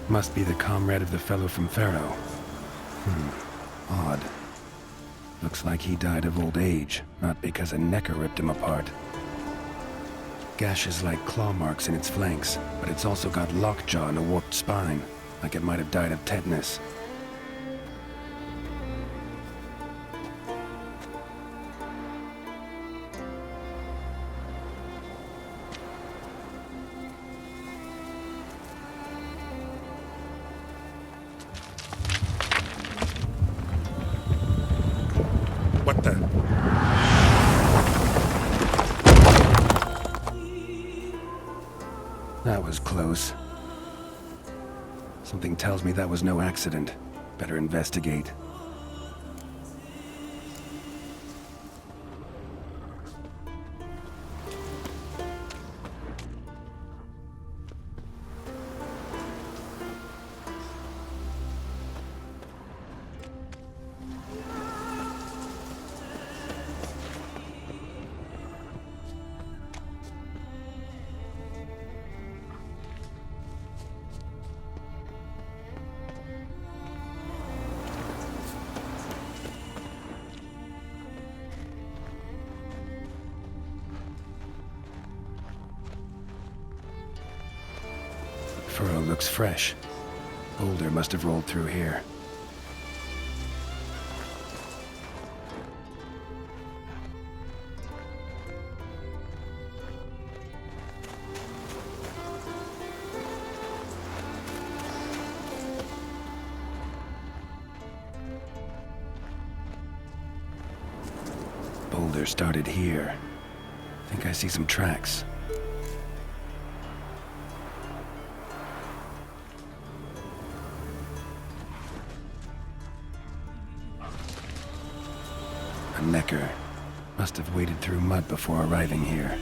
Must be the comrade of the fellow from Pharaoh. Odd. Looks like he died of old age, not because a Necker ripped him apart. Gashes like claw marks in its flanks, but it's also got lockjaw and a warped spine, like it might have died of tetanus. What the? That was close. Something tells me that was no accident. Better investigate. Furrow looks fresh. Boulder must have rolled through here. Boulder started here. Think I see some tracks. A Necker. Must have waded through mud before arriving here.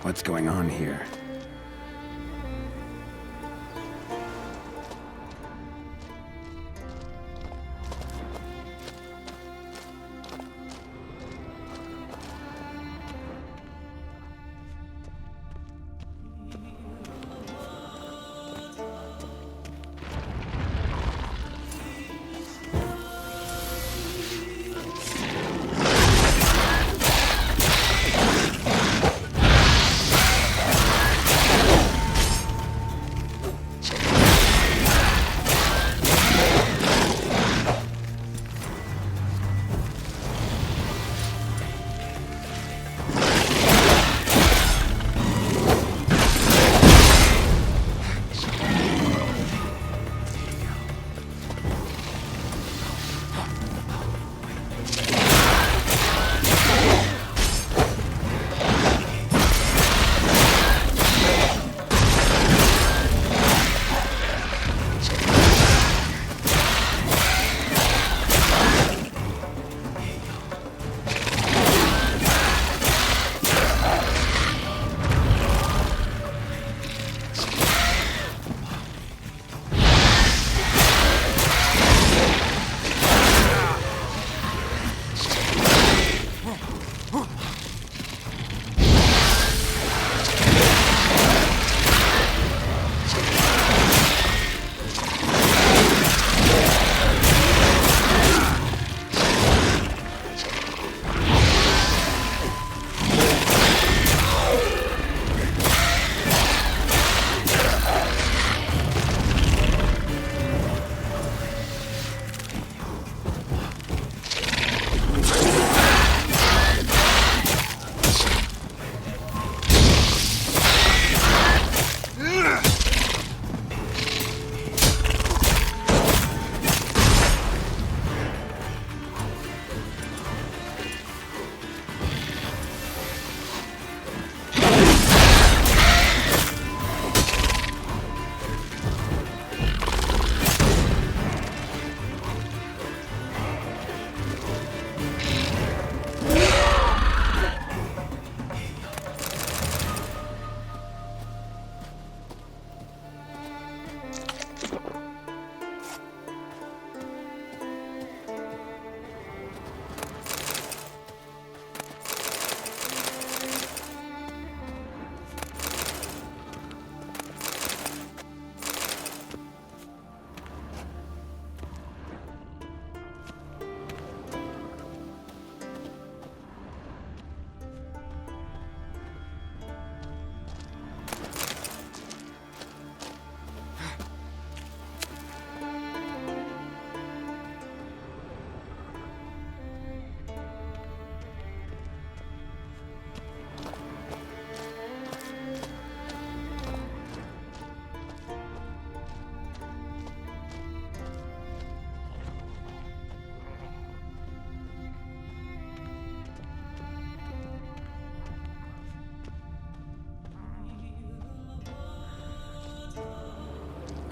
What's going on here?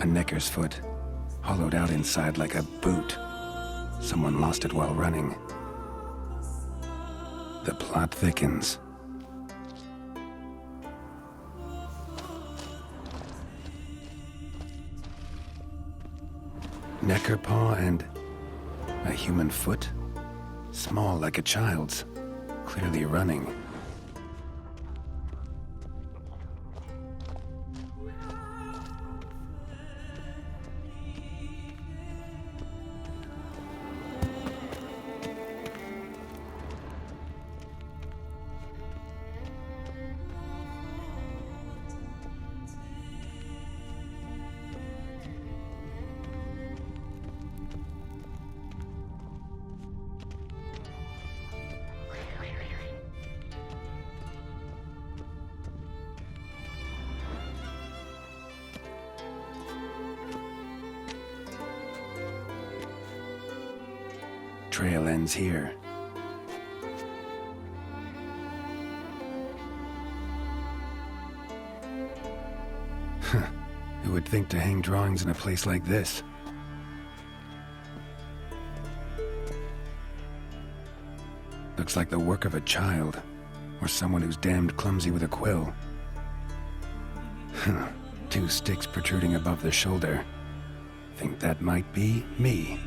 A necker's foot, hollowed out inside like a boot. Someone lost it while running. The plot thickens. Necker paw and a human foot? Small like a child's, clearly running. Trail ends here. Who would think to hang drawings in a place like this? Looks like the work of a child, or someone who's damned clumsy with a quill. 2 sticks protruding above the shoulder. Think that might be me.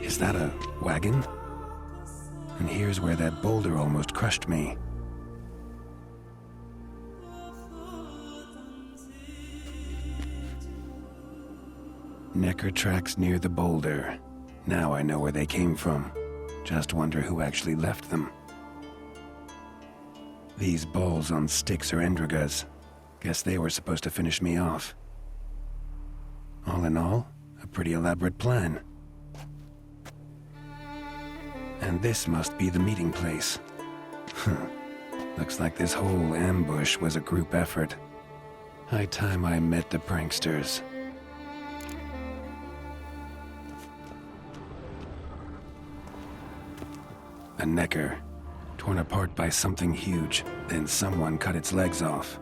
Is that a wagon? And here's where that boulder almost crushed me. Necker tracks near the boulder. Now I know where they came from. Just wonder who actually left them. These balls on sticks are Endrigas. Guess they were supposed to finish me off. All in all, a pretty elaborate plan. And this must be the meeting place. Looks like this whole ambush was a group effort. High time I met the pranksters. A necker, torn apart by something huge, then someone cut its legs off.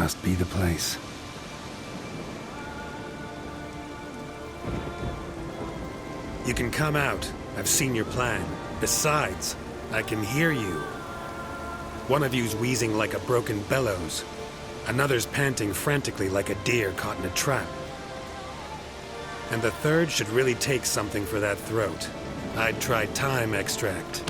must be the place. You can come out. I've seen your plan. Besides, I can hear you. One of you's wheezing like a broken bellows. Another's panting frantically like a deer caught in a trap. And the third should really take something for that throat. I'd try thyme extract.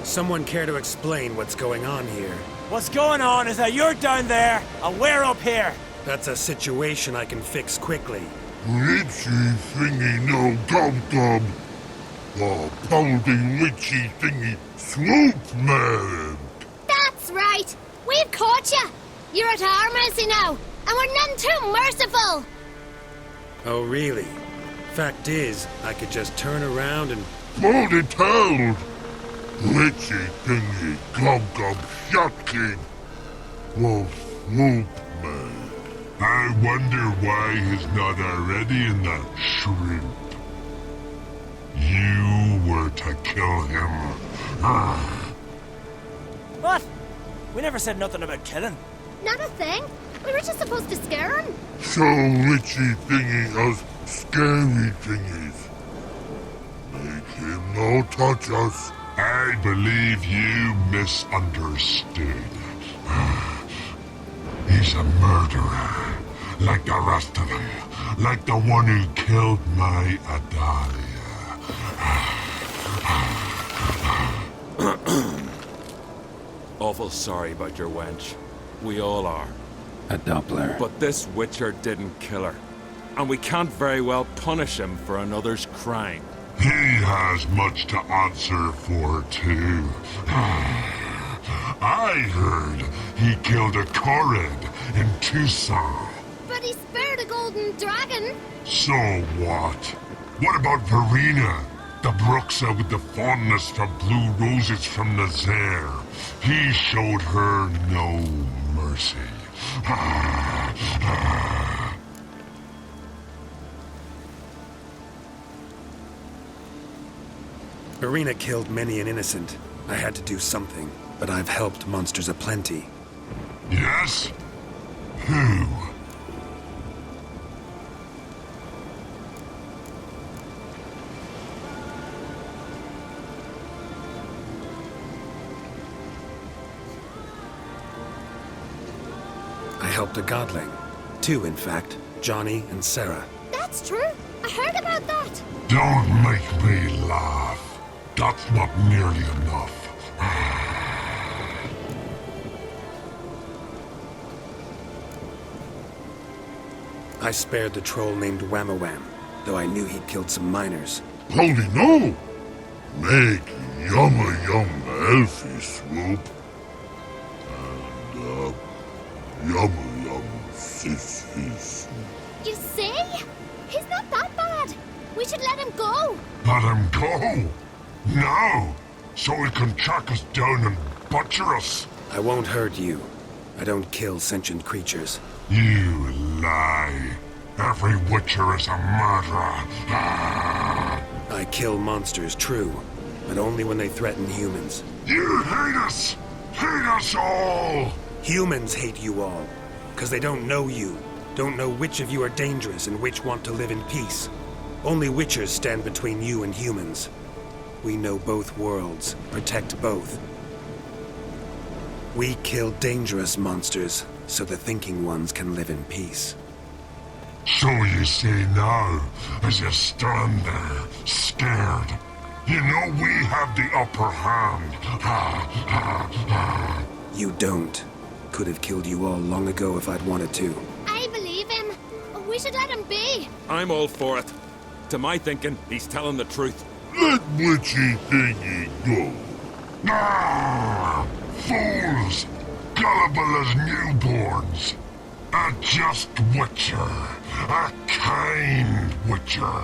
Someone care to explain what's going on here? What's going on is that you're down there, and we're up here. That's a situation I can fix quickly. Witchy thingy no dum-dum. Oh, pounding witchy thingy swoop man. That's right. We've caught you. You're at our mercy now, and we're none too merciful. Oh, really? Fact is, I could just turn around and... Hold it held. Witchy thingy gum-gum shotkin. Whoa, swoop man. I wonder why he's not already in that shrimp. You were to kill him. What? We never said nothing about killing. Not a thing. We were just supposed to scare him. So witchy thingy us scary thingies. Make him no touch us. I believe you misunderstood. He's a murderer, like the rest of them. Like the one who killed my Adalia. Awful sorry about your wench. We all are. A Doppler. But this Witcher didn't kill her. And we can't very well punish him for another's crime. He has much to answer for, too. I heard he killed a Korid in Tucson. But he spared a golden dragon. So what? What about Verena? The Bruxa with the fondness for blue roses from Nazaire. He showed her no mercy. Verena killed many an innocent. I had to do something, but I've helped monsters aplenty. Yes? Who? I helped a godling. Two, in fact. Johnny and Sarah. That's true. I heard about that. Don't make me laugh. That's not nearly enough. I spared the troll named Whamawam, though I knew he'd killed some miners. Holy no! Make yumma yum elfie swoop. And, yumma yum sissy swoop. You see? He's not that bad. We should let him go. Let him go! No! So he can track us down and butcher us! I won't hurt you. I don't kill sentient creatures. You lie. Every Witcher is a murderer. I kill monsters, true, but only when they threaten humans. You hate us! Hate us all! Humans hate you all, because they don't know you, don't know which of you are dangerous and which want to live in peace. Only Witchers stand between you and humans. We know both worlds, protect both. We kill dangerous monsters, so the thinking ones can live in peace. So you say now, as you stand there, scared. You know we have the upper hand. You don't. Could have killed you all long ago if I'd wanted to. I believe him. We should let him be. I'm all for it. To my thinking, he's telling the truth. Let witchy thingy go. Fools! Gullible as newborns. A just Witcher. A kind Witcher.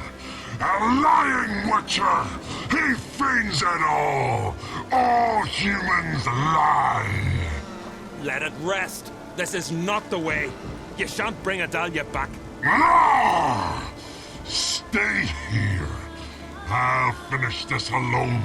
A lying Witcher. He feigns it all. All humans lie. Let it rest. This is not the way. You shan't bring Adalia back. No! Stay here. I'll finish this alone.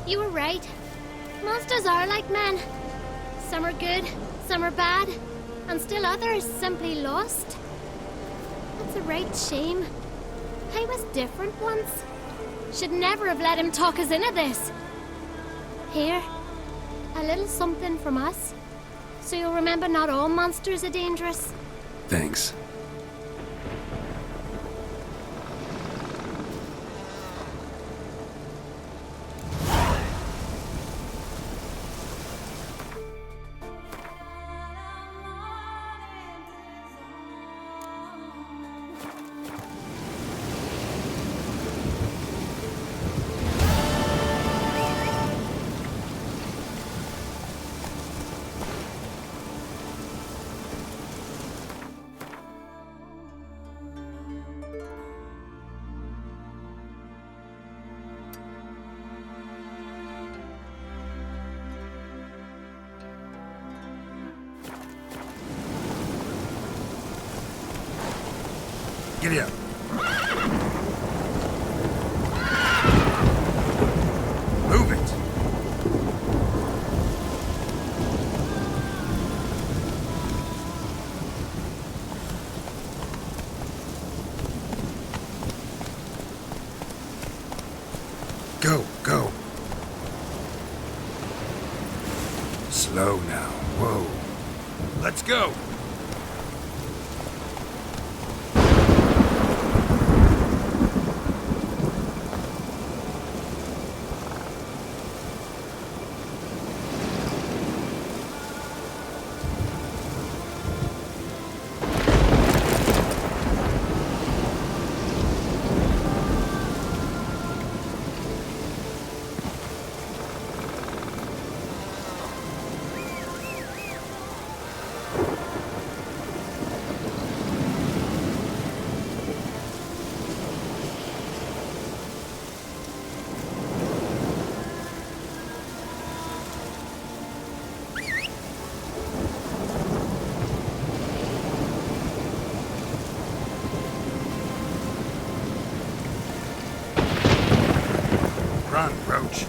You were right. Monsters are like men. Some are good, some are bad, and still others simply lost. That's a right shame. I was different once. Should never have let him talk us into this. Here, a little something from us, so you'll remember not all monsters are dangerous. Thanks. Giddy up. Move it. Go, go. Slow now. Whoa. Let's go. Run, Roach.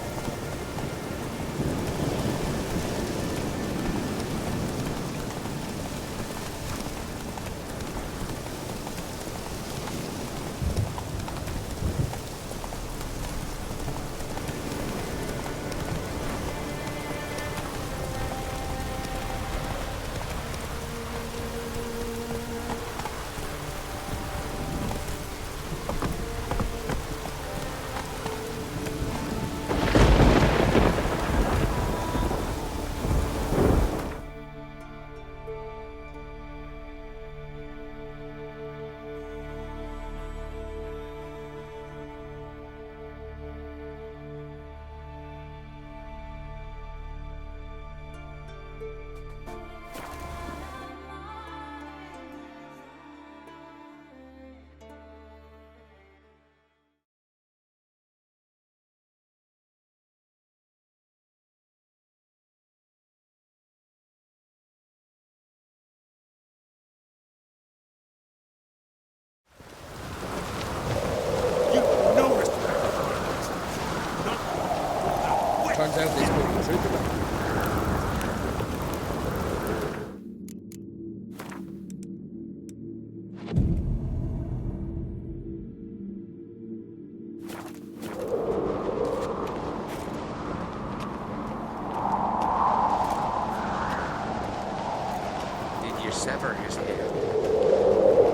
sever his head.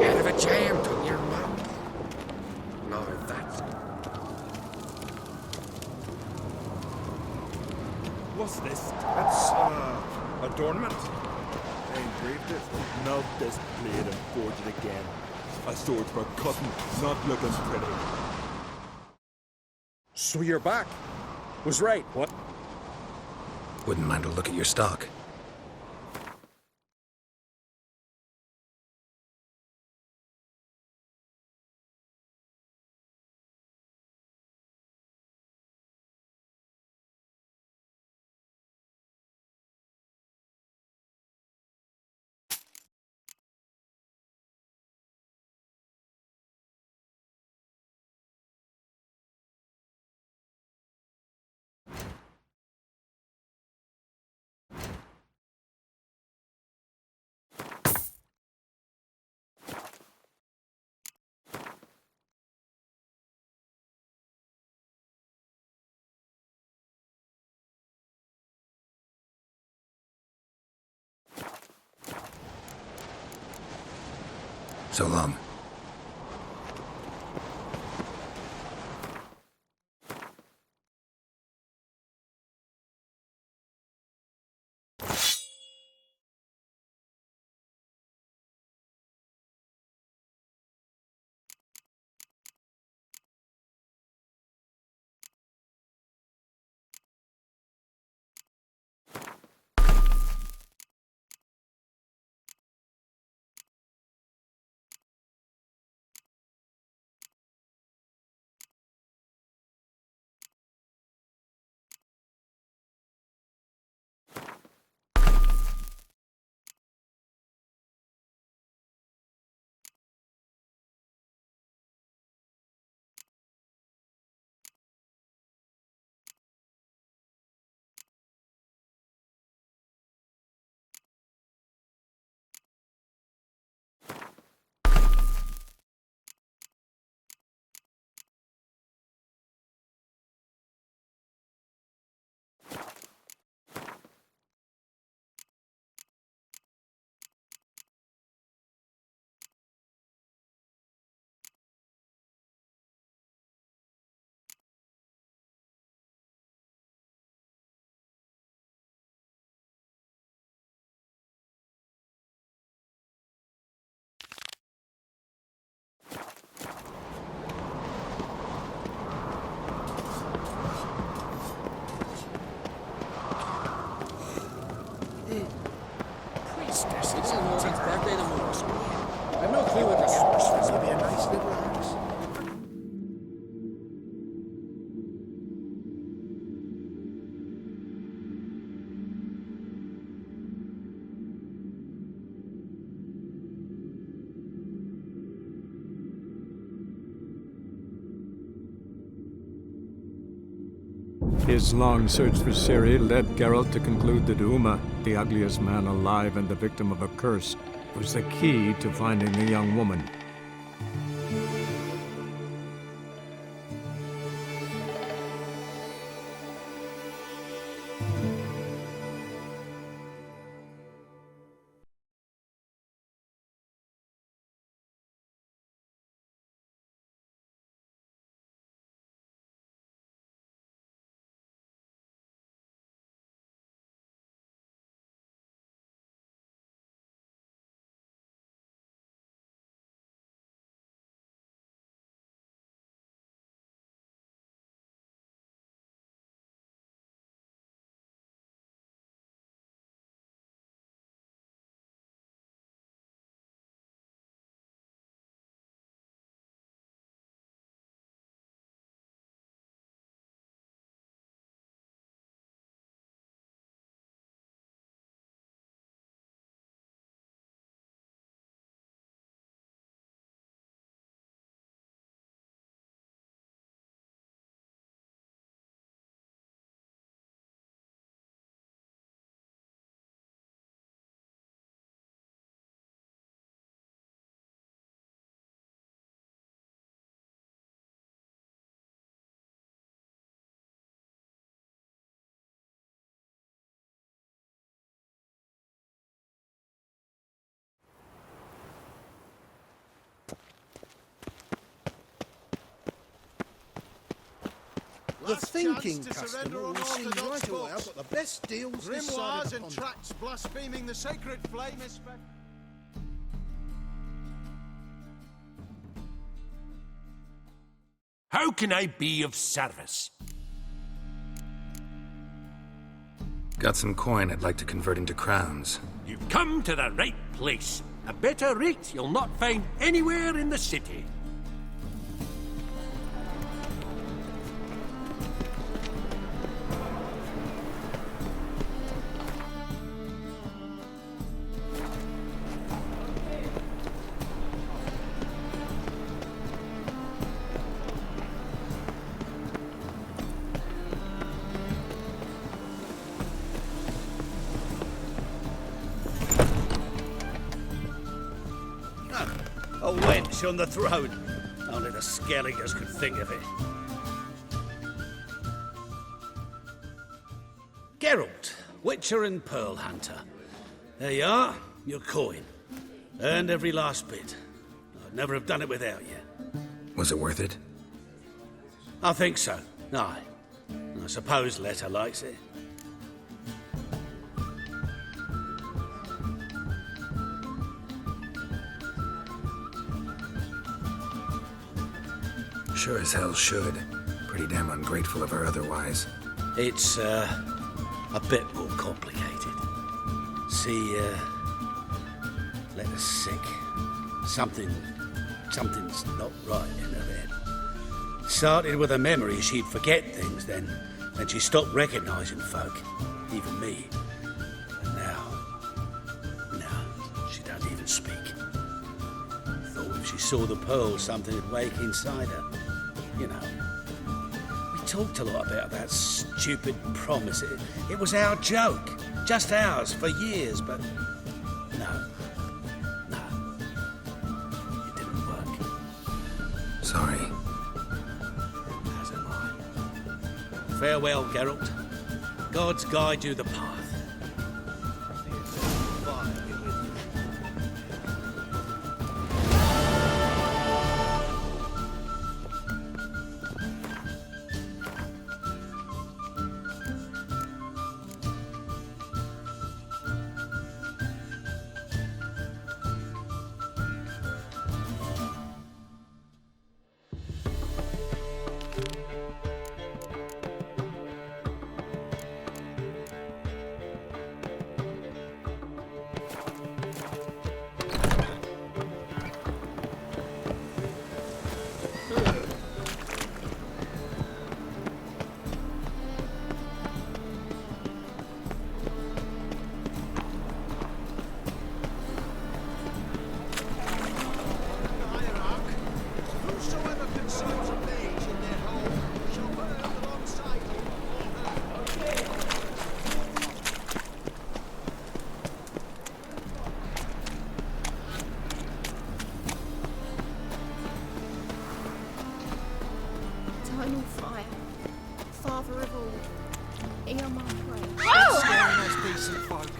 Head of a giant on your mouth. Now that's What's this? That's, adornment. They engraved it. Melt this blade and forge it again. A sword for cutting, not looking pretty. So you're back. Was right. What? Wouldn't mind a look at your stock. So long. priestess. It's Norman's birthday tomorrow. I've no clue what this is. Maybe a nice little house. His long search for Ciri led Geralt to conclude that Uma, the ugliest man alive and the victim of a curse, was the key to finding the young woman. The thinking customer will see right away I've got the best deals this side of the pond. tracts blaspheming the sacred flame is... How can I be of service? Got some coin I'd like to convert into crowns. You've come to the right place. A better rate you'll not find anywhere in the city. A wench on the throne. Only the Skelligers could think of it. Geralt, Witcher and Pearl Hunter. There you are, your coin. Earned every last bit. I'd never have done it without you. Was it worth it? I think so. Aye. I suppose Letta likes it. Sure as hell should. Pretty damn ungrateful of her otherwise. It's, a bit more complicated. See, Letta's sick. Something's not right in her head. Started with a memory she'd forget things, then she stopped recognising folk, even me. And now, she don't even speak. Thought if she saw the pearl, something would wake inside her. You know, we talked a lot about that stupid promise. It was our joke. Just ours for years, but no. It didn't work. Sorry. As am I. Farewell, Geralt. Gods guide you the path. Eternal fire, Father of all, hear my prayer. Scaring us decent folk.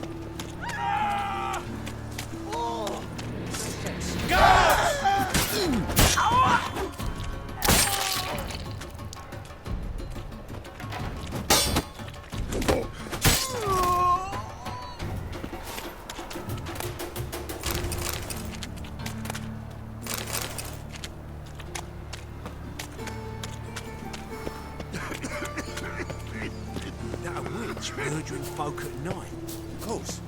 That a witch murdering folk at night? Of course.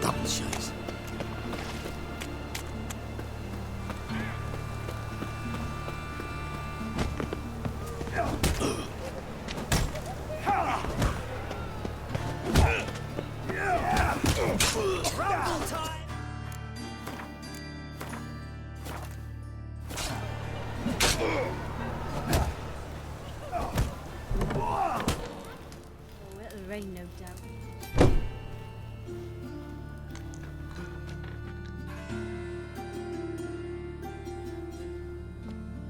Double shows. Oh, it'll rain, no doubt.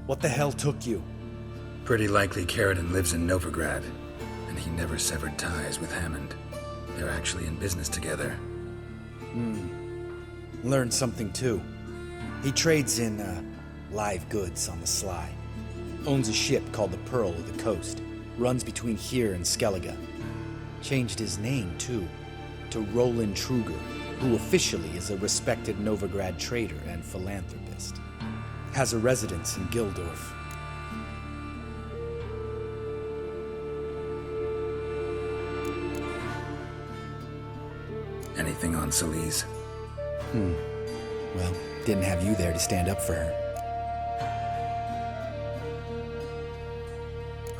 What the hell took you? Pretty likely Carradine lives in Novigrad. And he never severed ties with Hammond. They're actually in business together. Learned something too. He trades in, live goods on the sly. Owns a ship called the Pearl of the Coast. Runs between here and Skellige. Changed his name, too, to Roland Truger, who officially is a respected Novigrad trader and philanthropist. Has a residence in Gildorf. Anything on Celise? Well, didn't have you there to stand up for her.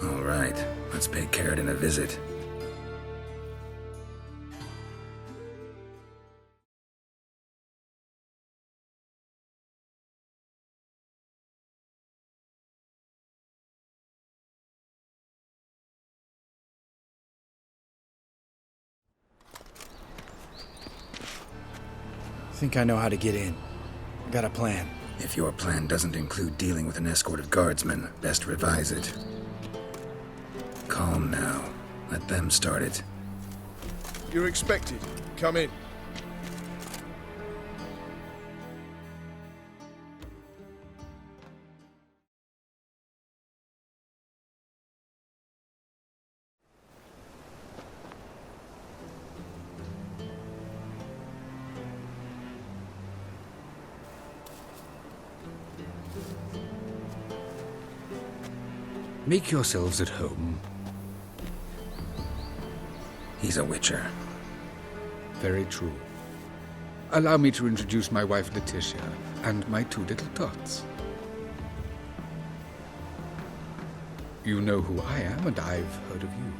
All right, let's pay Carradine a visit. Think I know how to get in. Got a plan. If your plan doesn't include dealing with an escort of guardsmen, best revise it. Calm now. Let them start it. You're expected. Come in. Make yourselves at home. He's a witcher. Very true. Allow me to introduce my wife Letitia and my two little tots. You know who I am, and I've heard of you.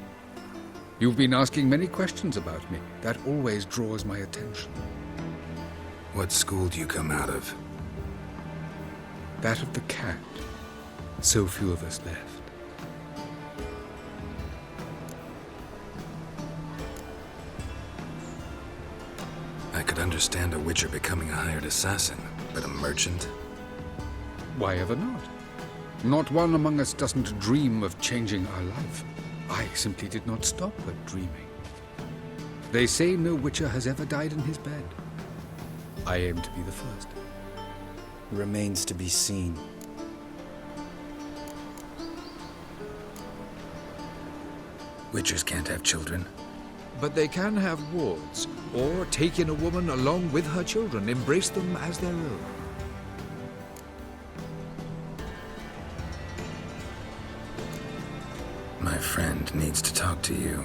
You've been asking many questions about me. That always draws my attention. What school do you come out of? That of the cat. So few of us left. I could understand a witcher becoming a hired assassin, but a merchant? Why ever not? Not one among us doesn't dream of changing our life. I simply did not stop at dreaming. They say no witcher has ever died in his bed. I aim to be the first. Remains to be seen. Witchers can't have children. But they can have wards, or take in a woman along with her children, embrace them as their own. My friend needs to talk to you.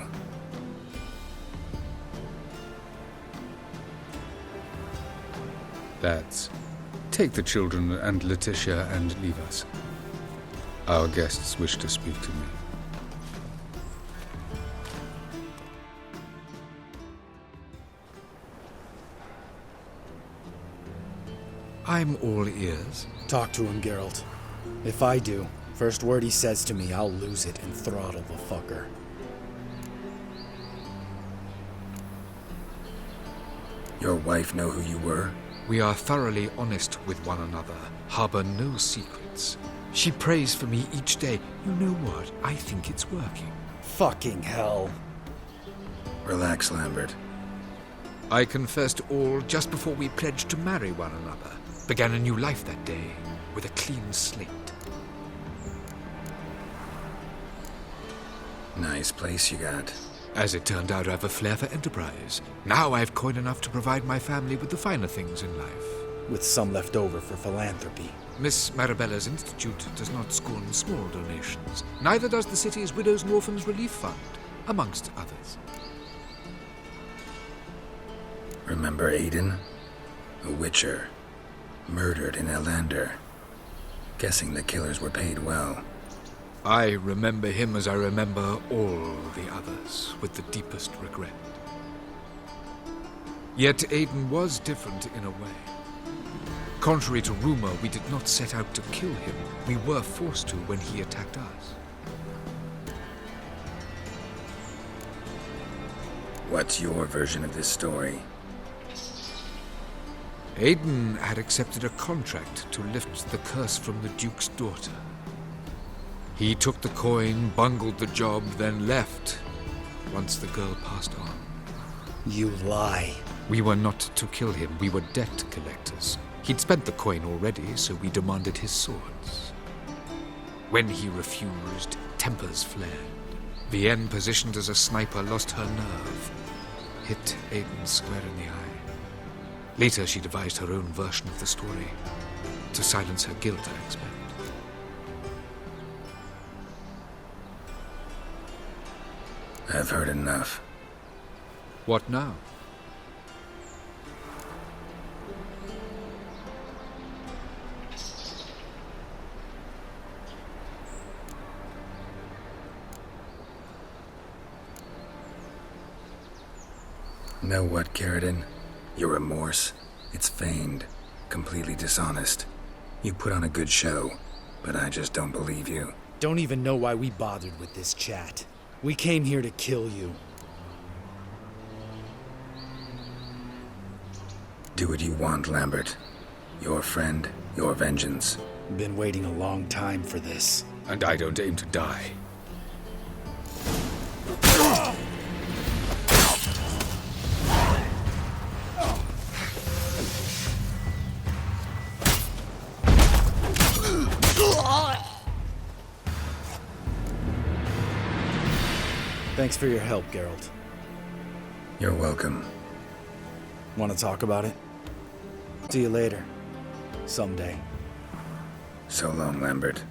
Lads, take the children and Letitia and leave us. Our guests wish to speak to me. I'm all ears. Talk to him, Geralt. If I do, first word he says to me, I'll lose it and throttle the fucker. Your wife know who you were? We are thoroughly honest with one another, harbor no secrets. She prays for me each day. You know what? I think it's working. Fucking hell. Relax, Lambert. I confessed all just before we pledged to marry one another. Began a new life that day, with a clean slate. Nice place you got. As it turned out, I have a flair for enterprise. Now I've coin enough to provide my family with the finer things in life. With some left over for philanthropy. Miss Marabella's institute does not scorn small donations. Neither does the city's Widows and Orphans Relief Fund, amongst others. Remember Aiden? A witcher. Murdered in Elander. Guessing the killers were paid well. I remember him as I remember all the others, with the deepest regret. Yet Aiden was different in a way. Contrary to rumor, we did not set out to kill him. We were forced to when he attacked us. What's your version of this story? Aiden had accepted a contract to lift the curse from the Duke's daughter. He took the coin, bungled the job, then left, once the girl passed on. You lie. We were not to kill him. We were debt collectors. He'd spent the coin already, so we demanded his swords. When he refused, tempers flared. Vienne, positioned as a sniper, lost her nerve. Hit Aiden square in the eye. Later, she devised her own version of the story. To silence her guilt, I expect. I've heard enough. What now? Know what, Carradine? Your remorse? It's feigned. Completely dishonest. You put on a good show, but I just don't believe you. Don't even know why we bothered with this chat. We came here to kill you. Do what you want, Lambert. Your friend, your vengeance. Been waiting a long time for this. And I don't aim to die. Thanks for your help, Geralt. You're welcome. Want to talk about it? See you later. Someday. So long, Lambert.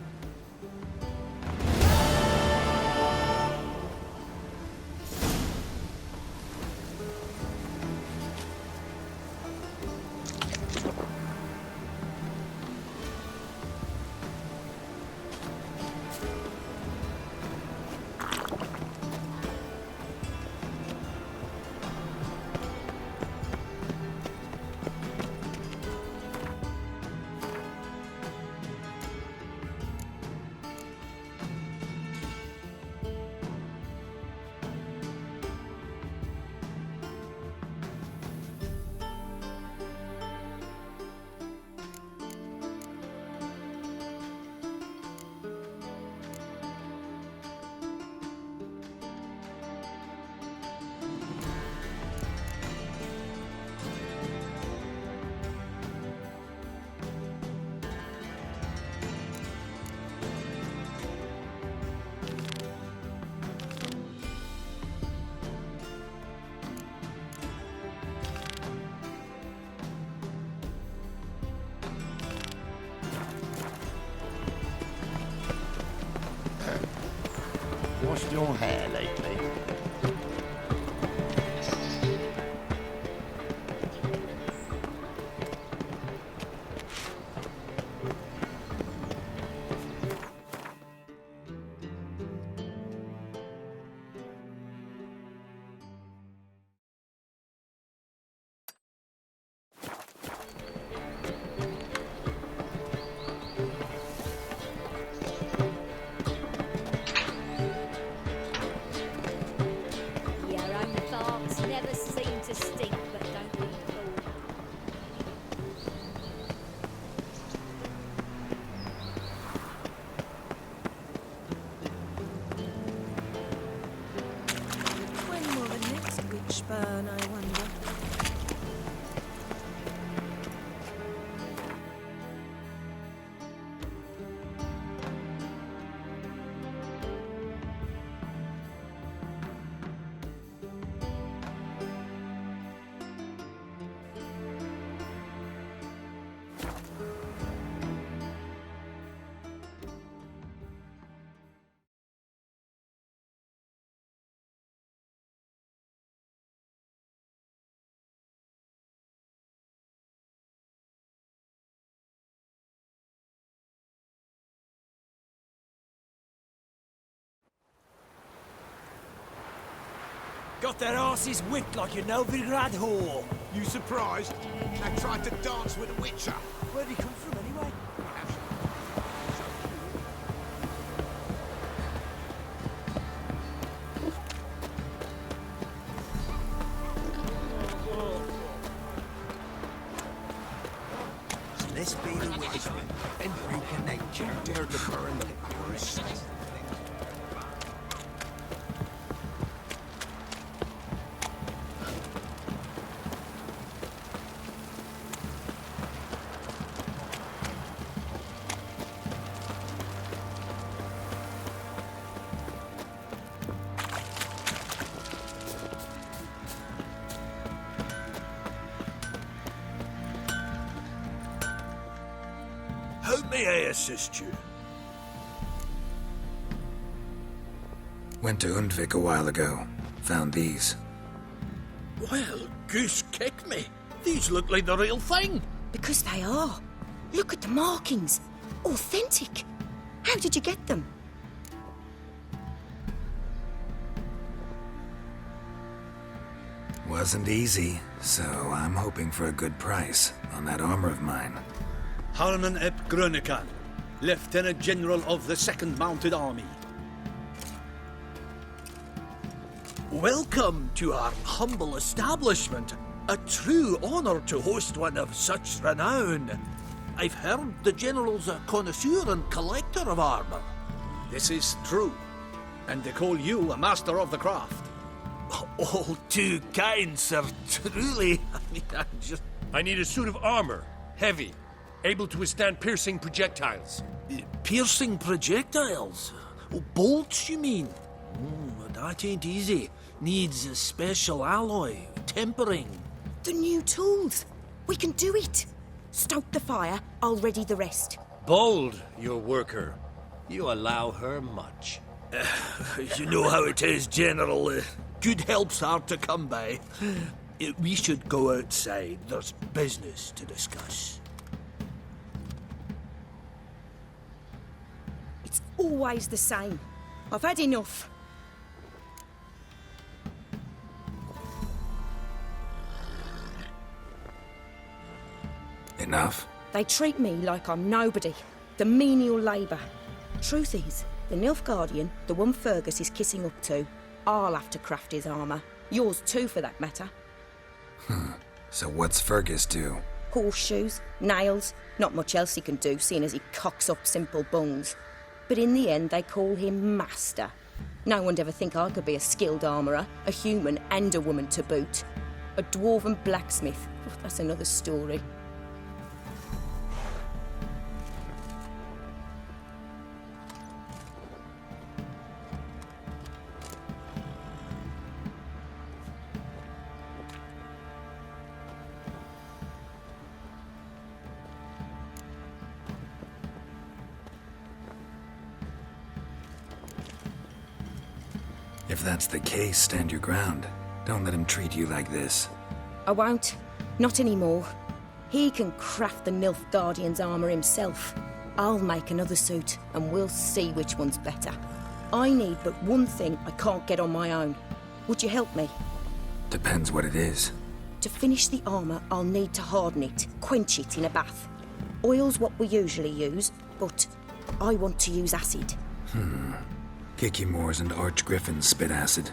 Washed your hair lately? Burn, I wonder. Got their asses whipped like a Novigrad whore. You surprised? I tried to dance with a witcher. Where'd he come from anyway? So let's be the witchman and break a nature. Dared to burn the forest. May I assist you? Went to Undvik a while ago. Found these. Well, goose kick me. These look like the real thing. Because they are. Look at the markings. Authentic. How did you get them? Wasn't easy, so I'm hoping for a good price on that armor of mine. Harman ep Grönekan, Lieutenant General of the 2nd Mounted Army. Welcome to our humble establishment. A true honor to host one of such renown. I've heard the General's a connoisseur and collector of armor. This is true, and they call you a master of the craft. All too kind, sir. Truly. I need a suit of armor. Heavy. Able to withstand piercing projectiles. Piercing projectiles? Oh, bolts, you mean? That ain't easy. Needs a special alloy, tempering. The new tools. We can do it. Stoke the fire, I'll ready the rest. Bold, your worker. You allow her much. You know how it is, General. Good help's hard to come by. We should go outside. There's business to discuss. It's always the same. I've had enough. Enough? They treat me like I'm nobody. The menial labour. Truth is, the Nilfgaardian, the one Fergus is kissing up to, I'll have to craft his armour. Yours too, for that matter. So what's Fergus do? Horseshoes, nails, not much else he can do, seeing as he cocks up simple bungs. But in the end, they call him Master. No one'd ever think I could be a skilled armourer, a human and a woman to boot. A dwarven blacksmith, that's another story. If that's the case, stand your ground. Don't let him treat you like this. I won't. Not anymore. He can craft the Nilfgaardian's armour himself. I'll make another suit, and we'll see which one's better. I need but one thing I can't get on my own. Would you help me? Depends what it is. To finish the armour, I'll need to harden it, quench it in a bath. Oil's what we usually use, but I want to use acid. Kikimoors and Archgriffins spit acid.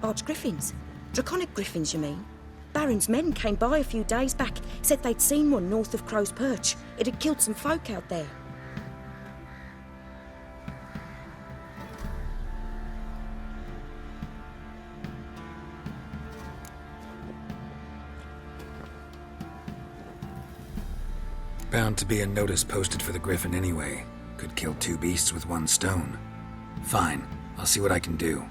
Archgriffins? Draconic griffins, you mean? Baron's men came by a few days back, said they'd seen one north of Crow's Perch. It had killed some folk out there. Bound to be a notice posted for the Griffin anyway. Could kill two beasts with one stone. Fine, I'll see what I can do.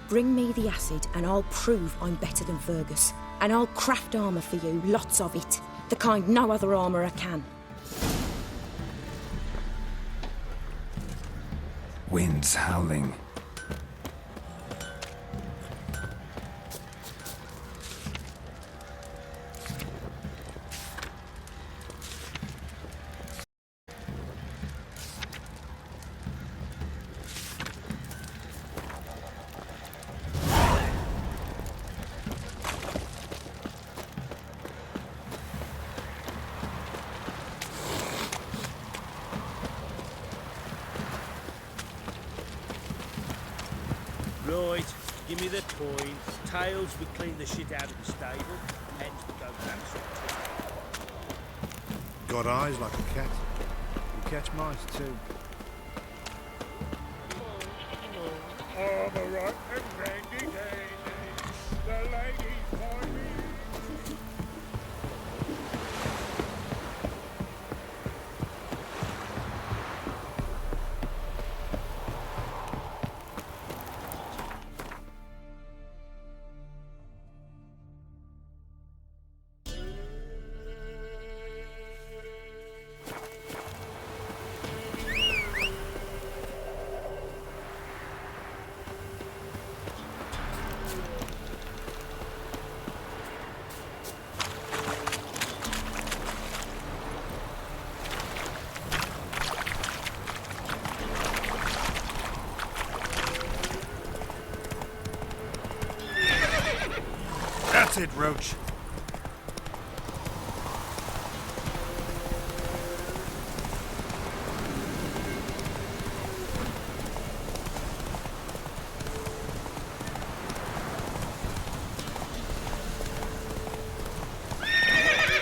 Bring me the acid and I'll prove I'm better than Fergus. And I'll craft armour for you, lots of it. The kind no other armourer can. Wind's howling. Right, give me the coin. Tails, we clean the shit out of the stable. Heads, we go grab some. Got eyes like a cat. You catch mice too. Armour right and randy dandy. The ladies find me. That's it, Roach.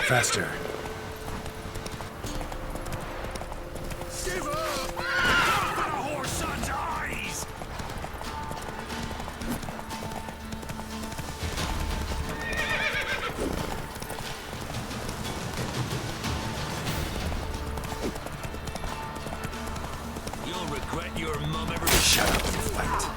Faster. Give up! For the horse son's eyes! You'll regret your mum ever... Shut up and fight.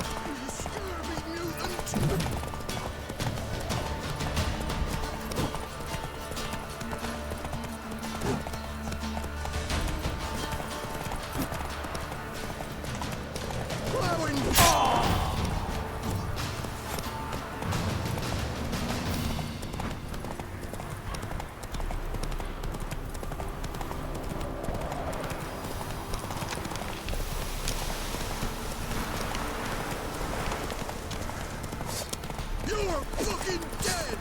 You're fucking dead!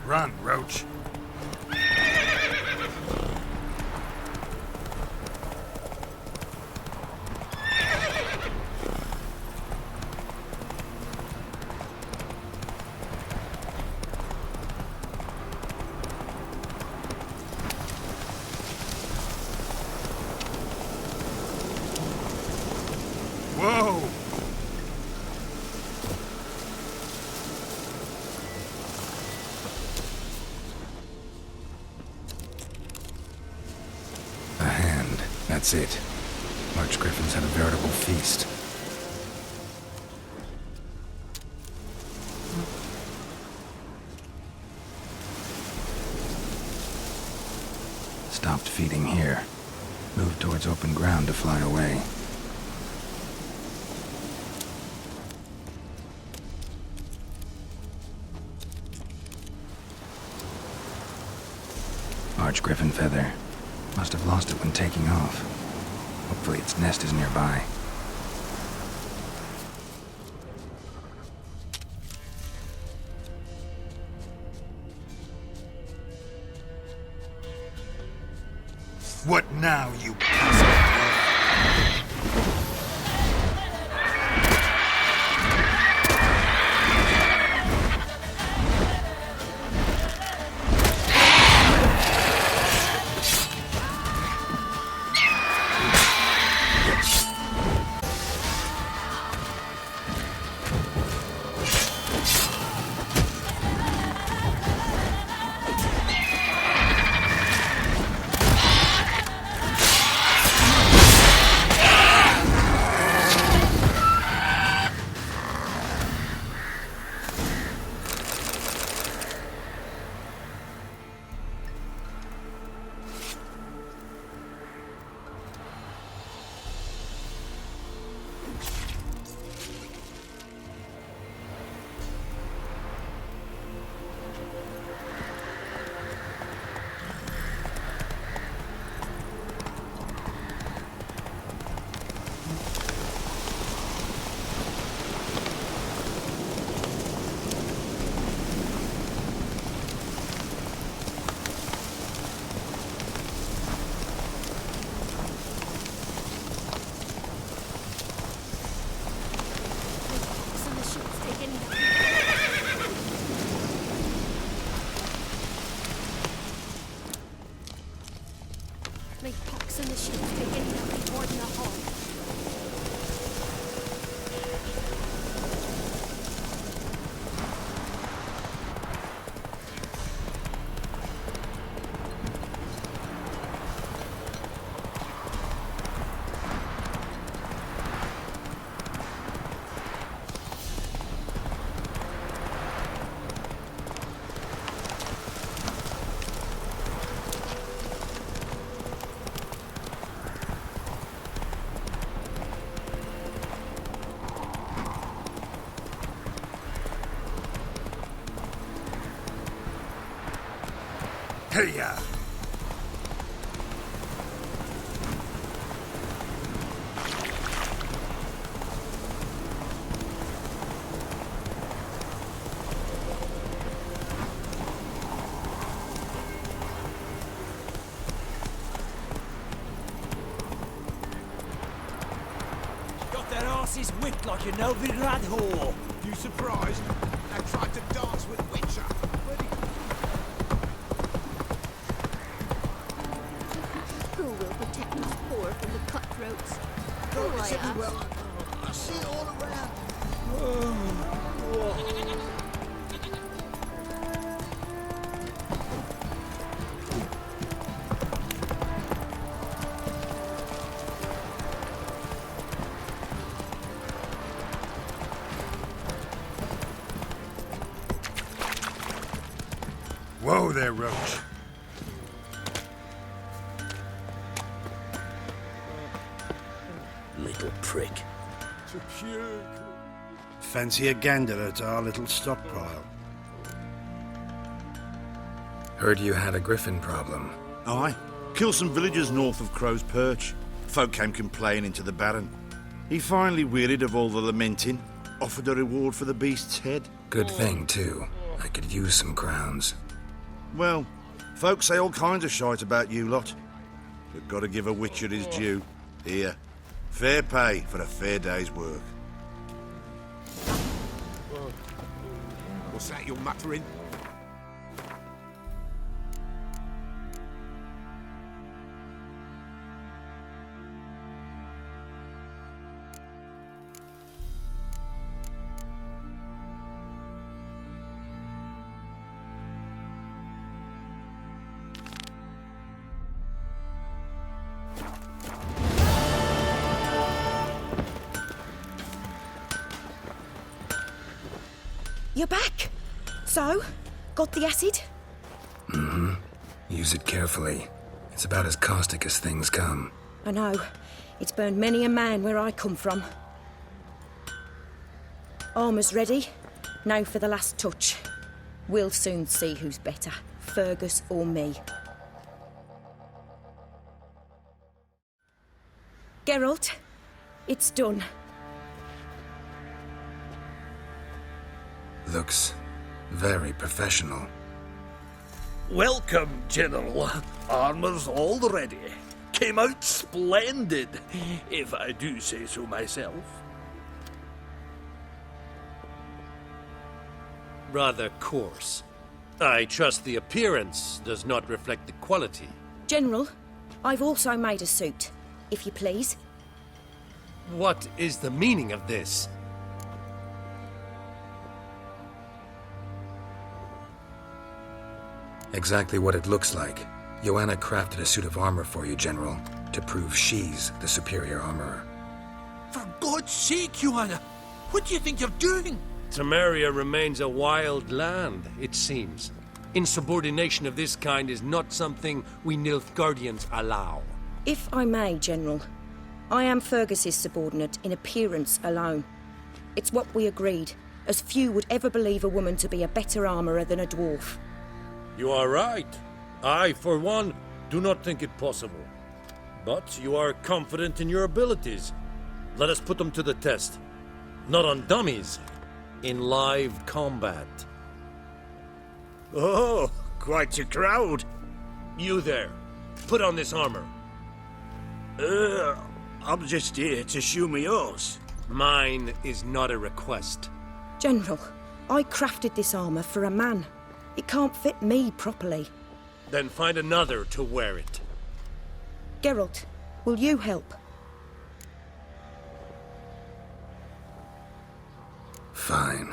Run, Roach. Whoa! A hand. That's it. Archgriffins had a veritable feast. Stopped feeding here. Moved towards open ground to fly away. Archgriffin feather. Must have lost it when taking off. Hopefully its nest is nearby. What now, you Hey-ya! Got their asses whipped like a Novigrad whore. You surprised? I tried to dance with Witcher. Who will protect us poor from the cutthroats? It's I everywhere. ask. I see it all around. Whoa there, Roach. Little prick. Fancy a gander at our little stockpile? Heard you had a griffin problem. Aye. Killed some villagers north of Crow's Perch. Folk came complaining to the Baron. He finally wearied of all the lamenting, offered a reward for the beast's head. Good thing, too. I could use some crowns. Well, folks say all kinds of shite about you lot. But gotta give a witcher his due. Here, fair pay for a fair day's work. What's that you're muttering? You're back. So, got the acid? Mm-hmm. Use it carefully. It's about as caustic as things come. I know. It's burned many a man where I come from. Armour's ready. Now for the last touch. We'll soon see who's better, Fergus or me. Geralt, it's done. Looks very professional. Welcome, General. Armour's all ready. Came out splendid, if I do say so myself. Rather coarse. I trust the appearance does not reflect the quality. General, I've also made a suit, if you please. What is the meaning of this? Exactly what it looks like. Joanna crafted a suit of armor for you, General, to prove she's the superior armorer. For God's sake, Joanna, what do you think you're doing? Temeria remains a wild land, it seems. Insubordination of this kind is not something we Nilfgaardians allow. If I may, General, I am Fergus's subordinate in appearance alone. It's what we agreed, as few would ever believe a woman to be a better armourer than a dwarf. You are right. I, for one, do not think it possible. But you are confident in your abilities. Let us put them to the test. Not on dummies, in live combat. Oh, quite a crowd. You there, put on this armor. I'm just here to show me yours. Mine is not a request. General, I crafted this armour for a man. It can't fit me properly. Then find another to wear it. Geralt, will you help? Fine.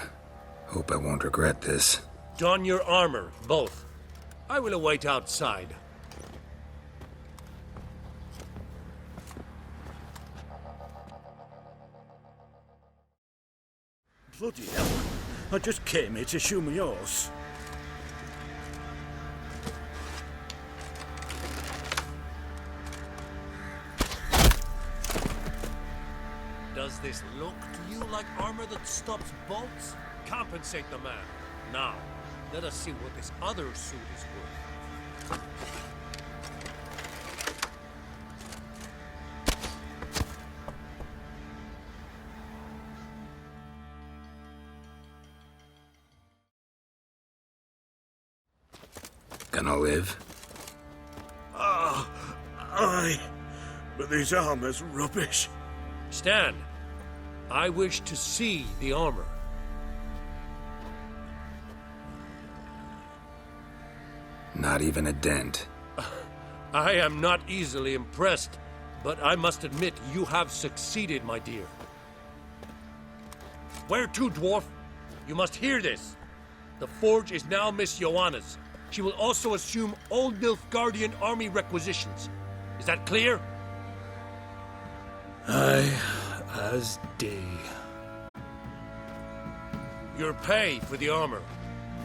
Hope I won't regret this. Don your armor, both. I will await outside. Bloody hell. I just came here to show me yours. Does this look to you like armor that stops bolts? Compensate the man. Now, let us see what this other suit is worth. Gonna live? Aye, but this armor's rubbish. Stand. I wish to see the armor. Not even a dent. I am not easily impressed, but I must admit you have succeeded, my dear. Where to, dwarf? You must hear this. The forge is now Miss Joanna's. She will also assume all Nilfgaardian army requisitions. Is that clear? Aye, as day. Your pay for the armor.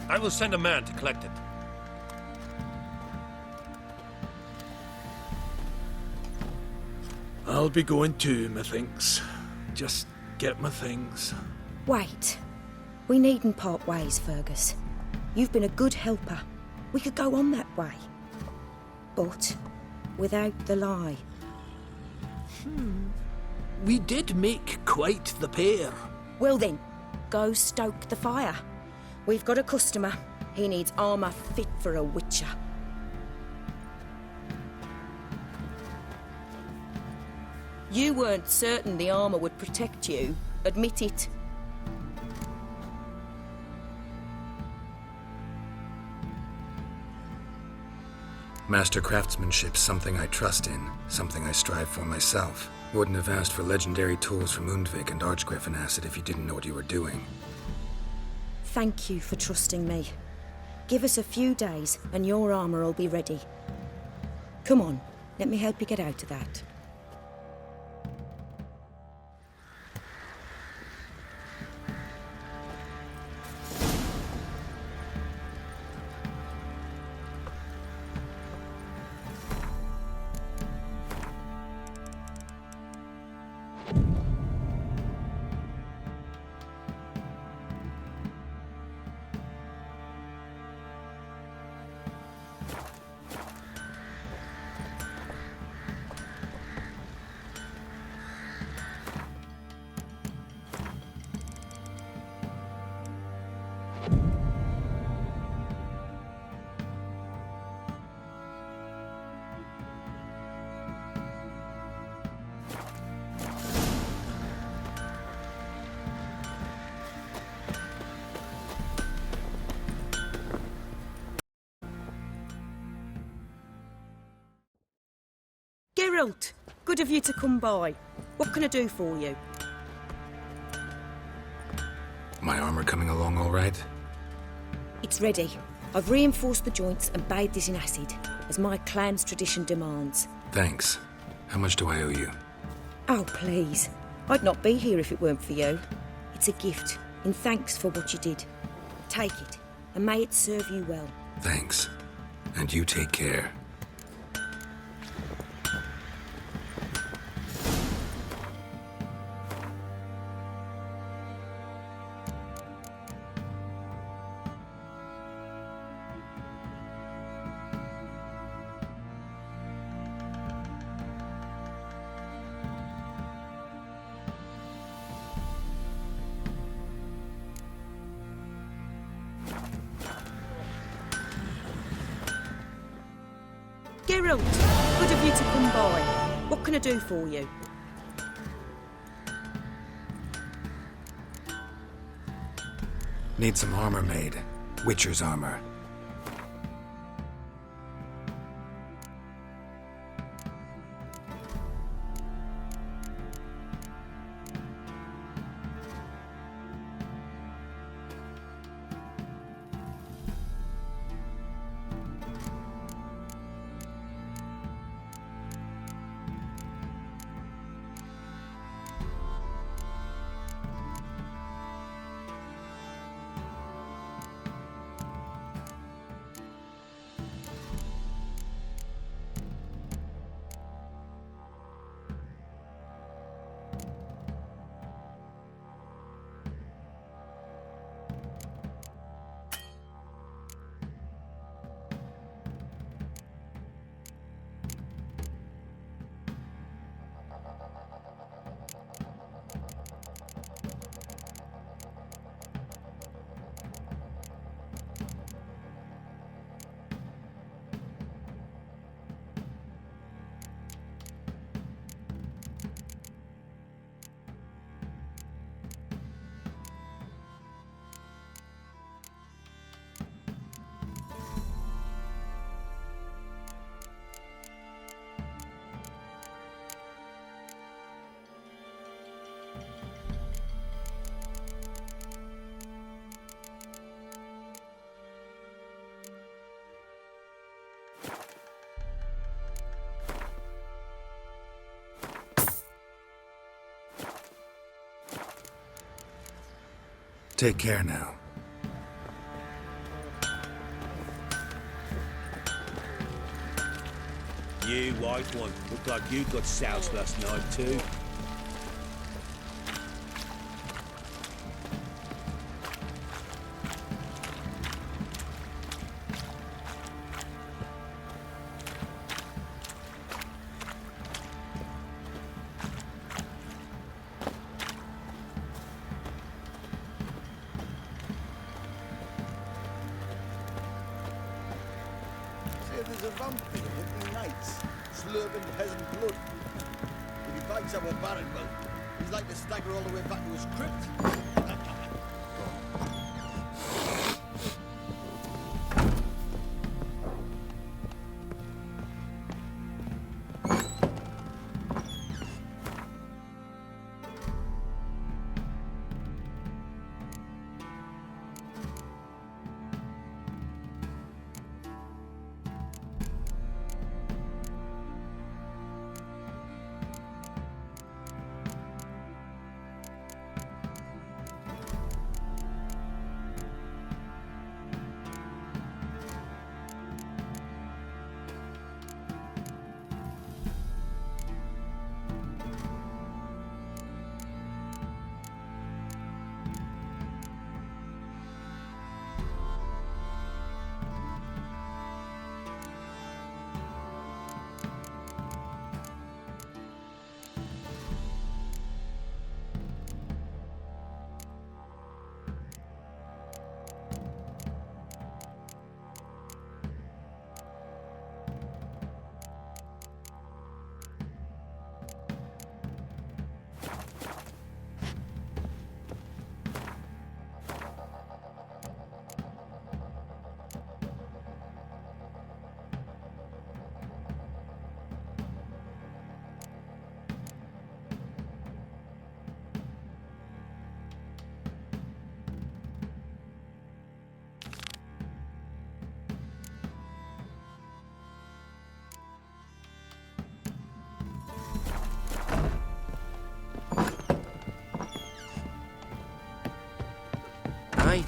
I will send a man to collect it. I'll be going too, methinks. Just get my things. Wait. We needn't part ways, Fergus. You've been a good helper. We could go on that way. But without the lie. We did make quite the pair. Well then, go stoke the fire. We've got a customer. He needs armour fit for a witcher. You weren't certain the armour would protect you. Admit it. Master craftsmanship's something I trust in, something I strive for myself. Wouldn't have asked for legendary tools from Undvik and Archgriffin Acid if you didn't know what you were doing. Thank you for trusting me. Give us a few days and your armour will be ready. Come on, let me help you get out of that. Geralt, good of you to come by. What can I do for you? My armor coming along all right? It's ready. I've reinforced the joints and bathed it in acid, as my clan's tradition demands. Thanks. How much do I owe you? Oh, please. I'd not be here if it weren't for you. It's a gift, in thanks for what you did. Take it, and may it serve you well. Thanks. And you take care. Geralt, good of you to come by. What can I do for you? Need some armor made. Witcher's armor. Take care now. You white one, looked like you got soused last night too. There's a vampire every night, slurping peasant blood. If he bites our Baron, well, he's like to stagger all the way back to his crypt. Aye.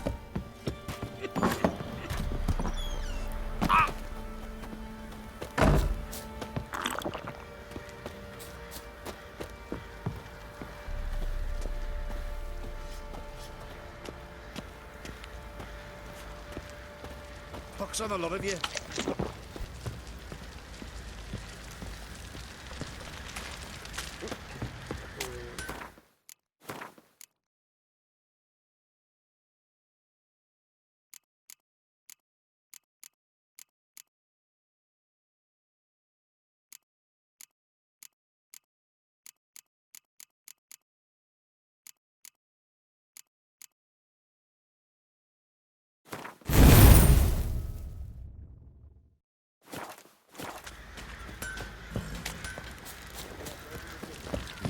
Pox on a lot of you.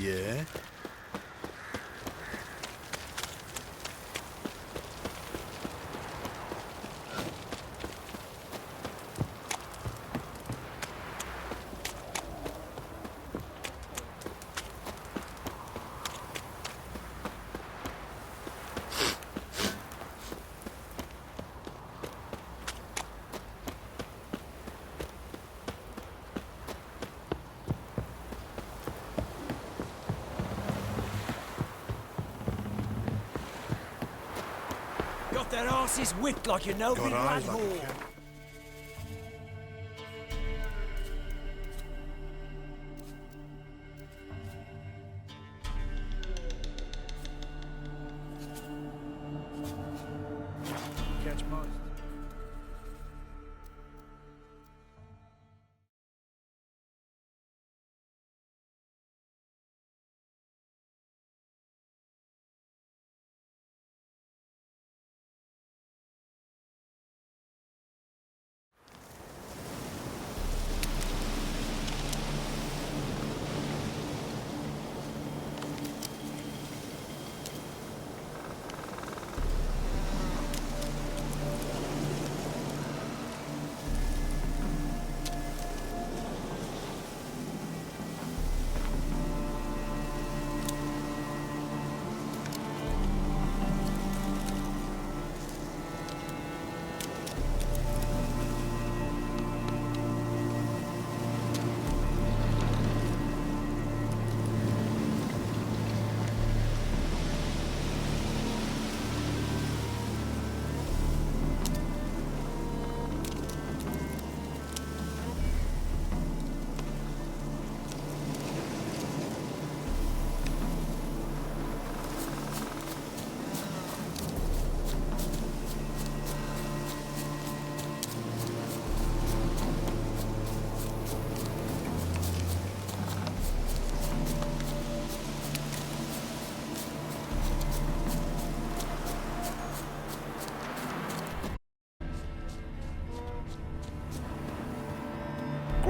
Yeah? Got their asses whipped like you know, big rat whore. Catch most.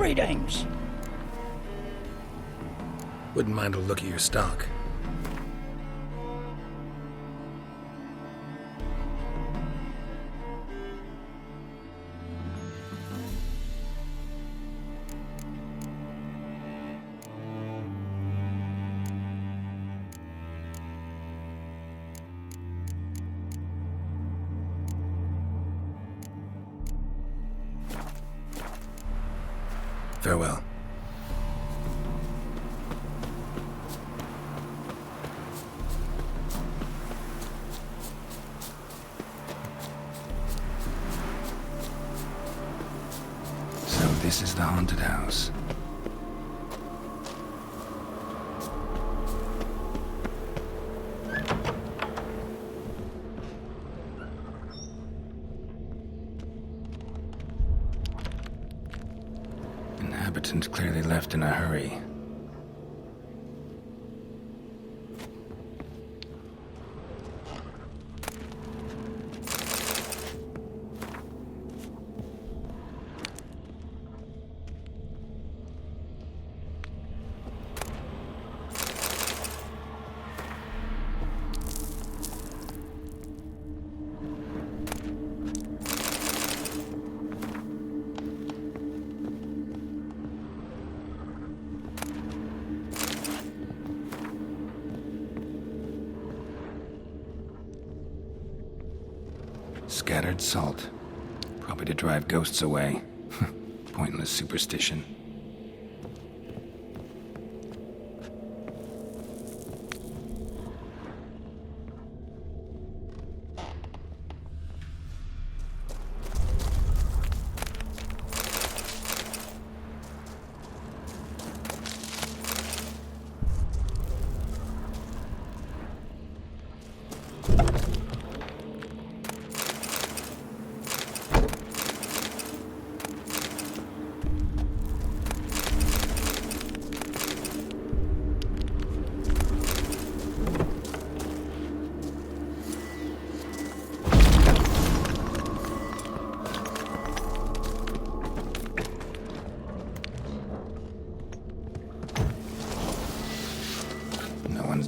Greetings. Wouldn't mind a look at your stock. Farewell. So this is the haunted house. Inhabitant clearly left in a hurry. Scattered salt. Probably to drive ghosts away. Pointless superstition.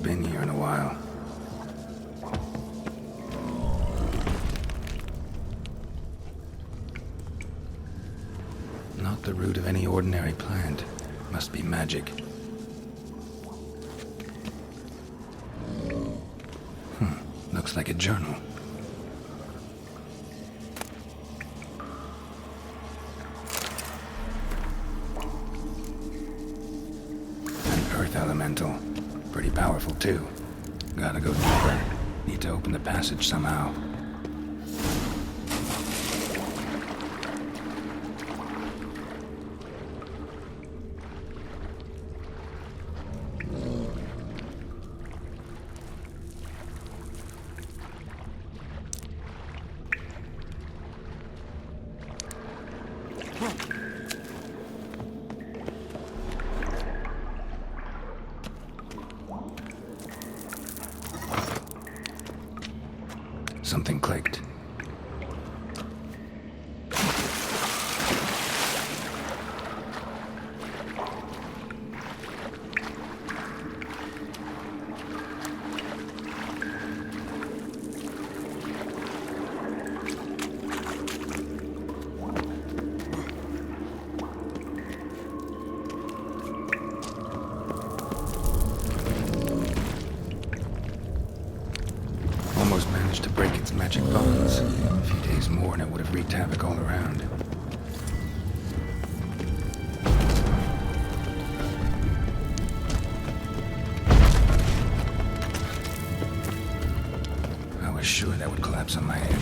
Been here in a while. Not the root of any ordinary plant. Must be magic. Looks like a journal. An earth elemental. Pretty powerful, too. Gotta go deeper. Need to open the passage somehow. Something clicked. Almost managed to break its magic bonds. A few days more and it would have wreaked havoc all around. I was sure that would collapse on my head.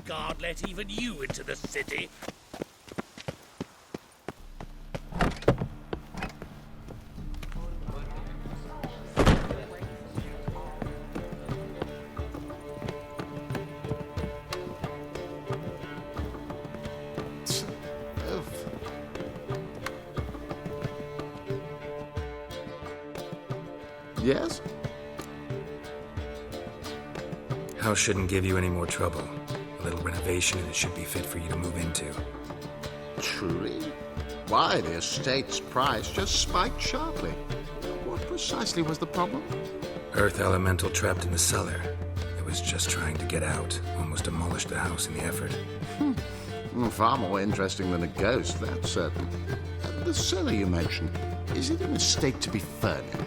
God let even you into the city? Yes? House shouldn't give you any more trouble. A little renovation and it should be fit for you to move into. Truly? Why, the estate's price just spiked sharply. What precisely was the problem? Earth elemental trapped in the cellar. It was just trying to get out. Almost demolished the house in the effort. Far more interesting than a ghost, that's certain. The cellar you mentioned, is it in a state to be furnished?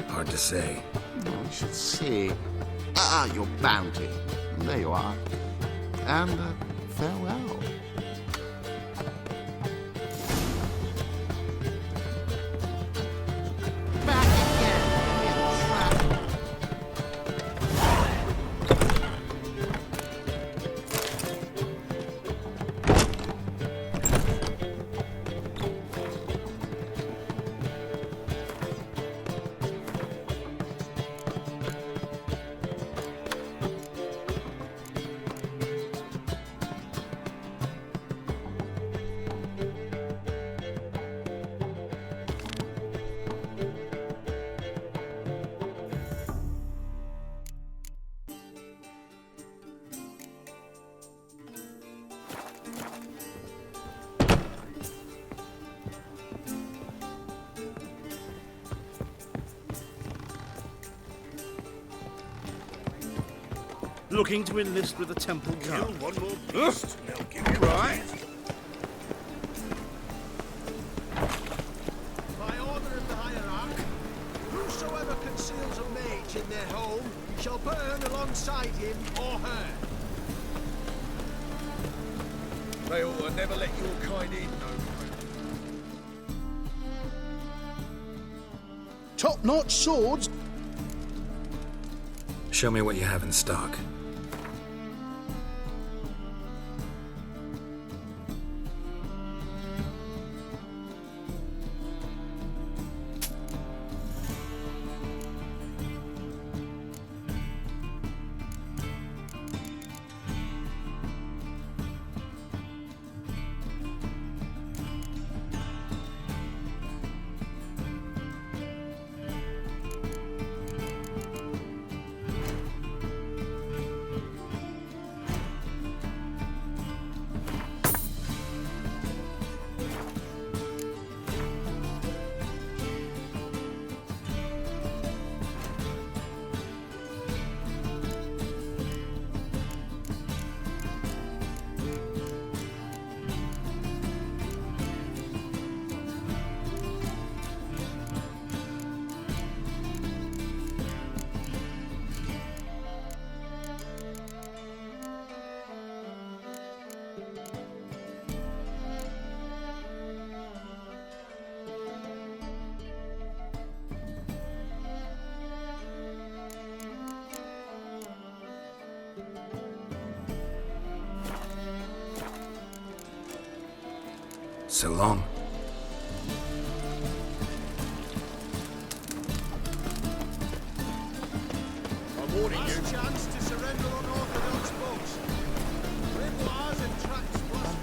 Hard to say. We should see. Ah, your bounty. There you are. And farewell. Looking to enlist with the Temple Guard. One more beast. Now give you right. By order of the hierarch, whosoever conceals a mage in their home shall burn alongside him or her. They ought to never let your kind in, Top-notch swords. Show me what you have in stock. So long. I'm warning you. Last chance to surrender unorthodox books. Grimoires and tracts plus.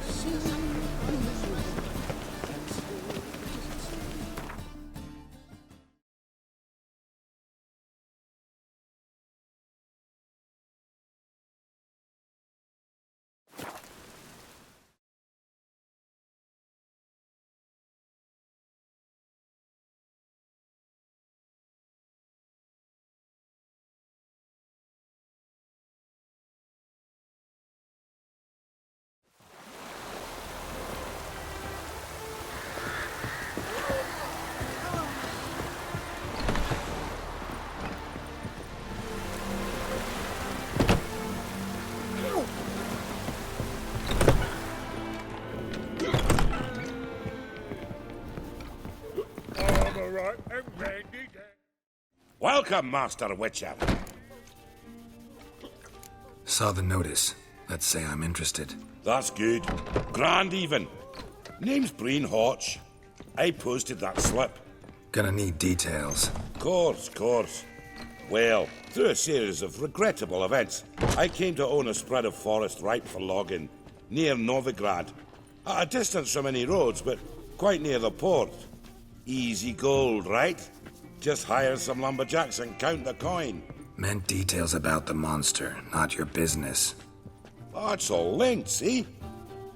Welcome, Master Witcher. Saw the notice. Let's say I'm interested. That's good. Grand even. Name's Breen Hotch. I posted that slip. Gonna need details. Course. Well, through a series of regrettable events, I came to own a spread of forest ripe for logging, near Novigrad. At a distance from any roads, but quite near the port. Easy gold, right? Just hire some lumberjacks and count the coin. Meant details about the monster, not your business. That's all linked, see?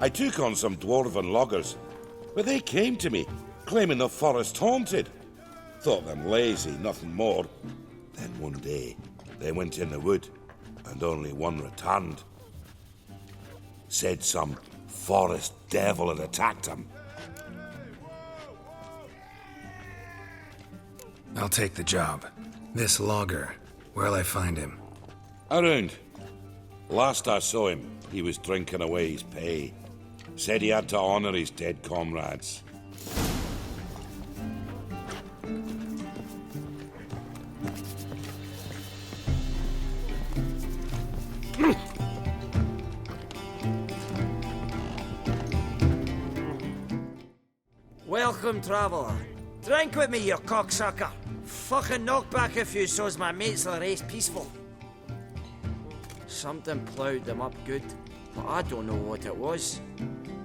I took on some dwarven loggers, but they came to me, claiming the forest haunted. Thought them lazy, nothing more. Then one day, they went in the wood, and only one returned. Said some forest devil had attacked him. I'll take the job. This logger, where'll I find him? Around. Last I saw him, he was drinking away his pay. Said he had to honor his dead comrades. Welcome, traveller. Drink with me, you cocksucker. Fucking knock back a few so's my mates will race peaceful. Something ploughed them up good, but I don't know what it was.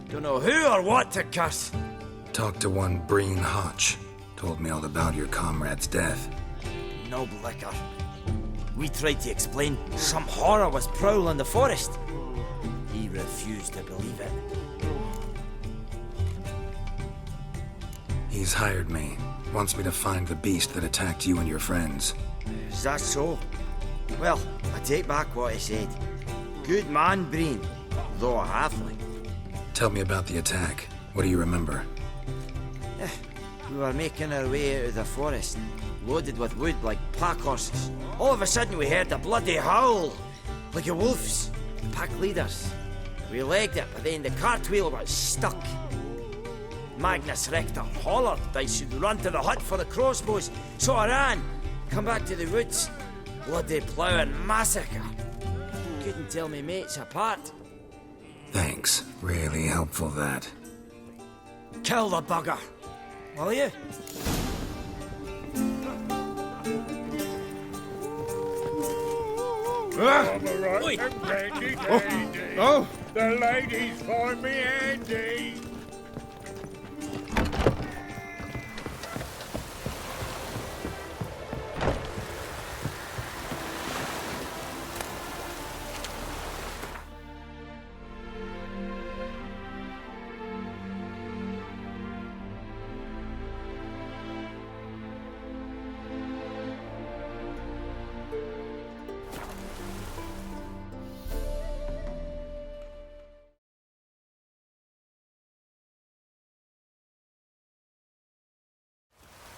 Don't know who or what to curse. Talked to one Breen Hotch. Told me all about your comrade's death. No blicker. We tried to explain some horror was prowling the forest. He refused to believe it. He's hired me. Wants me to find the beast that attacked you and your friends. Is that so? Well, I take back what I said. Good man, Breen, though a halfling. Tell me about the attack. What do you remember? We were making our way out of the forest, loaded with wood like pack horses. All of a sudden we heard a bloody howl, like a wolf's. The pack leaders. We legged it, but then the cartwheel was stuck. Magnus Rector hollered I should run to the hut for the crossbows, so I ran. Come back to the woods. Bloody ploughing massacre. Couldn't tell me mates apart. Thanks. Really helpful, that. Kill the bugger, will you? Right. Oh. The ladies find me handy.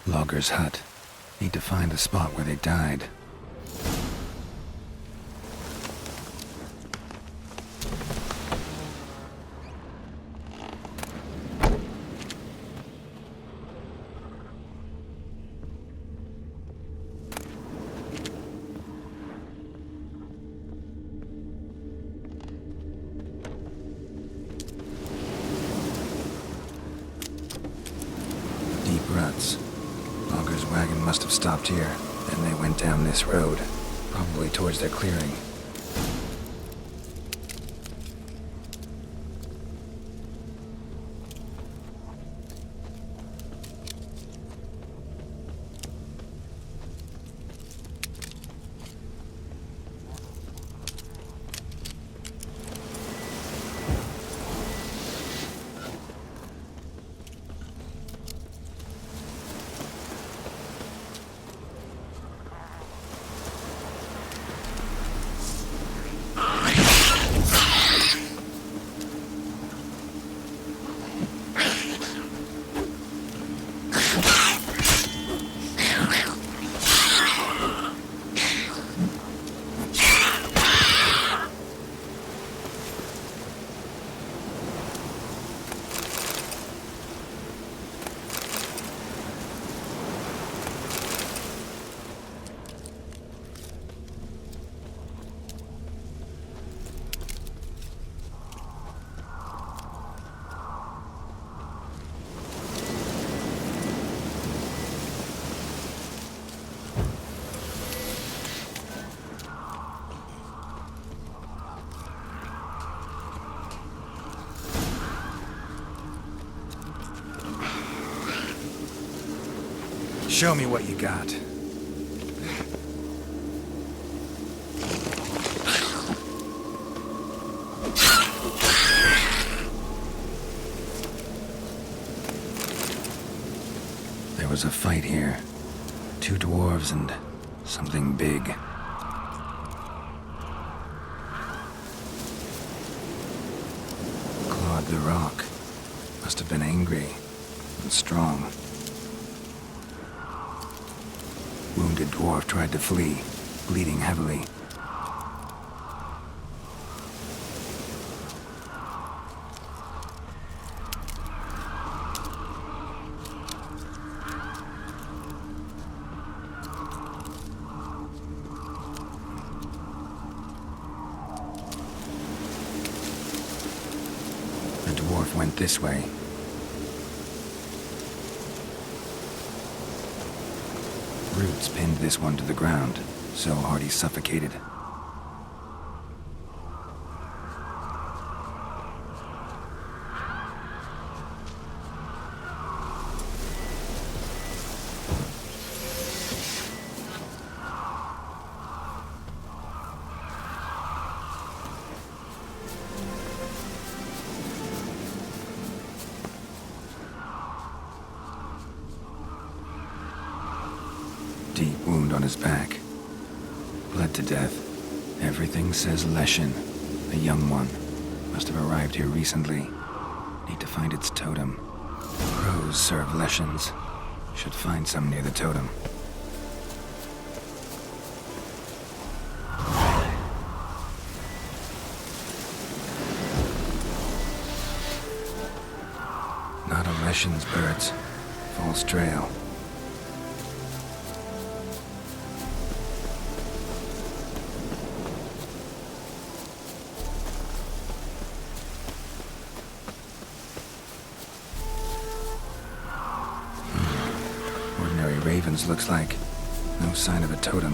Logger's hut. Need to find the spot where they died. Deep ruts. Logger's wagon must have stopped here. Then they went down this road, probably towards their clearing. Show me what you got. There was a fight here. 2 dwarves and something big. Clawed the rock. Must have been angry and strong. Wounded dwarf tried to flee, bleeding heavily. The dwarf went this way. Roots pinned this one to the ground, so hard he suffocated. Deep wound on his back. Bled to death. Everything says Leshen, a young one. Must have arrived here recently. Need to find its totem. Crows serve Leshens. Should find some near the totem. Not a Leshen's birds. False trail. Ravens looks like. No sign of a totem.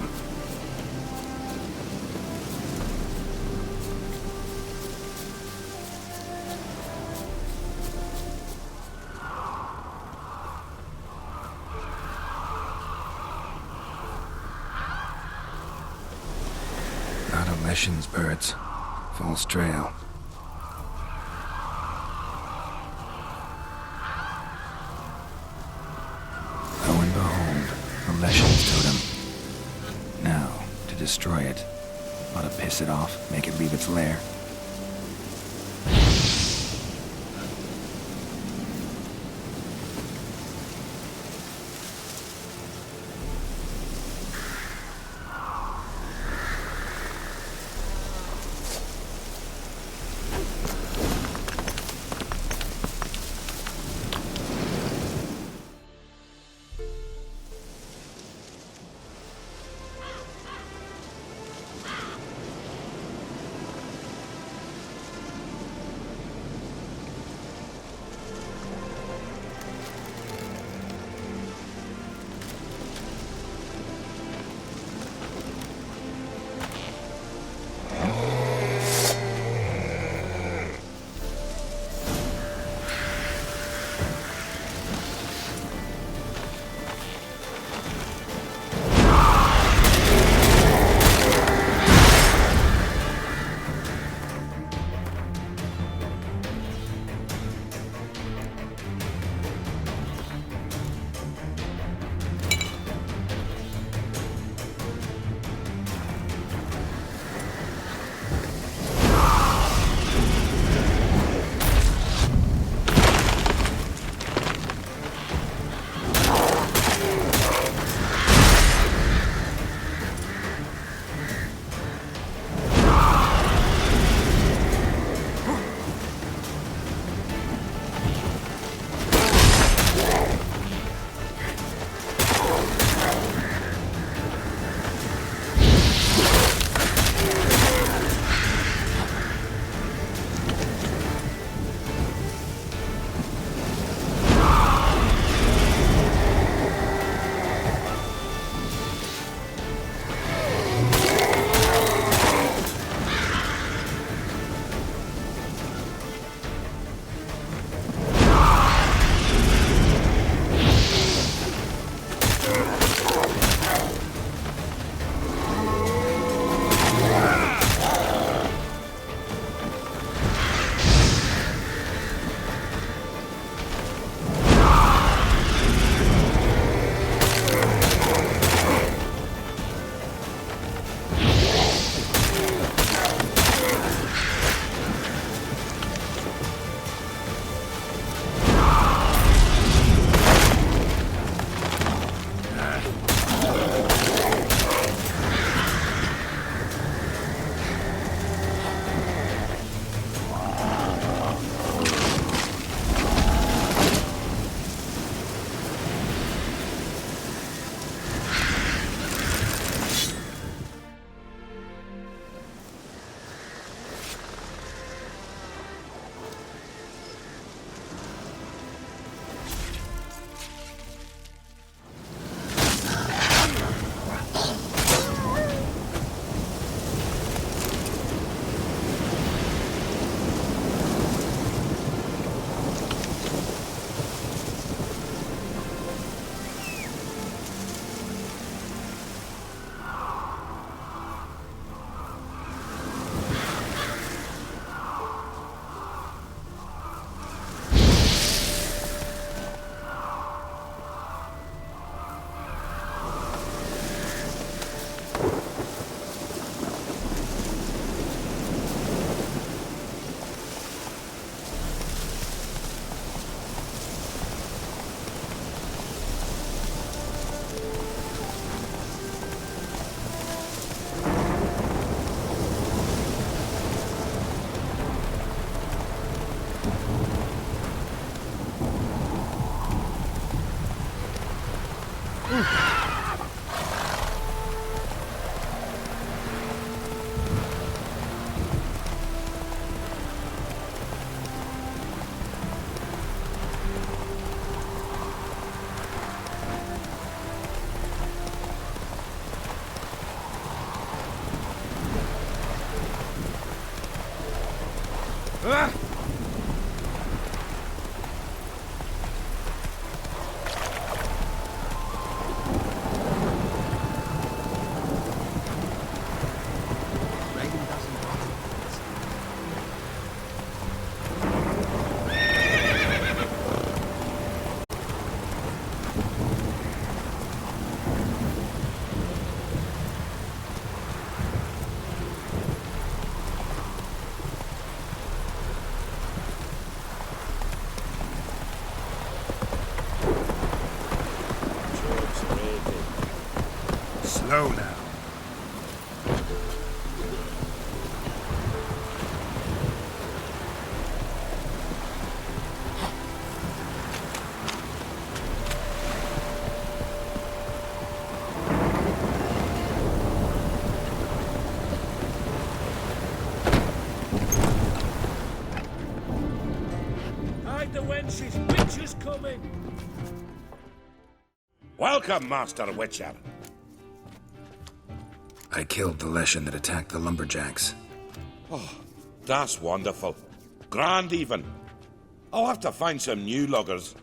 Not a Leshen's birds. False trail. Leshen's totem. Now, to destroy it. Ought to piss it off, make it leave its lair. Slow now. Hide the wenches, witches coming! Welcome, Master Witcher. I killed the Leshen that attacked the lumberjacks. Oh, that's wonderful. Grand even. I'll have to find some new loggers,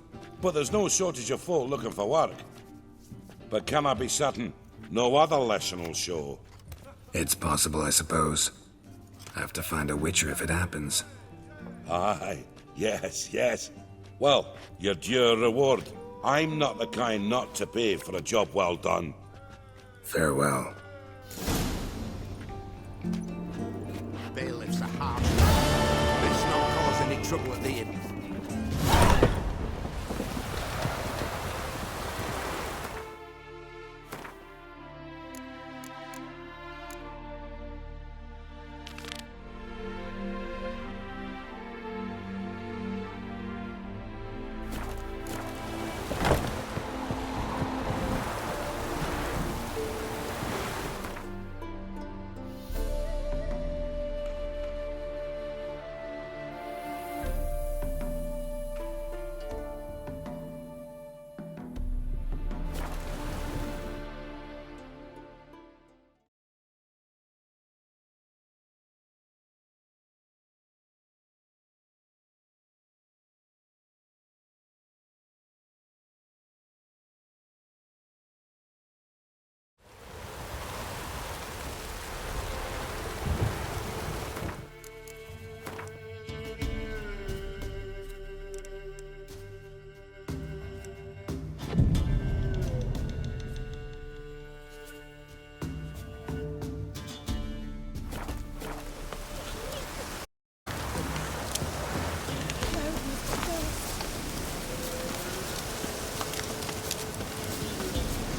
but there's no shortage of folk looking for work. But can I be certain no other Leshen will show? It's possible, I suppose. I have to find a Witcher if it happens. Aye, yes. Well, your due reward. I'm not the kind not to pay for a job well done. Farewell. Bailiffs are harsh. Let's not cause any trouble at the inn.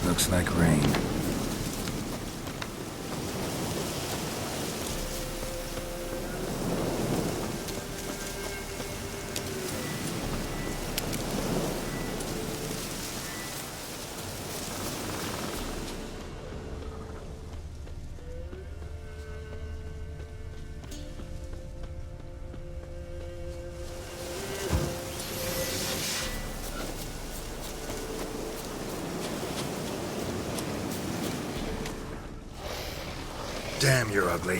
Looks like rain. Damn, you're ugly.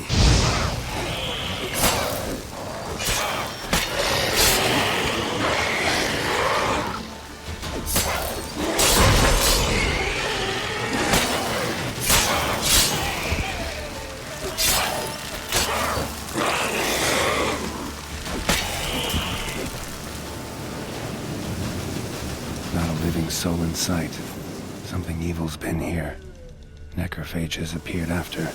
Not a living soul in sight. Something evil's been here. Necrophages appeared after.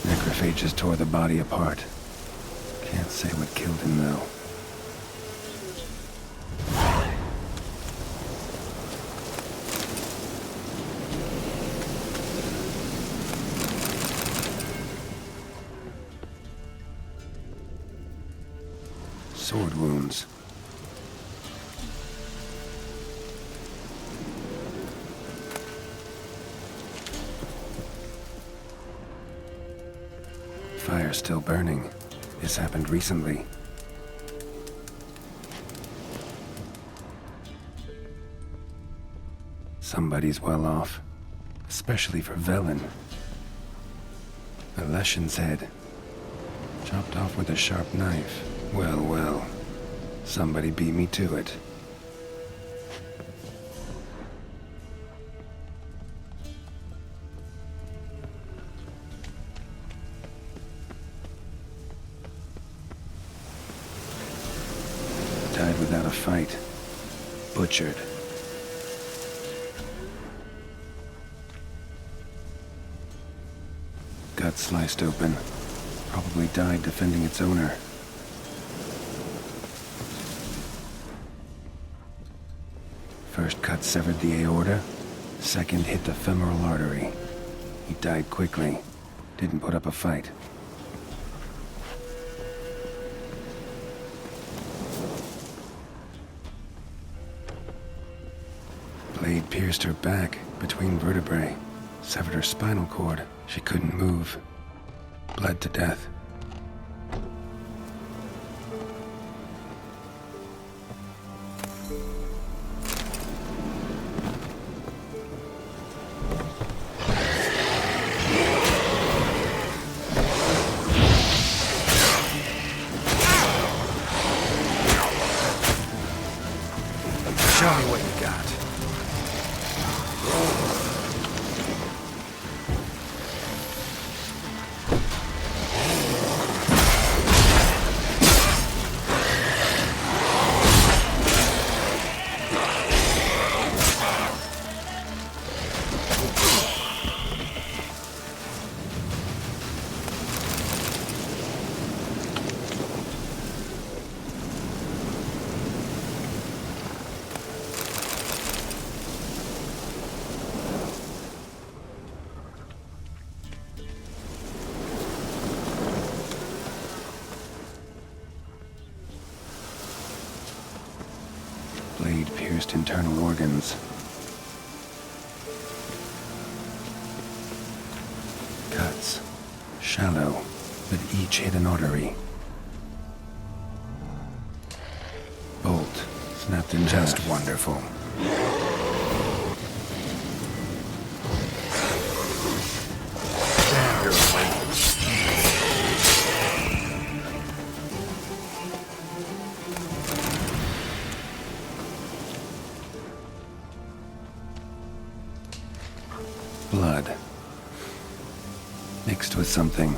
Necrophages tore the body apart. Can't say what killed him, though. Sword wounds. Fire's still burning. This happened recently. Somebody's well off. especially for Velen. A Leshen's head, chopped off with a sharp knife. Well, well, somebody beat me to it. Died without a fight. Butchered. Gut sliced open. Probably died defending its owner. First cut severed the aorta. Second hit the femoral artery. He died quickly. Didn't put up a fight. Blade pierced her back between vertebrae. Severed her spinal cord. She couldn't move. Bled to death. Show me what you got. Blade pierced internal organs. Cuts. Shallow, but each hit an artery. Bolt snapped in half. Just wonderful. Damn, you're blood. Mixed with something.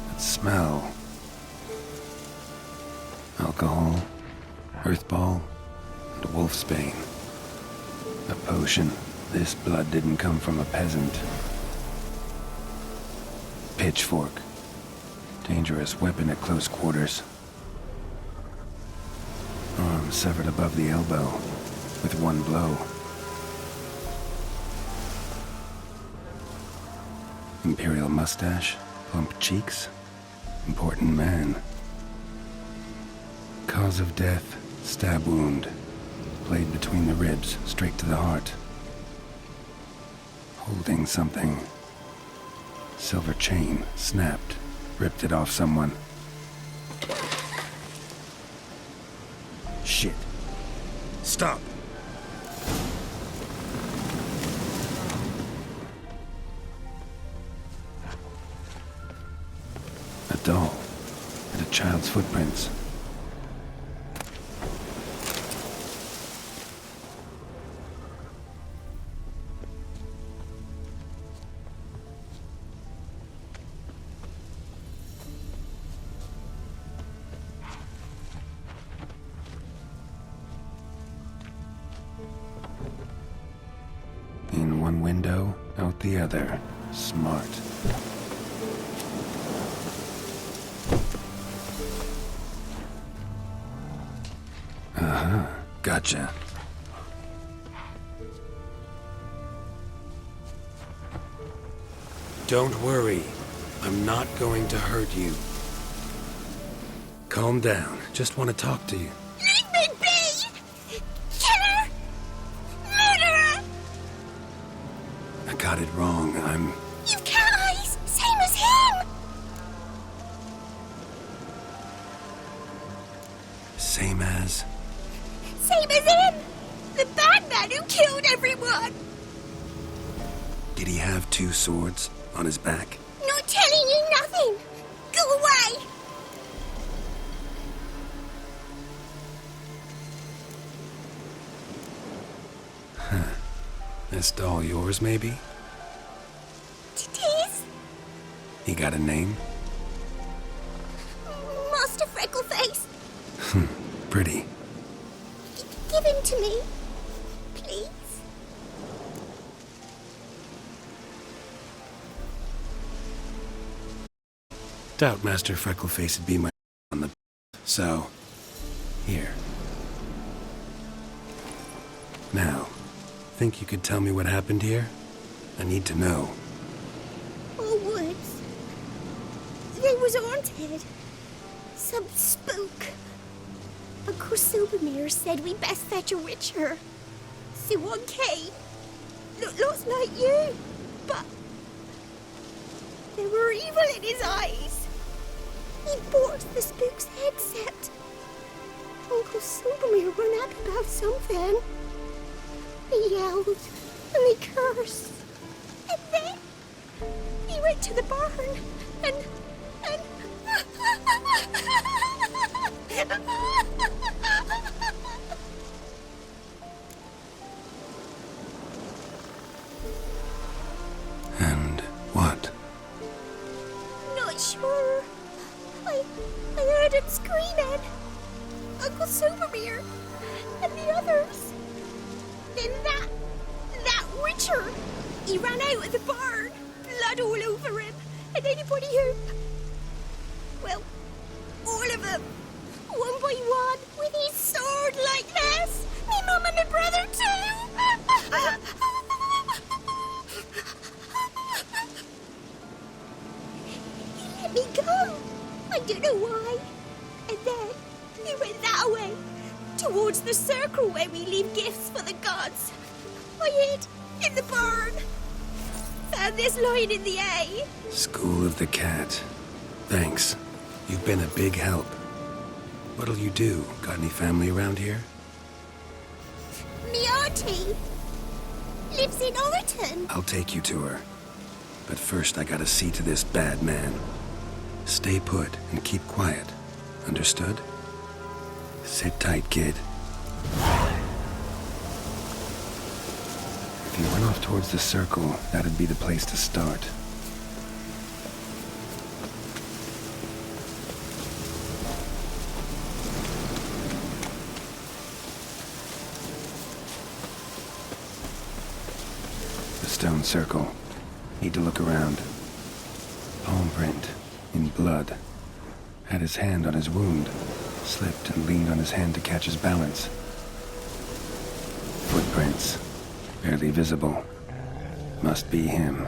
That smell. Alcohol, earthball, and wolfsbane. A potion. This blood didn't come from a peasant. Pitchfork. Dangerous weapon at close quarters. Arm severed above the elbow with one blow. Imperial mustache, plump cheeks, important man. Cause of death, stab wound. Blade between the ribs, straight to the heart. Holding something. Silver chain, snapped, ripped it off someone. Shit. Stop. A doll, and a child's footprints. In one window, out the other. Smart. Uh-huh. Gotcha. Don't worry. I'm not going to hurt you. Calm down. Just want to talk to you. Leave me be! Killer! Murderer! I got it wrong. You've cat eyes! Same as him! Same as... Same as him! The bad man who killed everyone! Did he have 2 swords on his back? Not telling you nothing! Go away! Huh. This doll yours, maybe? It is? He got a name? Master Freckleface. Pretty. Give him to me. Please. Doubt Master Freckleface would be my on the... So, here. Now, think you could tell me what happened here? I need to know. Oh, woods. They was haunted. Some spook. Uncle Silvermere said we best fetch a witcher. So one came. Looks like you, but there were evil in his eyes. He bought the spook's headset. Uncle Silvermere run up about something. He yelled and he cursed. And then he went to the barn and And what? Not sure. I heard him screaming. Uncle Silvermere and the others. Then that witcher, he ran out of the barn, blood all over him, and anybody who, well, all of them, one by one, with his sword like this. Me mum and my brother too. He let me go. I don't know why. And then he went that way, towards the circle where we leave gifts for the gods. I hid in the barn. Found this lying in the hay. School of the Cat. Thanks. You've been a big help. What'll you do? Got any family around here? Me auntie lives in Orton. I'll take you to her. But first I gotta see to this bad man. Stay put and keep quiet. Understood? Sit tight, kid. If you run off towards the circle, that'd be the place to start. The stone circle. Need to look around. Palm print. In blood. Had his hand on his wound. Slipped and leaned on his hand to catch his balance. Footprints. Barely visible. Must be him.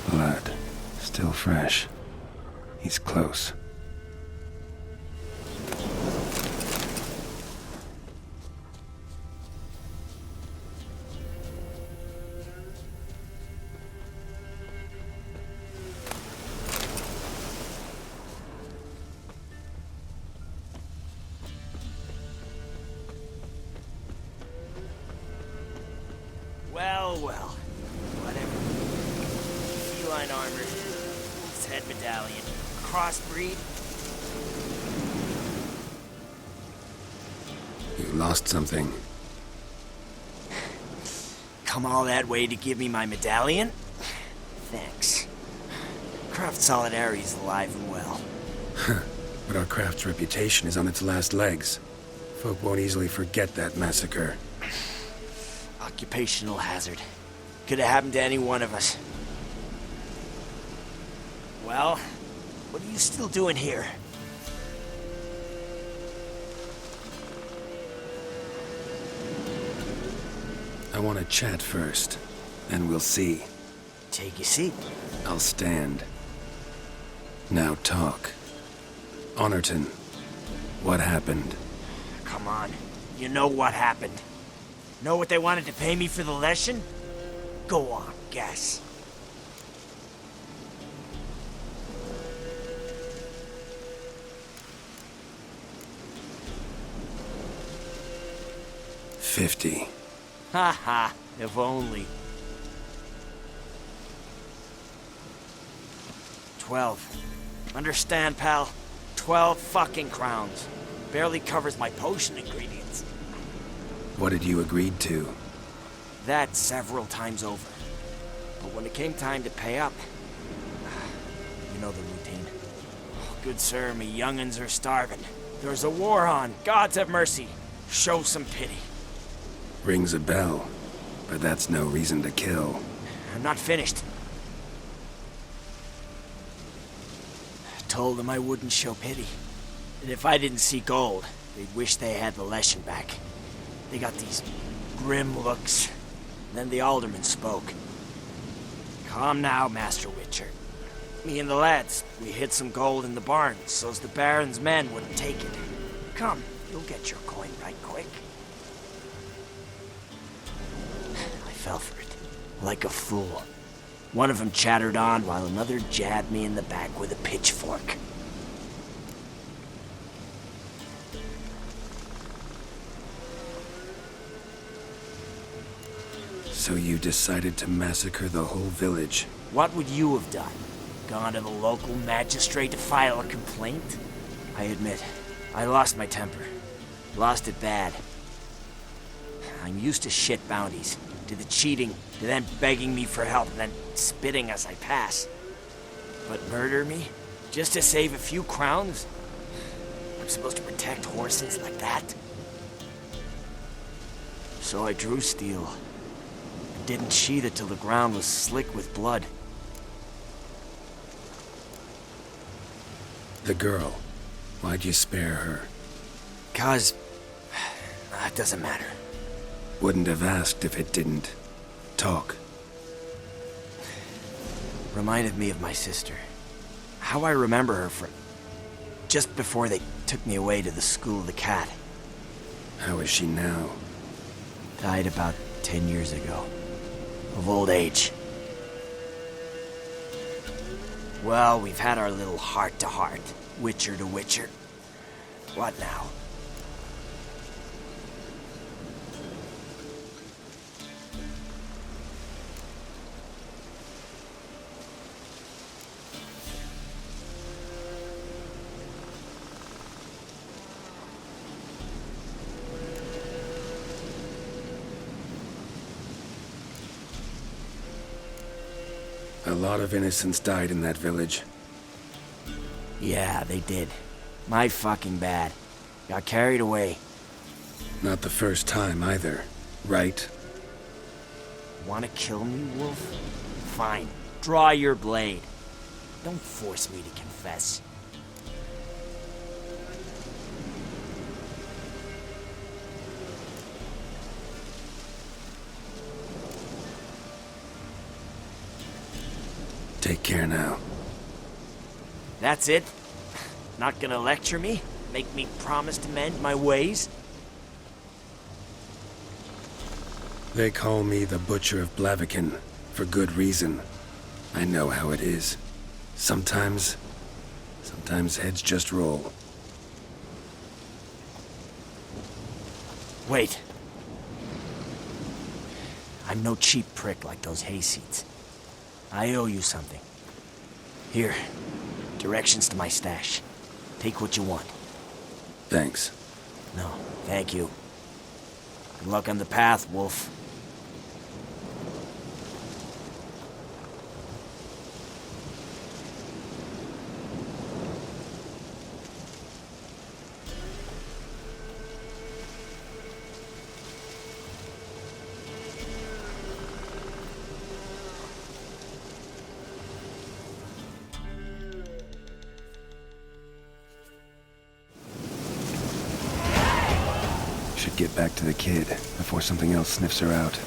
Blood. Still fresh. He's close. Well. Whatever. Feline armor. Wolf's head medallion. Crossbreed. You lost something. Come all that way to give me my medallion? Thanks. Craft Solidarity's alive and well. but our craft's reputation is on its last legs. Folk won't easily forget that massacre. Occupational hazard. Could have happened to any one of us. Well, what are you still doing here? I want to chat first, and we'll see. Take your seat. I'll stand. Now talk. Honorton, what happened? Come on. You know what happened. Know what they wanted to pay me for the lesson? Go on, guess. $50. Ha ha, if only. 12. Understand, pal? 12 fucking crowns. Barely covers my potion ingredients. What had you agreed to? That several times over. But when it came time to pay up, you know the routine. Oh, good sir, me young'uns are starving. There's a war on. Gods have mercy. Show some pity. Rings a bell, but that's no reason to kill. I'm not finished. I told them I wouldn't show pity. And if I didn't see gold, they'd wish they had the lesson back. They got these grim looks. Then the alderman spoke. Calm now, Master Witcher. Me and the lads, we hid some gold in the barn so's the Baron's men wouldn't take it. Come, you'll get your coin right quick. I fell for it, like a fool. One of them chattered on while another jabbed me in the back with a pitchfork. So you decided to massacre the whole village? What would you have done? Gone to the local magistrate to file a complaint? I admit, I lost my temper. Lost it bad. I'm used to shit bounties, to the cheating, to them begging me for help, and then spitting as I pass. But murder me? Just to save a few crowns? I'm supposed to protect horses like that? So I drew steel. And didn't sheath it till the ground was slick with blood. The girl. Why'd you spare her? 'Cause... it doesn't matter. Wouldn't have asked if it didn't. Talk. Reminded me of my sister. How I remember her from... just before they took me away to the School of the Cat. How is she now? Died about 10 years ago. Of old age. Well, we've had our little heart-to-heart. Witcher to Witcher. What now? A lot of innocents died in that village. Yeah, they did. My fucking bad. Got carried away. Not the first time either, right? Wanna kill me, Wolf? Fine. Draw your blade. Don't force me to confess. Take care now. That's it? Not gonna lecture me? Make me promise to mend my ways? They call me the Butcher of Blaviken, for good reason. I know how it is. Sometimes heads just roll. Wait. I'm no cheap prick like those hayseeds. I owe you something. Here, directions to my stash. Take what you want. Thanks. No, thank you. Good luck on the path, Wolf. get back to the kid before something else sniffs her out.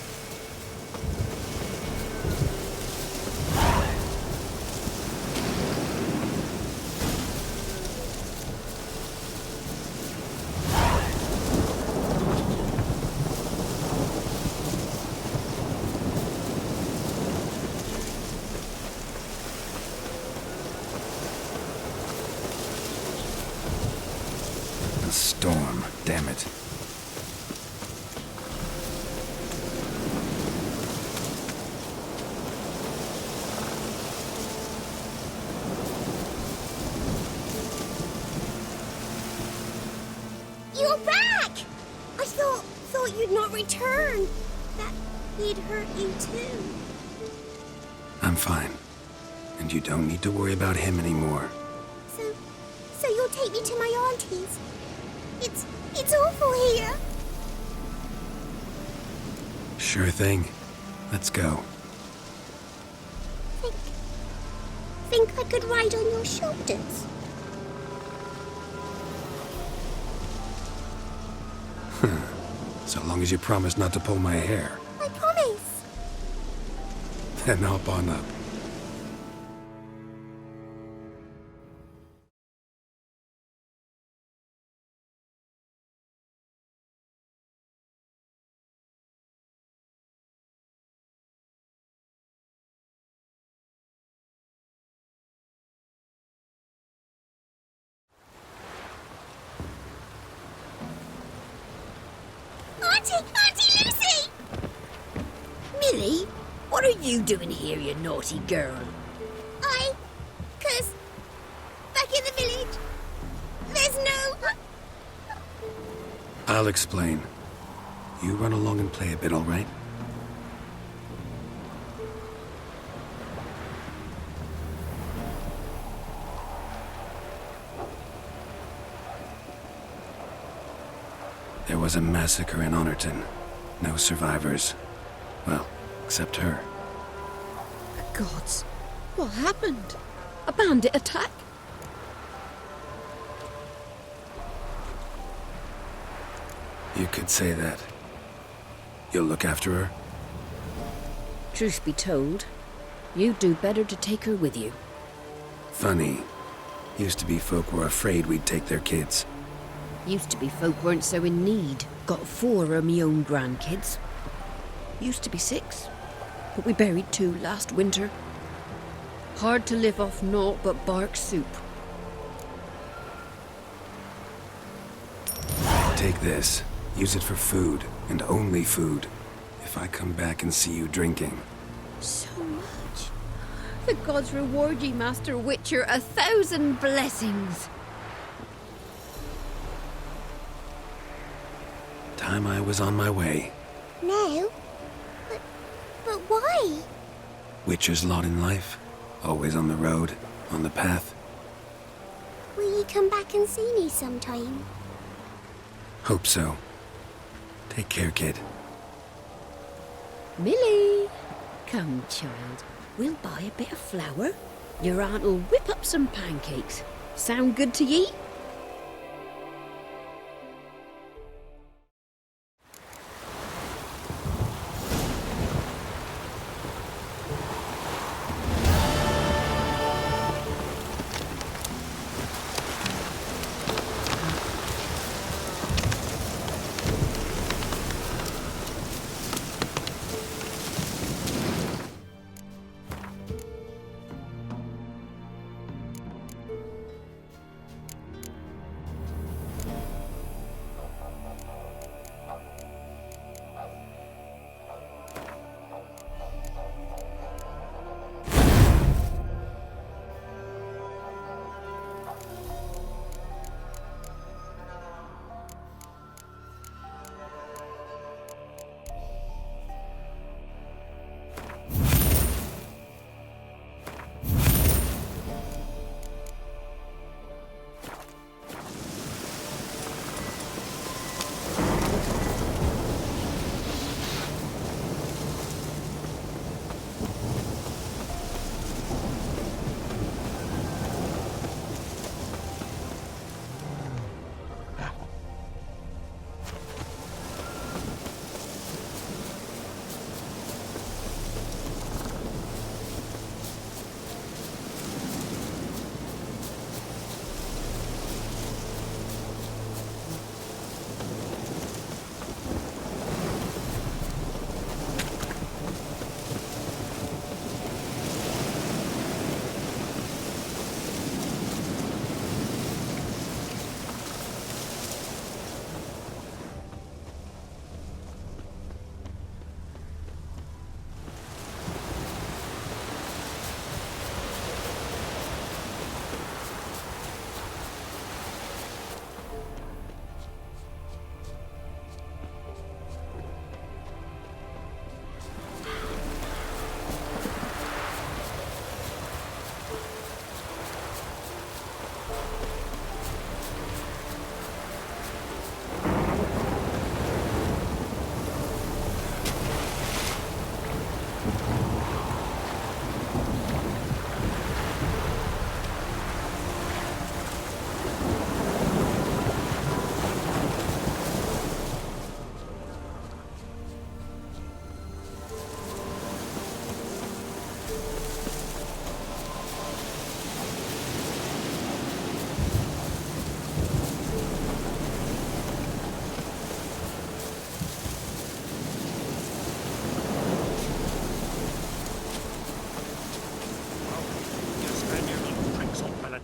A storm, damn it. You're back! I thought you'd not return. That he'd hurt you too. I'm fine. And you don't need to worry about him anymore. So you'll take me to my auntie's. It's awful here. Sure thing. Let's go. Think I could ride on your shoulders? So long as you promise not to pull my hair. I promise. Then hop on up. Auntie Lucy! Millie, what are you doing here, you naughty girl? 'Cause back in the village, there's no... I'll explain. You run along and play a bit, all right? There was a massacre in Honorton. No survivors. Well, except her. The gods, what happened? A bandit attack? You could say that. You'll look after her? Truth be told, you'd do better to take her with you. Funny. Used to be folk were afraid we'd take their kids. Used to be folk weren't so in need. Got 4 of me own grandkids. Used to be 6, but we buried 2 last winter. Hard to live off naught but bark soup. Take this. Use it for food, and only food. If I come back and see you drinking. So much. The gods reward ye, Master Witcher, 1,000 blessings. Time I was on my way. No? But why? Witcher's lot in life. Always on the road, on the path. Will you come back and see me sometime? Hope so. Take care, kid. Millie! Come, child. We'll buy a bit of flour. Your aunt'll whip up some pancakes. Sound good to ye?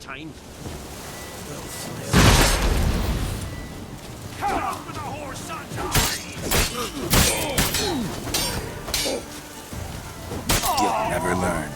time. Come on with the horse, You'll never learn.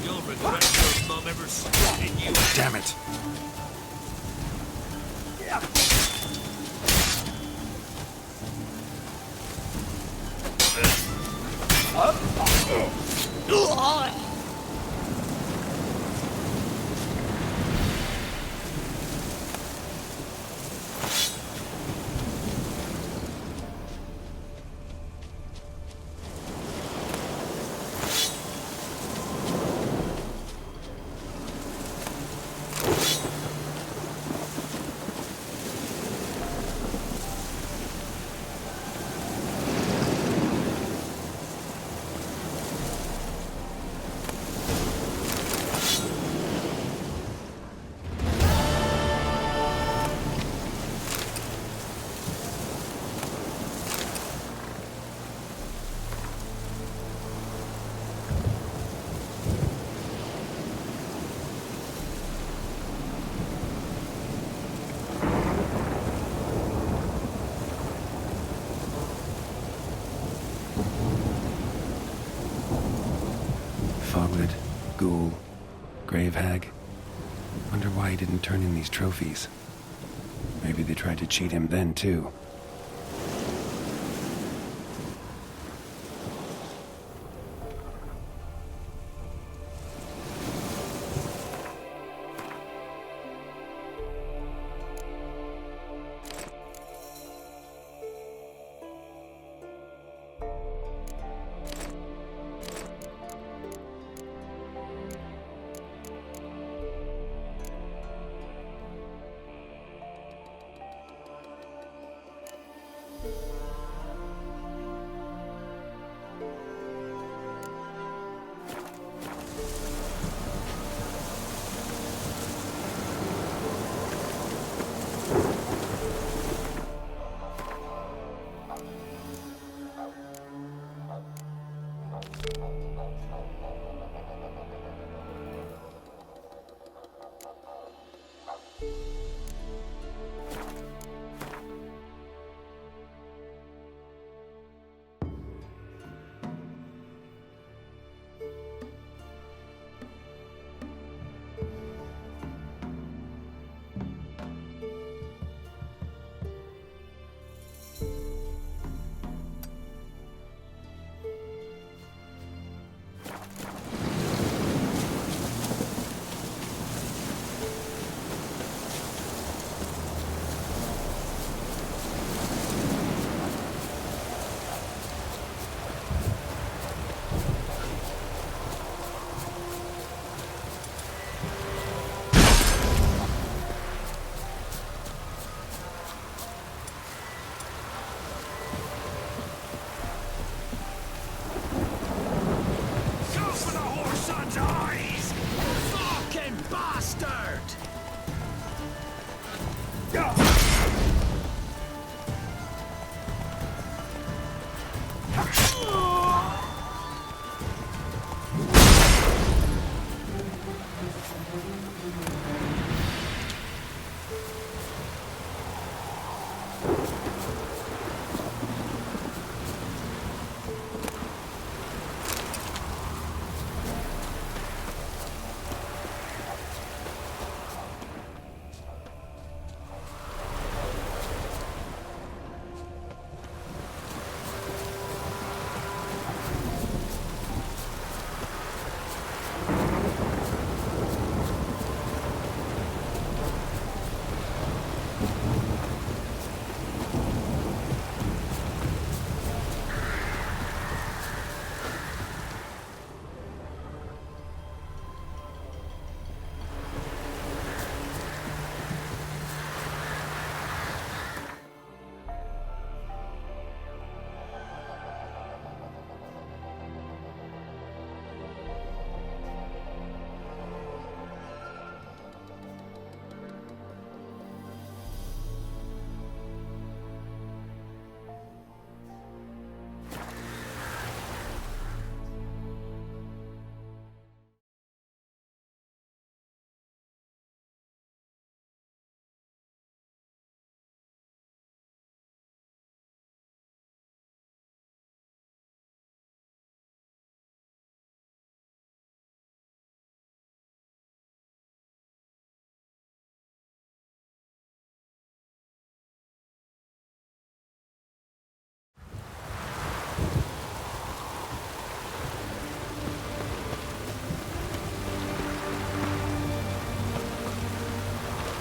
You'll regret your mum ever spotted you. Damn it. Foglid, Ghoul, Gravehag. Wonder why he didn't turn in these trophies. Maybe they tried to cheat him then, too.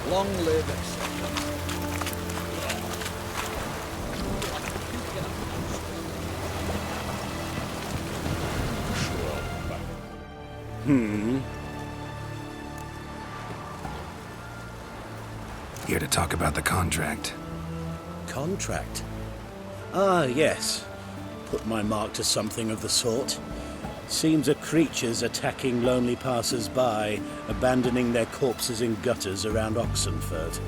Long live acceptance. Here to talk about the contract. Contract? Ah, yes. Put my mark to something of the sort. Seems a creature's attacking lonely passers-by, abandoning their corpses in gutters around Oxenfurt.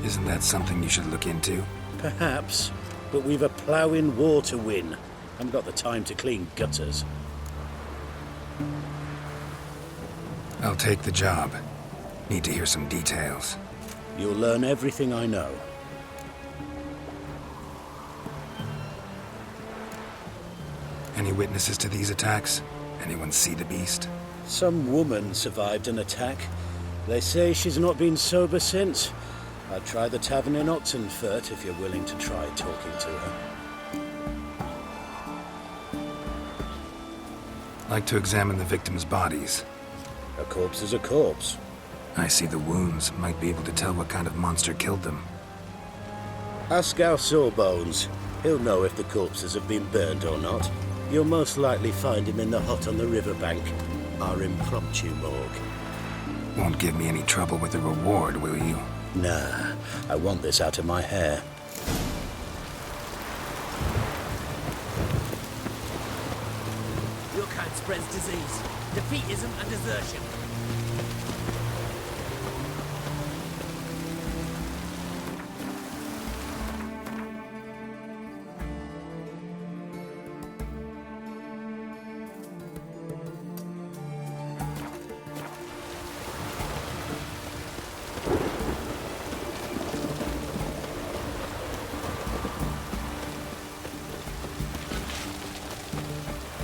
Isn't that something you should look into? Perhaps, but we've a ploughing war to win. Haven't got the time to clean gutters. I'll take the job. Need to hear some details. You'll learn everything I know. Any witnesses to these attacks? Anyone see the beast? Some woman survived an attack. They say she's not been sober since. I'd try the tavern in Oxenfurt if you're willing to try talking to her. Like to examine the victims' bodies. A corpse is a corpse. I see the wounds. Might be able to tell what kind of monster killed them. Ask our Sawbones. He'll know if the corpses have been burned or not. You'll most likely find him in the hut on the riverbank, our impromptu morgue. Won't give me any trouble with the reward, will you? Nah, I want this out of my hair. Your kind spreads disease, defeatism and desertion.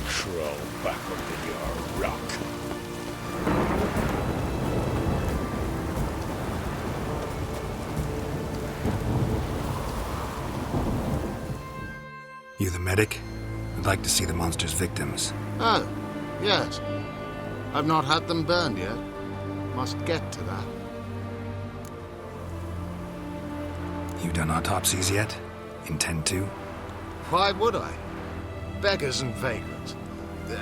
Crawl back under your rock. You the medic? I'd like to see the monster's victims. Oh, yes. I've not had them burned yet. Must get to that. You done autopsies yet? Intend to? Why would I? Beggars and vagrants.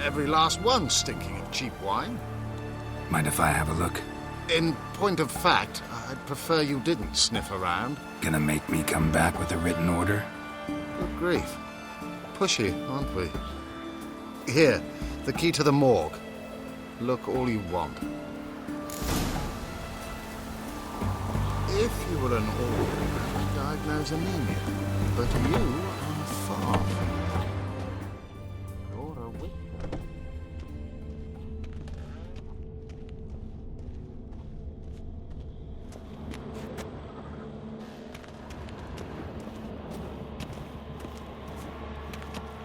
Every last one stinking of cheap wine. Mind if I have a look? In point of fact, I'd prefer you didn't sniff around. Gonna make me come back with a written order? Good grief. Pushy, aren't we? Here, the key to the morgue. Look all you want. If you were an orc, I'd diagnose anemia. But you are far from that. You're a witch.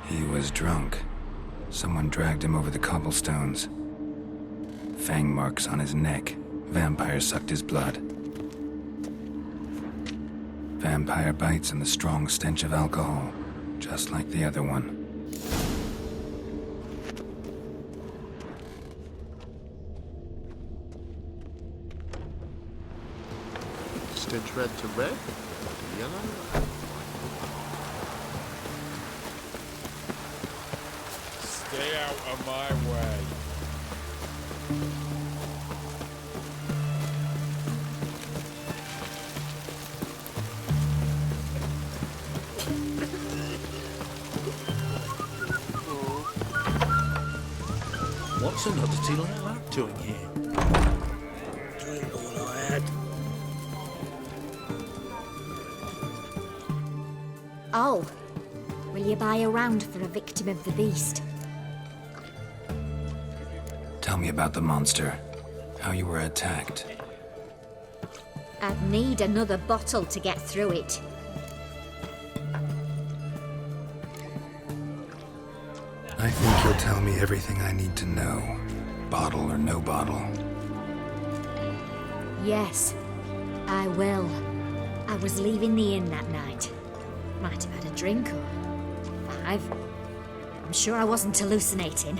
He was drunk. Someone dragged him over the cobblestones. Fang marks on his neck. Vampire sucked his blood. Vampire bites and the strong stench of alcohol, just like the other one. Stitch red to red, to yellow. Stay out of my way. What's an oddity like that doing here? Drink all I had. Oh, will you buy a round for a victim of the beast? Tell me about the monster. How you were attacked. I'd need another bottle to get through it. I think you'll tell me everything I need to know. Bottle or no bottle. Yes, I will. I was leaving the inn that night. Might have had a drink or 5. I'm sure I wasn't hallucinating.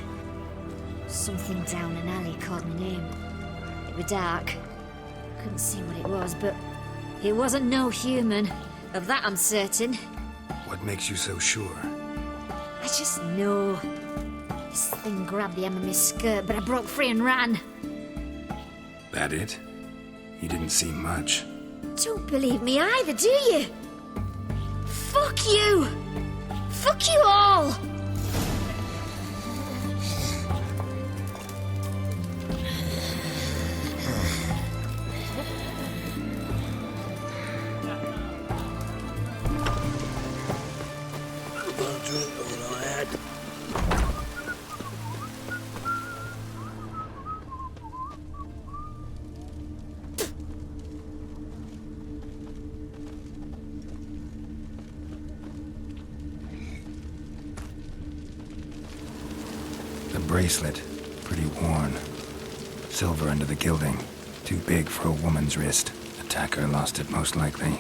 Something down an alley called my name. It was dark. Couldn't see what it was, but it wasn't no human. Of that I'm certain. What makes you so sure? I just know. This thing grabbed the hem of my skirt, but I broke free and ran. That it? You didn't see much. Don't believe me either, do you? Fuck you! Fuck you all! One drink all I had. The bracelet, pretty worn. Silver under the gilding. Too big for a woman's wrist. Attacker lost it most likely.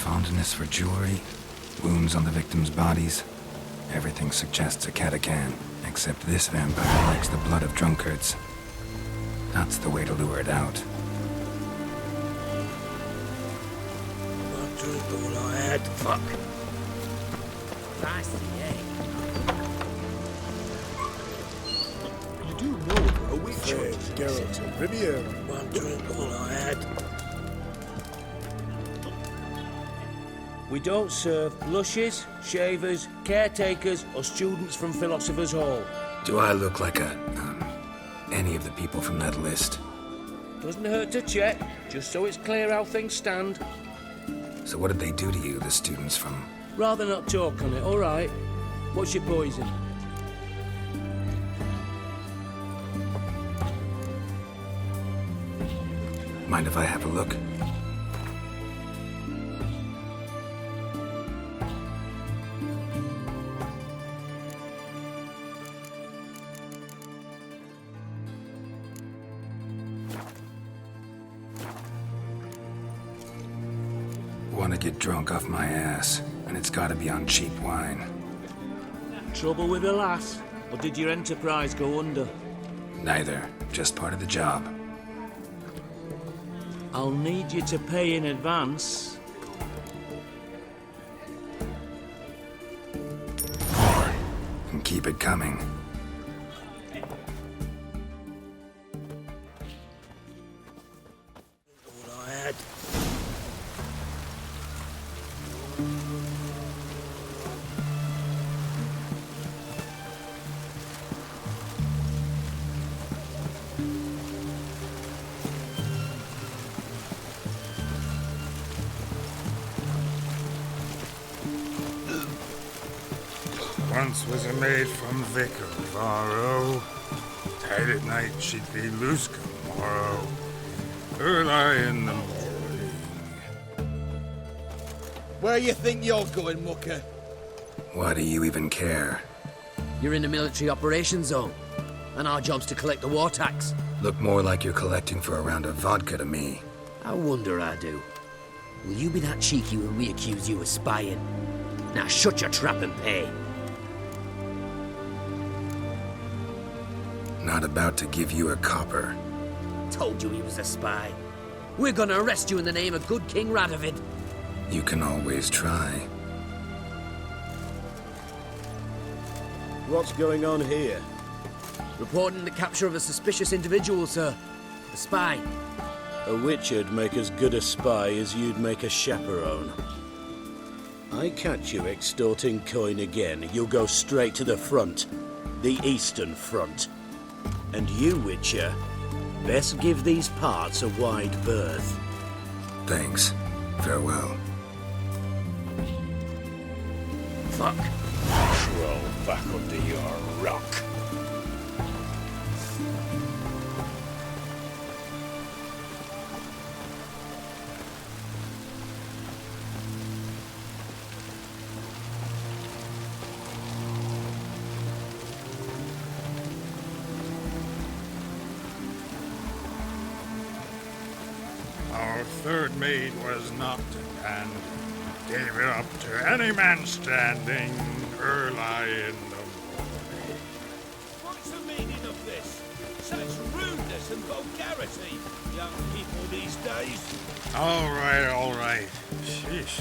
Fondness for jewelry. Wounds on the victims' bodies. Everything suggests a Katakan, except this vampire likes the blood of drunkards. That's the way to lure it out. One drink all I had. Fuck. Nice, You do know a witcher, Geralt of Rivia. One drink all I had. We don't serve lushes, shavers, caretakers, or students from Philosopher's Hall. Do I look like any of the people from that list? Doesn't hurt to check, just so it's clear how things stand. So what did they do to you, the students from... Rather not talk on it, all right? What's your poison? Mind if I have a look? Want to get drunk off my ass, and it's gotta be on cheap wine. Trouble with the lass? Or did your enterprise go under? Neither, just part of the job. I'll need you to pay in advance. More, and keep it coming. All I had. Once was a maid from Vic of Varro. Tight at night she'd be loose come morrow. Early in the morning. Where you think you're going, mucker? Why do you even care? You're in the military operations zone, and our job's to collect the war tax. Look more like you're collecting for a round of vodka to me. I wonder I do. Will you be that cheeky when we accuse you of spying? Now shut your trap and pay. Not about to give you a copper. Told you he was a spy. We're gonna arrest you in the name of good King Radovid. You can always try. What's going on here? Reporting the capture of a suspicious individual, sir. A spy. A witcher'd make as good a spy as you'd make a chaperone. I catch you extorting coin again, you'll go straight to the front. The Eastern Front. And you, Witcher, best give these parts a wide berth. Thanks. Farewell. Fuck. Crawl back under your rock. Our third maid was knocked and gave it up to any man standing early in the morning. What's the meaning of this? Such rudeness and vulgarity! charity, young people these days. All right, all right. Sheesh.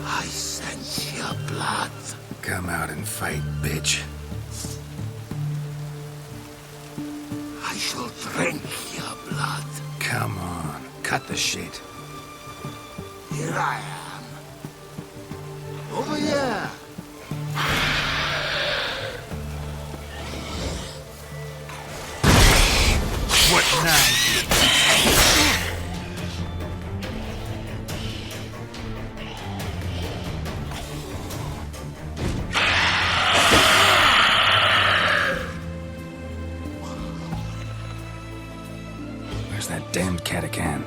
I sense your blood. Come out and fight, bitch. I shall drink your blood. Come on, cut the shit. Here I am. Over here. What now? Where's that damned Catacan?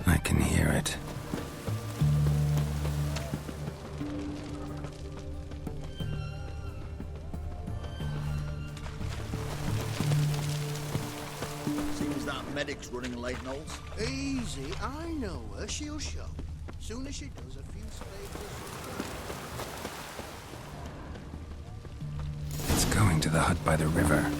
I can hear it. Seems that medic's running late, Knowles. Easy, I know her. She'll show. Soon as she does, a few spades. It's going to the hut by the river.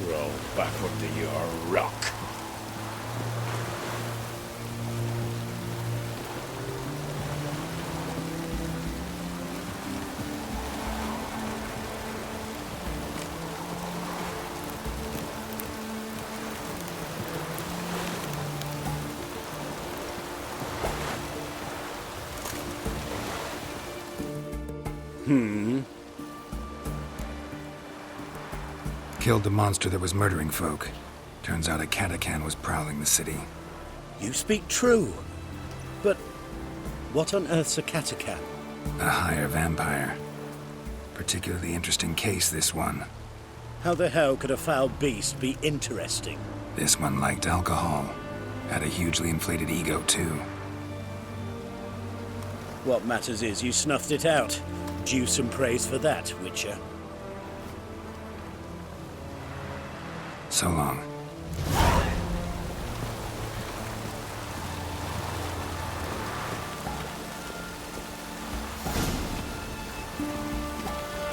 crawl back under your rock. Killed the monster that was murdering folk. Turns out a Katakan was prowling the city. You speak true. But what on earth's a Katakan? A higher vampire. Particularly interesting case, this one. How the hell could a foul beast be interesting? This one liked alcohol. Had a hugely inflated ego, too. What matters is you snuffed it out. Due some praise for that, Witcher. So long.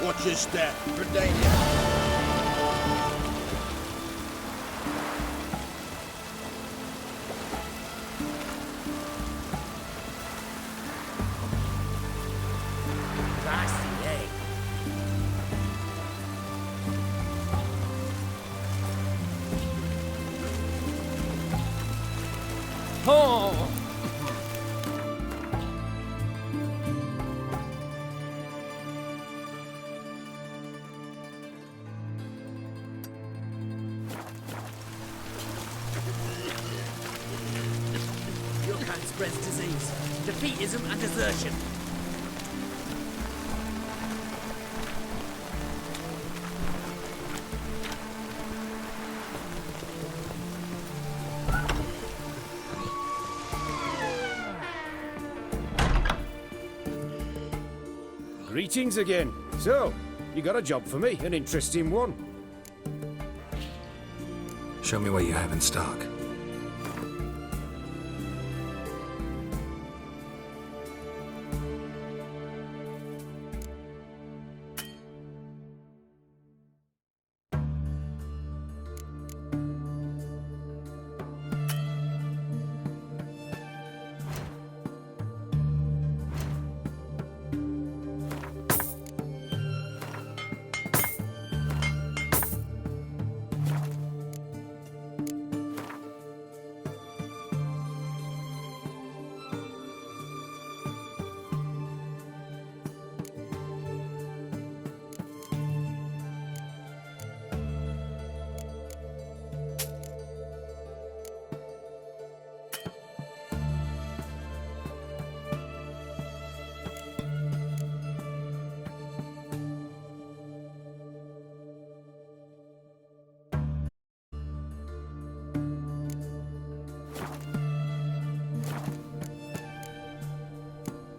Watch your step, Verdania. Your kind spreads disease, defeatism and desertion. Greetings again. So, you got a job for me, an interesting one. Show me what you have in stock.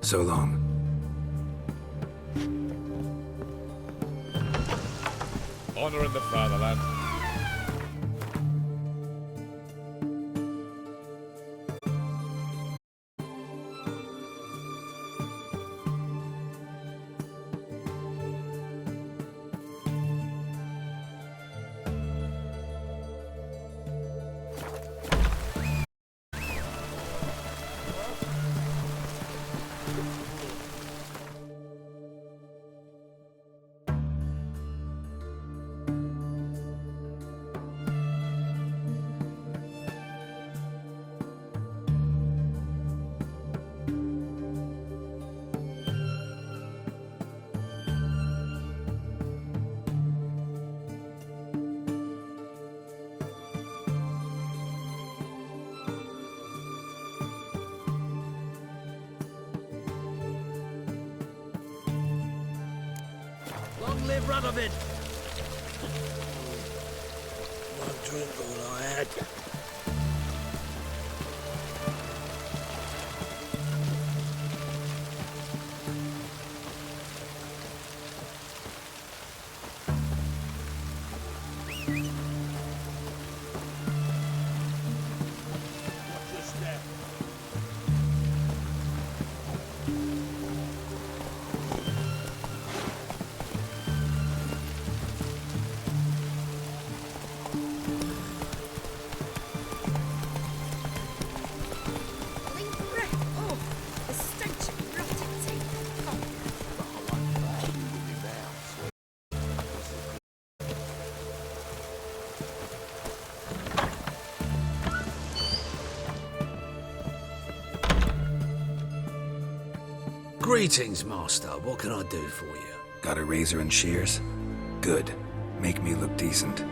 So long. Honor in the fatherland. Long live Radovid! One drink all I had. Greetings, Master. What can I do for you? Got a razor and shears? Good. Make me look decent.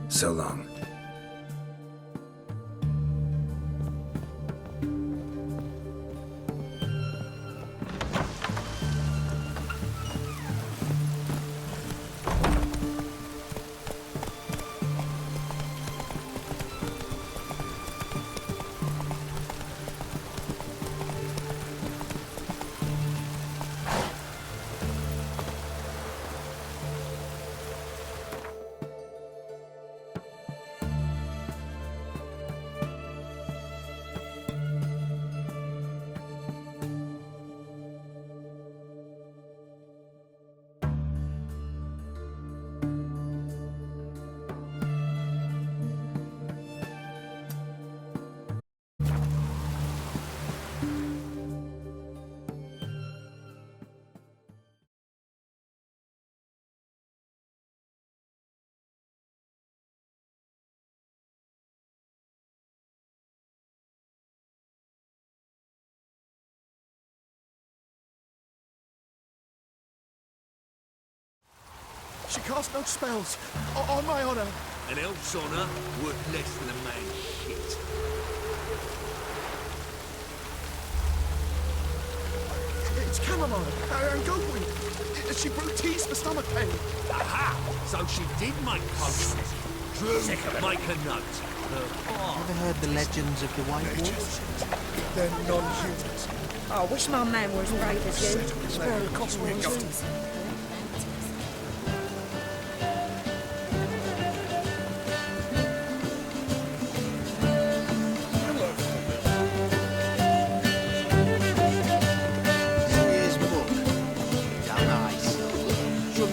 So long. She cast no spells. On my honor. An elf's honor worth less than a man's shit. It's chamomile and goatweed. She brewed teas for stomach pain. Aha! So she did make potions. Drew, make a note. Ever heard the legends of the White Wolves? They're non-humans. Oh, I wish my man was brave as you. Spare the cost we ain't got to.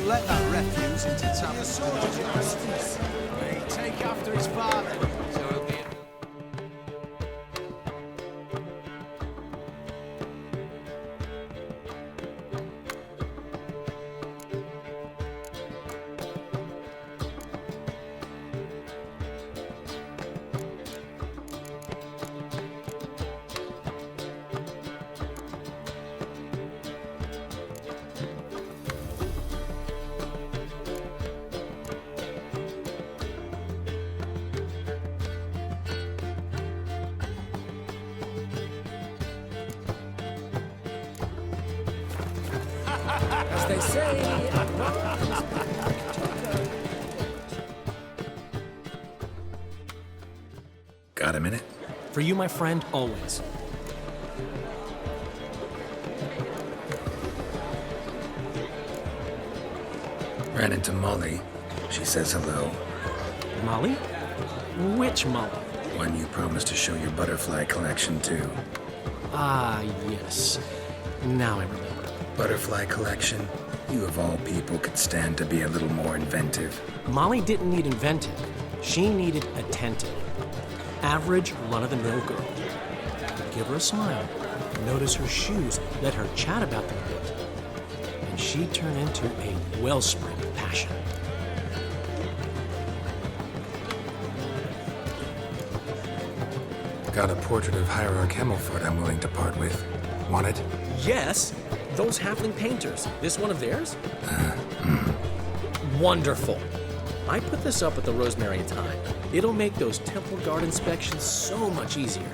Let that refuse into town. May he take after his father. So he'll be. As they say, Got a minute? For you, my friend, always. Ran into Molly. She says hello. Molly? Which Molly? One you promised to show your butterfly collection to. Ah, yes. Now I remember. Butterfly collection? You of all people could stand to be a little more inventive. Molly didn't need inventive. She needed attentive. Average, run-of-the-mill girl. Give her a smile. Notice her shoes. Let her chat about them a bit. And she'd turn into a wellspring of passion. Got a portrait of Hierarch Himmelfoot I'm willing to part with. Want it? Yes! Those halfling painters. This one of theirs? Wonderful. I put this up at the Rosemary in time. It'll make those temple guard inspections so much easier.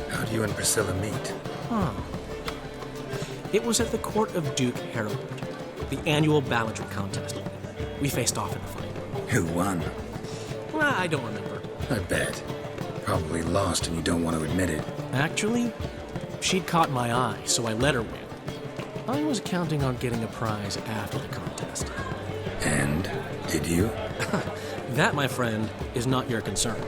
How'd you and Priscilla meet? Huh. It was at the court of Duke Harold, the annual balladry contest. We faced off in the fight. Who won? I don't remember. I bet. Probably lost and you don't want to admit it. Actually, she'd caught my eye, so I let her win. I was counting on getting a prize after the contest. And did you? That, my friend, is not your concern.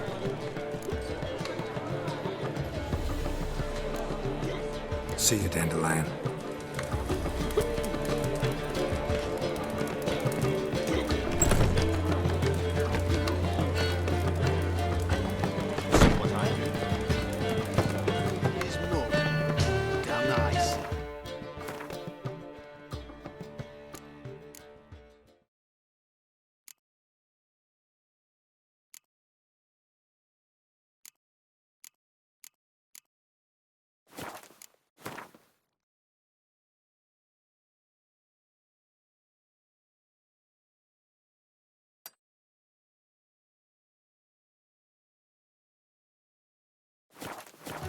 See you, Dandelion. Here's milk. Damn nice.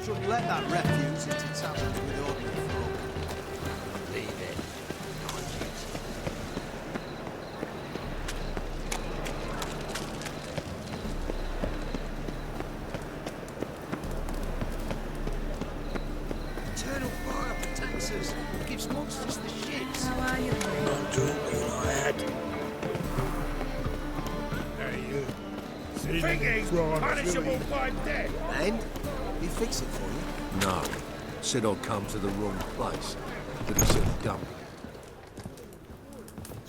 Shouldn't let that refuse into taverns with ordinary folk. Leave it. Eternal fire protects us. Gives monsters the shits. How are you? Not talking I had. Hey, you. Thinking punishable by death. And he fix it for you. No. Said I'd come to the wrong place. But he said dump.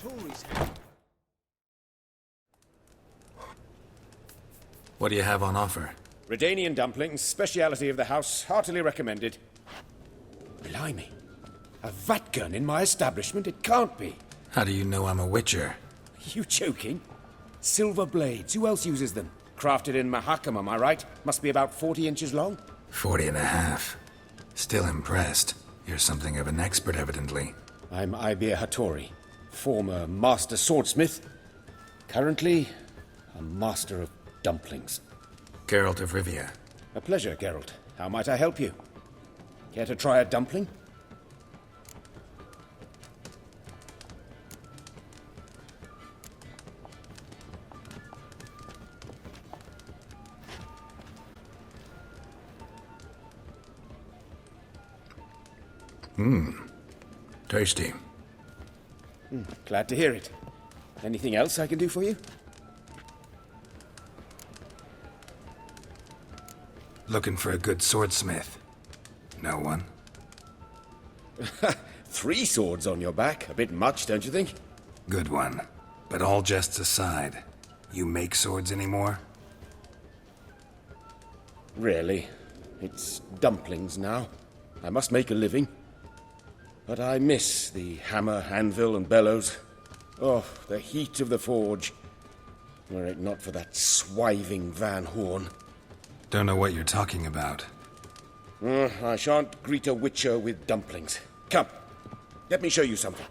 Tories. What do you have on offer? Redanian dumplings, speciality of the house, heartily recommended. Blimey. A vatgun in my establishment? It can't be. How do you know I'm a witcher? You joking? Silver blades. Who else uses them? Crafted in Mahakam, am I right? Must be about 40 inches long. 40 and a half. Still impressed. You're something of an expert, evidently. I'm Ibir Hattori, former master swordsmith. Currently, a master of dumplings. Geralt of Rivia. A pleasure, Geralt. How might I help you? Care to try a dumpling? Tasty. Glad to hear it. Anything else I can do for you? Looking for a good swordsmith. No one? 3 swords on your back. A bit much, don't you think? Good one. But all jests aside, you make swords anymore? Really. It's dumplings now. I must make a living. But I miss the hammer, anvil, and bellows. Oh, the heat of the forge. Were it not for that swiving Van Horn. Don't know what you're talking about. I shan't greet a witcher with dumplings. Come, let me show you something.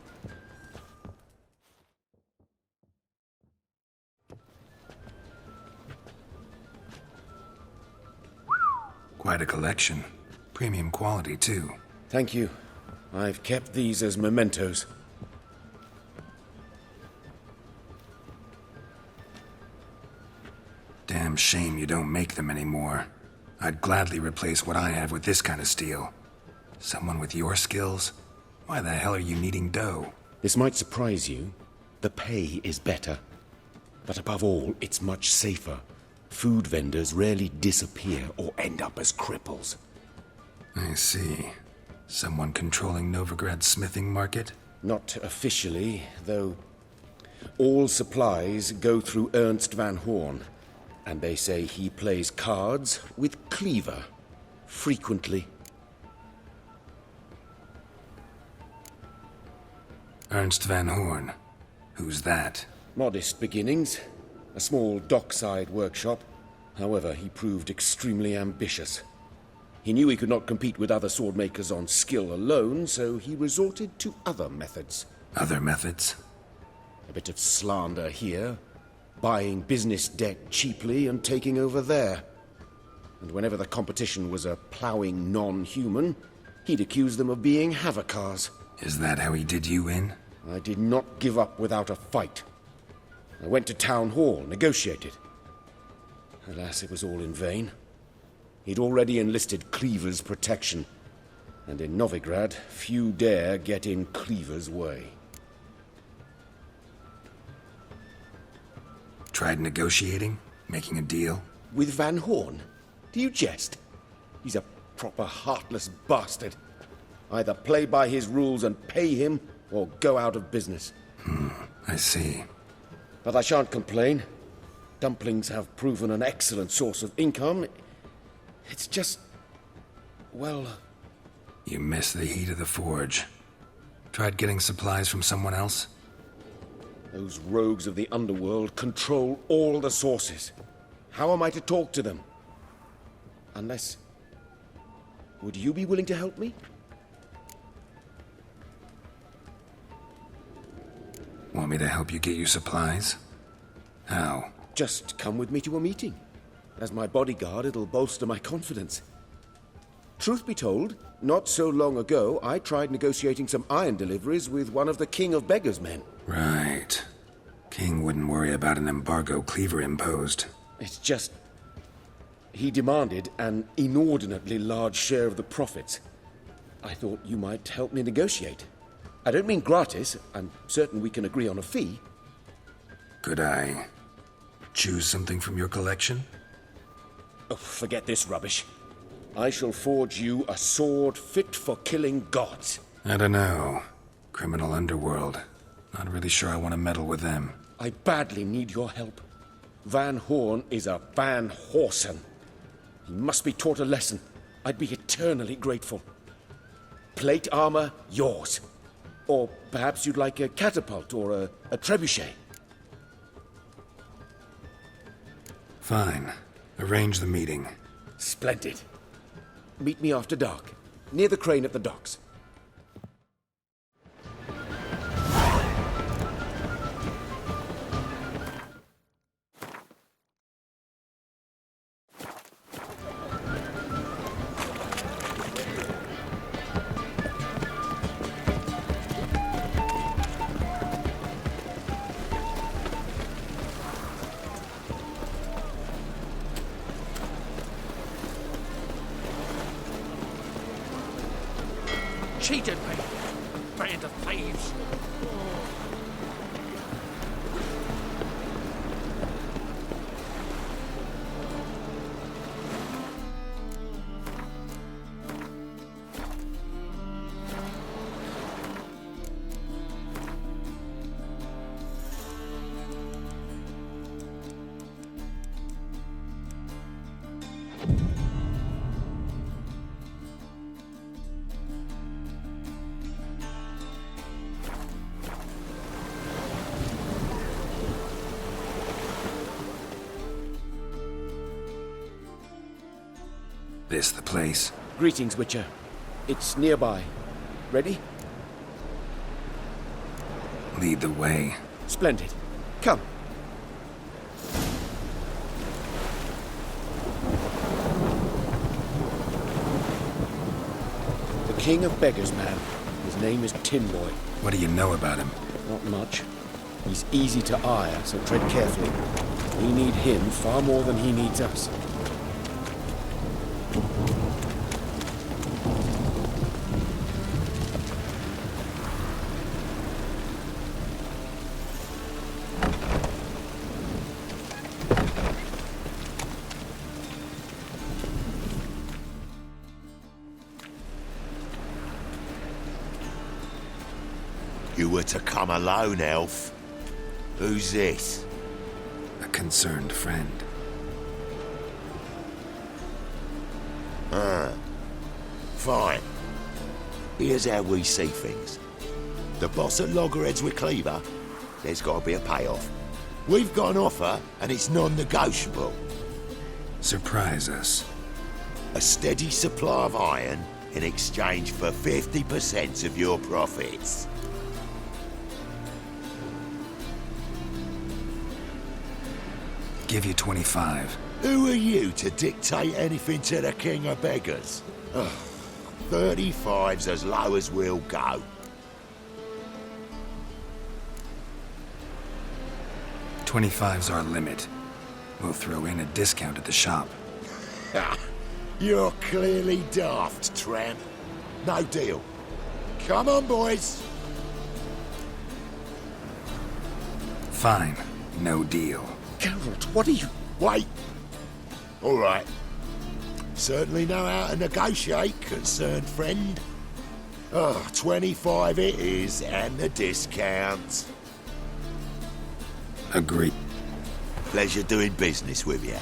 Quite a collection. Premium quality, too. Thank you. I've kept these as mementos. Damn shame you don't make them anymore. I'd gladly replace what I have with this kind of steel. Someone with your skills? Why the hell are you needing dough? This might surprise you. The pay is better. But above all, it's much safer. Food vendors rarely disappear or end up as cripples. I see. Someone controlling Novigrad's smithing market? Not officially, though all supplies go through Ernst Van Horn. And they say he plays cards with Cleaver. Frequently. Ernst Van Horn. Who's that? Modest beginnings. A small dockside workshop. However, he proved extremely ambitious. He knew he could not compete with other swordmakers on skill alone, so he resorted to other methods. Other methods? A bit of slander here, buying business debt cheaply and taking over there. And whenever the competition was a ploughing non-human, he'd accuse them of being Havakars. Is that how he did you in? I did not give up without a fight. I went to Town Hall, negotiated. Alas, it was all in vain. He'd already enlisted Cleaver's protection, and in Novigrad, few dare get in Cleaver's way. Tried negotiating? Making a deal? With Van Horn? Do you jest? He's a proper heartless bastard. Either play by his rules and pay him, or go out of business. I see. But I shan't complain. Dumplings have proven an excellent source of income. It's just... well... You miss the heat of the forge. Tried getting supplies from someone else? Those rogues of the underworld control all the sources. How am I to talk to them? Unless... would you be willing to help me? Want me to help you get you supplies? How? Just come with me to a meeting. As my bodyguard, it'll bolster my confidence. Truth be told, not so long ago, I tried negotiating some iron deliveries with one of the King of Beggars' men. Right. King wouldn't worry about an embargo Cleaver imposed. It's just... he demanded an inordinately large share of the profits. I thought you might help me negotiate. I don't mean gratis. I'm certain we can agree on a fee. Could I choose something from your collection? Oh, forget this rubbish. I shall forge you a sword fit for killing gods. I don't know. Criminal underworld. Not really sure I want to meddle with them. I badly need your help. Van Horn is a Van Horsen. He must be taught a lesson. I'd be eternally grateful. Plate armor, yours. Or perhaps you'd like a catapult or a trebuchet. Fine. Arrange the meeting. Splendid. Meet me after dark, near the crane at the docks. Cheated me! Band of thieves! This the place? Greetings, Witcher. It's nearby. Ready? Lead the way. Splendid. Come. The King of Beggars, man. His name is Tin Boy. What do you know about him? Not much. He's easy to ire, so tread carefully. We need him far more than he needs us. You were to come alone, elf. Who's this? A concerned friend. Fine. Here's how we see things. The boss at Loggerheads with Cleaver, there's got to be a payoff. We've got an offer, and it's non-negotiable. Surprise us. A steady supply of iron in exchange for 50% of your profits. Give you 25. Who are you to dictate anything to the King of Beggars? 35's as low as we'll go. 25's our limit. We'll throw in a discount at the shop. You're clearly daft, tramp. No deal. Come on, boys. Fine. No deal. Geralt, what are you... Wait. All right. Certainly know how to negotiate, concerned friend. 25 it is, and the discount. Agree. Pleasure doing business with you.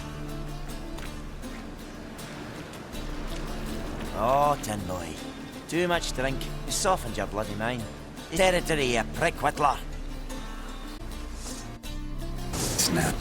Oh, Tin Boy. Too much drink. You softened your bloody mind. Territory, you prick whittler. Snap.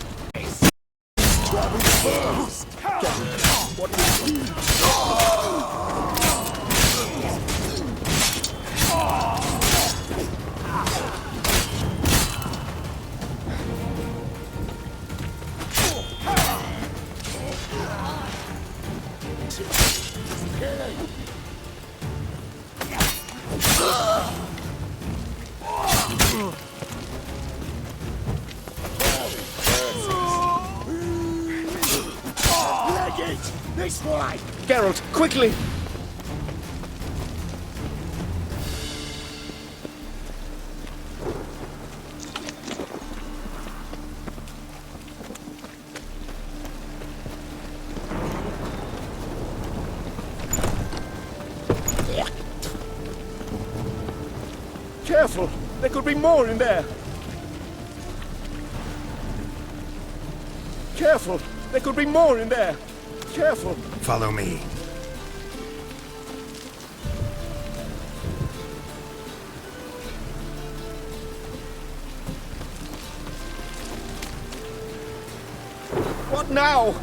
This way! Geralt, quickly! Careful! There could be more in there! Careful! There could be more in there! Careful! Follow me. What now?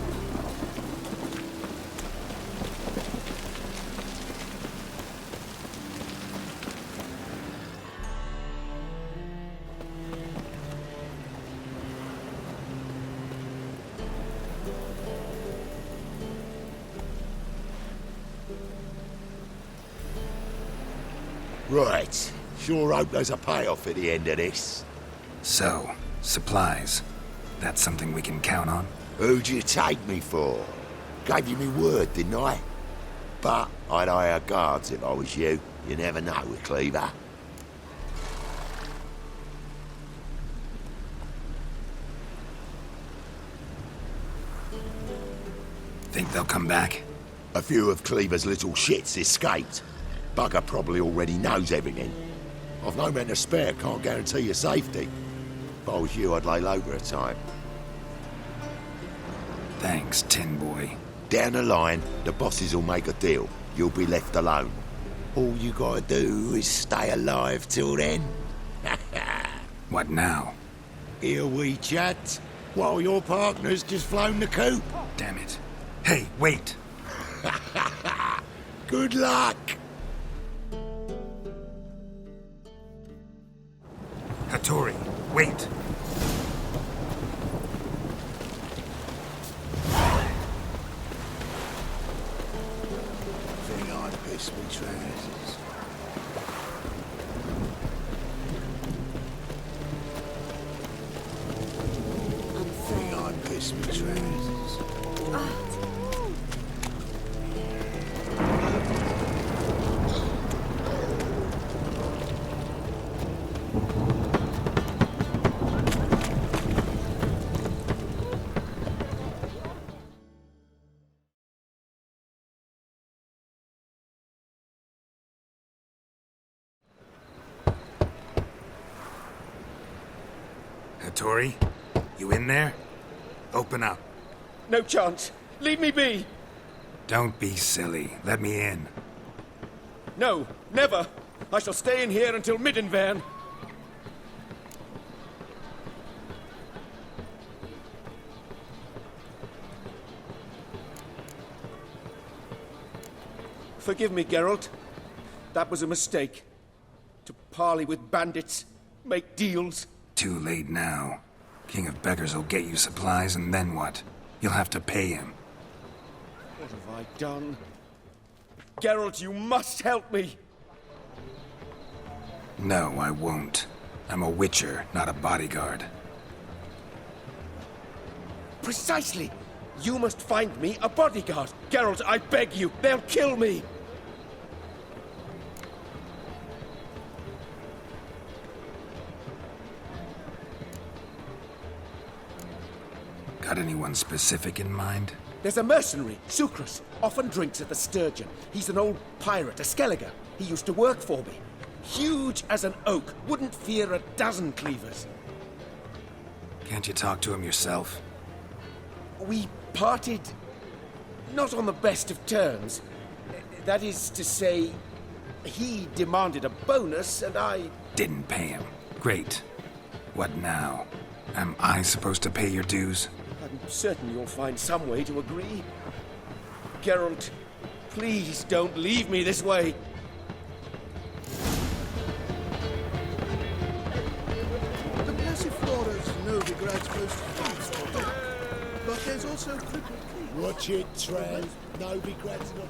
Right. Sure hope there's a payoff at the end of this. So, supplies. That's something we can count on? Who'd you take me for? Gave you me word, didn't I? But I'd hire guards if I was you. You never know with Cleaver. Think they'll come back? A few of Cleaver's little shits escaped. Bugger probably already knows everything. I've no men to spare, can't guarantee your safety. If I was you, I'd lay low for a time. Thanks, Tin Boy. Down the line, the bosses will make a deal. You'll be left alone. All you gotta do is stay alive till then. What now? Here we chat, while your partner's just flown the coop. Damn it. Hey, wait! Good luck! Hattori, wait! Think I'd piss me trousers. Think I'd piss me trousers. Hattori, you in there? Open up. No chance. Leave me be. Don't be silly. Let me in. No, never. I shall stay in here until Middenvern. Forgive me, Geralt. That was a mistake. To parley with bandits, make deals. Too late now. King of Beggars will get you supplies, and then what? You'll have to pay him. What have I done? Geralt, you must help me! No, I won't. I'm a witcher, not a bodyguard. Precisely! You must find me a bodyguard. Geralt, I beg you, they'll kill me! anyone specific in mind? There's a mercenary, Sucrus, often drinks at the Sturgeon. He's an old pirate, a Skelliger. He used to work for me. Huge as an oak, wouldn't fear a dozen cleavers. Can't you talk to him yourself? We parted not on the best of terms. That is to say, he demanded a bonus and I... Didn't pay him. Great. What now? Am I supposed to pay your dues? I'm certain you'll find some way to agree. Geralt, please don't leave me this way. The Passiflora's Novigrad's most famous product, but there's also Cripple Creek. Watch it, Tran. Novigrad's not...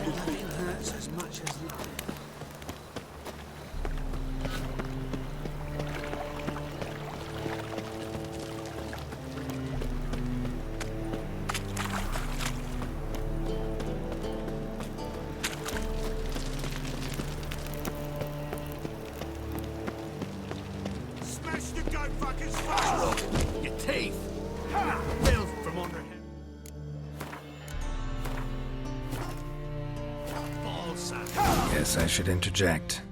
Nothing hurts as much as love. Smash the goat fucker's face! Your teeth! Filth from under him. Guess I should interject.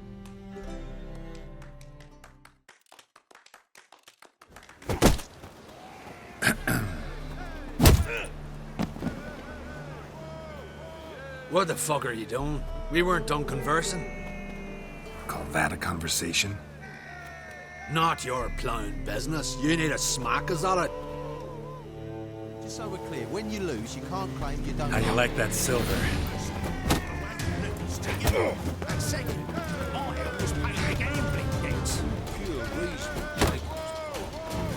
What the fuck are you doing? We weren't done conversing. Call that a conversation? Not your plowing business. You need a smack us at it. Just so we're clear, when you lose, you can't claim you don't. How you like that silver? And second, I was paying the gambling debts. Pure reason.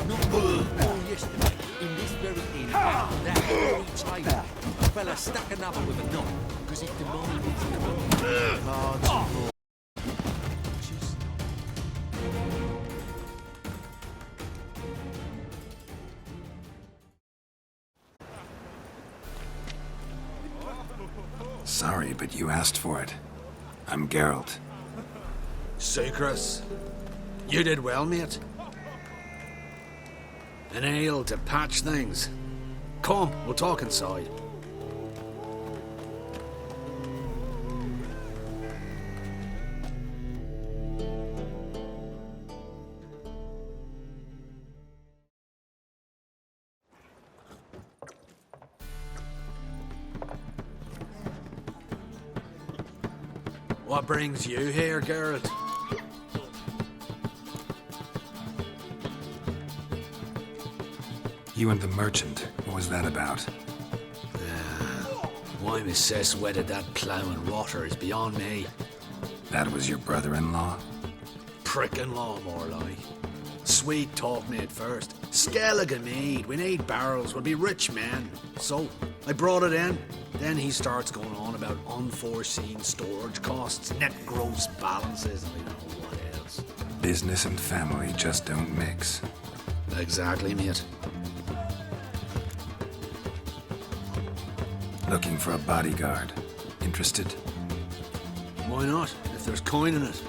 Not all yesterday, in this very inn, that very table, a fella stuck another with a knot, because he demanded cards and more. Sorry, but you asked for it. I'm Geralt. Sucrus, you did well, mate. An ale to patch things. Come, we'll talk inside. What brings you here, Geralt? You and the merchant, what was that about? Why my sis wedded that ploughing rotter is beyond me. That was your brother-in-law? Prick-in-law, more like. Sweet talk me at first. Skellige mead, we need barrels, we'll be rich men. So, I brought it in. Then he starts going on about unforeseen storage costs, net gross balances, and I don't know what else. Business and family just don't mix. Exactly, mate. Looking for a bodyguard. Interested? Why not, if there's coin in it?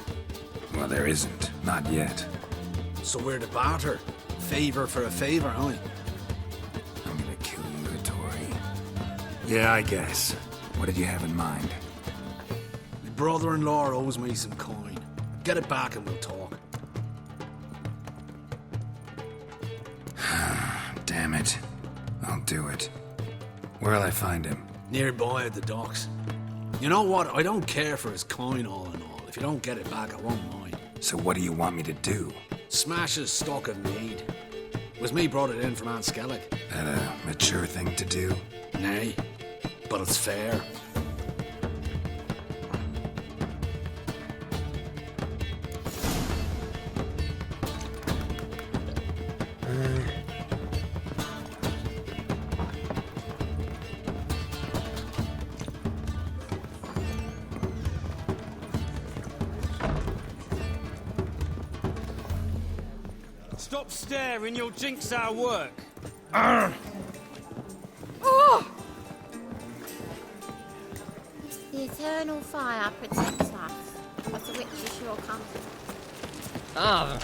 Well, there isn't. Not yet. So we're the barter. Favor for a favor, huh? I'm gonna kill you, Vittori. Yeah, I guess. What did you have in mind? My brother-in-law owes me some coin. Get it back and we'll talk. Damn it. I'll do it. Where'll I find him? Nearby at the docks. You know what? I don't care for his coin all in all. If you don't get it back, I won't mind. So what do you want me to do? Smash his stock of mead. It was me brought it in from Aunt Skellig. That a mature thing to do? Nay, but it's fair. Stop staring, you'll jinx our work. Oh! The eternal fire protects us, but the witch is sure comes. Ah.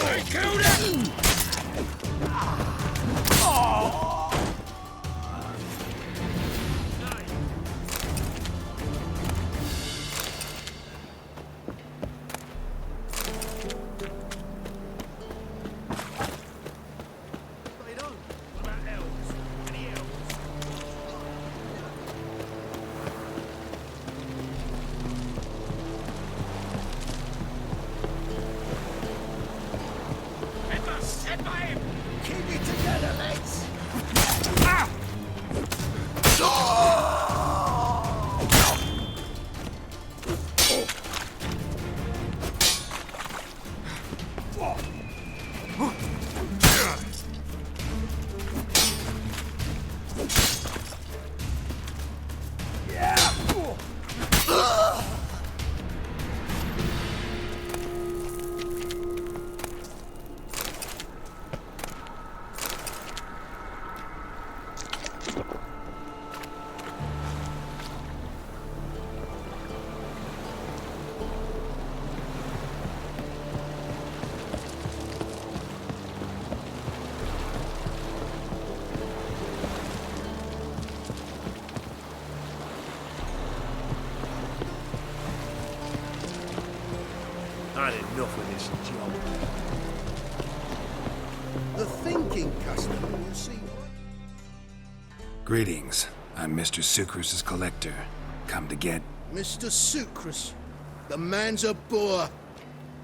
I killed it! Had enough of this job. The thinking customer, you see. Greetings. I'm Mr. Sucrus's collector. Come to get... Mr. Sucrus, the man's a boor.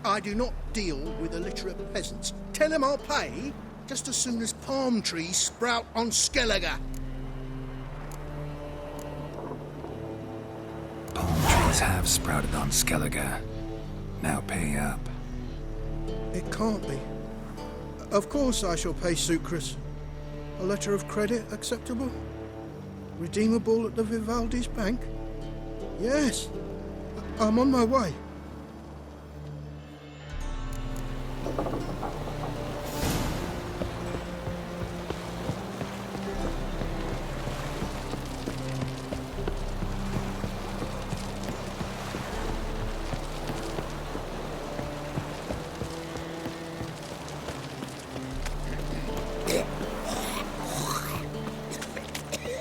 I do not deal with illiterate peasants. Tell him I'll pay just as soon as palm trees sprout on Skellige. Palm trees have sprouted on Skellige. Now pay up. It can't be. Of course I shall pay Sucrus. A letter of credit acceptable? Redeemable at the Vivaldi's bank? Yes. I'm on my way.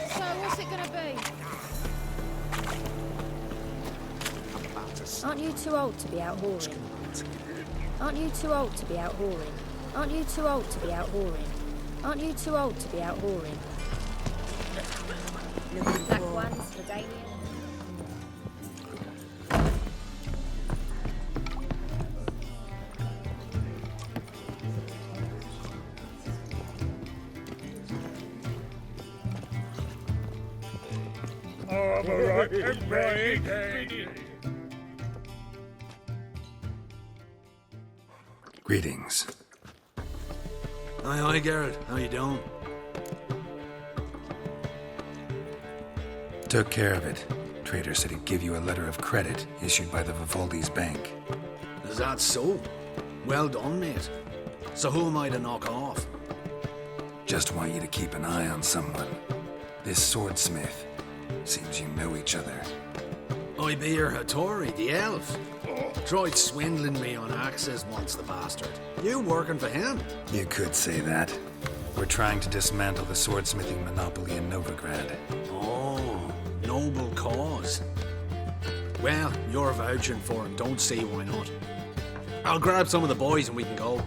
So, what's it gonna be? Aren't you too old to be out whoring? Aren't you too old to be out whoring? Aren't you too old to be out whoring? Aren't you too old to be out whoring? Black ones for Damien. Greetings. Aye, aye, Geralt. How you doing? Took care of it. Trader said he'd give you a letter of credit issued by the Vivaldi's bank. Is that so? Well done, mate. So who am I to knock off? Just want you to keep an eye on someone. This swordsmith. Seems you know each other. I be your Hattori, the elf. Tried swindling me on access once, the bastard. You working for him? You could say that. We're trying to dismantle the swordsmithing monopoly in Novigrad. Oh, noble cause. Well, you're vouching for him. Don't see why not. I'll grab some of the boys and we can go.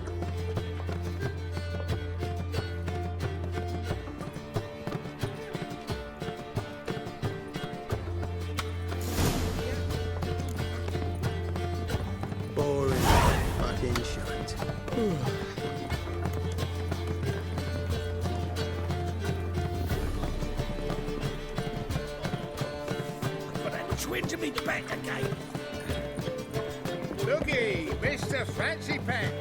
Boring fucking shite. But I'm trying to be back again. Looky, Mr. Fancy Pants.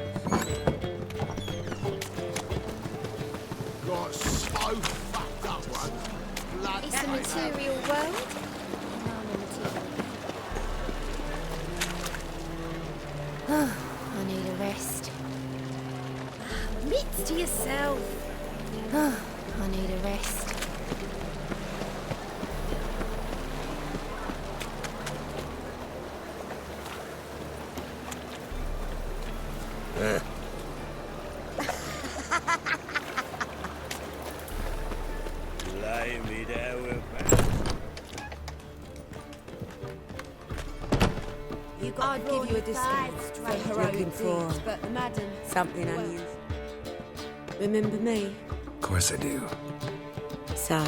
Got so fucked up one. Blood It's a material world. I need a rest. Mitts to yourself. I need a rest. Blimey, there we're back. I'd give you a discount for heroic Looking for deeds, but madam, something unusual. Remember me? Of course I do. So?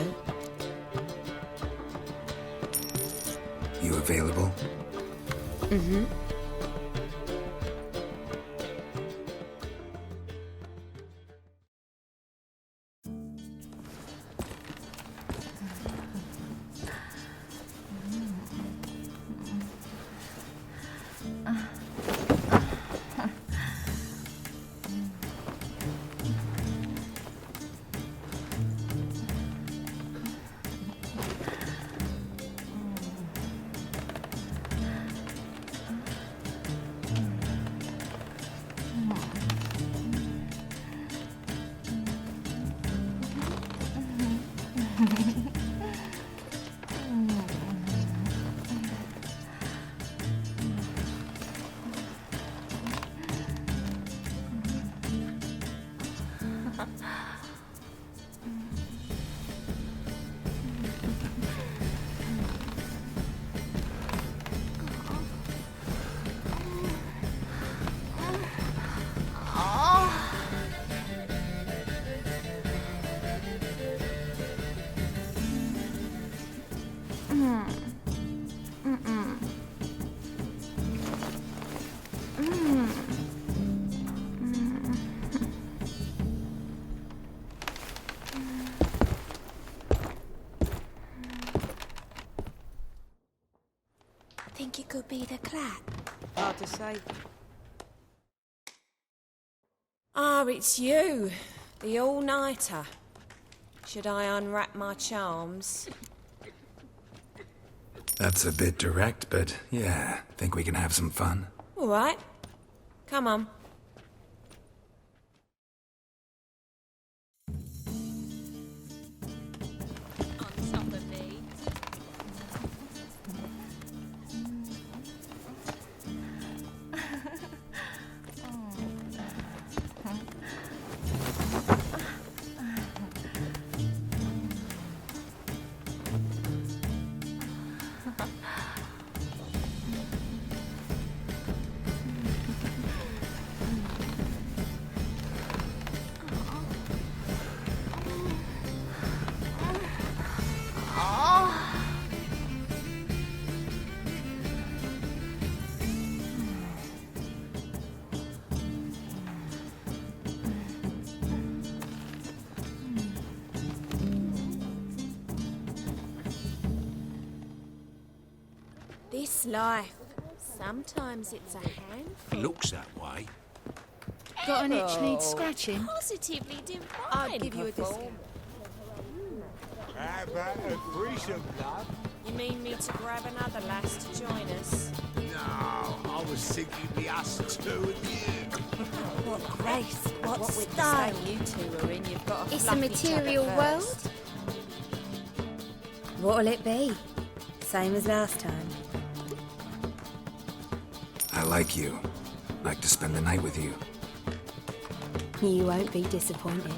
You available? Mm-hmm. think it could be the Clat. Hard to say. Ah, it's you. The all-nighter. Should I unwrap my charms? That's a bit direct, but yeah, think we can have some fun. All right. Come on. This life, sometimes it's a handful. Looks that way. Got an itch needs scratching? Positively divine. I'd give you a discount. How about a threesome, love? You mean me to grab another lass to join us? No, I was thinking the us two and you. What grace, what style you two are in. You've got to It's a fluff each other material world. first. What'll it be? Same as last time. I like you. Like to spend the night with you. You won't be disappointed.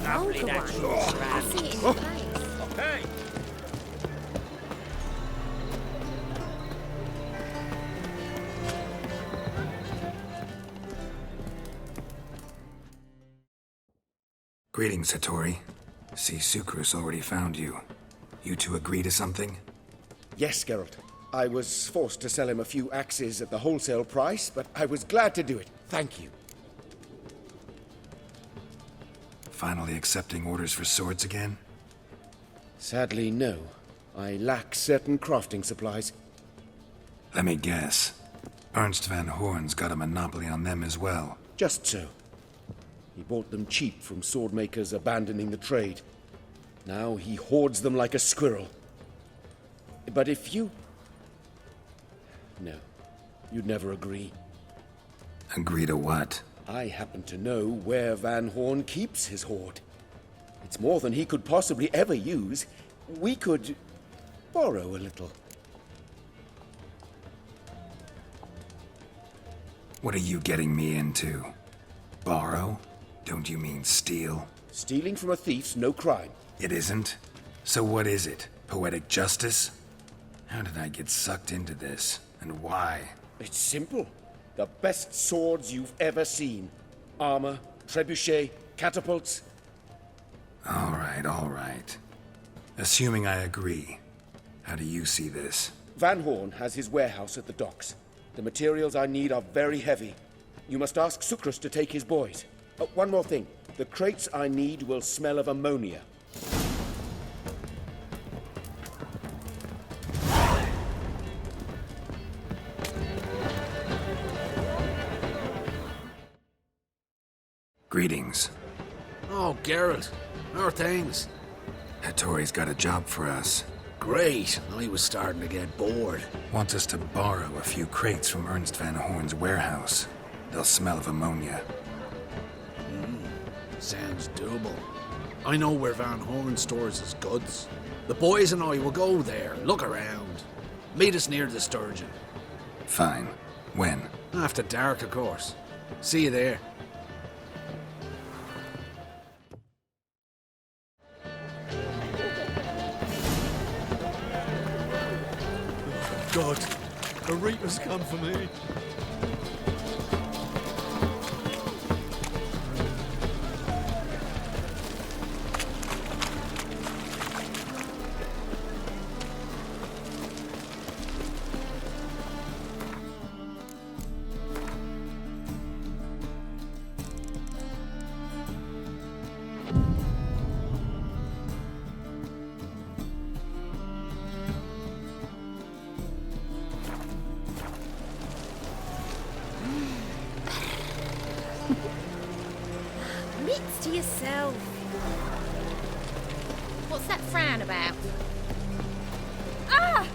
properly, that I shit. see it in your face. Hey! Greetings, Hattori. See, Sucrus already found you. You two agree to something? Yes, Geralt. I was forced to sell him a few axes at the wholesale price, but I was glad to do it. Thank you. Finally accepting orders for swords again? Sadly, no. I lack certain crafting supplies. Let me guess. Ernst van Horn's got a monopoly on them as well. Just so. He bought them cheap from swordmakers abandoning the trade. Now he hoards them like a squirrel. But if you... No, you'd never agree. Agree to what? I happen to know where Van Horn keeps his hoard. It's more than he could possibly ever use. We could borrow a little. What are you getting me into? Borrow? Don't you mean steal? Stealing from a thief's no crime. It isn't? So what is it? Poetic justice? How did I get sucked into this? And why? It's simple. The best swords you've ever seen. Armor, trebuchet, catapults. All right. Assuming I agree, how do you see this? Van Horn has his warehouse at the docks. The materials I need are very heavy. You must ask Sucrus to take his boys. Oh, one more thing. The crates I need will smell of ammonia. Greetings. Oh, Geralt. How are things? Hattori's got a job for us. Great. I was starting to get bored. Wants us to borrow a few crates from Ernst van Horn's warehouse. They'll smell of ammonia. Sounds doable. I know where Van Horn stores his goods. The boys and I will go there, look around. Meet us near the Sturgeon. Fine. When? After dark, of course. See you there. God, the Reaper's come for me. Mitts to yourself. What's that frown about? Ah!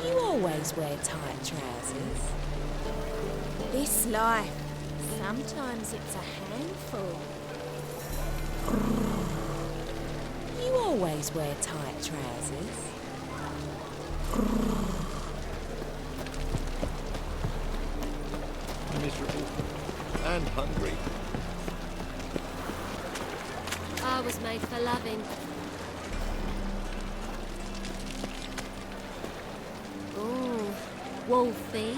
You always wear tight trousers. This life, sometimes it's a handful. You always wear tight trousers. Miserable and hungry. I was made for loving. Ooh, Wolfie.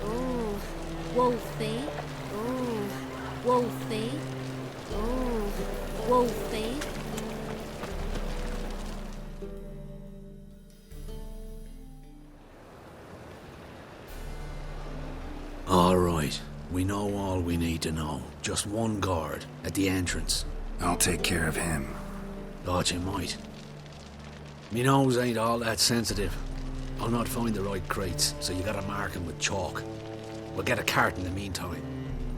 Ooh, Wolfie. Ooh, Wolfie. Ooh, Wolfie. All right. We know all we need to know. Just one guard at the entrance. I'll take care of him. Thought you might. Me nose ain't all that sensitive. I'll not find the right crates, so you gotta mark 'em with chalk. We'll get a cart in the meantime.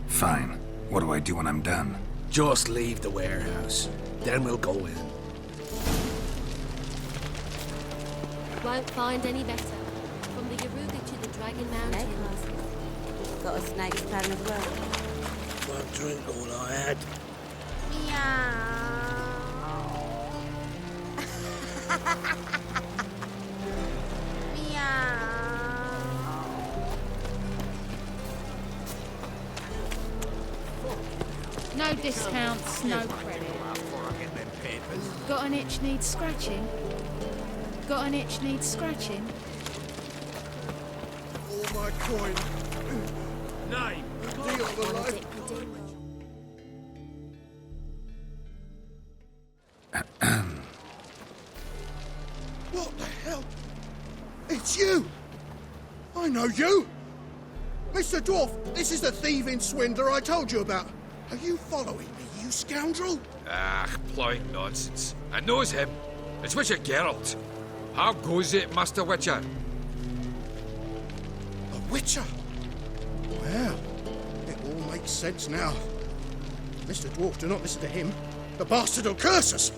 Fine. What do I do when I'm done? Just leave the warehouse. Then we'll go in. Won't find any better. From the Yaruga to the Dragon Mountains. Got a snake's plan as well. Won't drink all I had. Discount snow credit. Got an itch needs scratching? Got an itch needs scratching? All my coin. Name. Deal the life. What the hell? It's you! I know you! Mr. Dwarf, this is the thieving swindler I told you about. Are you following me, you scoundrel? Ah, ploying nonsense. I knows him. It's Witcher Geralt. How goes it, Master Witcher? A witcher? Well, it all makes sense now. Mr. Dwarf, do not listen to him. The bastard will curse us.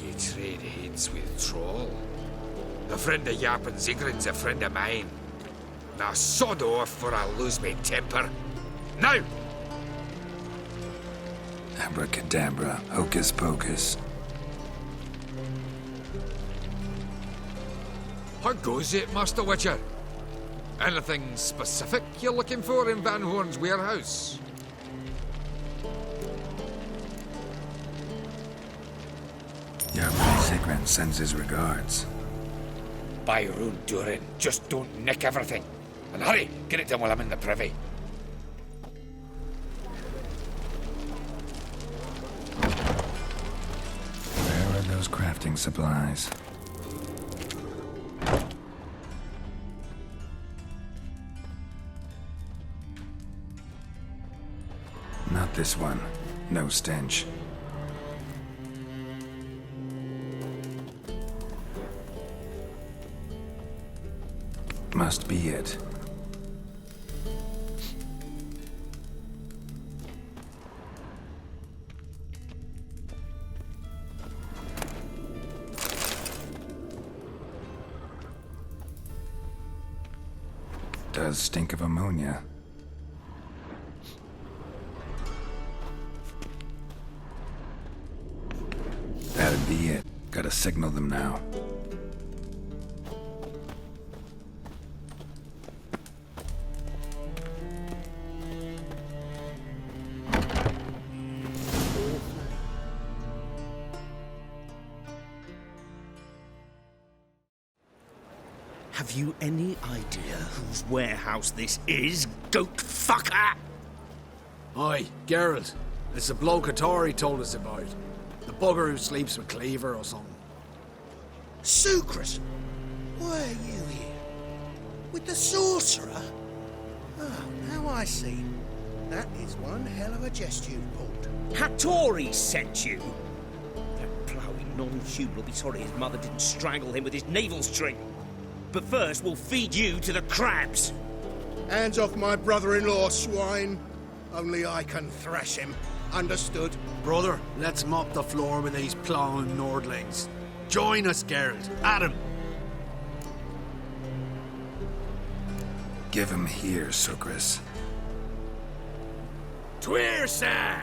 Ye trade heads with Troll. A friend of Yap and Zigrin's a friend of mine. Now sod off or I'll lose my temper. Now! Abracadabra, hocus pocus. How goes it, Master Witcher? Anything specific you're looking for in Van Horn's warehouse? Jarvan Zigrin sends his regards. By Rune Durin, just don't nick everything. And hurry, get it done while I'm in the privy. Where are those crafting supplies? Not this one. No stench. Must be it. Does stink of ammonia. That'd be it. Gotta signal them now. Have you any idea whose warehouse this is, goat fucker? Aye, Geralt. It's the bloke Atari told us about. The bugger who sleeps with Cleaver or something. Sucrus! Why are you here? With the sorcerer? Oh, now I see. That is one hell of a jest you've pulled. Hattori sent you? That ploughing non-human will be sorry his mother didn't strangle him with his navel string. But first, we'll feed you to the crabs. Hands off my brother-in-law, swine. Only I can thrash him. Understood? Brother, let's mop the floor with these ploughing Nordlings. Join us, Geralt. Adam. Give him here, Sucrus. Tweersag!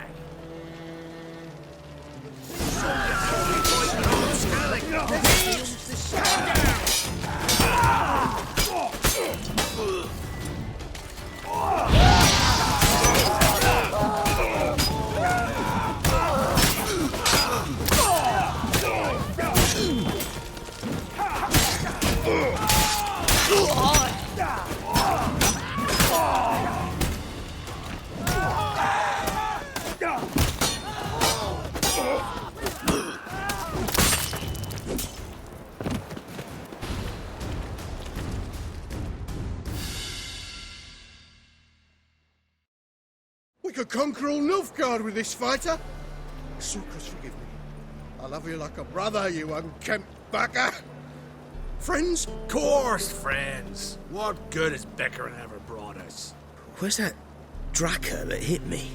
We could conquer all Nilfgaard with this fighter. Sucrus, forgive me. I love you like a brother, you unkempt bugger. Friends? Course, friends. What good has bickering ever brought us? Where's that Draka that hit me?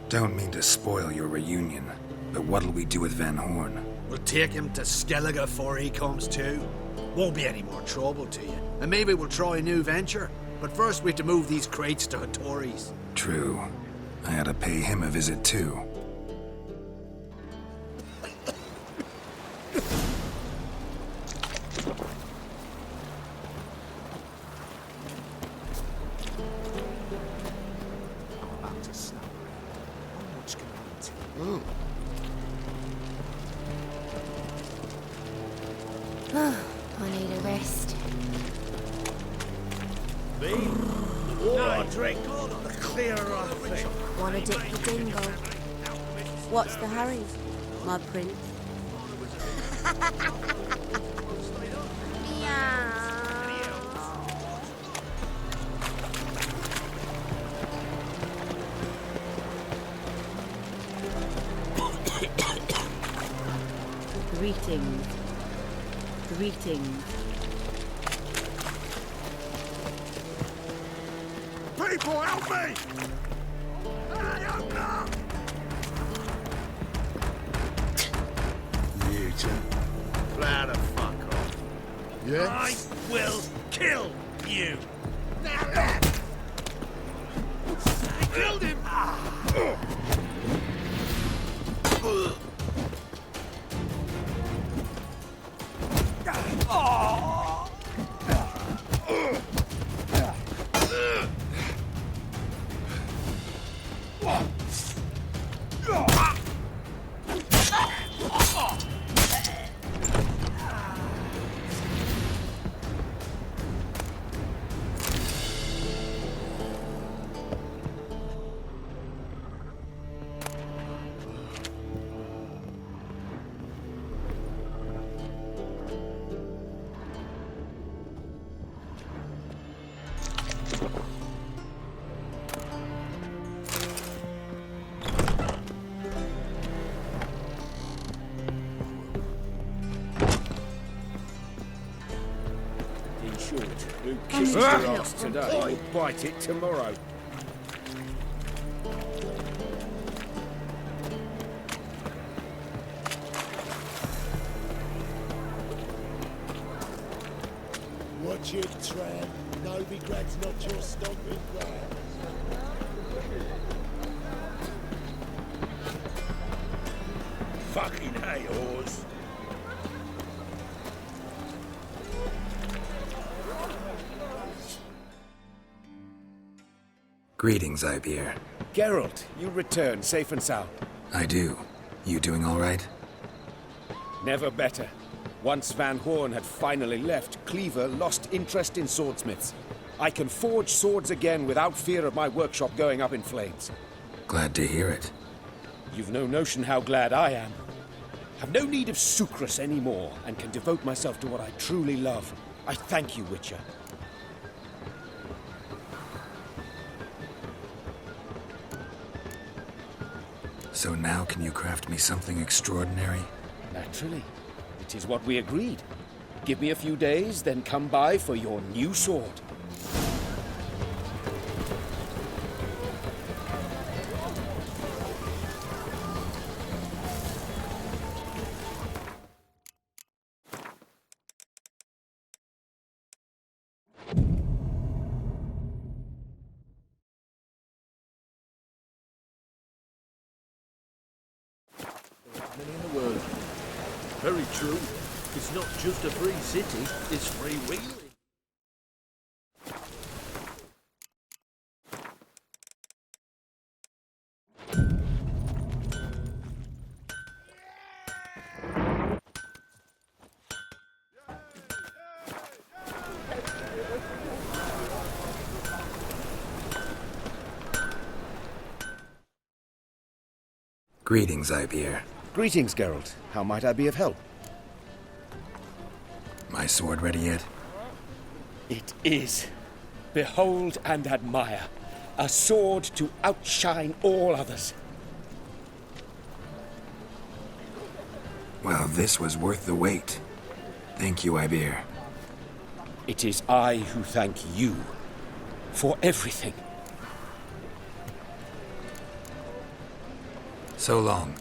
Don't mean to spoil your reunion, but what'll we do with Van Horn? We'll take him to Skellige before he comes to. Won't be any more trouble to you. And maybe we'll try a new venture. But first we have to move these crates to Hattori's. True. I had to pay him a visit too. I need a rest. All I drink, the clearer I feel. Wanna dip the dingle? What's the hurry, my prince? Greetings. Greetings. People, help me! Hey, open up! You two. Fly the fuck off. Yes? I will kill you! I killed him! In short, who kisses your ass today will bite it tomorrow. Watch it, tramp. Novigrad's not your stomping ground. Fucking hey, whores. Greetings, Ibeer. Geralt, you return safe and sound. I do. You doing all right? Never better. Once Van Horn had finally left, Cleaver lost interest in swordsmiths. I can forge swords again without fear of my workshop going up in flames. Glad to hear it. You've no notion how glad I am. Have no need of Sucrus anymore, and can devote myself to what I truly love. I thank you, Witcher. So now can you craft me something extraordinary? Naturally. It is what we agreed. Give me a few days, then come by for your new sword. Many in the world. Very true. It's not just a free city, it's free wheeling. Greetings, Ibeer. Greetings, Geralt. How might I be of help? My sword ready yet? It is. Behold and admire. A sword to outshine all others. Well, this was worth the wait. Thank you, Ibeer. It is I who thank you for everything. So long.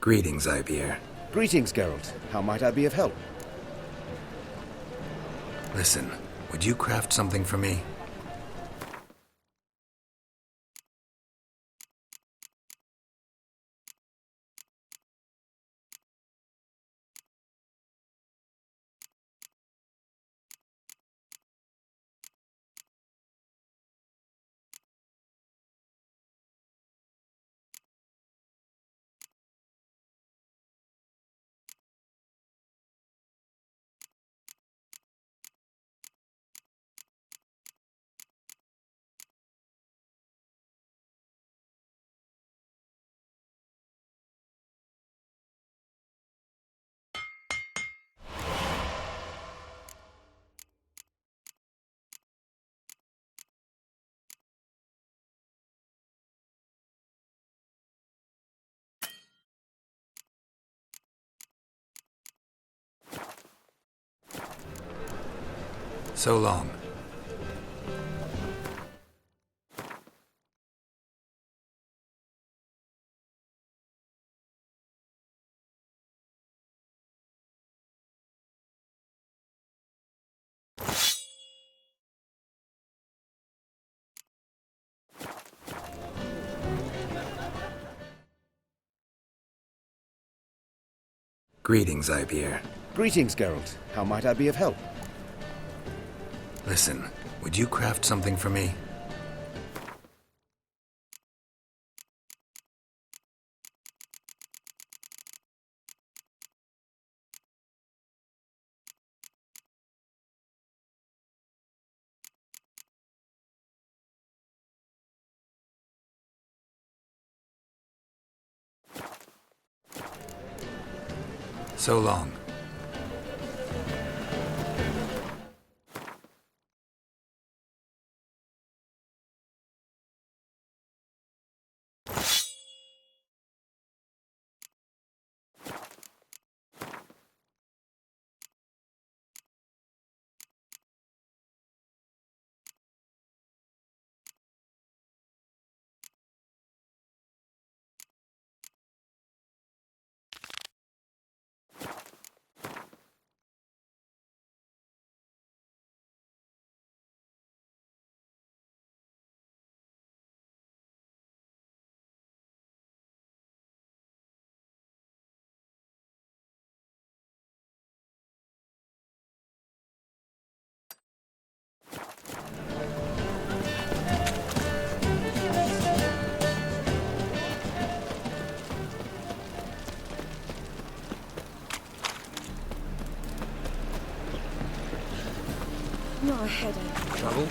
Greetings, Ibeer. Greetings, Geralt. How might I be of help? Listen, would you craft something for me? So long. Greetings, Ibeer. Greetings, Geralt. How might I be of help? Listen, would you craft something for me? So long. Not a headache. Trouble?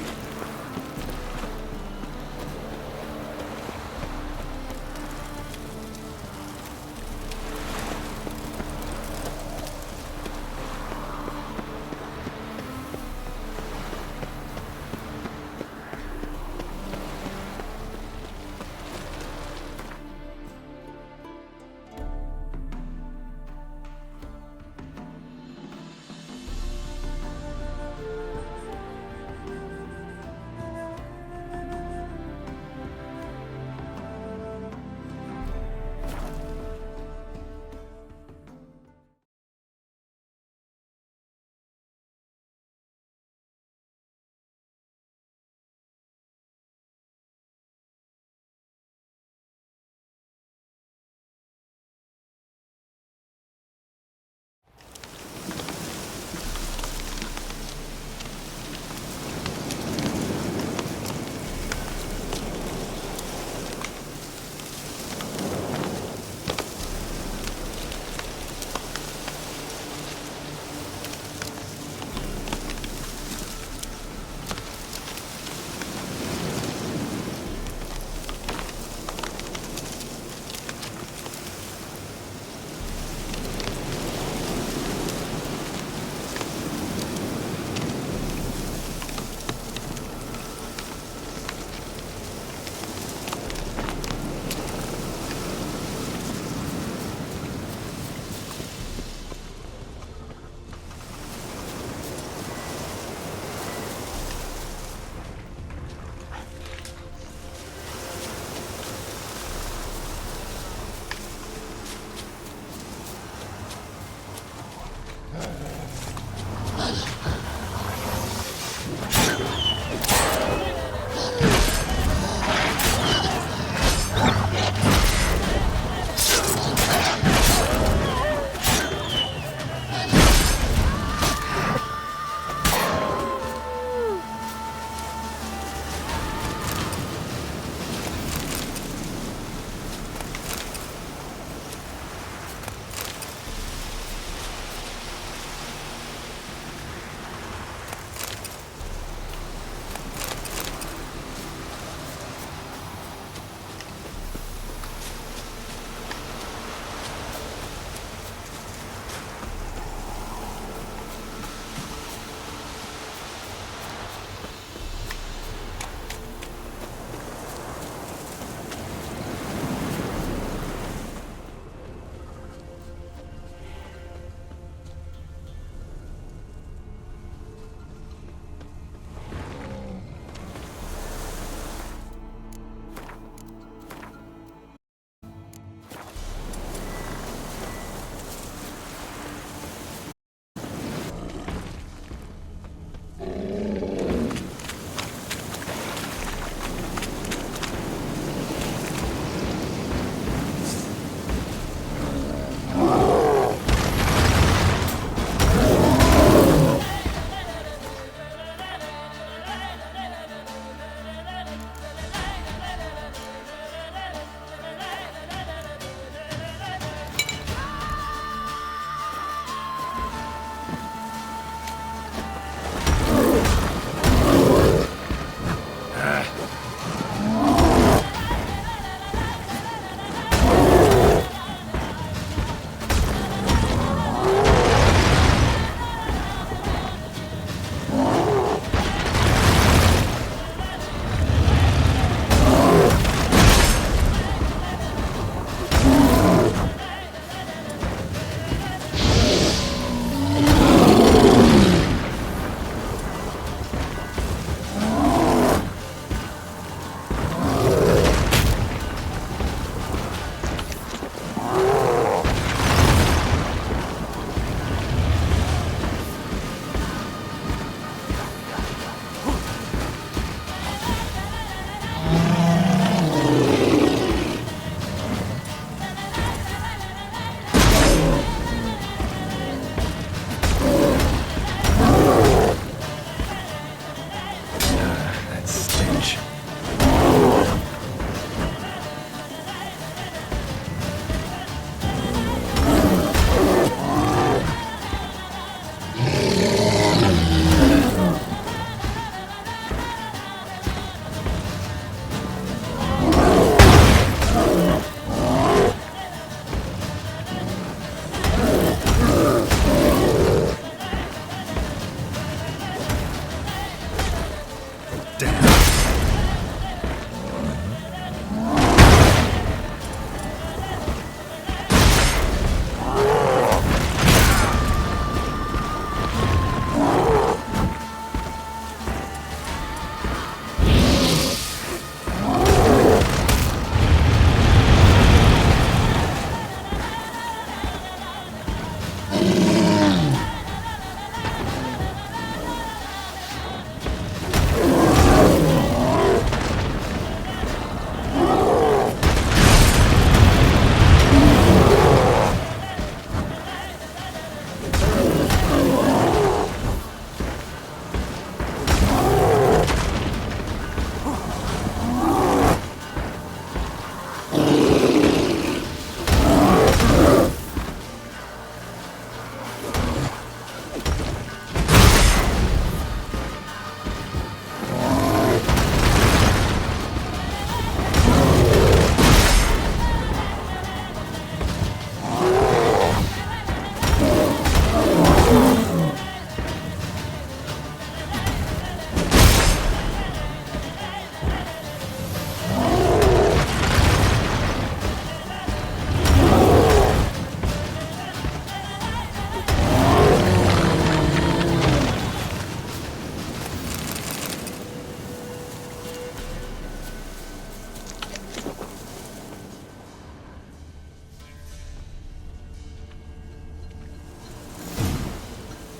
down.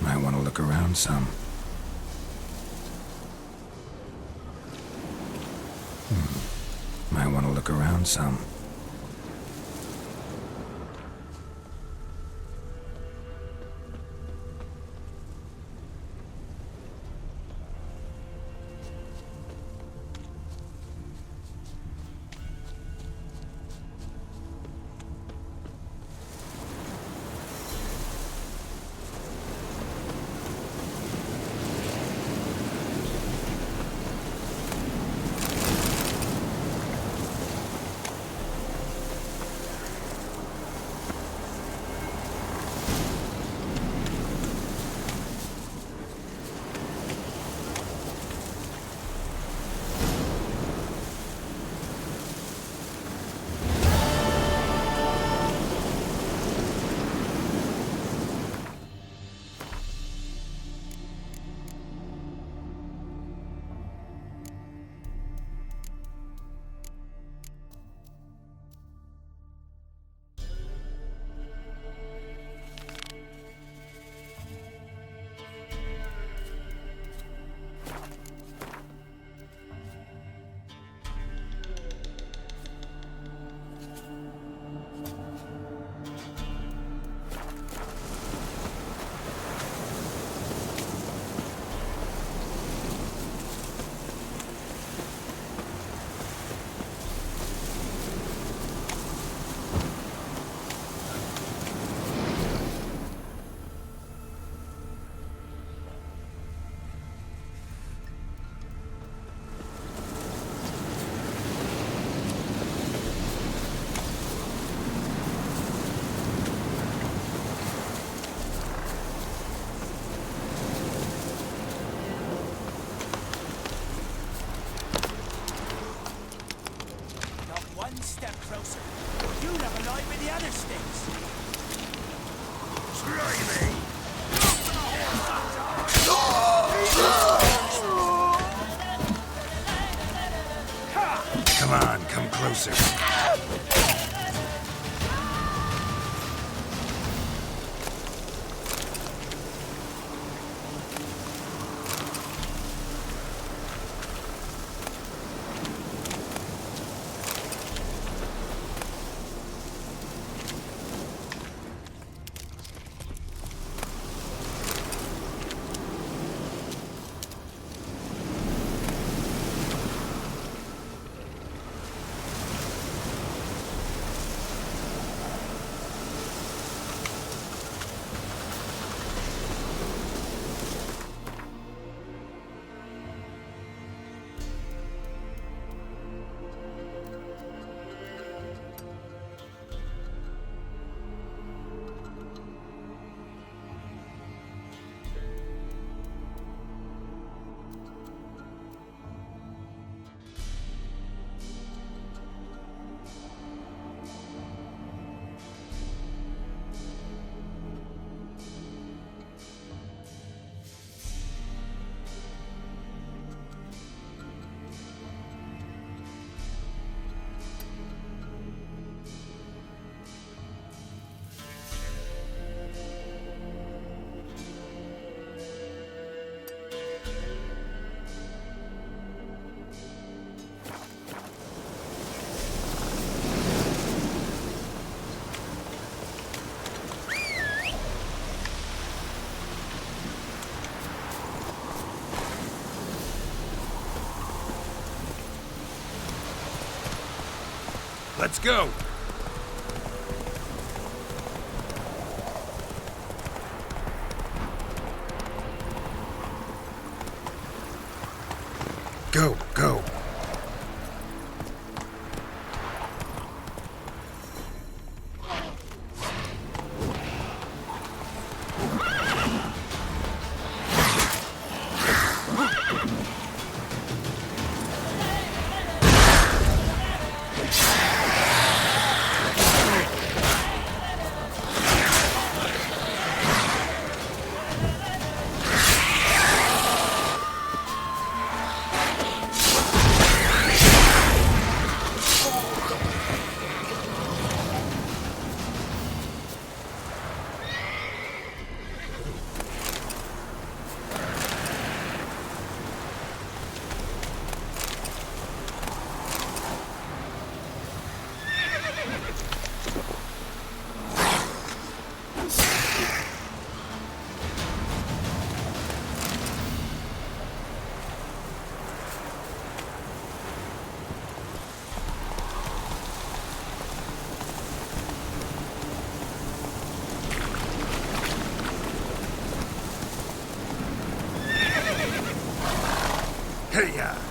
Might want to look around some. Might want to look around some. Come on, come closer. Let's go. Go, go. Hey-ya!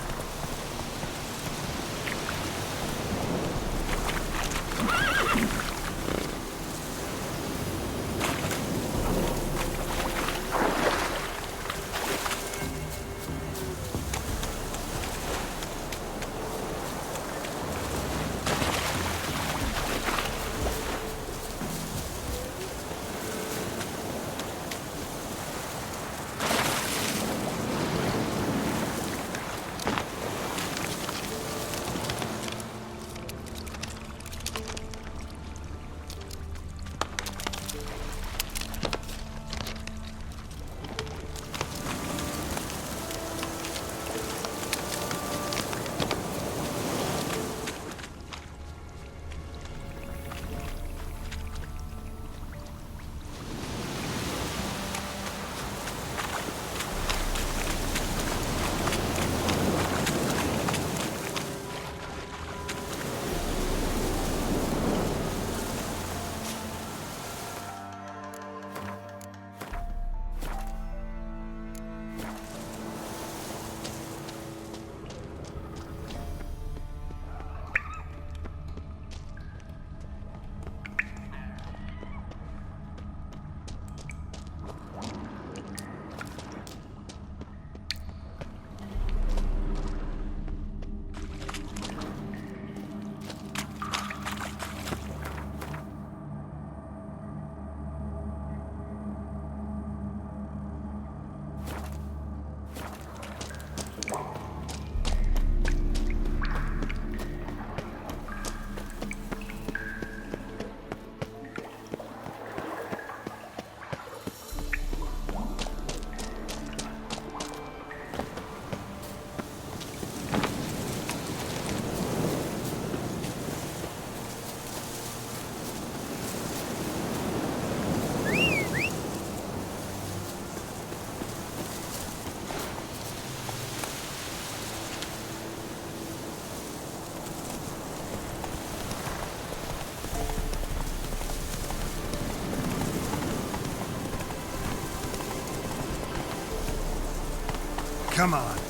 Come on.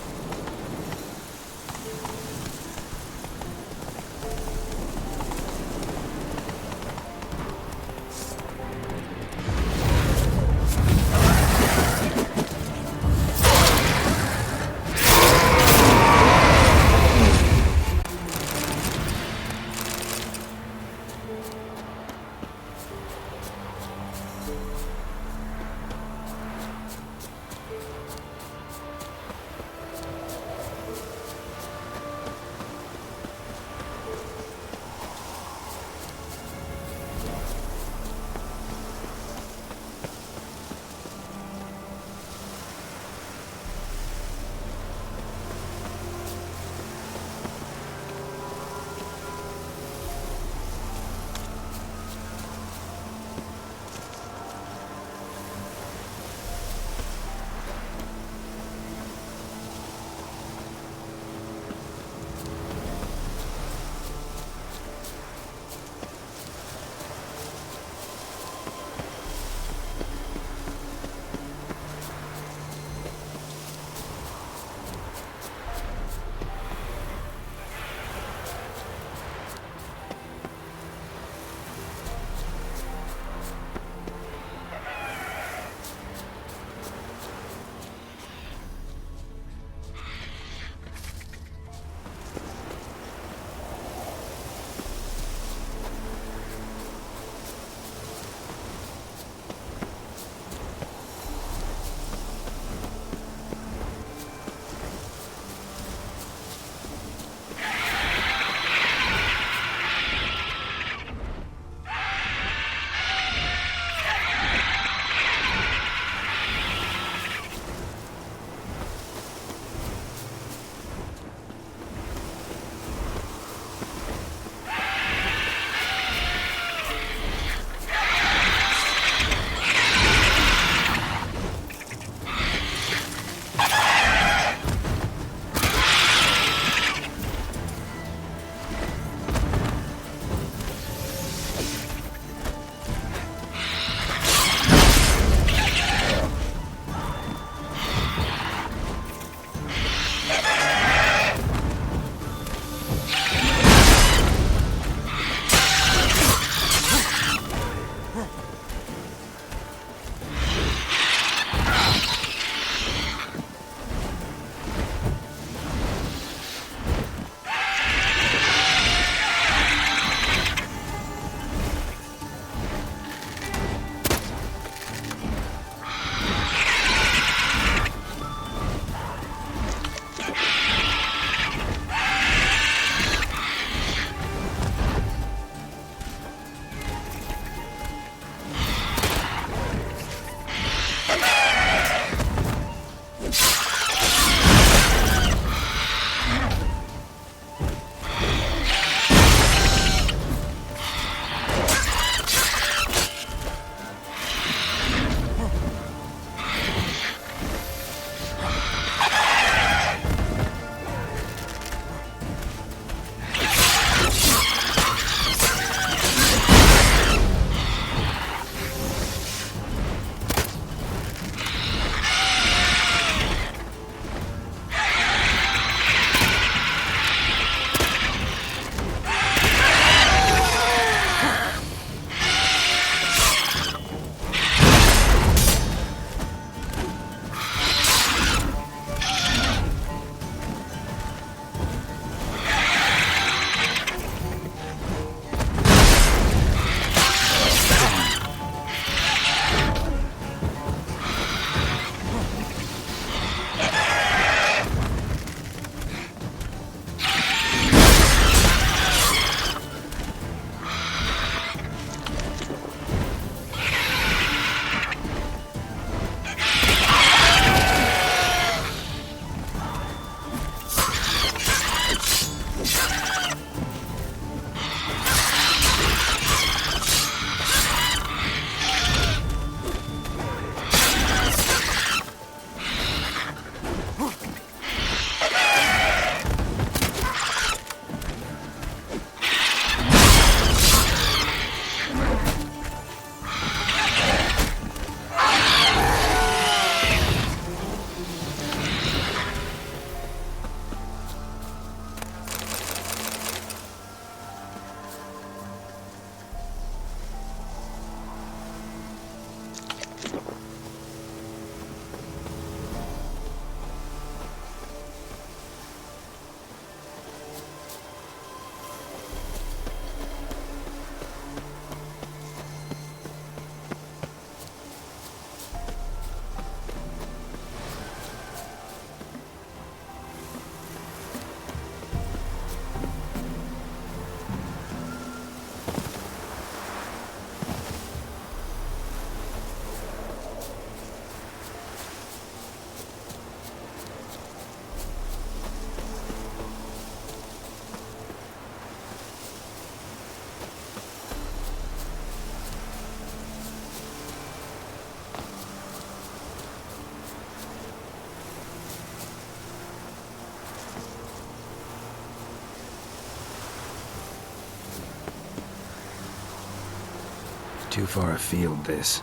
too far afield, this.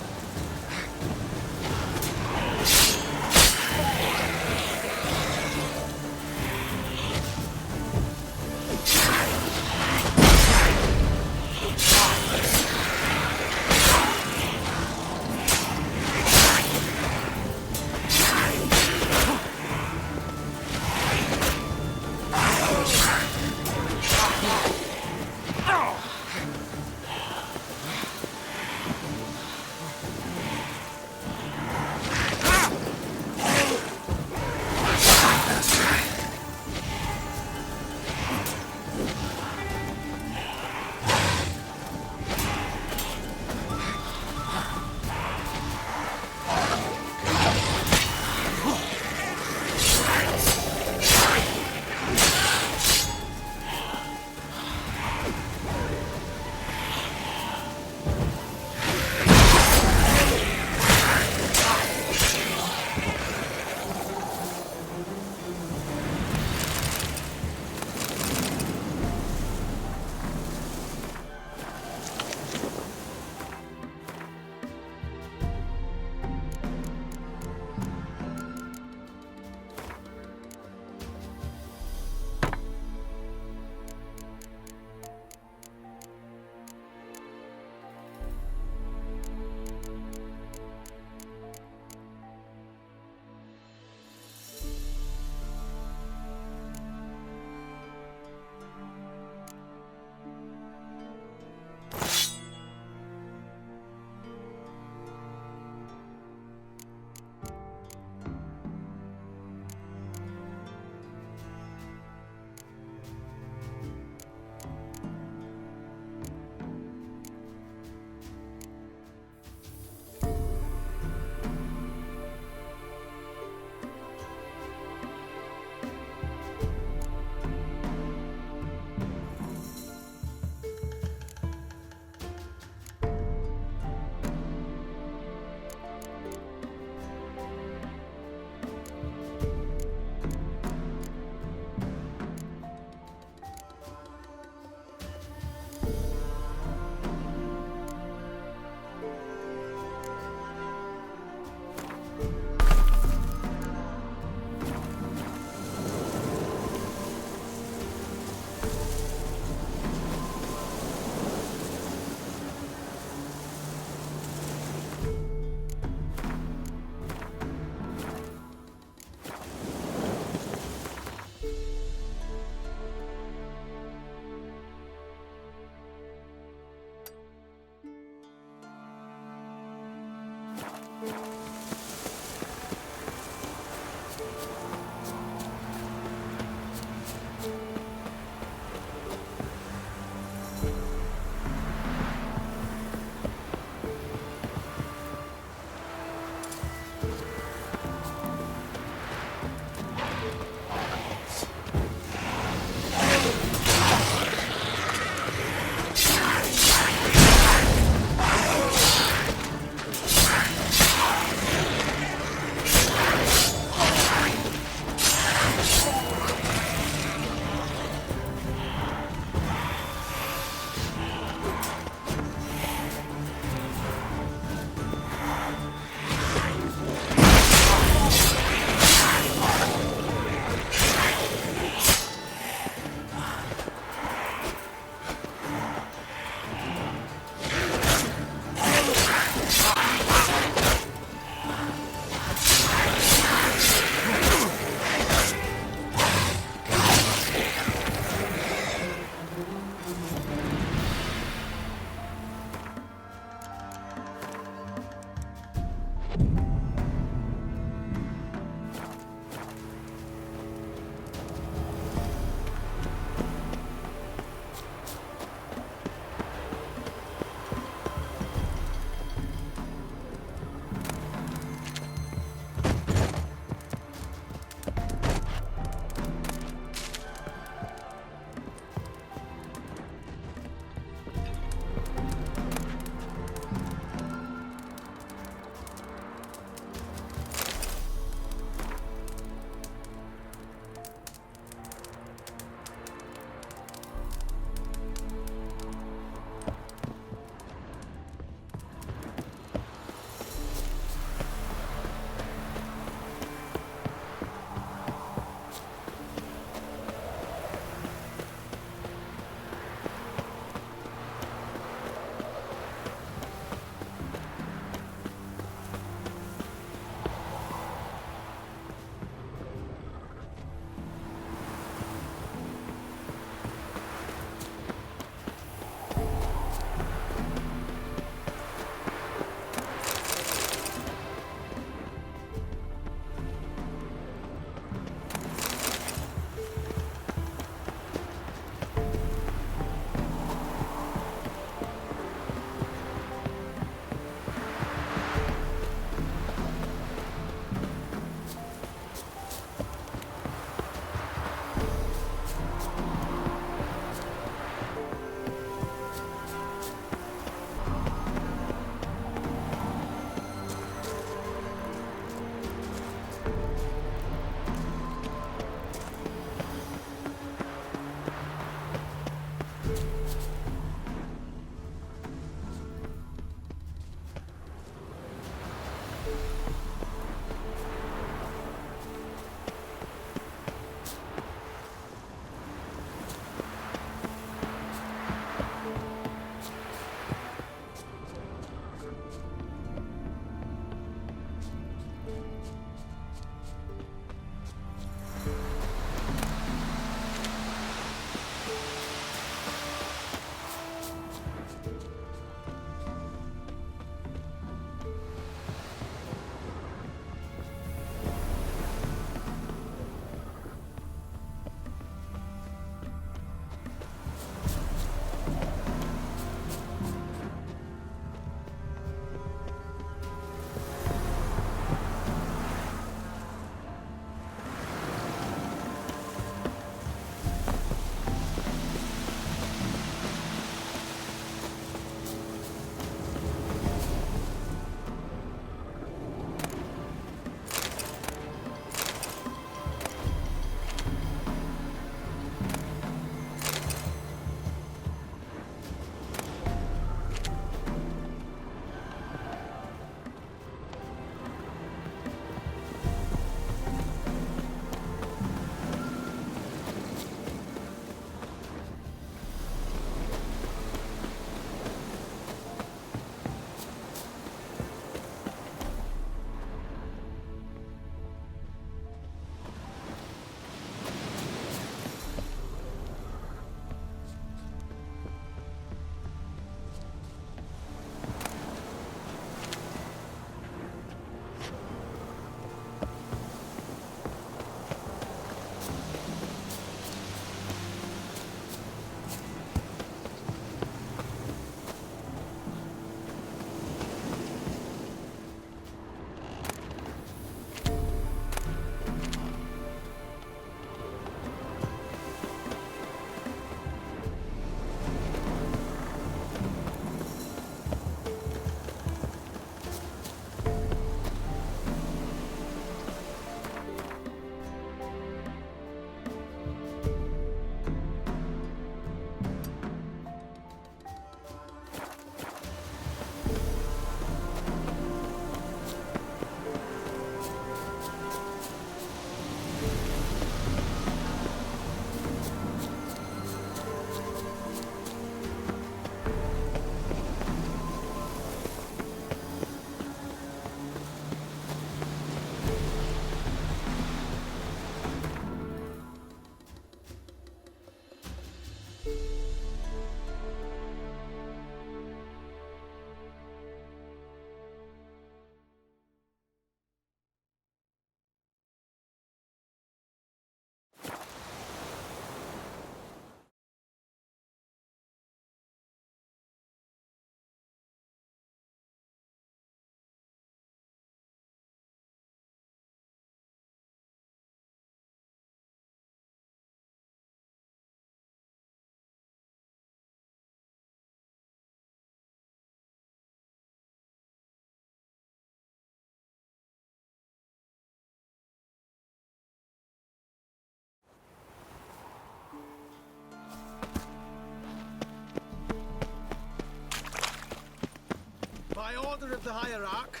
order of the hierarch,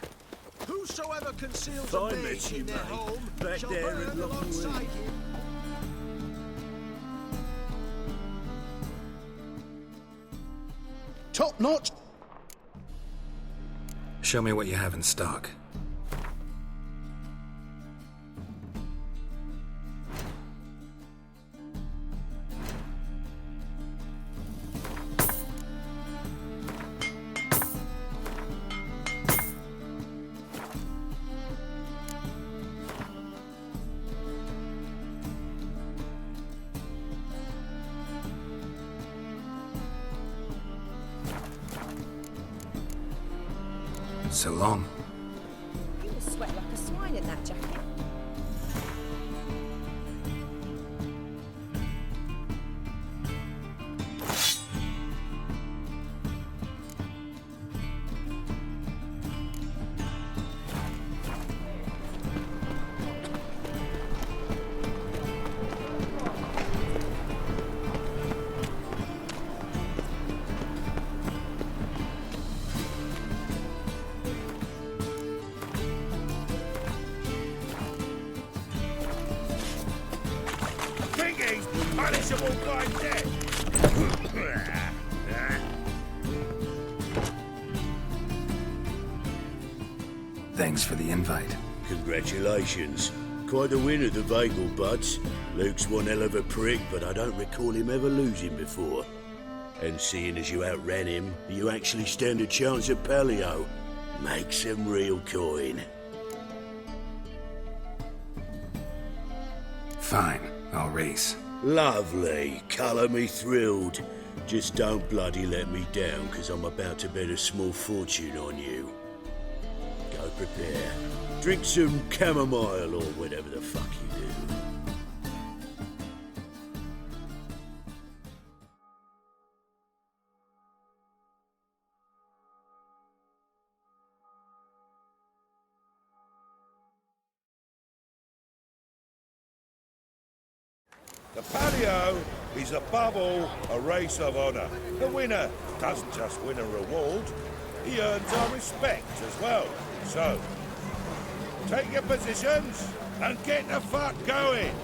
whosoever conceals I a met mage you, in their mate, home back shall there burn in Loch alongside Lomond. him. Top notch. Show me what you have in stock. So long. You will sweat like a swine in that jacket. Thinking punishable by death. Thanks for the invite. Congratulations. Quite a winner, the Vagel Buds. Luke's one hell of a prick, but I don't recall him ever losing before. And seeing as you outran him, you actually stand a chance at Paleo. Make some real coin. Fine, I'll race. Lovely. Colour me thrilled. Just don't bloody let me down, because I'm about to bet a small fortune on you. Go prepare. Drink some chamomile or whatever the fuck you do. The Palio is above all a race of honour. The winner doesn't just win a reward, he earns our respect as well. So, take your positions and get the fuck going.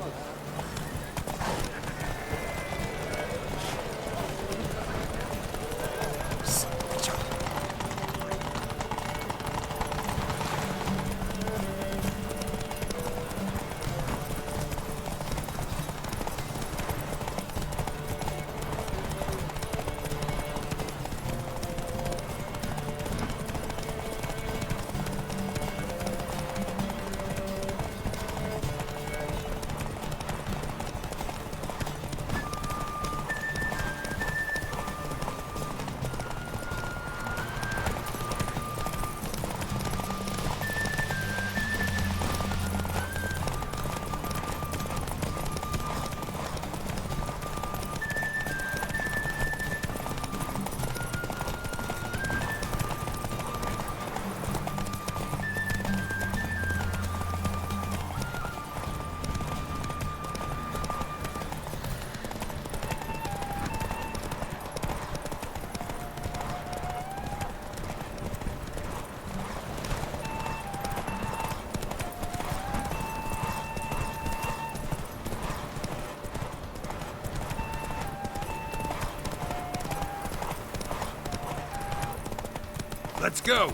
Let's go!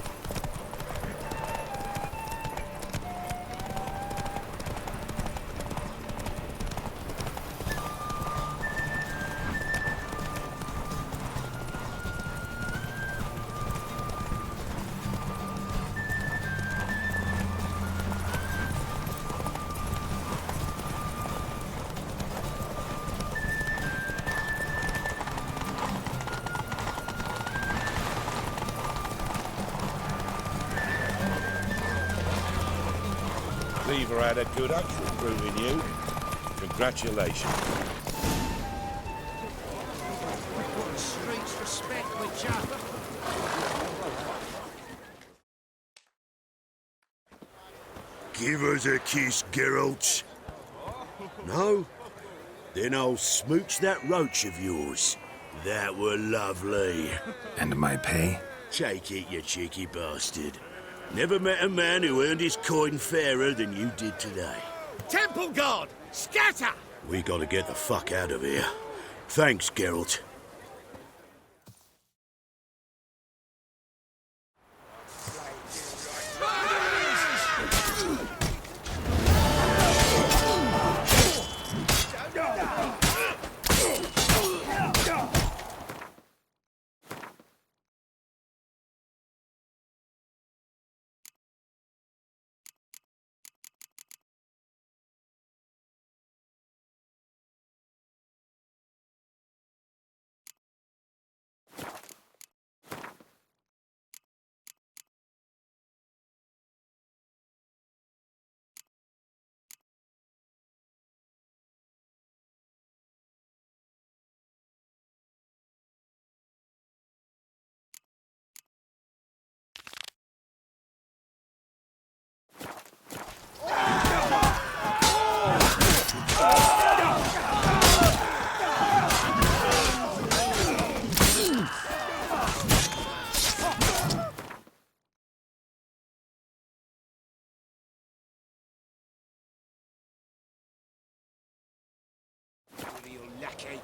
Cleaver had a good up for proving you. Congratulations. What streets respect with Jaffa. Give us a kiss, Geralt. No? Then I'll smooch that roach of yours. That were lovely. And my pay? Take it, you cheeky bastard. Never met a man who earned his coin fairer than you did today. Temple Guard, scatter! We gotta get the fuck out of here. Thanks, Geralt. You lucky.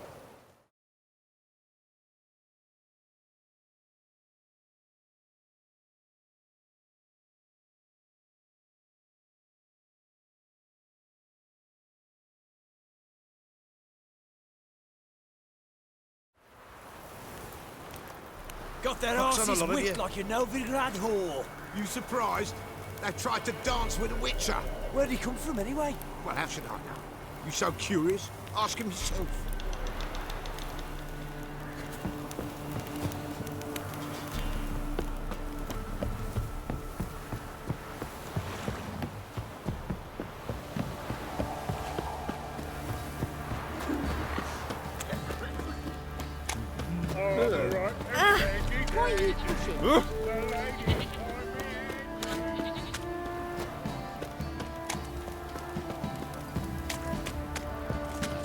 Got their Fuck, son, I asses love it, whipped yeah. like a Novigrad whore. You surprised? They tried to dance with a witcher. Where'd he come from anyway? Well, how should I know? You so curious? Ask him yourself. Why are you pushing?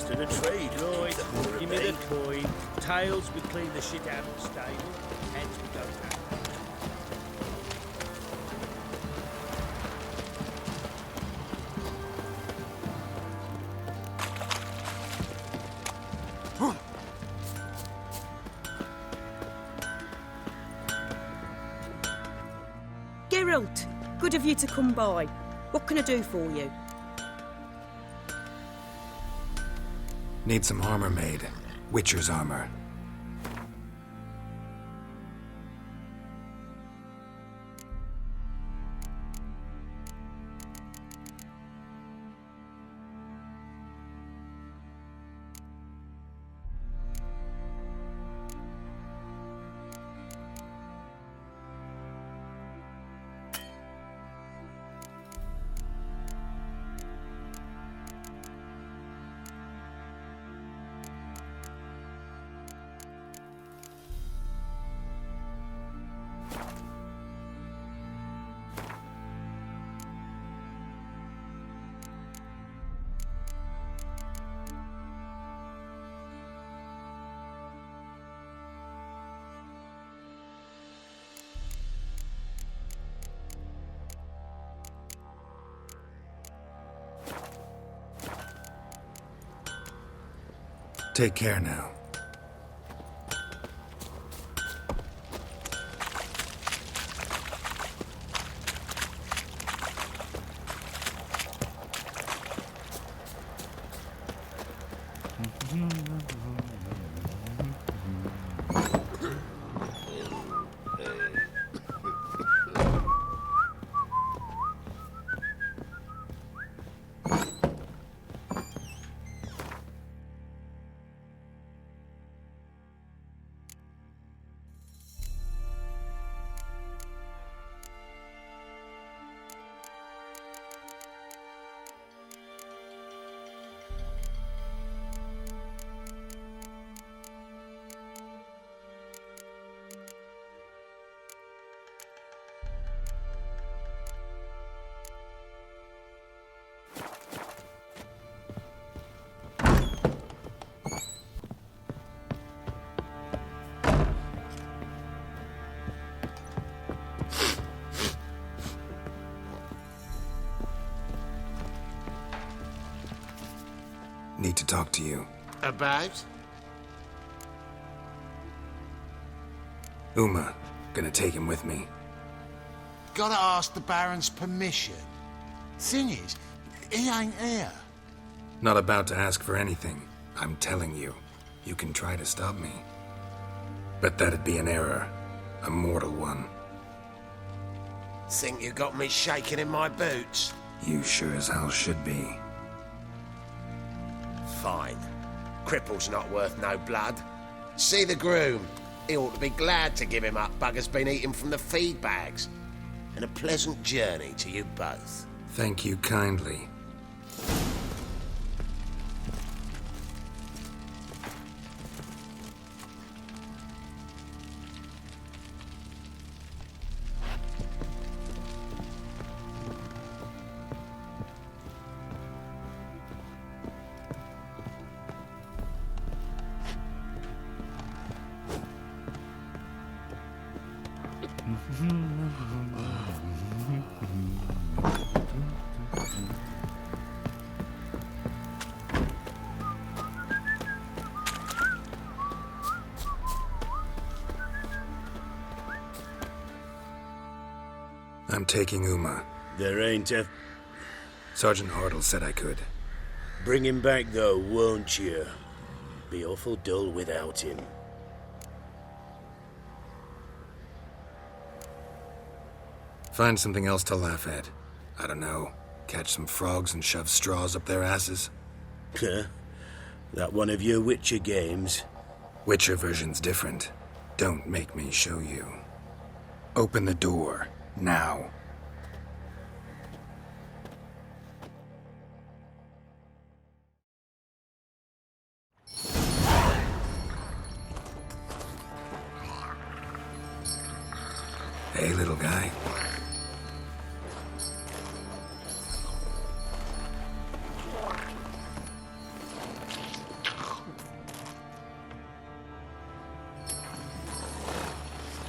To the trade, Lloyd. Give me the coin. Tails, we clean the shit out of the stable. Heads, we go back. Geralt, good of you to come by. What can I do for you? Need some armor made. Witcher's armor. Take care now. Need to talk to you. About? Uma. Gonna take him with me. Gotta ask the Baron's permission. Thing is, he ain't here. Not about to ask for anything. I'm telling you. You can try to stop me. But that'd be an error. A mortal one. Think you got me shaking in my boots? You sure as hell should be. Fine. Cripple's not worth no blood. See the groom. He ought to be glad to give him up. Bugger's been eating from the feed bags. And a pleasant journey to you both. Thank you kindly. I'm taking Uma. There ain't a... Sergeant Hartle said I could. Bring him back, though, won't you? Be awful dull without him. Find something else to laugh at. I don't know. Catch some frogs and shove straws up their asses. Huh? That one of your Witcher games? Witcher version's different. Don't make me show you. Open the door. Now. Hey, little guy.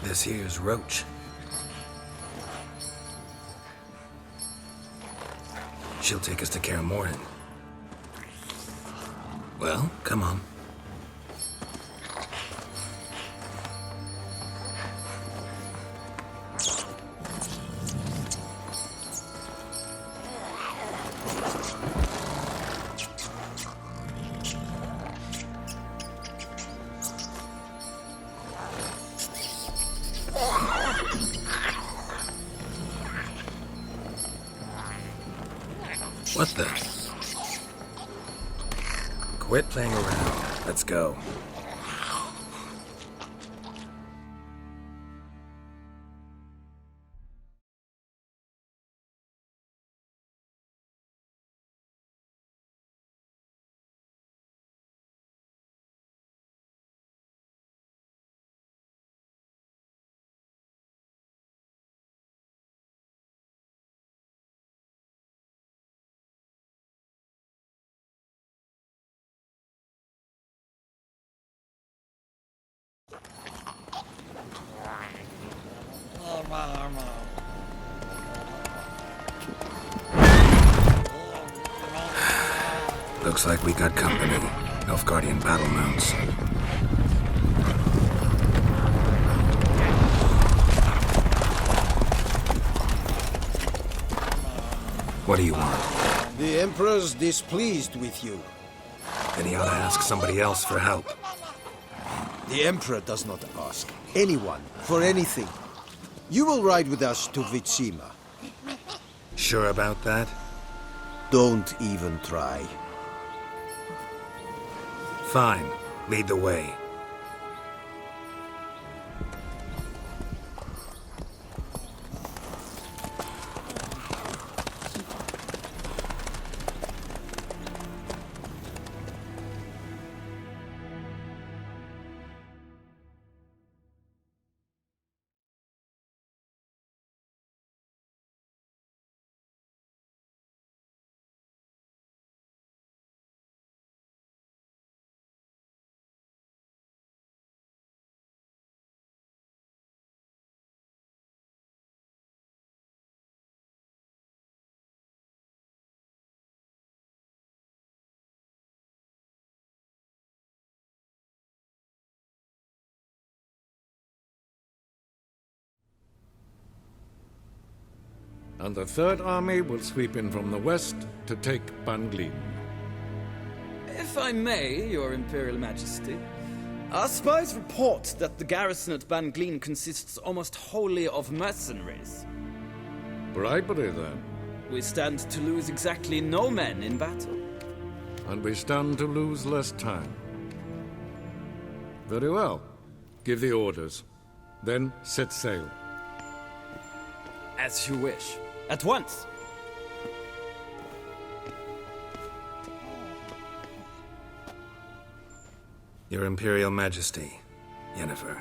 This here's Roach. She'll take us to Kaer Morhen. Well, come on. What the? Quit playing around. Let's go. Looks like we got company. Nilfgaardian battle mounts. What do you want? The Emperor's displeased with you. Then he ought to ask somebody else for help. The Emperor does not ask anyone for anything. You will ride with us to Vitsima. Sure about that? Don't even try. Fine. Lead the way. and the Third Army will sweep in from the west to take Banglin. If I may, Your Imperial Majesty, our spies report that the garrison at Banglin consists almost wholly of mercenaries. Bribery, then. We stand to lose exactly no men in battle. And we stand to lose less time. Very well. Give the orders. Then set sail. As you wish. At once! Your Imperial Majesty, Yennefer.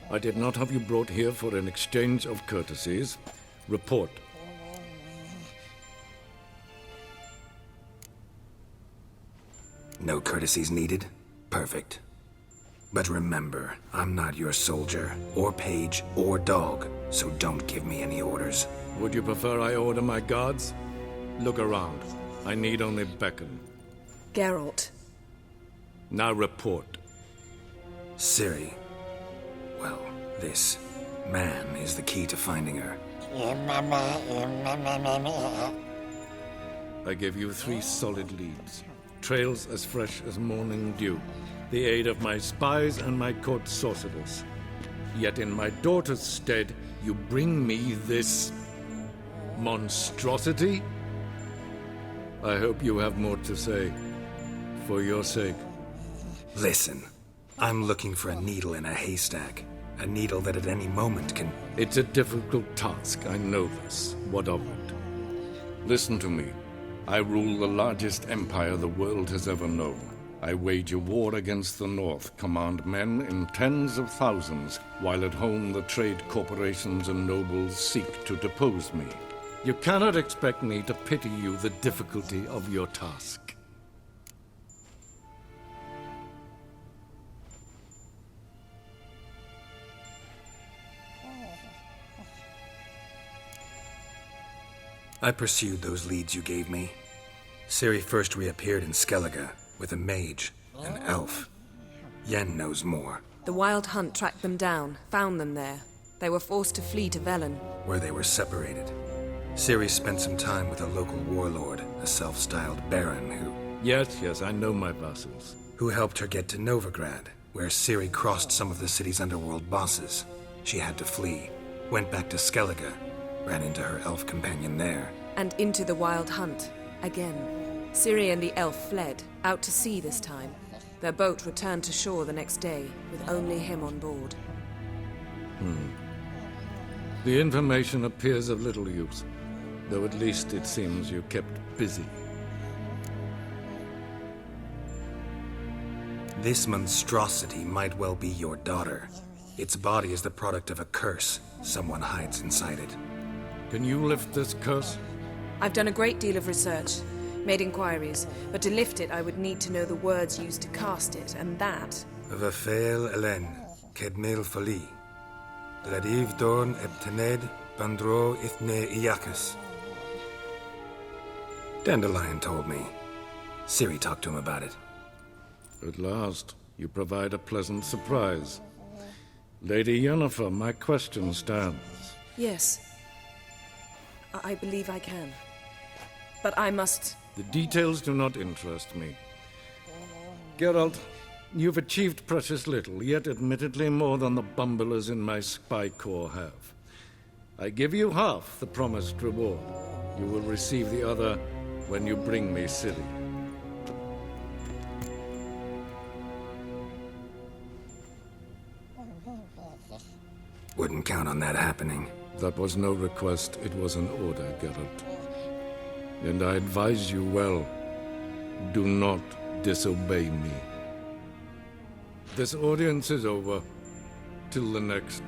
I did not have you brought here for an exchange of courtesies. Report. No courtesies needed? Perfect. But remember, I'm not your soldier, or page, or dog, so don't give me any orders. Would you prefer I order my guards? Look around. I need only beckon. Geralt. Now report. Ciri. Well, this man is the key to finding her. I give you 3 solid leads. Trails as fresh as morning dew. The aid of my spies and my court sorcerers. Yet in my daughter's stead, you bring me this monstrosity? I hope you have more to say. For your sake. Listen, I'm looking for a needle in a haystack. A needle that at any moment can... It's a difficult task, I know this. What of it? Listen to me. I rule the largest empire the world has ever known. I wage a war against the North, command men in tens of thousands, while at home the trade corporations and nobles seek to depose me. You cannot expect me to pity you the difficulty of your task. I pursued those leads you gave me. Ciri first reappeared in Skellige with a mage, an elf. Yen knows more. The Wild Hunt tracked them down, found them there. They were forced to flee to Velen. Where they were separated. Ciri spent some time with a local warlord, a self-styled baron who... Yes, I know my vassals. Who helped her get to Novigrad, where Ciri crossed some of the city's underworld bosses. She had to flee, went back to Skellige, ran into her elf companion there. And into the Wild Hunt, again. Ciri and the elf fled, out to sea this time. Their boat returned to shore the next day, with only him on board. The information appears of little use, though at least it seems you kept busy. This monstrosity might well be your daughter. Its body is the product of a curse. Someone hides inside it. Can you lift this curse? I've done a great deal of research, made inquiries, but to lift it I would need to know the words used to cast it, and that... Vafael Elen, Kedmil Fali. Ladiv Dorn Ebtened, Bandro Ithne Iacus. Dandelion told me. Ciri talked to him about it. At last, you provide a pleasant surprise. Lady Yennefer, my question stands. Yes. I believe I can. But I must... The details do not interest me. Geralt, you've achieved precious little, yet admittedly more than the bumblers in my spy corps have. I give you half the promised reward. You will receive the other when you bring me Ciri. Wouldn't count on that happening. That was no request, it was an order, Geralt. And I advise you well, do not disobey me. This audience is over. Till the next.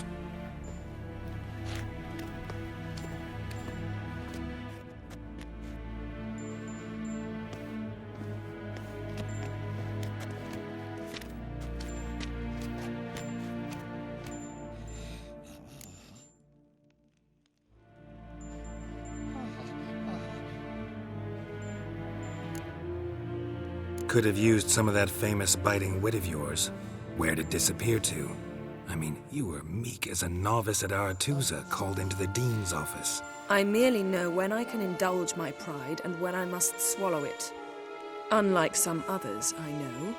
Could have used some of that famous biting wit of yours. Where'd it disappear to? I mean, you were meek as a novice at Aretusa, called into the Dean's office. I merely know when I can indulge my pride and when I must swallow it. Unlike some others, I know.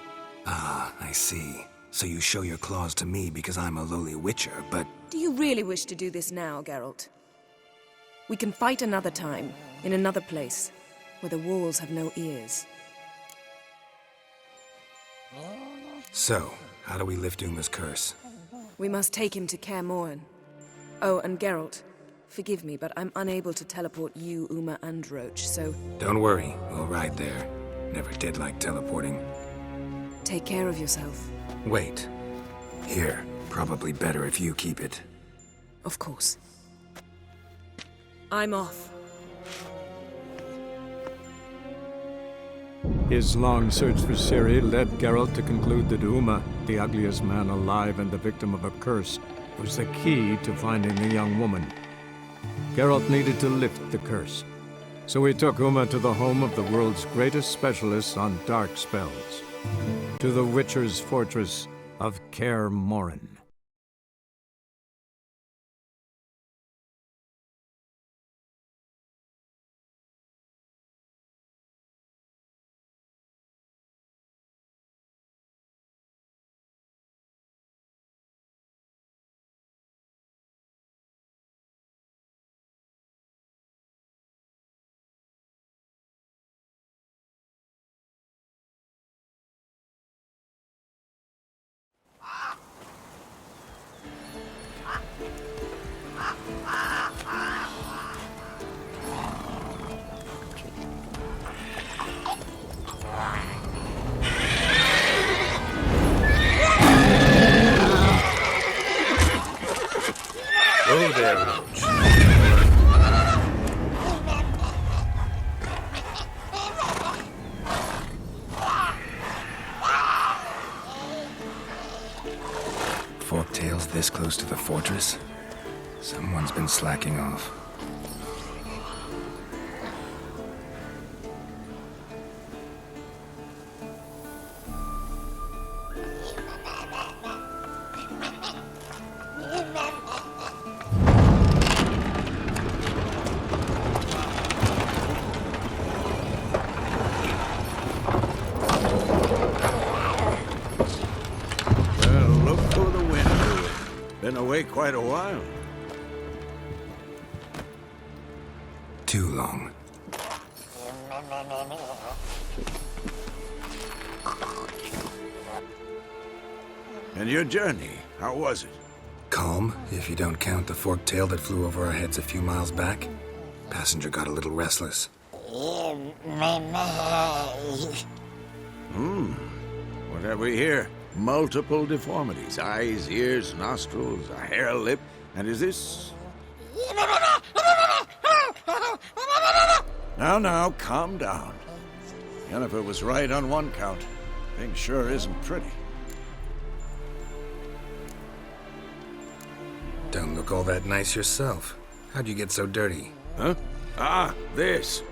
Ah, I see. So you show your claws to me because I'm a lowly witcher, but... Do you really wish to do this now, Geralt? We can fight another time, in another place, where the walls have no ears. So, how do we lift Uma's curse? We must take him to Kaer Morhen. Oh, and Geralt, forgive me, but I'm unable to teleport you, Uma, and Roach, so... Don't worry, we'll ride there. Never did like teleporting. Take care of yourself. Wait. Here, probably better if you keep it. Of course. I'm off. His long search for Ciri led Geralt to conclude that Uma, the ugliest man alive and the victim of a curse, was the key to finding the young woman. Geralt needed to lift the curse, so he took Uma to the home of the world's greatest specialist on dark spells, to the Witcher's fortress of Kaer Morhen. Oh there, Roach. Forktail's this close to the fortress? Someone's been slacking off. Been away quite a while. Too long. And your journey, how was it? Calm, if you don't count the forktail that flew over our heads a few miles back. Passenger got a little restless. What have we here? Multiple deformities. Eyes, ears, nostrils, a hair lip. And is this... Now, calm down. Yennefer was right on one count. Thing sure isn't pretty. Don't look all that nice yourself. How'd you get so dirty? Huh? Ah, this.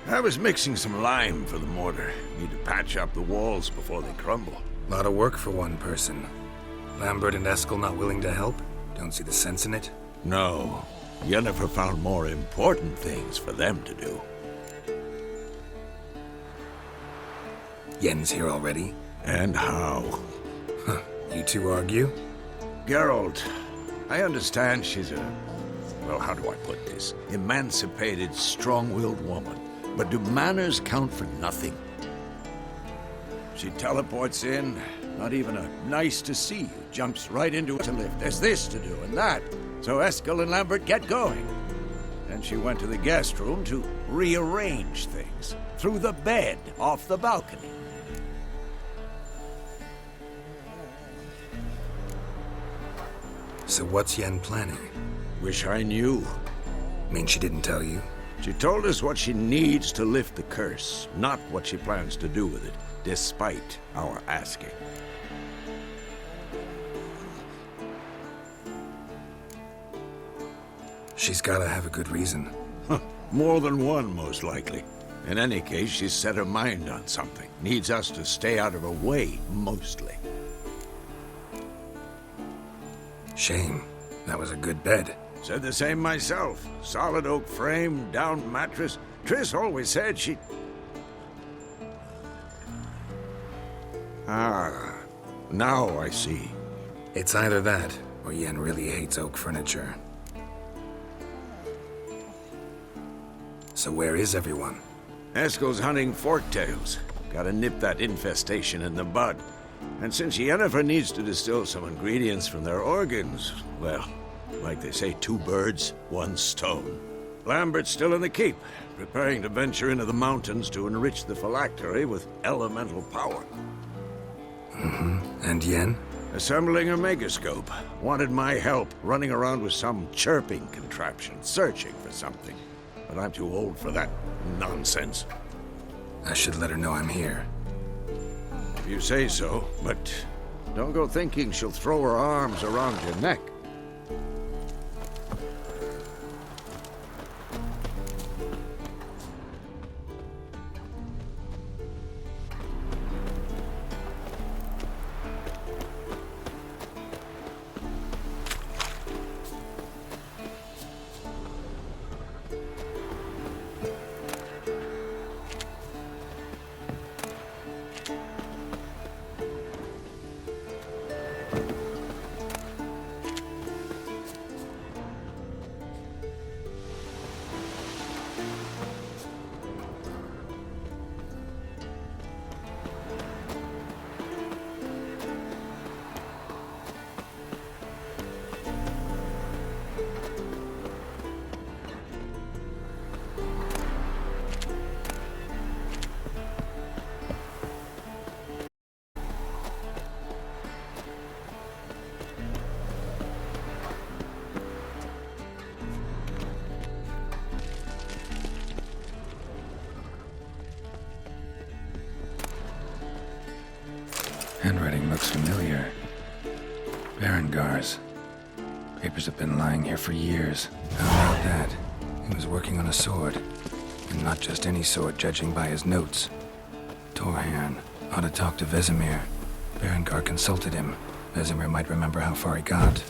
I was mixing some lime for the mortar. Need to patch up the walls before they crumble. Lot of work for one person. Lambert and Eskel not willing to help? Don't see the sense in it? No. Yennefer found more important things for them to do. Yen's here already? And how? Huh. You two argue? Geralt, I understand she's a... well, how do I put this? Emancipated, strong-willed woman. But do manners count for nothing? She teleports in, not even a nice to see you, jumps right into it to lift. There's this to do and that. So Eskel and Lambert get going. Then she went to the guest room to rearrange things. Threw the bed off the balcony. So what's Yen planning? Wish I knew. Mean she didn't tell you? She told us what she needs to lift the curse, not what she plans to do with it, despite our asking. She's gotta have a good reason. More than one, most likely. In any case, she's set her mind on something. Needs us to stay out of her way, mostly. Shame. That was a good bed. Said the same myself. Solid oak frame, down mattress. Triss always said she... Ah, now I see. It's either that, or Yen really hates oak furniture. So where is everyone? Eskel's hunting forktails. Gotta nip that infestation in the bud. And since Yennefer needs to distill some ingredients from their organs, well, like they say, 2 birds, 1 stone. Lambert's still in the keep, preparing to venture into the mountains to enrich the phylactery with elemental power. And Yen? Assembling a megascope. Wanted my help running around with some chirping contraption, searching for something. But I'm too old for that nonsense. I should let her know I'm here. If you say so, but don't go thinking she'll throw her arms around your neck. Handwriting looks familiar. Berengar's. Papers have been lying here for years. How about that? He was working on a sword. And not just any sword, judging by his notes. Torhan ought to talk to Vesemir. Berengar consulted him. Vesemir might remember how far he got.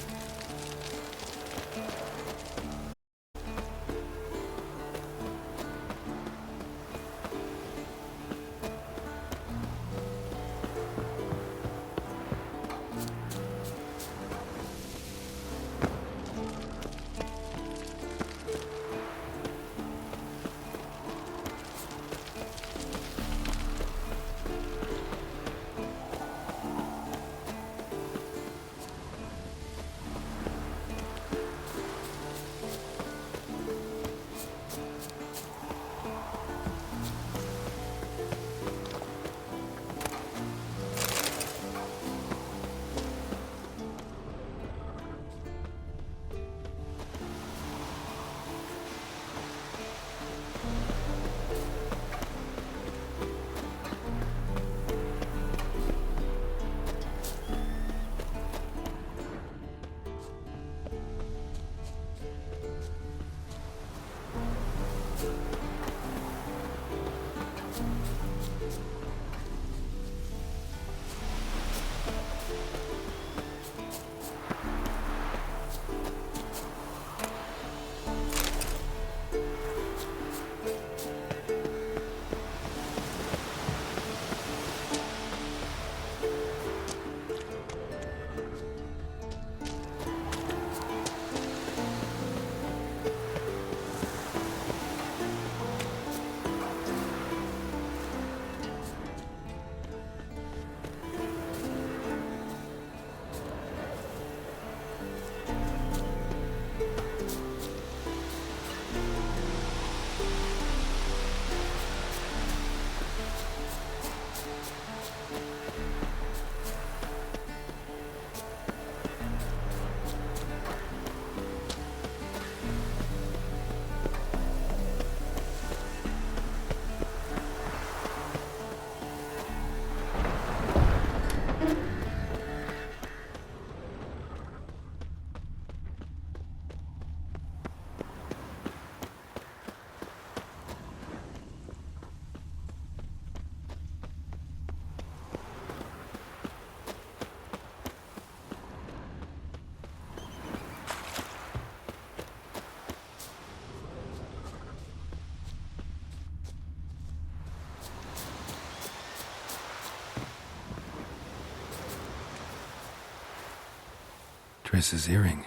Triss's earring.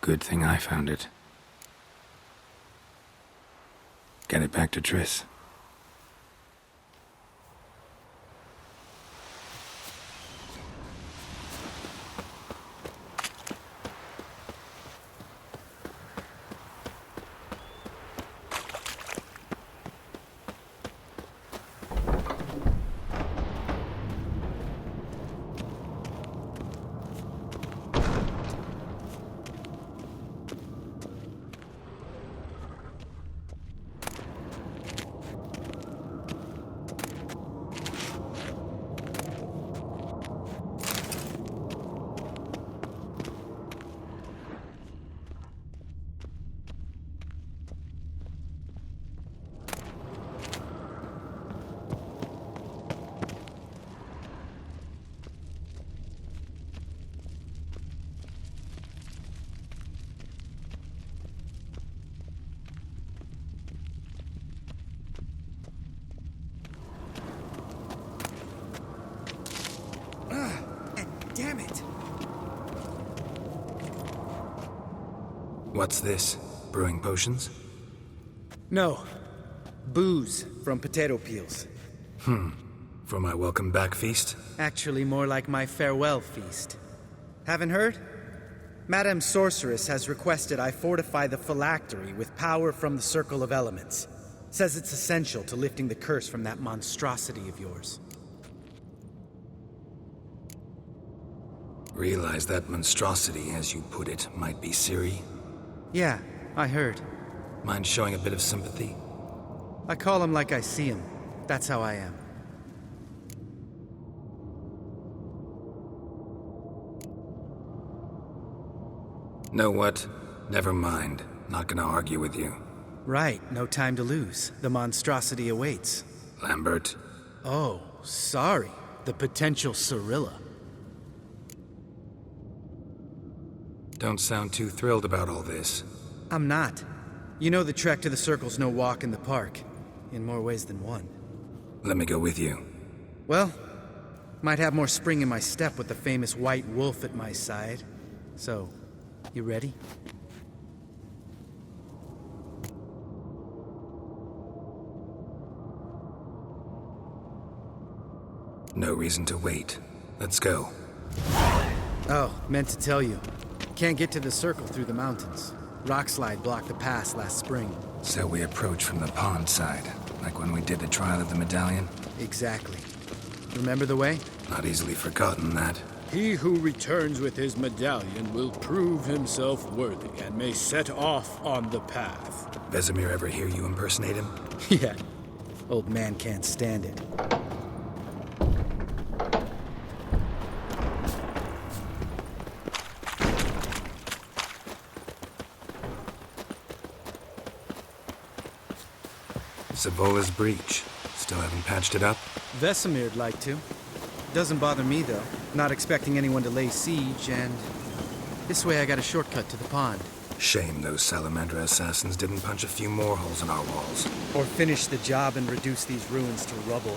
Good thing I found it. Get it back to Triss. Damn it! What's this? Brewing potions? No. Booze from potato peels. For my welcome back feast? Actually, more like my farewell feast. Haven't heard? Madame Sorceress has requested I fortify the phylactery with power from the Circle of Elements. Says it's essential to lifting the curse from that monstrosity of yours. Realize that monstrosity, as you put it, might be Ciri? Yeah, I heard. Mind showing a bit of sympathy? I call him like I see him. That's how I am. Know what? Never mind. Not gonna argue with you. Right, no time to lose. The monstrosity awaits. Lambert? Oh, sorry. The potential Cirilla. Don't sound too thrilled about all this. I'm not. You know the trek to the Circle's no walk in the park. In more ways than one. Let me go with you. Well, might have more spring in my step with the famous White Wolf at my side. So, you ready? No reason to wait. Let's go. Oh, meant to tell you. Can't get to the Circle through the mountains. Rockslide blocked the pass last spring. So we approach from the pond side, like when we did the trial of the medallion? Exactly. Remember the way? Not easily forgotten, that. He who returns with his medallion will prove himself worthy and may set off on the path. Vesemir ever hear you impersonate him? Yeah. Old man can't stand it. Savola's breach. Still haven't patched it up? Vesemir'd like to. Doesn't bother me, though. Not expecting anyone to lay siege, and this way I got a shortcut to the pond. Shame those Salamandra assassins didn't punch a few more holes in our walls. Or finish the job and reduce these ruins to rubble.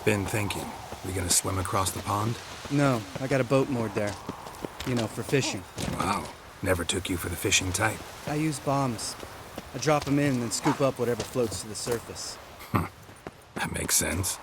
Been thinking. We gonna swim across the pond? No, I got a boat moored there. You know, for fishing. Wow. Never took you for the fishing type. I use bombs. I drop them in and scoop up whatever floats to the surface. That makes sense.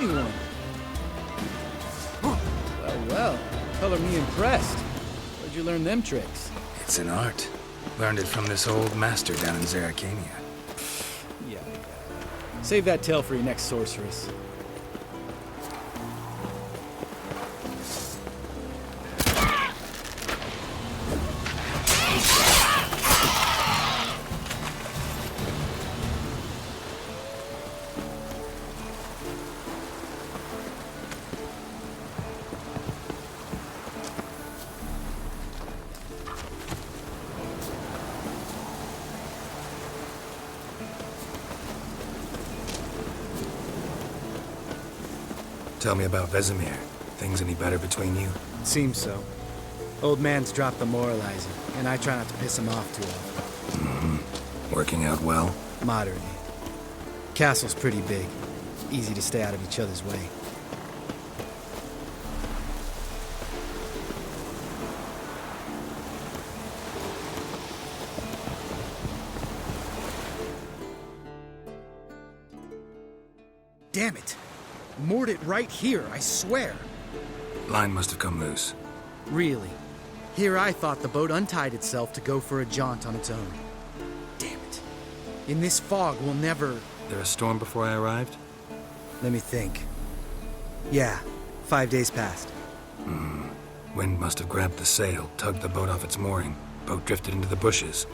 anyone. Well, color me impressed. Where'd you learn them tricks? It's an art. Learned it from this old master down in Zerrikania. Yeah. Save that tale for your next sorceress. Tell me about Vesemir. Things any better between you? Seems so. Old man's dropped the moralizer, and I try not to piss him off too often. Working out well? Moderately. Castle's pretty big. Easy to stay out of each other's way. Damn it! Moored it right here, I swear. Line must have come loose. Really? Here I thought the boat untied itself to go for a jaunt on its own. Damn it. In this fog, we'll never... There a storm before I arrived? Let me think. Yeah, 5 days passed. Wind must have grabbed the sail, tugged the boat off its mooring. Boat drifted into the bushes.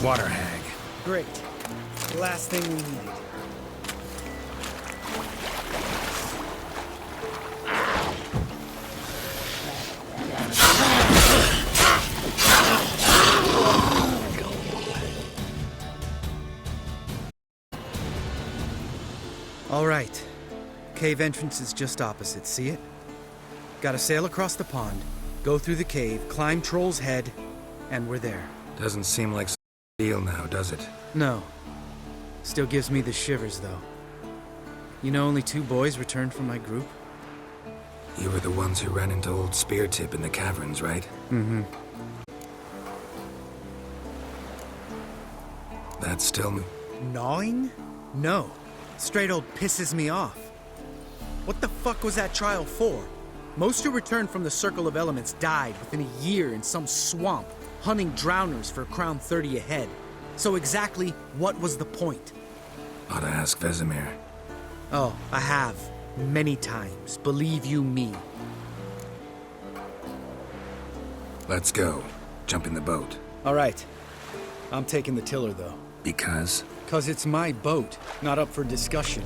Water hag. Great. The last thing we needed. All right. Cave entrance is just opposite, see it? Gotta sail across the pond, go through the cave, climb Troll's Head, and we're there. Doesn't seem like some deal now, does it? No. Still gives me the shivers, though. You know only 2 boys returned from my group? You were the ones who ran into old Speartip in the caverns, right? Mm-hmm. That's still... Gnawing? No. Straight old pisses me off. What the fuck was that trial for? Most who returned from the Circle of Elements died within a year in some swamp, hunting drowners for Crown 30 a head. So exactly what was the point? Ought to ask Vesemir. Oh, I have. Many times. Believe you me. Let's go. Jump in the boat. All right. I'm taking the tiller, though. Because? 'Cause it's my boat, not up for discussion.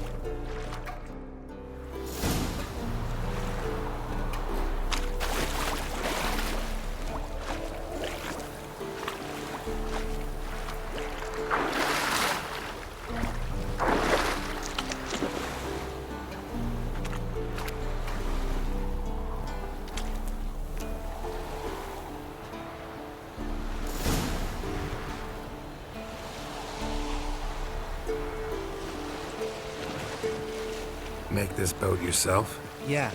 Make this boat yourself? Yeah.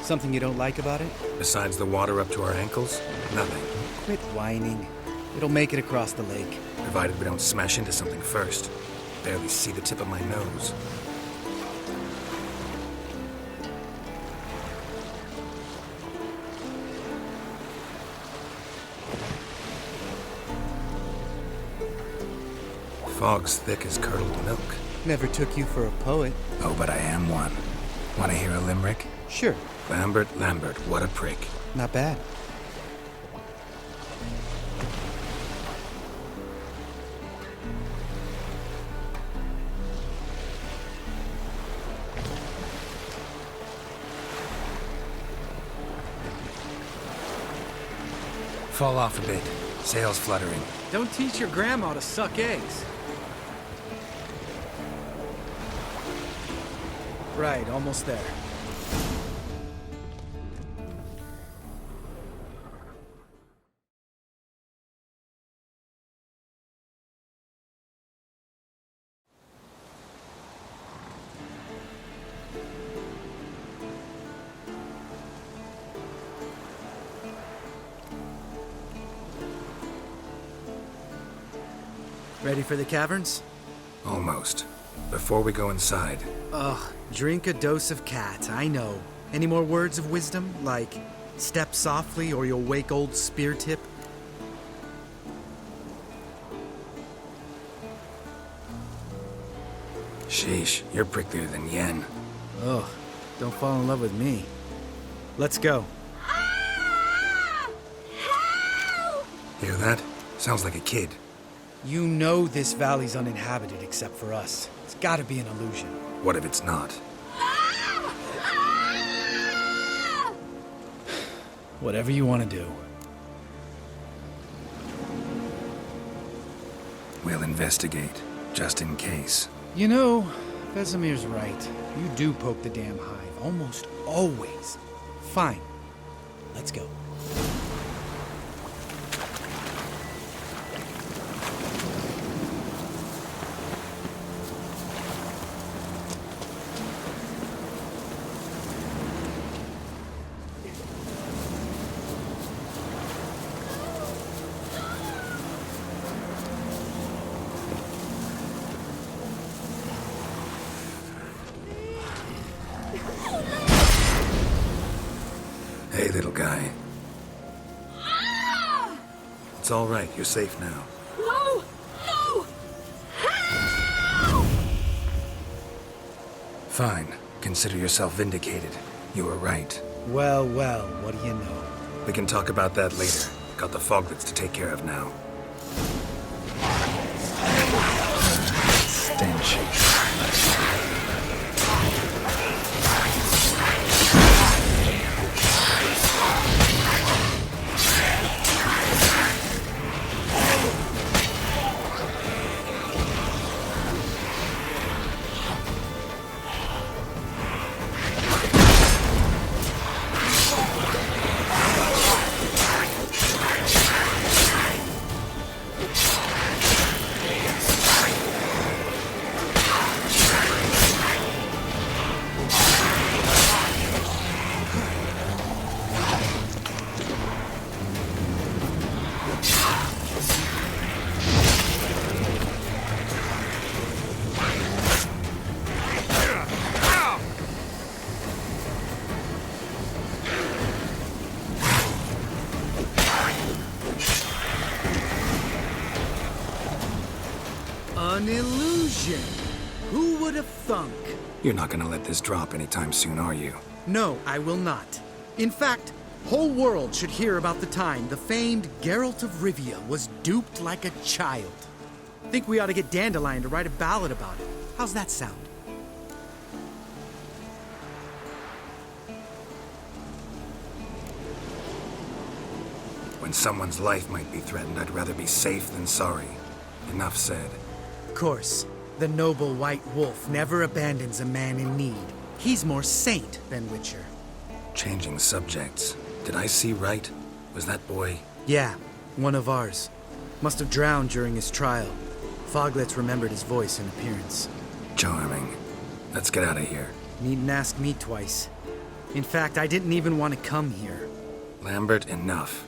Something you don't like about it? Besides the water up to our ankles? Nothing. Quit whining. It'll make it across the lake. Provided we don't smash into something first. Barely see the tip of my nose. Fog's thick as curdled milk. Never took you for a poet. Oh, but I am one. Want to hear a limerick? Sure. Lambert, Lambert, what a prick. Not bad. Fall off a bit. Sails fluttering. Don't teach your grandma to suck eggs. Right, almost there. Ready for the caverns? Almost. Before we go inside, Ugh, drink a dose of cat, I know. Any more words of wisdom? Like, step softly or you'll wake old Spear Tip? sheesh, you're pricklier than Yen. Ugh, don't fall in love with me. Let's go. Hear that? Sounds like a kid. You know this valley's uninhabited except for us. It's gotta be an illusion. What if it's not? Whatever you want to do. We'll investigate, just in case. You know, Vesemir's right. You do poke the damn hive, almost always. Fine. Let's go. Hey, little guy. It's all right. You're safe now. No! No! Fine. Consider yourself vindicated. You were right. Well, well, what do you know? We can talk about that later. Got the foglets to take care of now. Stench. An illusion! Who would have thunk? You're not gonna let this drop anytime soon, are you? No, I will not. In fact, whole world should hear about the time the famed Geralt of Rivia was duped like a child. Think we ought to get Dandelion to write a ballad about it. How's that sound? When someone's life might be threatened, I'd rather be safe than sorry. Enough said. Of course, the noble white wolf never abandons a man in need. He's more saint than Witcher. Changing subjects. Did I see right? Was that boy? Yeah, one of ours. Must have drowned during his trial. Foglets remembered his voice and appearance. Charming. Let's get out of here. Needn't ask me twice. In fact, I didn't even want to come here. Lambert, enough.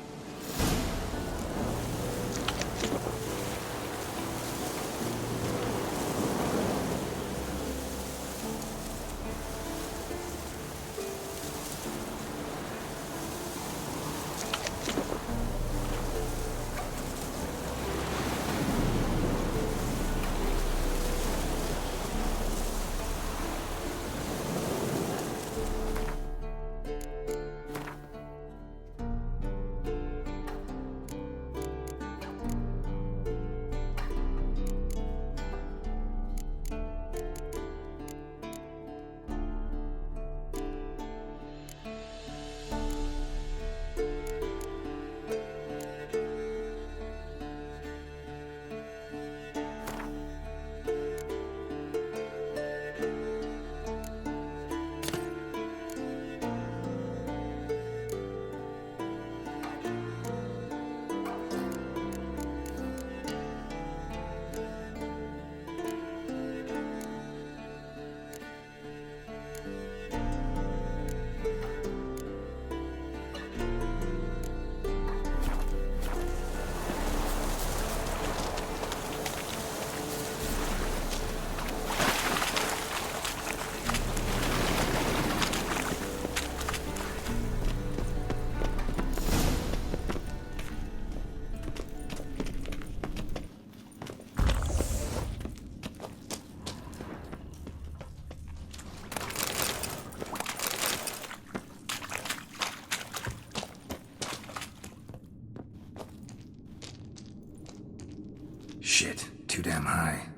Shit, too damn high.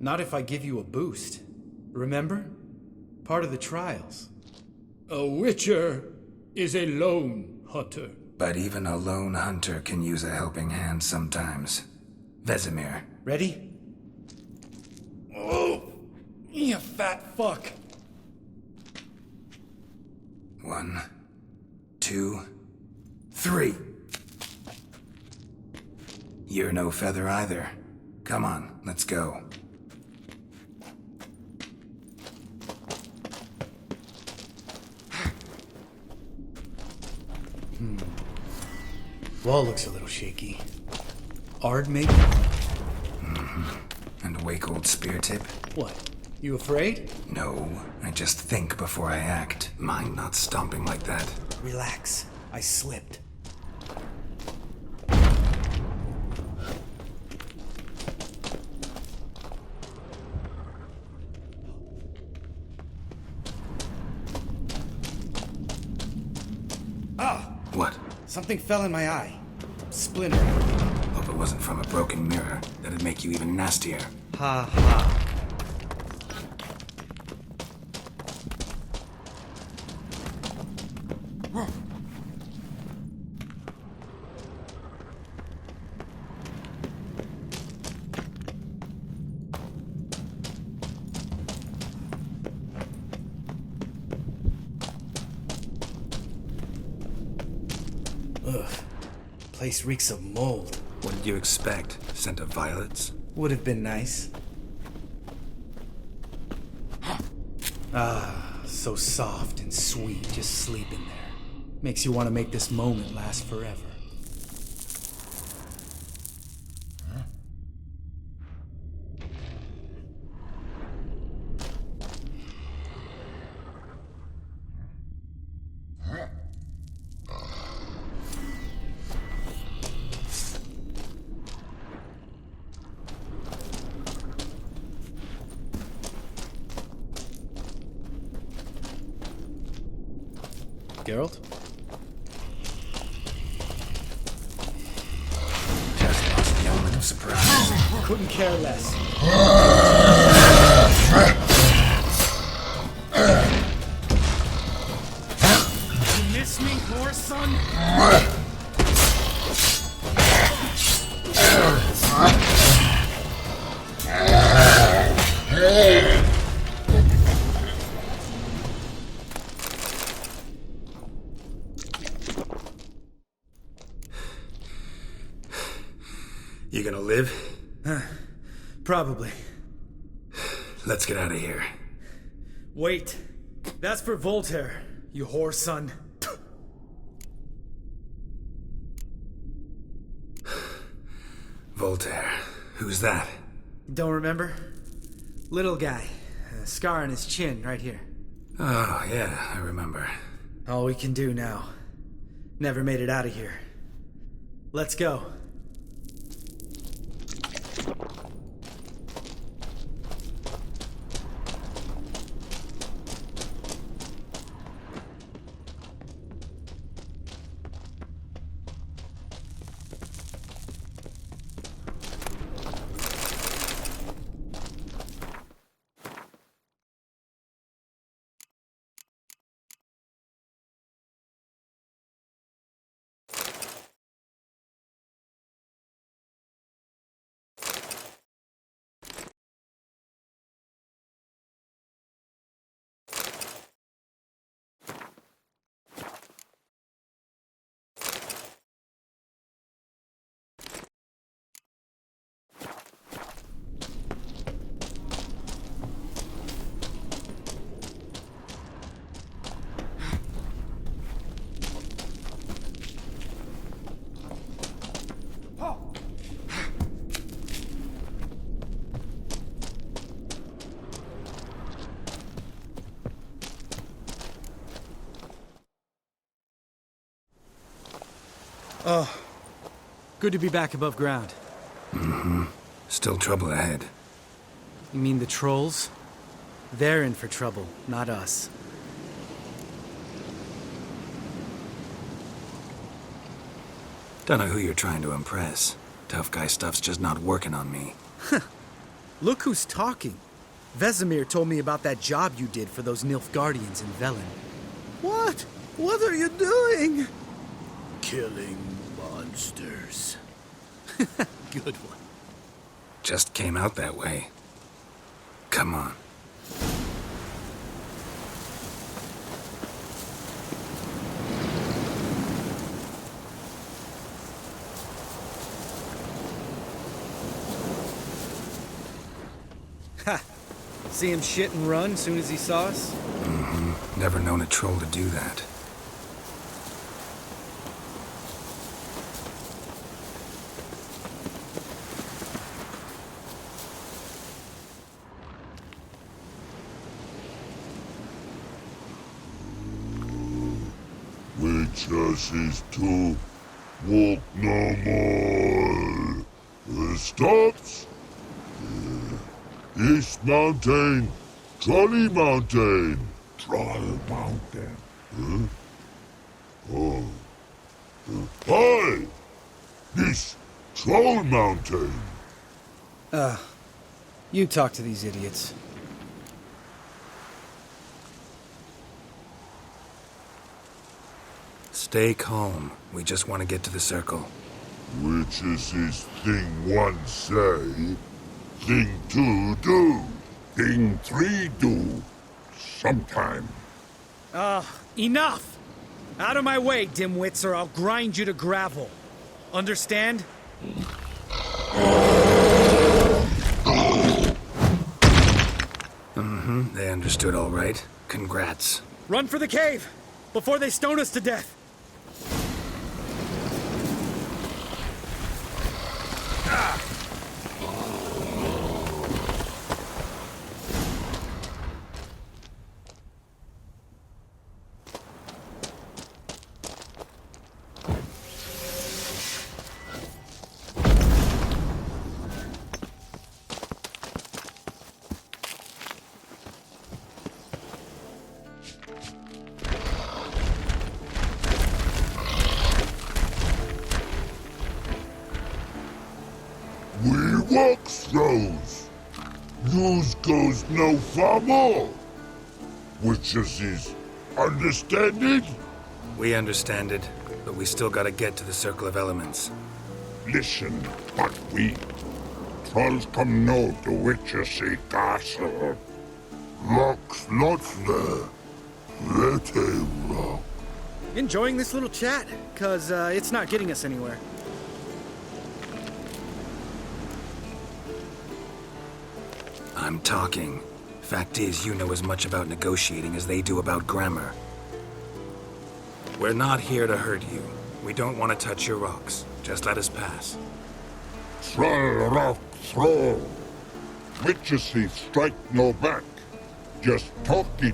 Not if I give you a boost. Remember? Part of the trials. A witcher is a lone hunter. But even a lone hunter can use a helping hand sometimes. Vesemir. Ready? Oh! You fat fuck! 1, 2, 3. You're no feather either. Come on, let's go. Wall looks a little shaky. Ard, maybe? And wake old spear tip? What? You afraid? No, I just think before I act. Mind not stomping like that. Relax. I slipped. What? Something fell in my eye. Splinter. Hope it wasn't from a broken mirror. That'd make you even nastier. Ha ha. Ugh. Place reeks of mold. What did you expect? Scent of violets? Would have been nice. Ah, so soft and sweet, just sleeping there. Makes you want to make this moment last forever. Geralt? Just lost the element of surprise. Couldn't care less. You miss me, poor son? You gonna live? Probably. Let's get out of here. Wait. That's for Voltaire, you whore son. Voltaire. Who's that? Don't remember? Little guy. A scar on his chin, right here. Oh, yeah, I remember. All we can do now. Never made it out of here. Let's go. Oh, good to be back above ground. Mm-hmm. Still trouble ahead. You mean the trolls? They're in for trouble, not us. Don't know who you're trying to impress. Tough guy stuff's just not working on me. Look who's talking. Vesemir told me about that job you did for those Nilfgaardians in Velen. What? What are you doing? Killing monsters. Good one. Just came out that way. Come on. Ha! See him shit and run as soon as he saw us? Mm-hmm. Never known a troll to do that. Witches is to walk no more. Stops. East Mountain, Trolley Mountain. Troll Mountain. Huh? Oh. Hi! This Troll Mountain. You talk to these idiots. Stay calm. We just want to get to the circle. Which is his thing one say, thing two do, thing three do, sometime. Enough! Out of my way, dimwits, or I'll grind you to gravel. Understand? Mm-hmm. They understood all right. Congrats. Run for the cave! Before they stone us to death! We walk throws. Yous goes no far more. Witches is understand it? We understand it, but we still gotta get to the Circle of Elements. Listen, but we trolls come no to Witches castle. Locks lots there. Let him rock. Enjoying this little chat? 'Cause it's not getting us anywhere. I'm talking. Fact is, you know as much about negotiating as they do about grammar. We're not here to hurt you. We don't want to touch your rocks. Just let us pass. Troll rock throw. Witches strike no back. Just talky.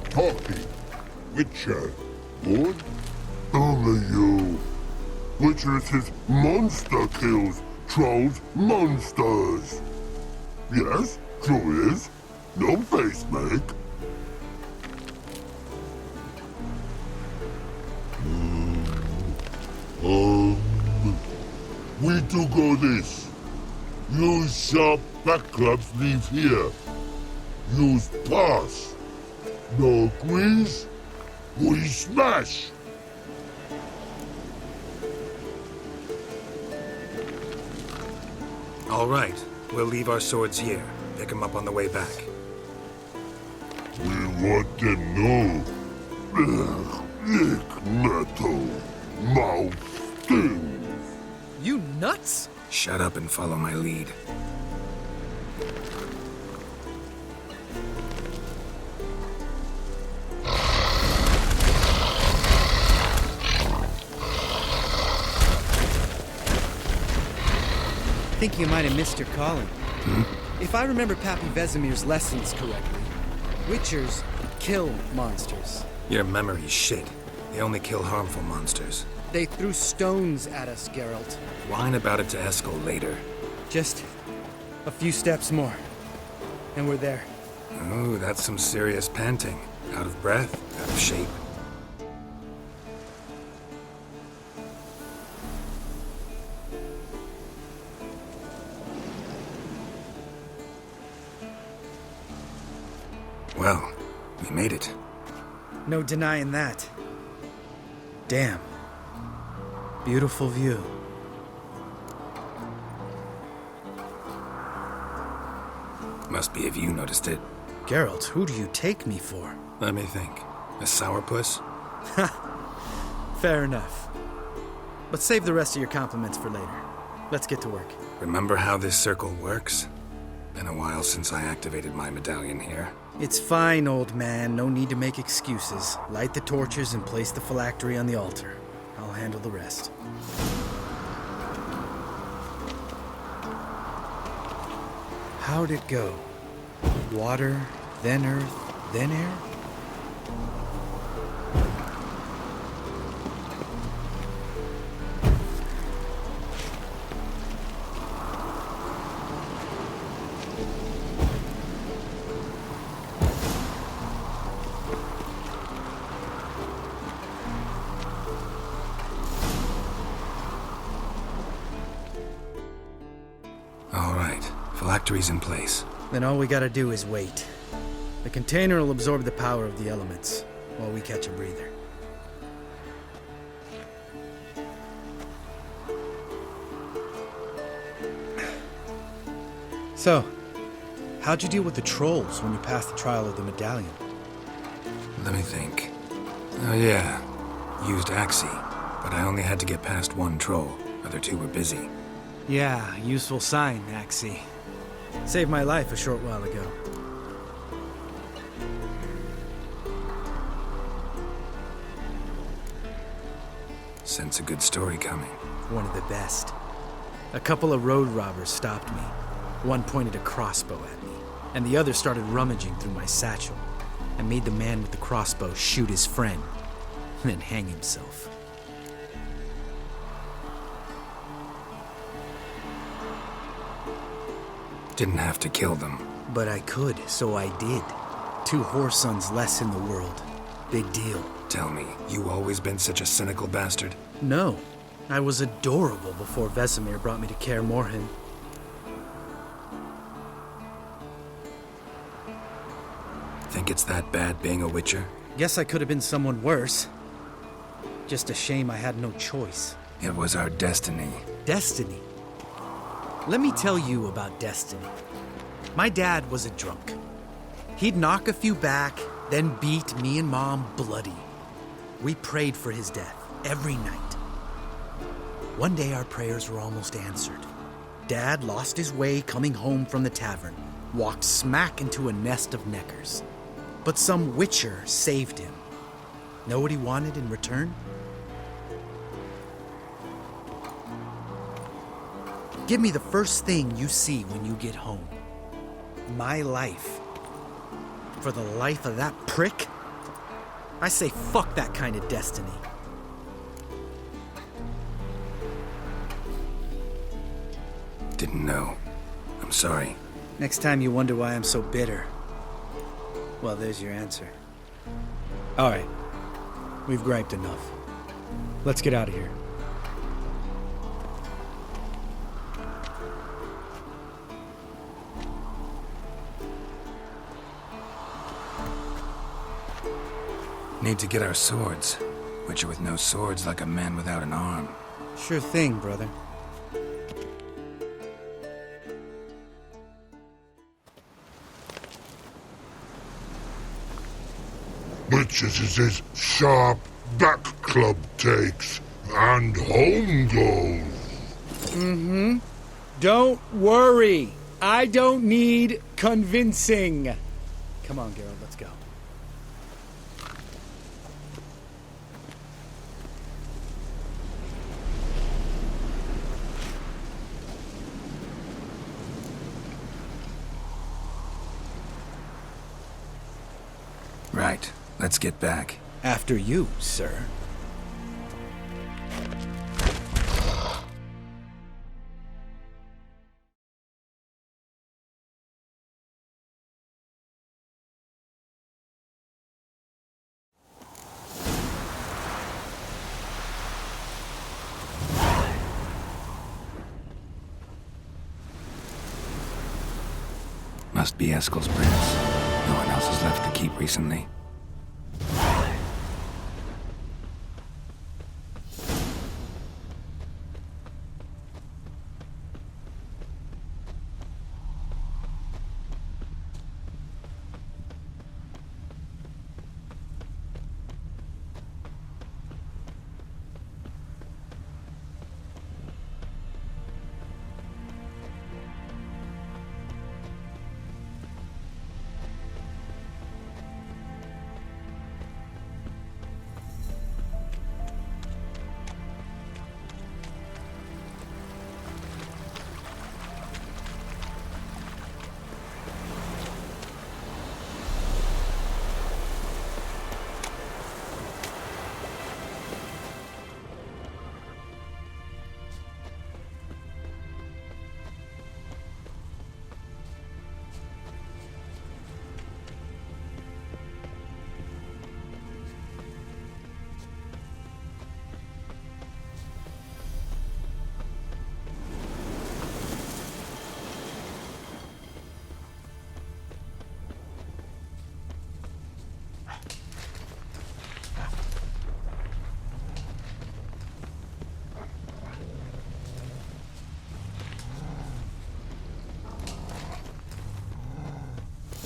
Witcher, good? Only you. Witches is monster kills. Trolls monsters. Yes, true is. No face make. We do go this. Use sharp back clubs leave here. Use pass. No agrees. We smash. All right. We'll leave our swords here. Pick them up on the way back. We want them know. Lick metal. Mouth stings. You nuts? Shut up and follow my lead. I think you might have missed your calling. If I remember Pappy Vesemir's lessons correctly, Witchers kill monsters. Your memory's shit. They only kill harmful monsters. They threw stones at us, Geralt. Whine about it to Eskel later. Just a few steps more, and we're there. Oh, that's some serious panting. Out of breath, out of shape. Well, we made it. No denying that. Damn. Beautiful view. Must be if you noticed it. Geralt, who do you take me for? Let me think. A sourpuss? Fair enough. But save the rest of your compliments for later. Let's get to work. Remember how this circle works? Been a while since I activated my medallion here. It's fine, old man. No need to make excuses. Light the torches and place the phylactery on the altar. I'll handle the rest. How'd it go? Water, then earth, then air? All right, phylactery's in place. Then all we gotta do is wait. The container will absorb the power of the elements, while we catch a breather. So, how'd you deal with the trolls when you passed the trial of the medallion? Let me think. Oh yeah, used Axii, but I only had to get past one troll. Other two were busy. Yeah, useful sign, Axii. Saved my life a short while ago. Sense a good story coming. One of the best. A couple of road robbers stopped me. One pointed a crossbow at me, and the other started rummaging through my satchel, and made the man with the crossbow shoot his friend, and then hang himself. Didn't have to kill them. But I could, so I did. 2 whoresons less in the world. Big deal. Tell me, you always been such a cynical bastard? No. I was adorable before Vesemir brought me to Kaer Morhen. Think it's that bad being a Witcher? Guess I could have been someone worse. Just a shame I had no choice. It was our destiny. Destiny? Let me tell you about destiny. My dad was a drunk. He'd knock a few back, then beat me and Mom bloody. We prayed for his death every night. One day our prayers were almost answered. Dad lost his way coming home from the tavern, walked smack into a nest of neckers. But some Witcher saved him. Know what he wanted in return? Give me the first thing you see when you get home. My life. For the life of that prick? I say fuck that kind of destiny. Didn't know. I'm sorry. Next time you wonder why I'm so bitter, well, there's your answer. All right. We've griped enough. Let's get out of here. Need to get our swords. Witcher with no swords like a man without an arm. Sure thing, brother. Witches is his sharp back club takes, and home goes. Mm-hmm. Don't worry. I don't need convincing. Come on, Geralt, let's go. Right. Let's get back. After you, sir. Must be Eskel's prince. No one else has left the keep recently.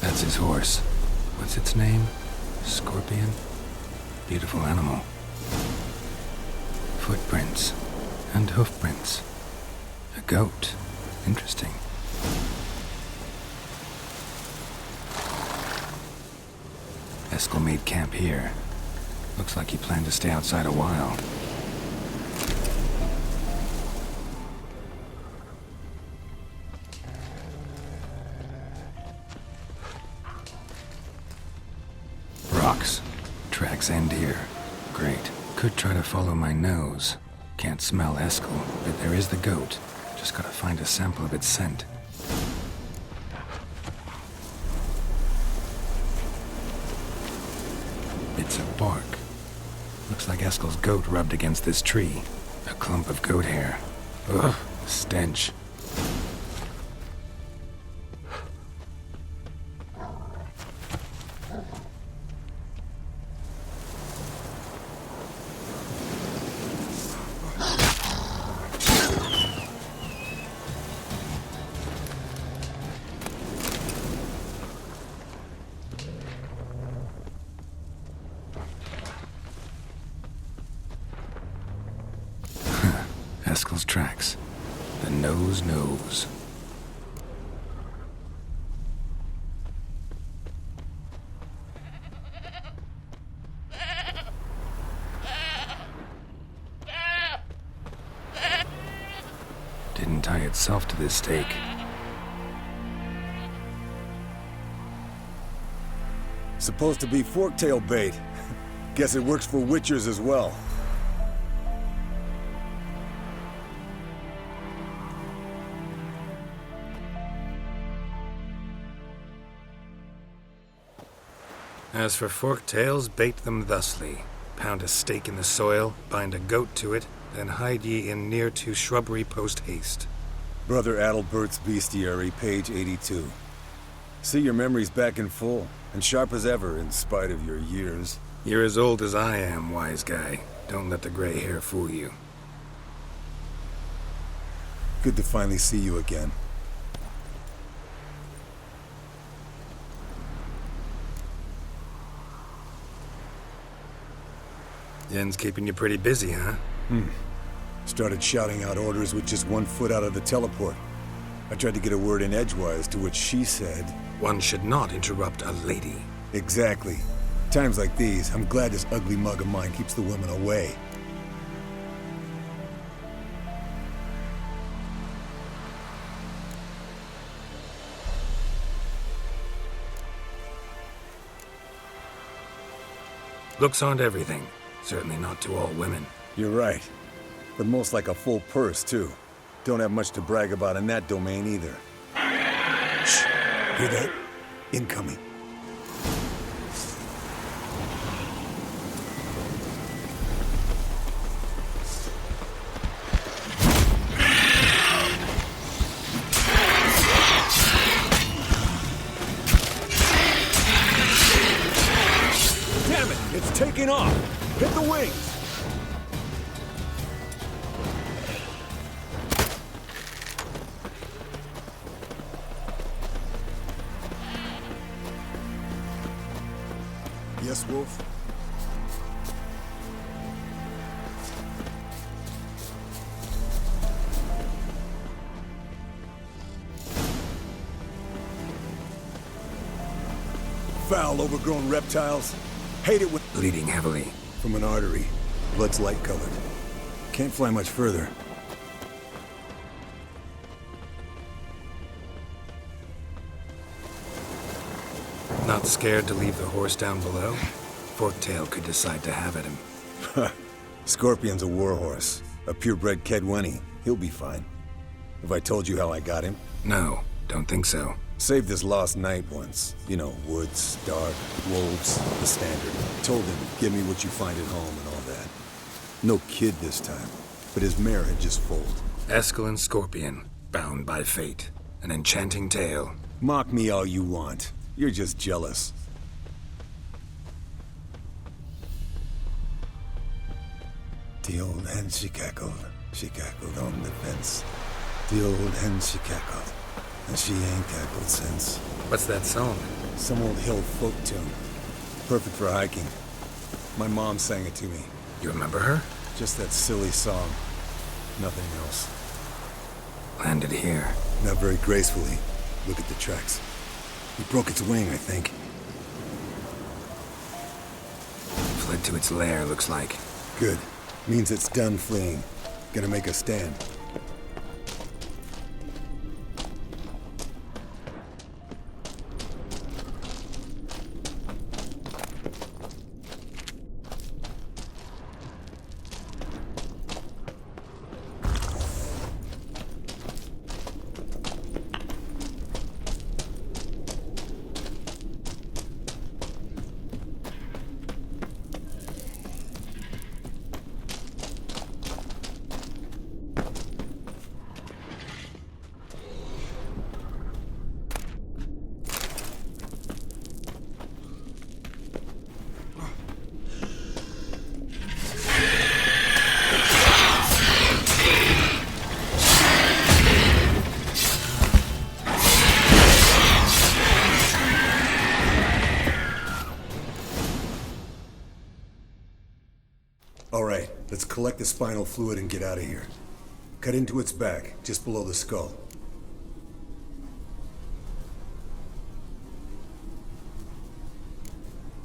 That's his horse. What's its name? Scorpion? Beautiful animal. Footprints. And hoofprints. A goat. Interesting. Eskel made camp here. Looks like he planned to stay outside a while. Rocks. Tracks end here. Great. Could try to follow my nose. Can't smell Eskel, but there is the goat. Just gotta find a sample of its scent. Bits of bark. Looks like Eskel's goat rubbed against this tree. A clump of goat hair. Ugh, stench. Eskel's tracks. The nose knows. Didn't tie itself to this stake. Supposed to be forktail bait. Guess it works for witchers as well. As for forktails, bait them thusly. Pound a stake in the soil, bind a goat to it, then hide ye in near to shrubbery post haste. Brother Adalbert's Bestiary, page 82. See your memories back in full, and sharp as ever in spite of your years. You're as old as I am, wise guy. Don't let the gray hair fool you. Good to finally see you again. Yen's keeping you pretty busy, huh? Started shouting out orders with just 1 foot out of the teleport. I tried to get a word in edgewise, to which she said... One should not interrupt a lady. Exactly. Times like these, I'm glad this ugly mug of mine keeps the women away. Looks aren't everything. Certainly not to all women. You're right. But most like a full purse, too. Don't have much to brag about in that domain, either. Shh! Hear that? Incoming. taking off! Hit the wings! Yes, Wolf? Foul, overgrown reptiles. Hate it when... Bleeding heavily. From an artery. Blood's light-colored. Can't fly much further. Not scared to leave the horse down below? Forktail could decide to have at him. Scorpion's a warhorse. A purebred Kedwenny. He'll be fine. Have I told you how I got him? No, don't think so. Saved this lost knight once. You know, woods, dark, wolves, the standard. Told him, give me what you find at home and all that. No kid this time, but his mare had just foaled. Eskel Scorpion, bound by fate. An enchanting tale. Mock me all you want. You're just jealous. The old hen she cackled on the fence. The old hen she cackled, and she ain't cackled since. What's that song? Some old hill folk tune. Perfect for hiking. My mom sang it to me. You remember her? Just that silly song. Nothing else. Landed here. Not very gracefully. Look at the tracks. He broke its wing, I think. Fled to its lair, looks like. Good. Means it's done fleeing. Gonna make a stand. Alright, let's collect the spinal fluid and get out of here. Cut into its back, just below the skull.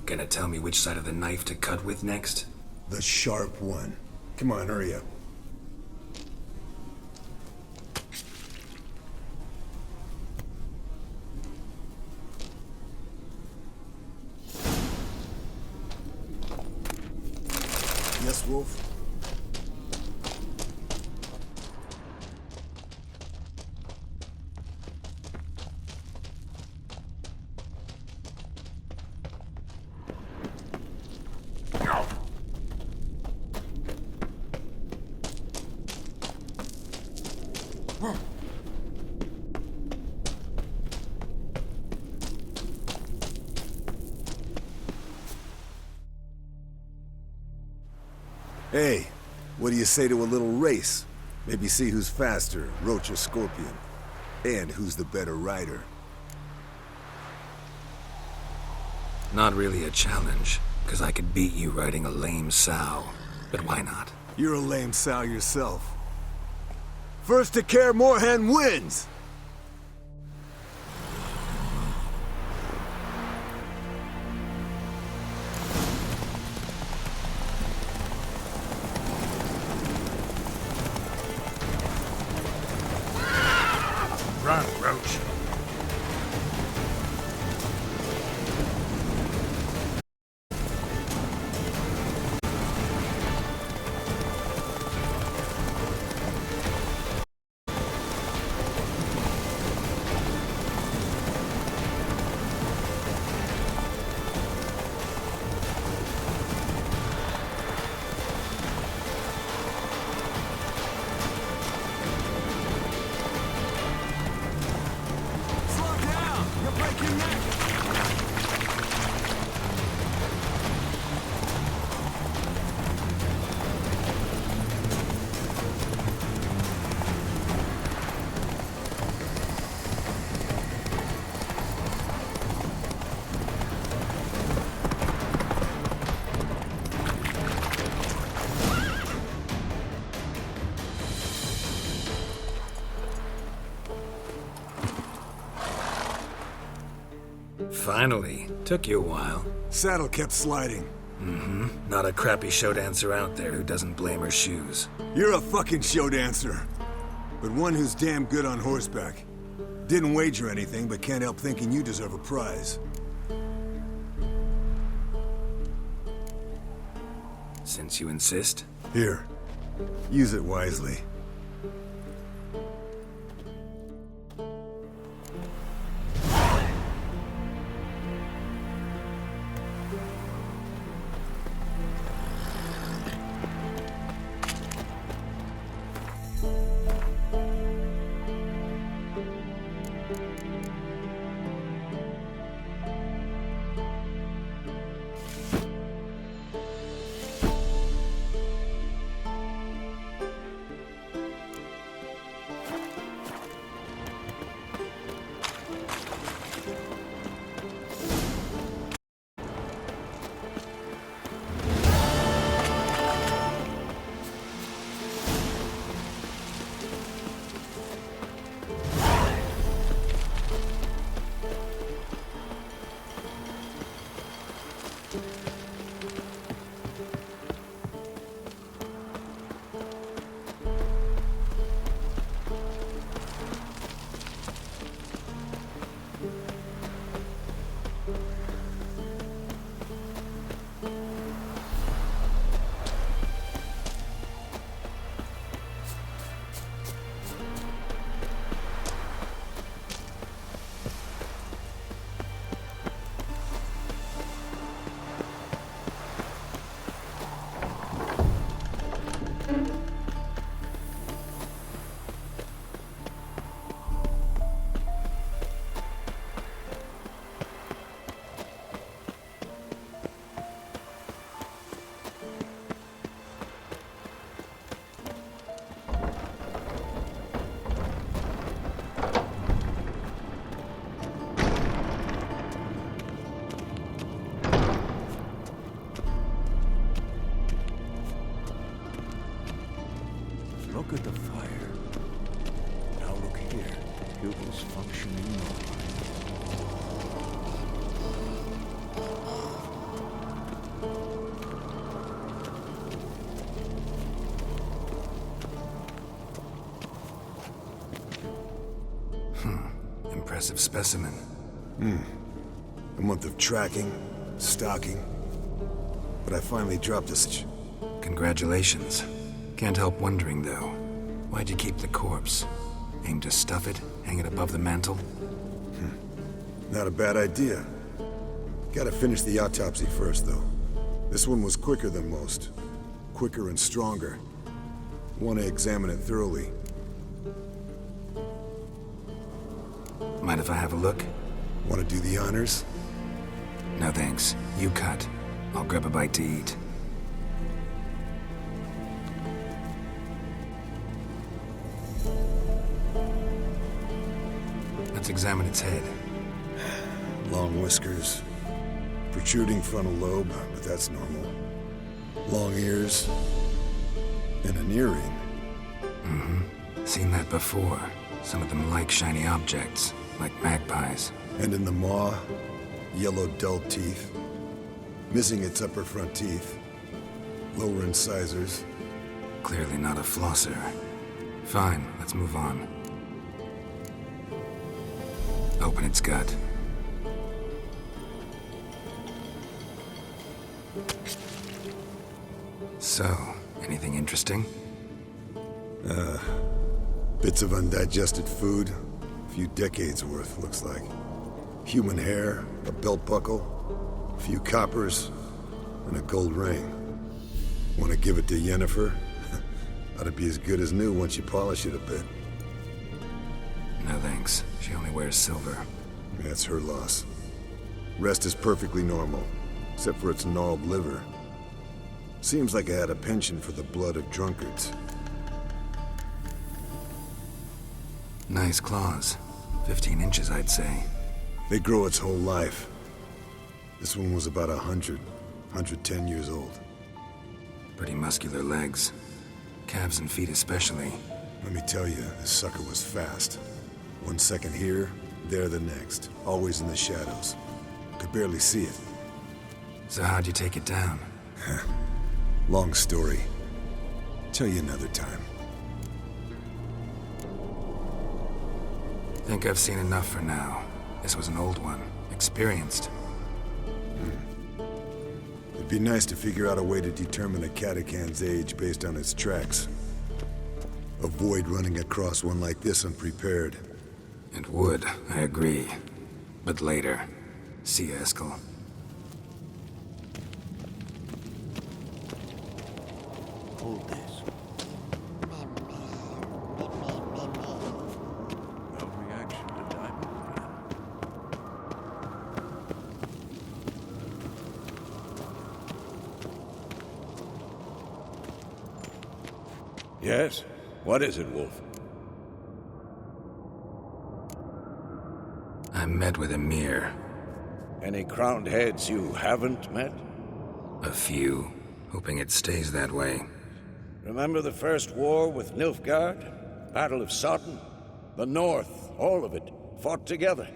Gonna tell me which side of the knife to cut with next? The sharp one. Come on, hurry up. Yes, Wolf? Hey, what do you say to a little race? Maybe see who's faster, Roach or Scorpion. And who's the better rider. Not really a challenge, because I could beat you riding a lame sow. But why not? You're a lame sow yourself. First to Kaer Morhen wins! Run, Roach. Finally. Took you a while. Saddle kept sliding. Mm-hmm. Not a crappy show dancer out there who doesn't blame her shoes. You're a fucking show dancer. But one who's damn good on horseback. Didn't wager anything, but can't help thinking you deserve a prize. Since you insist. Here. Use it wisely. Look at the fire. Now look here. Pupils functioning normally. Impressive specimen. A month of tracking, stalking. But I finally dropped this. Congratulations. Can't help wondering, though. Why'd you keep the corpse? Aim to stuff it? Hang it above the mantle? Not a bad idea. Gotta finish the autopsy first, though. This one was quicker than most. Quicker and stronger. Want to examine it thoroughly. Mind if I have a look? Want to do the honors? No thanks. You cut. I'll grab a bite to eat. Let's examine its head. Long whiskers. Protruding frontal lobe, but that's normal. Long ears. And an earring. Mm-hmm. Seen that before. Some of them like shiny objects, like magpies. And in the maw, yellow dull teeth. Missing its upper front teeth. Lower incisors. Clearly not a flosser. Fine, let's move on. Open its gut. So, anything interesting? Bits of undigested food. A few decades worth, looks like. Human hair, a belt buckle, a few coppers, and a gold ring. Want to give it to Yennefer? Ought to be as good as new once you polish it a bit. No thanks. She only wears silver. That's her loss. Rest is perfectly normal, except for its gnarled liver. Seems like I had a penchant for the blood of drunkards. Nice claws. 15 inches, I'd say. They grow its whole life. This one was about 110 years old. Pretty muscular legs. Calves and feet especially. Let me tell you, this sucker was fast. 1 second here, there the next. Always in the shadows. Could barely see it. So how'd you take it down? Long story. Tell you another time. Think I've seen enough for now. This was an old one. Experienced. It'd be nice to figure out a way to determine a Katakan's age based on its tracks. Avoid running across one like this unprepared. It would, I agree. But later. See you, Eskel. Hold this. No reaction to diamond. Yes? What is it, Wolf? I met with Emir. Any crowned heads you haven't met? A few. Hoping it stays that way. Remember the first war with Nilfgaard? Battle of Sodden? The North, all of it, fought together.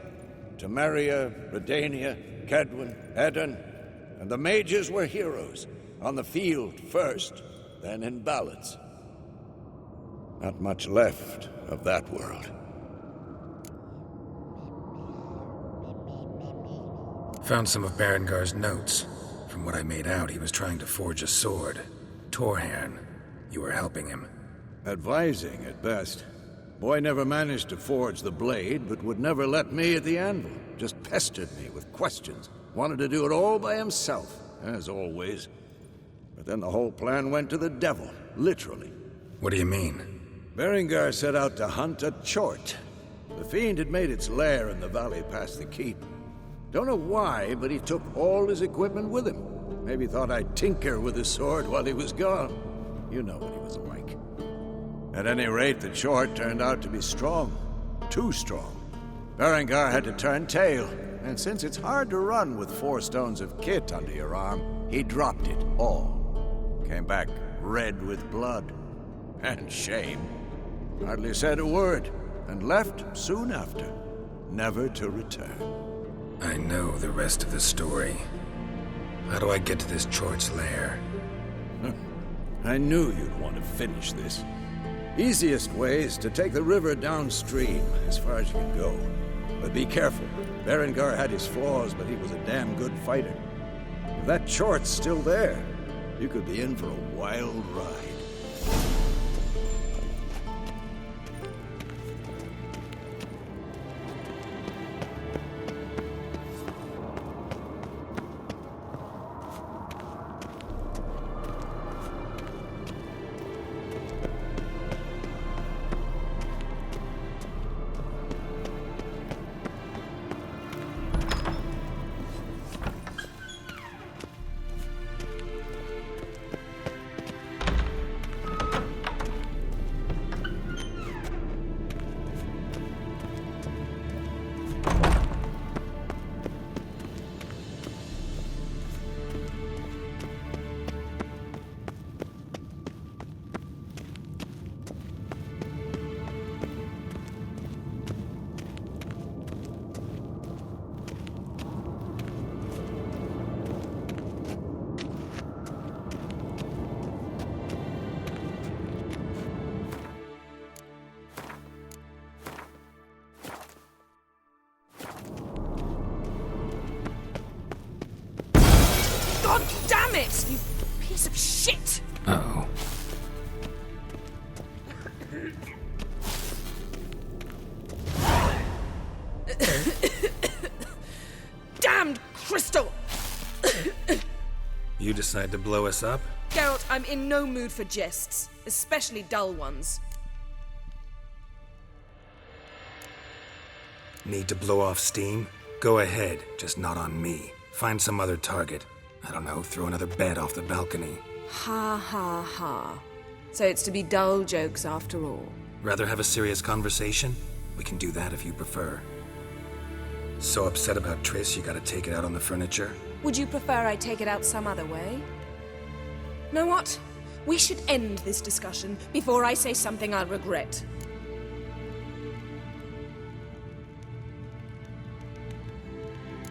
Temeria, Redania, Kedwen, Edirn, and the mages were heroes. On the field first, then in ballads. Not much left of that world. Found some of Berengar's notes. From what I made out, he was trying to forge a sword. Torhaern. You were helping him. Advising, at best. Boy never managed to forge the blade, but would never let me at the anvil. Just pestered me with questions. Wanted to do it all by himself, as always. But then the whole plan went to the devil, literally. What do you mean? Berengar set out to hunt a chort. The fiend had made its lair in the valley past the keep. Don't know why, but he took all his equipment with him. Maybe thought I'd tinker with his sword while he was gone. You know what he was like. At any rate, the chort turned out to be strong. Too strong. Berengar had to turn tail, and since it's hard to run with 4 stones of kit under your arm, he dropped it all. Came back red with blood. And shame. Hardly said a word, and left soon after, never to return. I know the rest of the story. How do I get to this chort's lair? I knew you'd want to finish this. Easiest way is to take the river downstream, as far as you can go. But be careful. Berengar had his flaws, but he was a damn good fighter. If that chort's still there, you could be in for a wild ride. God damn it, you piece of shit! Uh-oh. Damned crystal! You decide to blow us up? Geralt, I'm in no mood for jests, especially dull ones. Need to blow off steam? Go ahead, just not on me. Find some other target. I don't know, throw another bed off the balcony. Ha ha ha. So it's to be dull jokes after all. Rather have a serious conversation? We can do that if you prefer. So upset about Triss, you gotta take it out on the furniture? Would you prefer I take it out some other way? Know what? We should end this discussion before I say something I'll regret.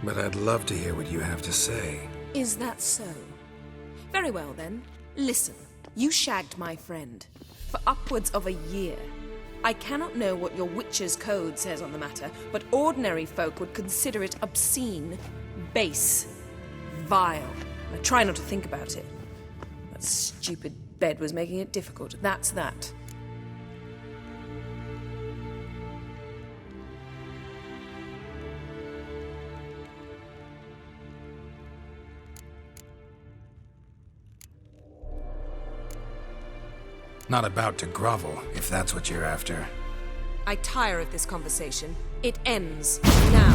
But I'd love to hear what you have to say. Is that so? Very well then. Listen, you shagged my friend for upwards of a year. I cannot know what your Witcher's Code says on the matter, but ordinary folk would consider it obscene, base, vile. I try not to think about it. That stupid bed was making it difficult. That's that. Not about to grovel, if that's what you're after. I tire of this conversation. It ends now.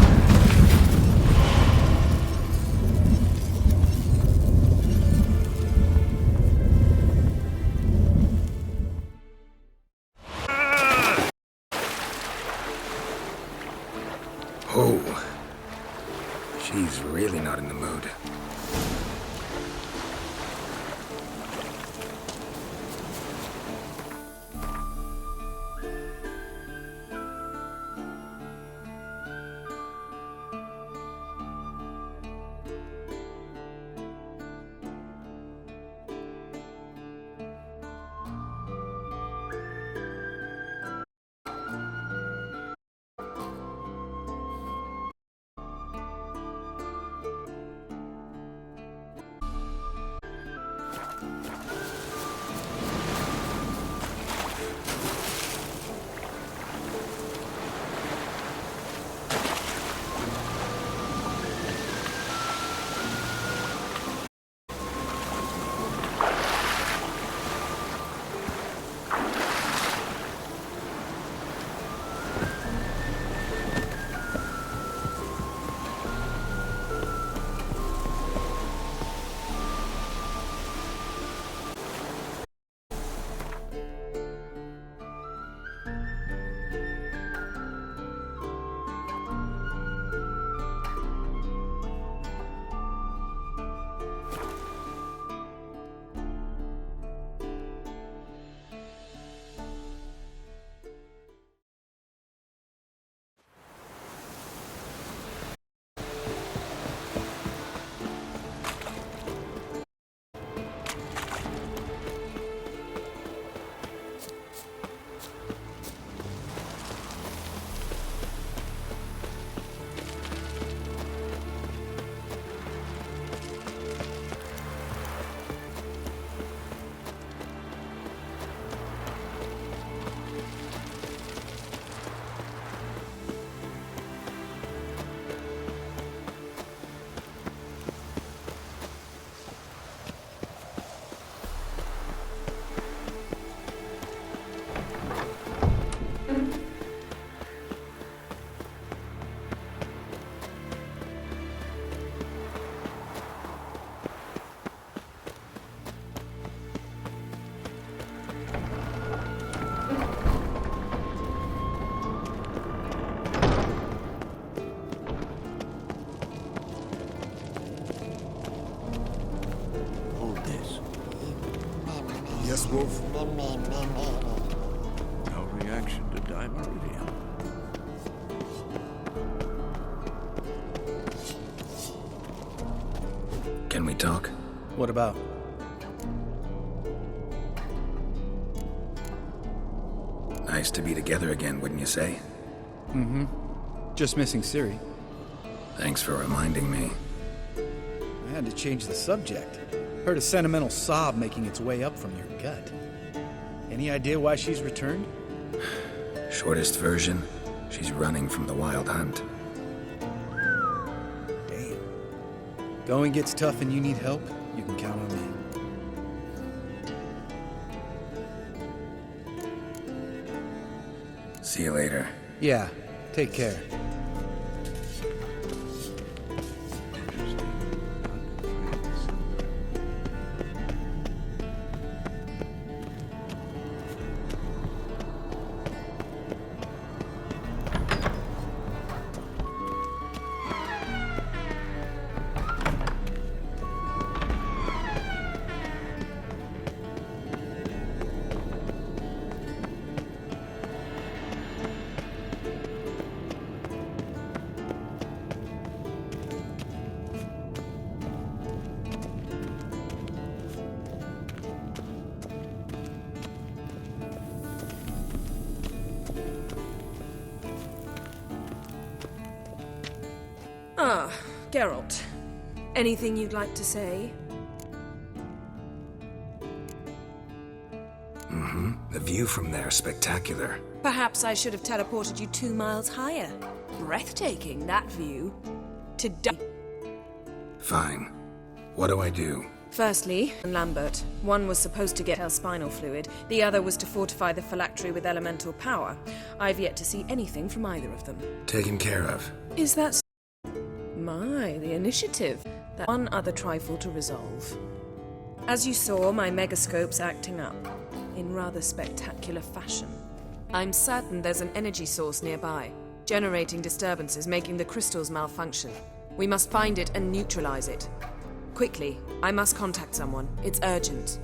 Oh. She's really not in the mood. Yes, Wolf? No reaction to Dimeridium. Can we talk? What about? Nice to be together again, wouldn't you say? Mm-hmm. Just missing Ciri. Thanks for reminding me. I had to change the subject. Heard a sentimental sob making its way up from your gut. Any idea why she's returned? Shortest version, she's running from the Wild Hunt. Damn. Going gets tough and you need help, you can count on me. See you later. Yeah, take care. Ah, Geralt. Anything you'd like to say? The view from there is spectacular. Perhaps I should have teleported you 2 miles higher. Breathtaking, that view. To die. Fine. What do I do? Firstly, Lambert. One was supposed to get her spinal fluid, the other was to fortify the phylactery with elemental power. I've yet to see anything from either of them. Taken care of. Is that My, the initiative. That one other trifle to resolve. As you saw, my megascope's acting up. In rather spectacular fashion. I'm certain there's an energy source nearby, generating disturbances, making the crystals malfunction. We must find it and neutralize it. Quickly, I must contact someone. It's urgent.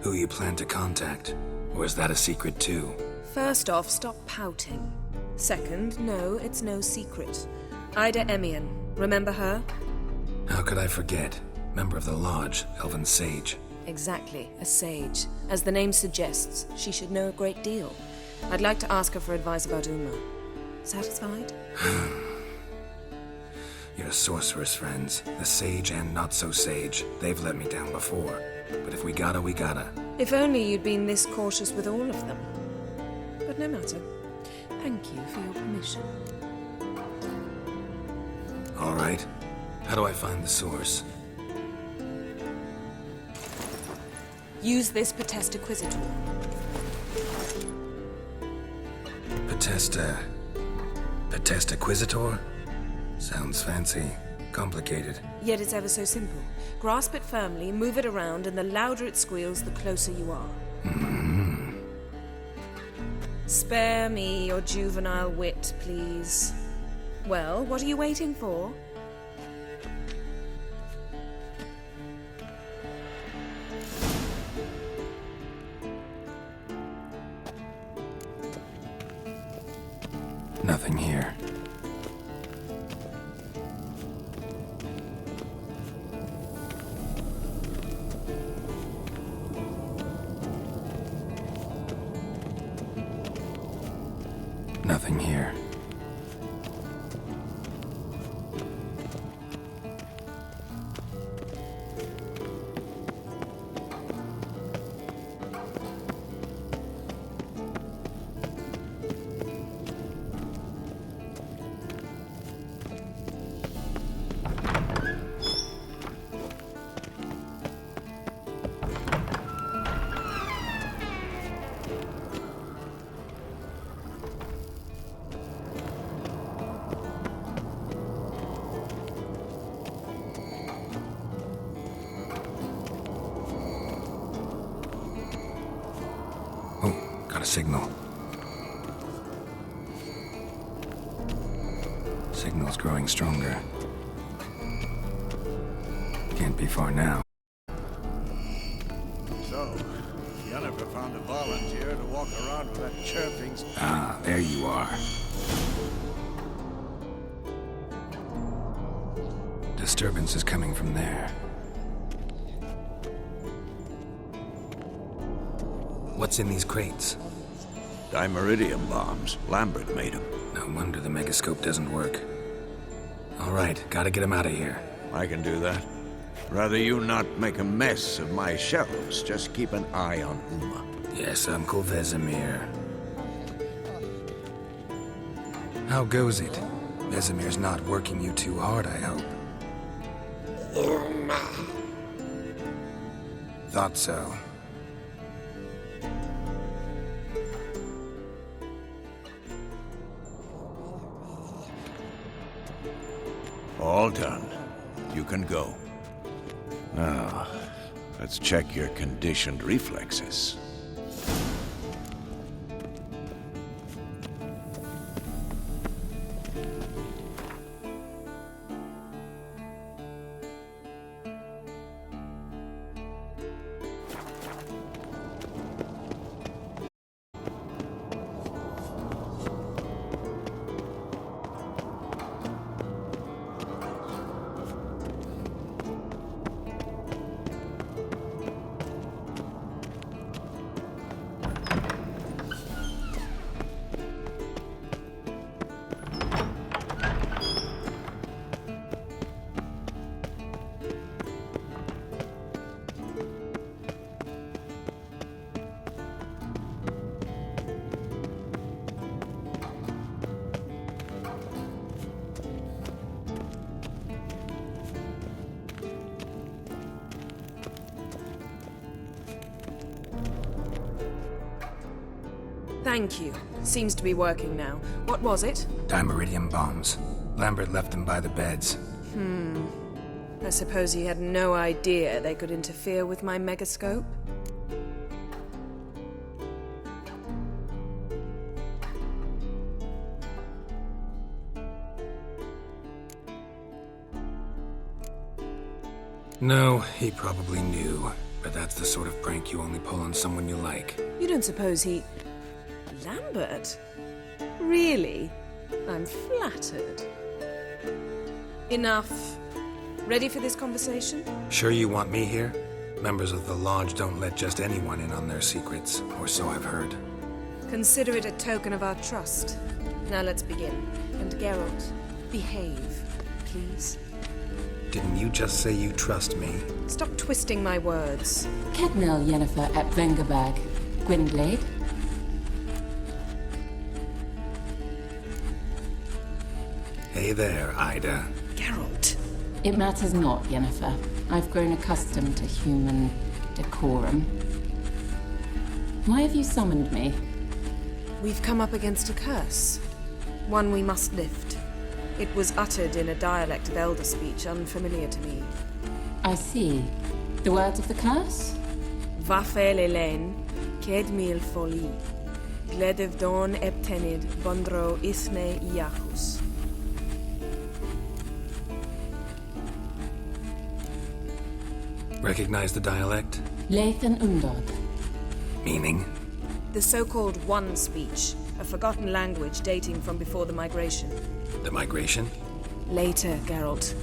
Who you plan to contact? Or is that a secret too? First off, stop pouting. Second, no, it's no secret. Ida Emian. Remember her? How could I forget? Member of the Lodge, Elven Sage. Exactly, a sage. As the name suggests, she should know a great deal. I'd like to ask her for advice about Uma. Satisfied? Your sorceress friends, the sage and not-so-sage, they've let me down before. But if we gotta, we gotta. If only you'd been this cautious with all of them. But no matter. Thank you for your permission. All right. How do I find the source? Use this Potesta Quisitor. Potesta Quisitor? Sounds fancy. Complicated. Yet it's ever so simple. Grasp it firmly, move it around, and the louder it squeals, the closer you are. Spare me your juvenile wit, please. Well, what are you waiting for? Nothing here. Nothing here. Signal. Signal's growing stronger. Can't be far now. So, Yennefer found a volunteer to walk around with that chirping... Ah, there you are. Disturbance is coming from there. What's in these crates? Dimeridium bombs. Lambert made them. No wonder the megascope doesn't work. All right, gotta get him out of here. I can do that. Rather you not make a mess of my shelves. Just keep an eye on Uma. Yes, Uncle Vesemir. How goes it? Vesemir's not working you too hard, I hope. Uma. Thought so. All done. You can go. Now, let's check your conditioned reflexes. Thank you. Seems to be working now. What was it? Dimeridium bombs. Lambert left them by the beds. I suppose he had no idea they could interfere with my megascope? No, he probably knew. But that's the sort of prank you only pull on someone you like. You don't suppose he... Lambert? Really? I'm flattered. Enough. Ready for this conversation? Sure you want me here? Members of the Lodge don't let just anyone in on their secrets, or so I've heard. Consider it a token of our trust. Now let's begin. And Geralt, behave, please. Didn't you just say you trust me? Stop twisting my words. Kednel Yennefer at Vengerberg. Gwynblade. Hey there, Ida. Geralt. It matters not, Yennefer. I've grown accustomed to human decorum. Why have you summoned me? We've come up against a curse. One we must lift. It was uttered in a dialect of Elder speech unfamiliar to me. I see. The words of the curse? Vafel Elaine, Ked mil foli, Gledev don eptenid, Bondro isne iachus. Recognize the dialect? Lathan Undod. Meaning? The so-called One speech, a forgotten language dating from before the migration. The migration? Later, Geralt.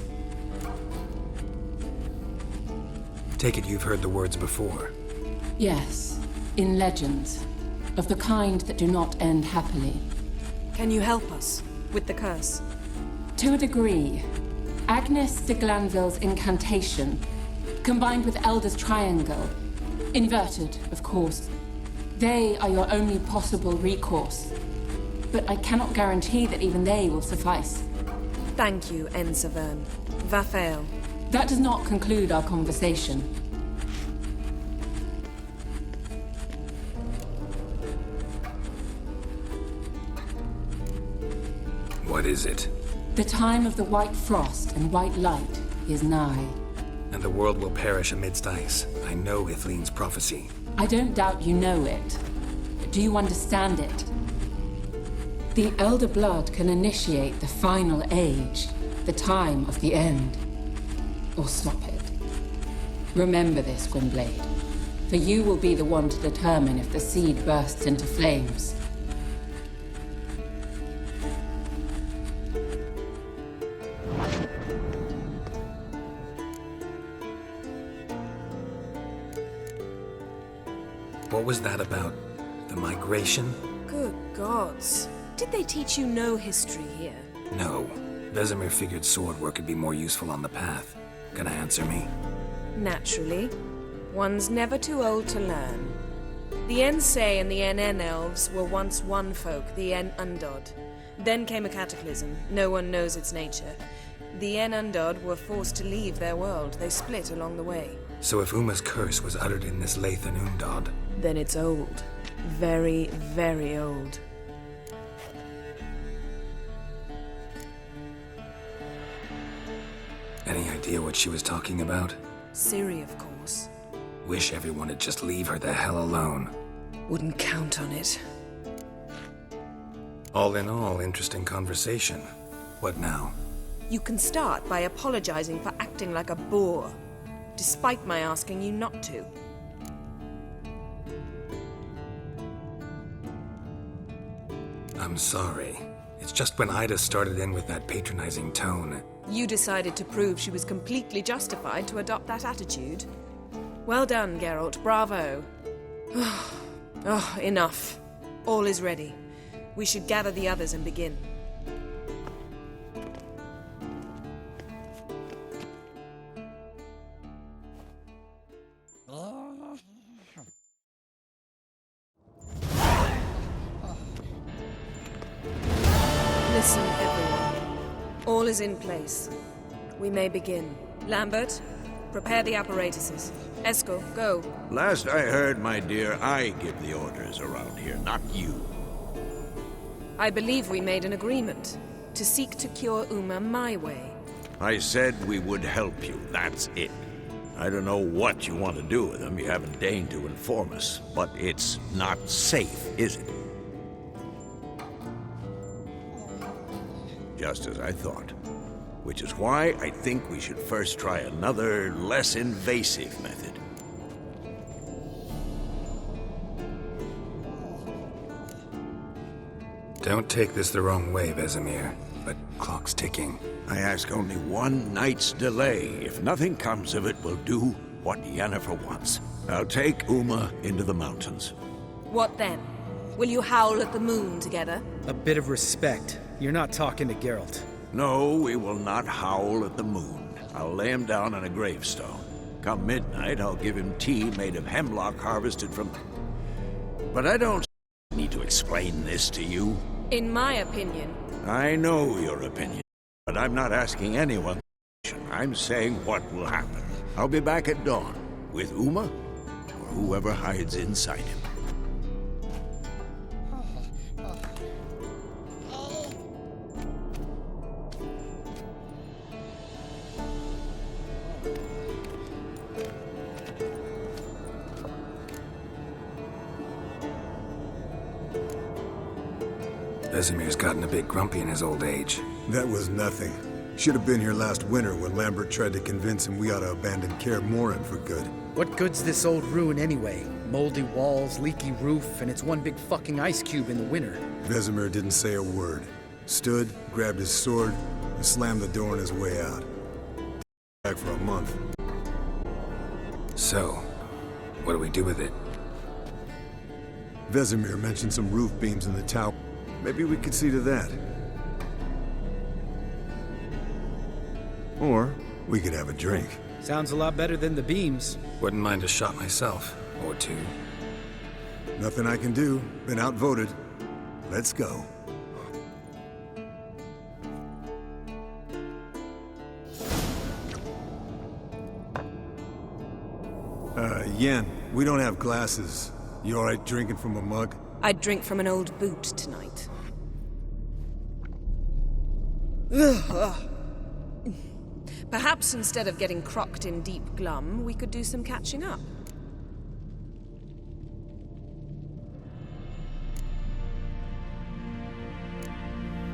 Take it you've heard the words before. Yes, in legends. Of the kind that do not end happily. Can you help us with the curse? To a degree. Agnes de Glanville's incantation, combined with Elder's triangle, inverted, of course. They are your only possible recourse. But I cannot guarantee that even they will suffice. Thank you, Ensavern. Vafel. That does not conclude our conversation. What is it? The time of the white frost and white light is nigh. And the world will perish amidst ice. I know Ithleen's prophecy. I don't doubt you know it. Do you understand it? The Elder Blood can initiate the final age, the time of the end. Or stop it. Remember this, Gwynblade. For you will be the one to determine if the seed bursts into flames. What was that about? The migration? Good gods. Did they teach you no history here? No. Vesemir figured sword work could be more useful on the path. Gonna answer me? Naturally. One's never too old to learn. The Ensei and the NN elves were once one folk, the En Undod. Then came a cataclysm. No one knows its nature. The En Undod were forced to leave their world. They split along the way. So if Uma's curse was uttered in this Lathan Undod... Then it's old. Very, very old. Any idea what she was talking about? Ciri, of course. Wish everyone would just leave her the hell alone. Wouldn't count on it. All in all, interesting conversation. What now? You can start by apologizing for acting like a boor, despite my asking you not to. I'm sorry. It's just when Ida started in with that patronizing tone. You decided to prove she was completely justified to adopt that attitude. Well done, Geralt. Bravo. Oh, enough. All is ready. We should gather the others and begin. Listen, everyone. All is in place. We may begin. Lambert, prepare the apparatuses. Eskel, go. Last I heard, my dear, I give the orders around here, not you. I believe we made an agreement to seek to cure Uma my way. I said we would help you, that's it. I don't know what you want to do with him, you haven't deigned to inform us, but it's not safe, is it? Just as I thought. Which is why I think we should first try another, less invasive method. Don't take this the wrong way, Vesemir, but clock's ticking. I ask only one night's delay. If nothing comes of it, we'll do what Yennefer wants. I'll take Uma into the mountains. What then? Will you howl at the moon together? A bit of respect. You're not talking to Geralt. No, we will not howl at the moon. I'll lay him down on a gravestone. Come midnight, I'll give him tea made of hemlock harvested from... But I don't need to explain this to you. In my opinion. I know your opinion, but I'm not asking anyone. I'm saying what will happen. I'll be back at dawn, with Uma, or whoever hides inside him. Vesemir's gotten a bit grumpy in his old age. That was nothing. Should have been here last winter when Lambert tried to convince him we ought to abandon Kaer Morhen for good. What good's this old ruin anyway? Moldy walls, leaky roof, and it's one big fucking ice cube in the winter. Vesemir didn't say a word. Stood, grabbed his sword, and slammed the door on his way out. Back for a month. So, what do we do with it? Vesemir mentioned some roof beams in the tower. Maybe we could see to that. Or we could have a drink. Sounds a lot better than the beams. Wouldn't mind a shot myself, or two. Nothing I can do. Been outvoted. Let's go. Yen, we don't have glasses. You alright drinking from a mug? I'd drink from an old boot tonight. Perhaps instead of getting crocked in deep glum, we could do some catching up.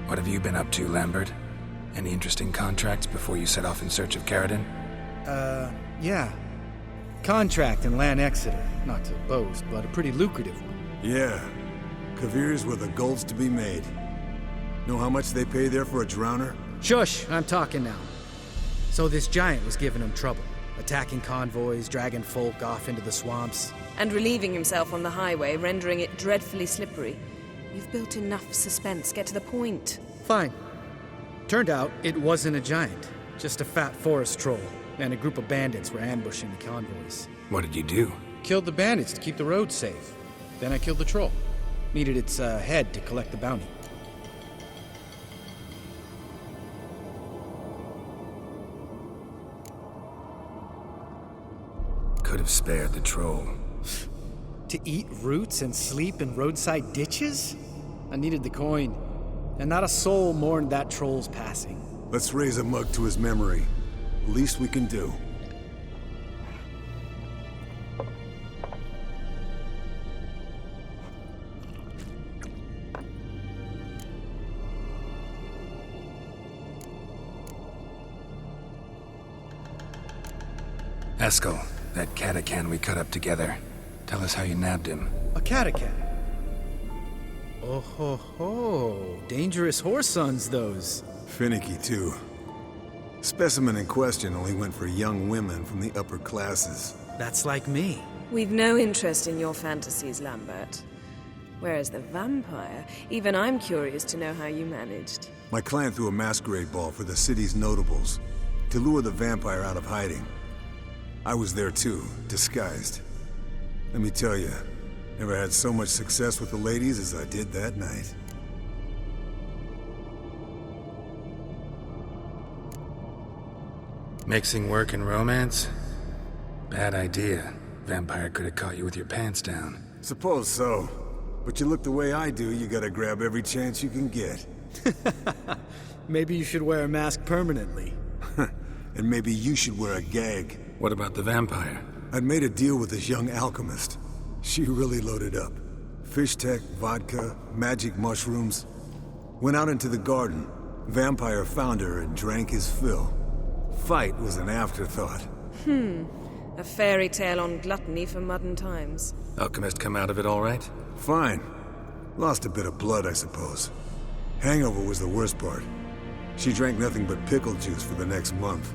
What have you been up to, Lambert? Any interesting contracts before you set off in search of Caridin? Yeah. Contract in Lan Exeter. Not to boast, but a pretty lucrative one. Yeah. Kavir's were the golds to be made. Know how much they pay there for a drowner? Shush! I'm talking now. So this giant was giving him trouble. Attacking convoys, dragging folk off into the swamps. And relieving himself on the highway, rendering it dreadfully slippery. You've built enough suspense. Get to the point. Fine. Turned out it wasn't a giant. Just a fat forest troll. And a group of bandits were ambushing the convoys. What did you do? Killed the bandits to keep the road safe. Then I killed the troll. Needed its head to collect the bounty. Could have spared the troll. To eat roots and sleep in roadside ditches? I needed the coin. And not a soul mourned that troll's passing. Let's raise a mug to his memory. Least we can do. Eskel, that Catacan we cut up together. Tell us how you nabbed him. A Catacan? Oh ho ho. Dangerous horse sons, those. Finicky, too. Specimen in question only went for young women from the upper classes. That's like me. We've no interest in your fantasies, Lambert. Whereas the vampire, even I'm curious to know how you managed. My clan threw a masquerade ball for the city's notables to lure the vampire out of hiding. I was there too, disguised. Let me tell you, never had so much success with the ladies as I did that night. Mixing work and romance? Bad idea. Vampire could have caught you with your pants down. Suppose so. But you look the way I do, you gotta grab every chance you can get. Maybe you should wear a mask permanently. And maybe you should wear a gag. What about the vampire? I'd made a deal with this young alchemist. She really loaded up. Fish tech, vodka, magic mushrooms. Went out into the garden. Vampire found her and drank his fill. Fight was an afterthought. A fairy tale on gluttony for modern times. Alchemist come out of it all right? Fine. Lost a bit of blood, I suppose. Hangover was the worst part. She drank nothing but pickle juice for the next month.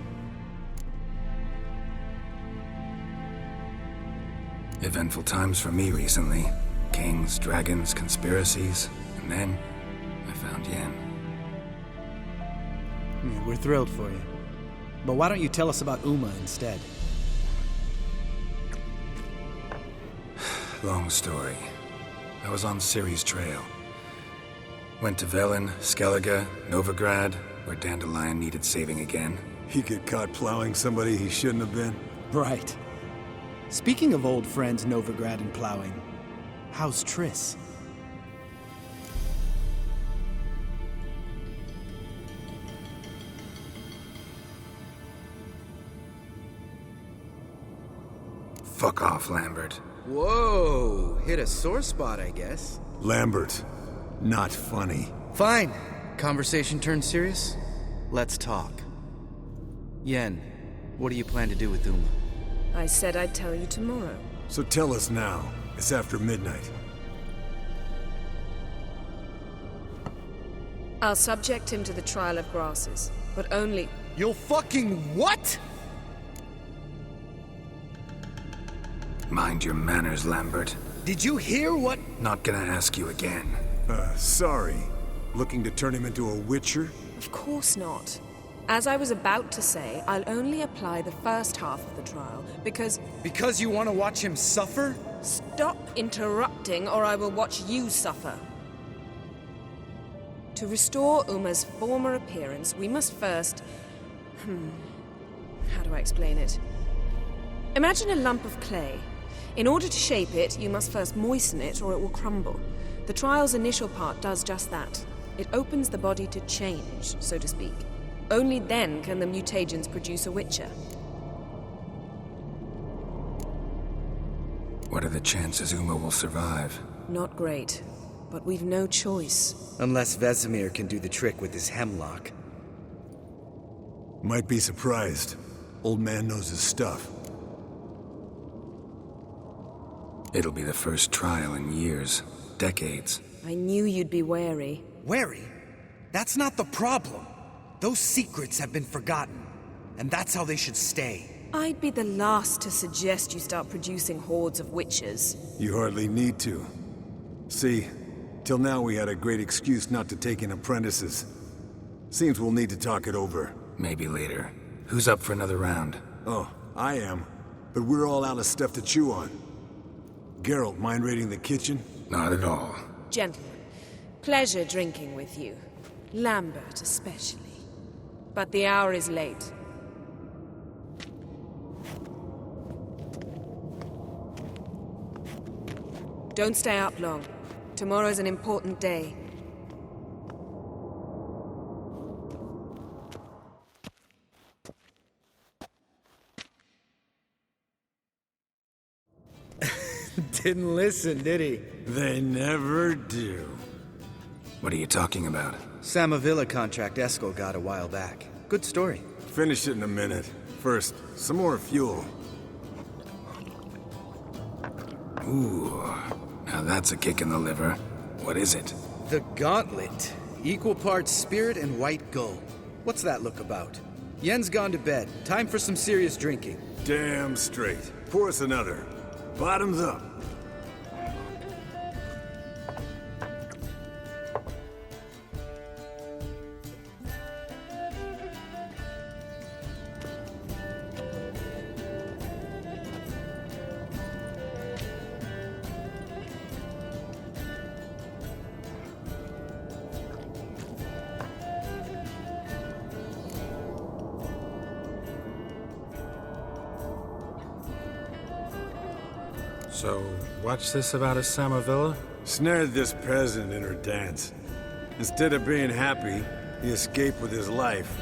Eventful times for me recently. Kings, dragons, conspiracies, and then I found Yen. We're thrilled for you. But why don't you tell us about Uma instead? Long story. I was on Ciri's trail. Went to Velen, Skellige, Novigrad, where Dandelion needed saving again. He get caught plowing somebody he shouldn't have been? Right. Speaking of old friends Novigrad and plowing, how's Triss? Fuck off, Lambert. Whoa, hit a sore spot, I guess. Lambert, not funny. Fine. Conversation turned serious? Let's talk. Yen, what do you plan to do with Uma? I said I'd tell you tomorrow. So tell us now. It's after midnight. I'll subject him to the trial of grasses, but only... You'll fucking what? Mind your manners, Lambert. Did you hear what? Not gonna ask you again. Sorry. Looking to turn him into a witcher? Of course not. As I was about to say, I'll only apply the first half of the trial, because... Because you want to watch him suffer? Stop interrupting, or I will watch you suffer. To restore Uma's former appearance, we must first... How do I explain it? Imagine a lump of clay. In order to shape it, you must first moisten it, or it will crumble. The trial's initial part does just that. It opens the body to change, so to speak. Only then can the mutagens produce a witcher. What are the chances Uma will survive? Not great, but we've no choice. Unless Vesemir can do the trick with his hemlock. Might be surprised. Old man knows his stuff. It'll be the first trial in years, decades. I knew you'd be wary. Wary? That's not the problem. Those secrets have been forgotten, and that's how they should stay. I'd be the last to suggest you start producing hordes of witches. You hardly need to. See, till now we had a great excuse not to take in apprentices. Seems we'll need to talk it over. Maybe later. Who's up for another round? Oh, I am. But we're all out of stuff to chew on. Geralt, mind raiding the kitchen? Not at all. Gentlemen, pleasure drinking with you. Lambert especially. But the hour is late. Don't stay up long. Tomorrow's an important day. Didn't listen, did he? They never do. What are you talking about? Samavilla contract Eskel got a while back. Good story. Finish it in a minute. First, some more fuel. Ooh, now that's a kick in the liver. What is it? The Gauntlet. Equal parts spirit and white gold. What's that look about? Yen's gone to bed. Time for some serious drinking. Damn straight. Pour us another. Bottoms up. So, what's this about a Samavilla? Snared this peasant in her dance. Instead of being happy, he escaped with his life.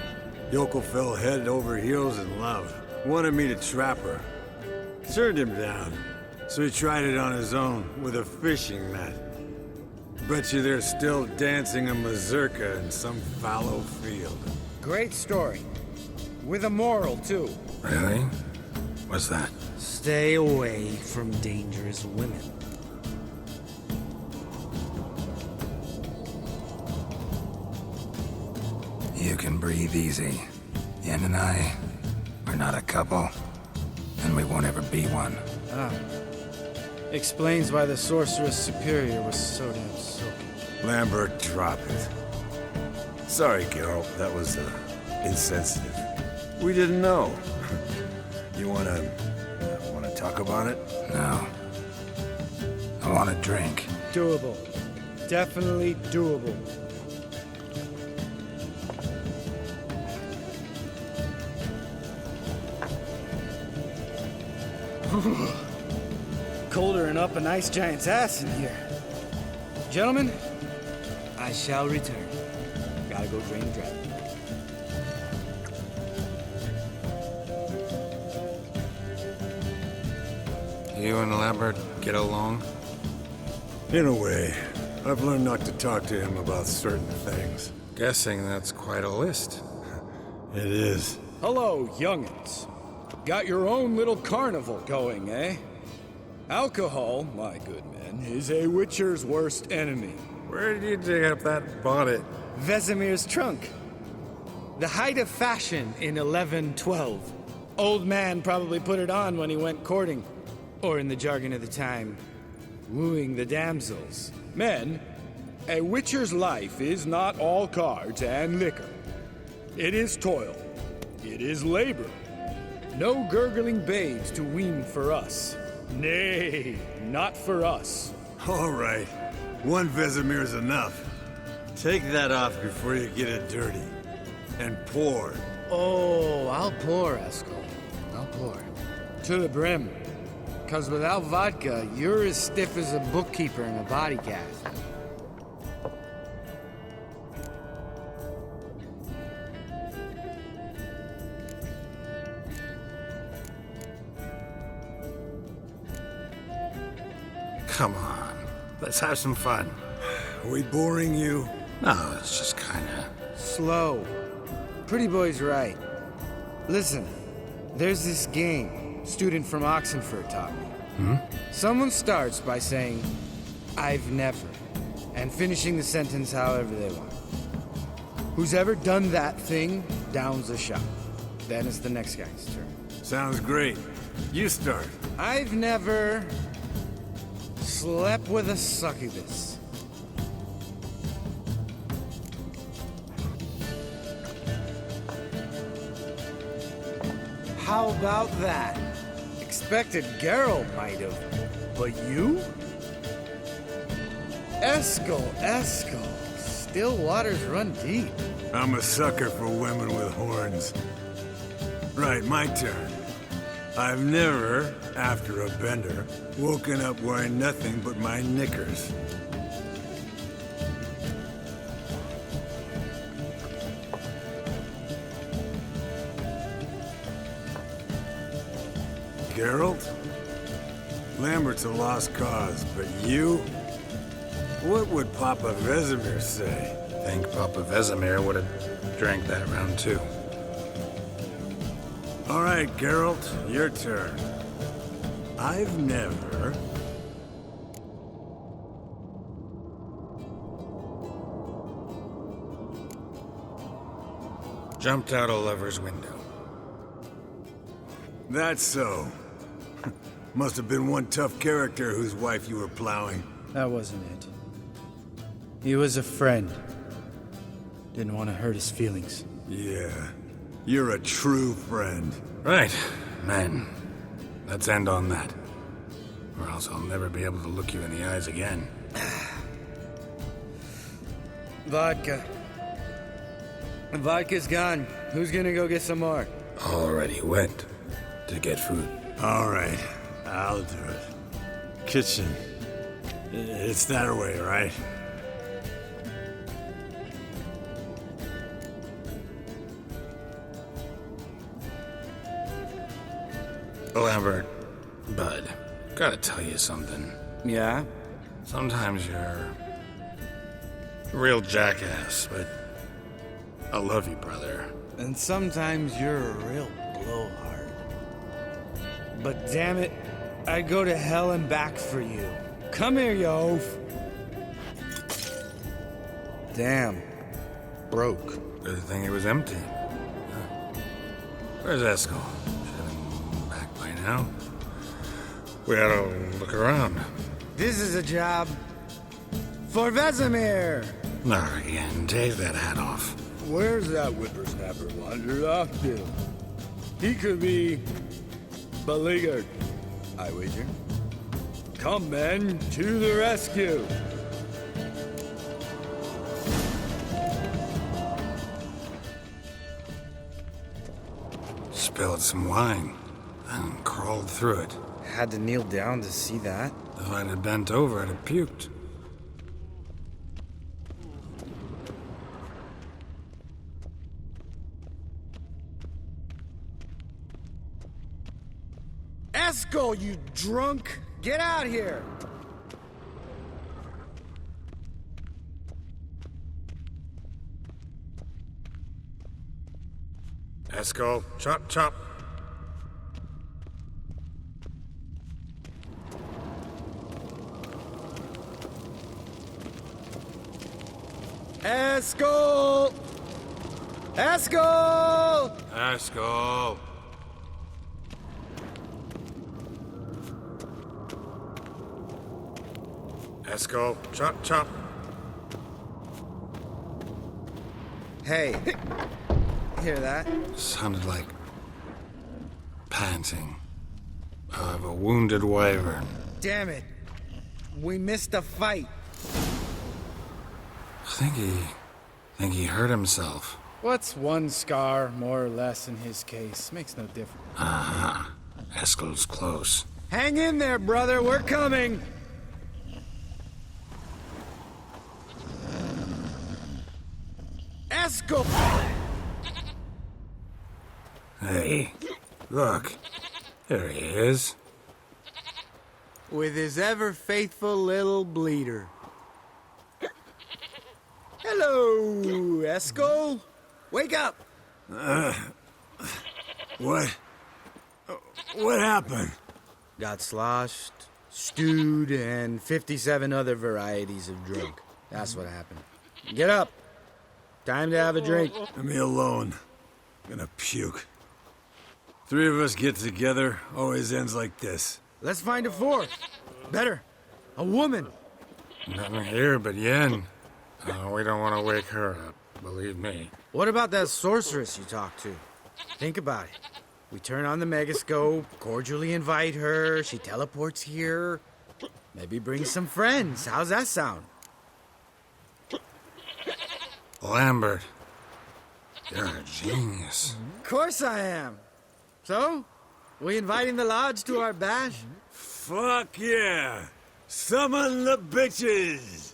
Yoko fell head over heels in love. Wanted me to trap her. Turned him down. So he tried it on his own with a fishing net. Bet you they're still dancing a mazurka in some fallow field. Great story. With a moral, too. Really? What's that? Stay away from dangerous women. You can breathe easy. Yen and I, we're not a couple, and we won't ever be one. Ah. Explains why the Sorceress Superior was so damn soaked. Lambert, drop it. Sorry, Geralt, that was, insensitive. We didn't know. You wanna talk about it? No. I want a drink. Doable. Definitely doable. Colder and up a nice giant's ass in here. Gentlemen, I shall return. Gotta go drain the dragon. You and Lambert get along? In a way. I've learned not to talk to him about certain things. Guessing that's quite a list. It is. Hello, young'uns. Got your own little carnival going, eh? Alcohol, my good men, is a witcher's worst enemy. Where did you dig up that bonnet? Vesemir's trunk. The height of fashion in 1112. Old man probably put it on when he went courting. Or in the jargon of the time, wooing the damsels. Men, a witcher's life is not all cards and liquor. It is toil. It is labor. No gurgling babes to wean for us. Nay, not for us. All right. One Vesemir's enough. Take that off before you get it dirty. And pour. Oh, I'll pour, Eskel. I'll pour. To the brim. 'Cause without vodka, you're as stiff as a bookkeeper in a body cast. Come on, let's have some fun. Are we boring you? No, it's just kinda... Slow. Pretty boy's right. Listen, there's this game student from Oxenford taught me. Someone starts by saying, I've never, and finishing the sentence however they want. Who's ever done that thing downs a shot. Then it's the next guy's turn. Sounds great. You start. I've never slept with a succubus. How about that? Expected Geralt might have, but you? Eskel. Still waters run deep. I'm a sucker for women with horns. Right, my turn. I've never, after a bender, woken up wearing nothing but my knickers. Geralt? Lambert's a lost cause, but you? What would Papa Vesemir say? I think Papa Vesemir would have drank that round too. All right, Geralt, your turn. I've never... Jumped out a lover's window. That's so. Must have been one tough character whose wife you were plowing. That wasn't it. He was a friend. Didn't want to hurt his feelings. Yeah. You're a true friend. Right, man. Let's end on that. Or else I'll never be able to look you in the eyes again. Vodka. Vodka's gone. Who's gonna go get some more? Already went to get food. All right, I'll do it. Kitchen. It's that way, right? Lambert, bud, gotta tell you something. Yeah? Sometimes you're a real jackass, but I love you, brother. And sometimes you're a real blowhard. But damn it, I'd go to hell and back for you. Come here, you oaf. Damn. Broke. Good thing it was empty. Where's Eskel? Should have been back by now. We ought to look around. This is a job for Vesemir. Not again. Take that hat off. Where's that whippersnapper wandered off to? He could be beleaguered, I wager. Come, men, to the rescue! Spilled some wine and crawled through it. Had to kneel down to see that. If I'd have bent over, I'd have puked. Eskel, you drunk! Get out here! Eskel, chop, chop. Eskel! Eskel! Eskel! Eskel, chop, chop. Hey, hear that? Sounded like panting of a wounded wyvern. Damn it. We missed a fight. I think he hurt himself. What's one scar, more or less, in his case? Makes no difference. Aha. Eskel's close. Hang in there, brother. We're coming. Eskel! Hey, look. There he is. With his ever-faithful little bleeder. Hello, Eskel. Wake up! What? What happened? Got sloshed, stewed, and 57 other varieties of drunk. That's what happened. Get up. Time to have a drink. Leave me alone. I'm gonna puke. Three of us get together, always ends like this. Let's find a fourth. Better. A woman. Nothing here but Yen. We don't want to wake her up, believe me. What about that sorceress you talked to? Think about it. We turn on the megascope, cordially invite her, she teleports here. Maybe bring some friends. How's that sound? Lambert, you're a genius. Of course I am. So, we inviting the lodge to our bash? Fuck yeah! Summon the bitches!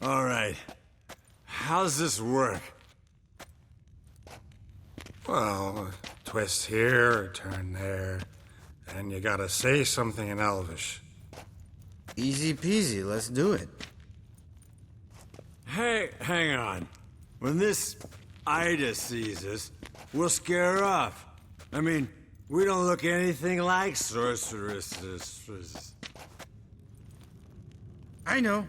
All right. How's this work? Well, twist here, turn there, and you gotta say something in Elvish. Easy peasy, let's do it. Hey, hang on. When this Ida sees us, we'll scare her off. I mean, we don't look anything like sorceresses. I know.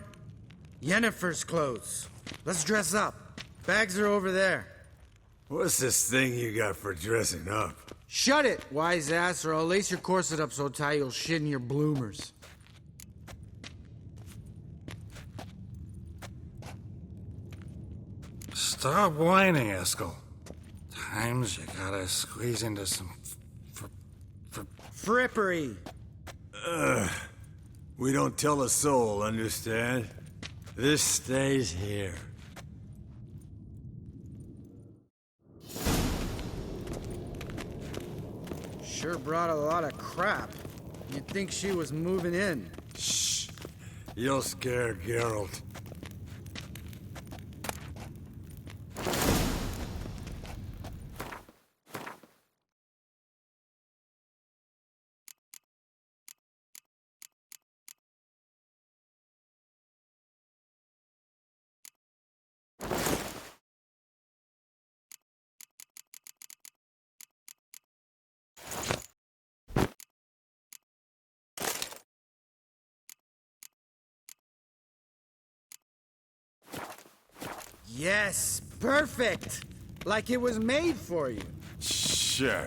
Yennefer's clothes. Let's dress up. Bags are over there. What's this thing you got for dressing up? Shut it, wise ass, or I'll lace your corset up so tight you'll shit in your bloomers. Stop whining, Eskel. Times you gotta squeeze into some frippery. We don't tell a soul, understand? This stays here. Sure brought a lot of crap. You'd think she was moving in. Shh. You'll scare Geralt. Yes, perfect! Like it was made for you. Sure.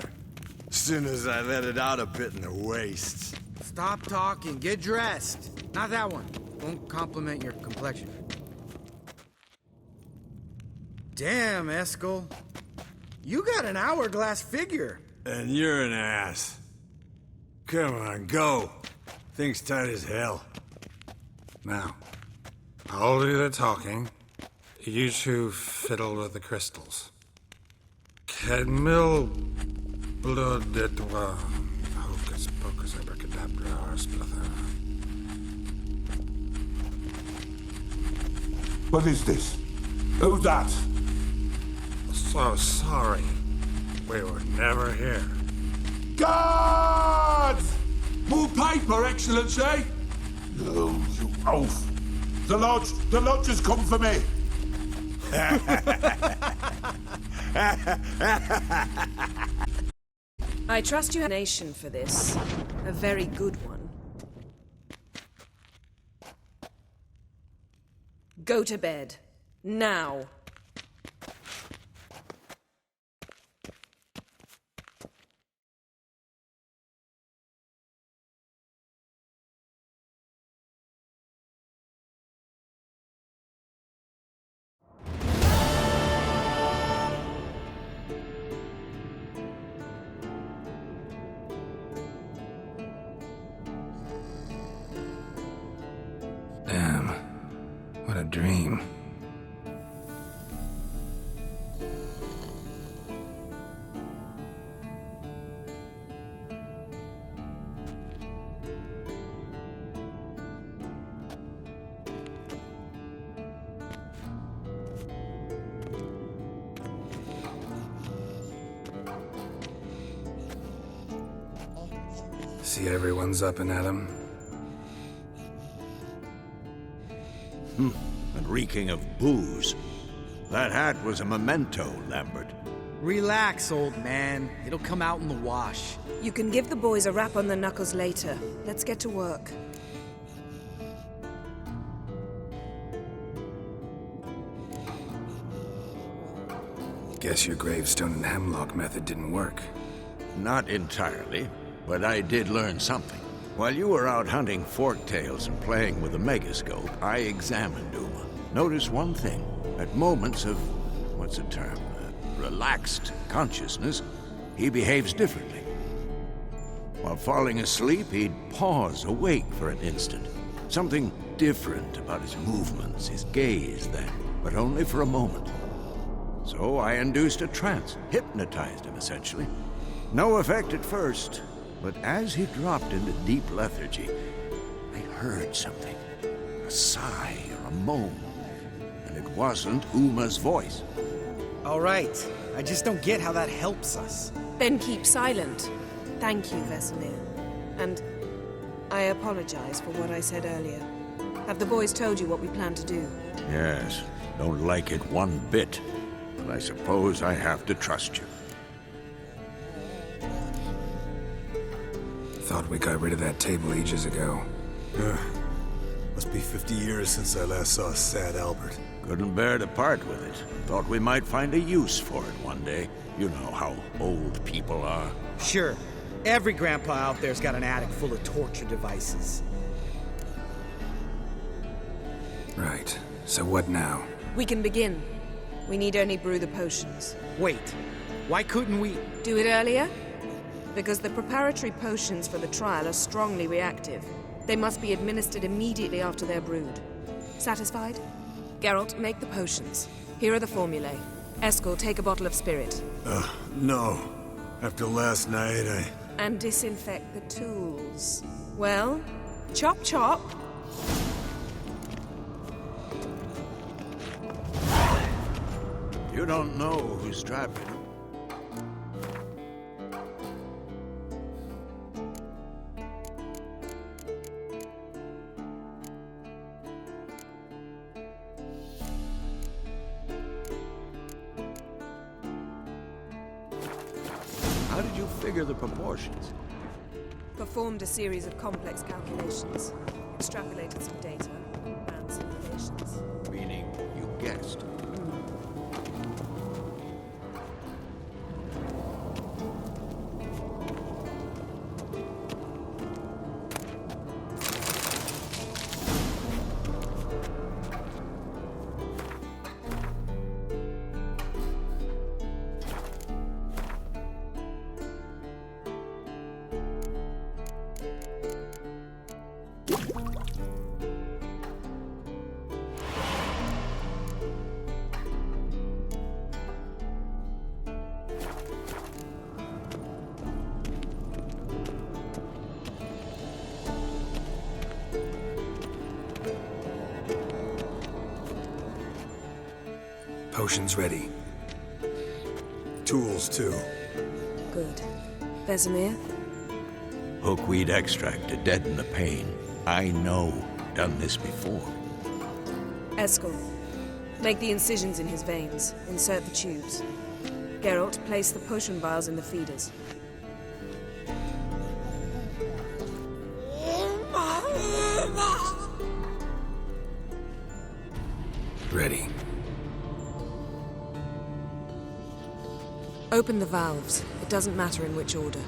Soon as I let it out a bit in the wastes. Stop talking, get dressed. Not that one. Won't compliment your complexion. Damn, Eskel. You got an hourglass figure. And you're an ass. Come on, go. Thing's tight as hell. Now, I'll do the talking. You two fiddle with the crystals. Cadmil blood de toi. Hocus pocus abracadabra splather. What is this? Who's that? So sorry. We were never here. Guards! More paper, Excellency! No, you oaf. The lodge has come for me. I trust you have a nation for this. A very good one. Go to bed. Now. Damn. What a dream. See everyone's up and at 'em. And reeking of booze. That hat was a memento, Lambert. Relax, old man. It'll come out in the wash. You can give the boys a rap on the knuckles later. Let's get to work. Guess your gravestone and hemlock method didn't work. Not entirely, but I did learn something. While you were out hunting forktails and playing with the megascope, I examined Uma. Notice one thing. At moments of, what's the term, relaxed consciousness, he behaves differently. While falling asleep, he'd pause awake for an instant. Something different about his movements, his gaze then, but only for a moment. So I induced a trance, hypnotized him essentially. No effect at first, but as he dropped into deep lethargy, I heard something. A sigh or a moan. And it wasn't Uma's voice. All right. I just don't get how that helps us. Then keep silent. Thank you, Vesemir. And I apologize for what I said earlier. Have the boys told you what we plan to do? Yes, don't like it one bit. But I suppose I have to trust you. Thought we got rid of that table ages ago. Must be 50 years since I last saw sad Albert. Couldn't bear to part with it. Thought we might find a use for it one day. You know how old people are. Sure. Every grandpa out there's got an attic full of torture devices. Right. So what now? We can begin. We need only brew the potions. Wait. Why couldn't we... Do it earlier? Because the preparatory potions for the trial are strongly reactive. They must be administered immediately after they're brewed. Satisfied? Geralt, make the potions. Here are the formulae. Eskel, take a bottle of spirit. No. After last night, and disinfect the tools. Well, chop chop. You don't know who's driving. How did you figure the proportions? Performed a series of complex calculations. Extrapolated some data. Ran simulations. Meaning you guessed. Potion's ready. Tools, too. Good. Vesemir? Hookweed extract to deaden the pain. I know. Done this before. Eskel. Make the incisions in his veins. Insert the tubes. Geralt, place the potion vials in the feeders. Ready. Open the valves. It doesn't matter in which order.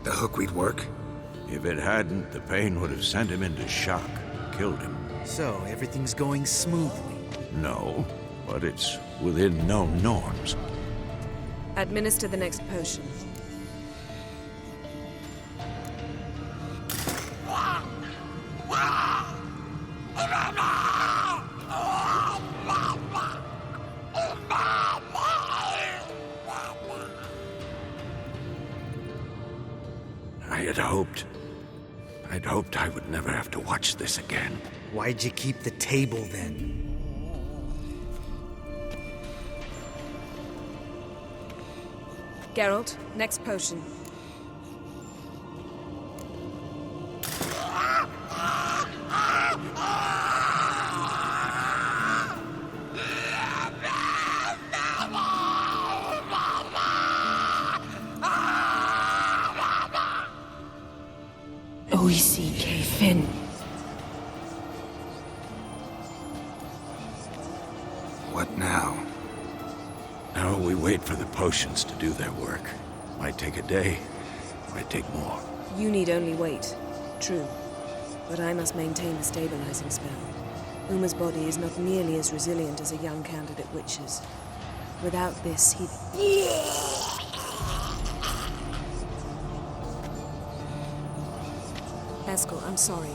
The hookweed work? If it hadn't, the pain would have sent him into shock, killed him. So, everything's going smoothly? No, but it's within known norms. Administer the next potion. I'd hoped I would never have to watch this again. Why'd you keep the table then? Geralt, next potion. Oisi Finn. What now? Now we wait for the potions to do their work. Might take a day, might take more. You need only wait. True. But I must maintain the stabilizing spell. Uma's body is not nearly as resilient as a young candidate witch's. Without this, he'd... Eskel, I'm sorry.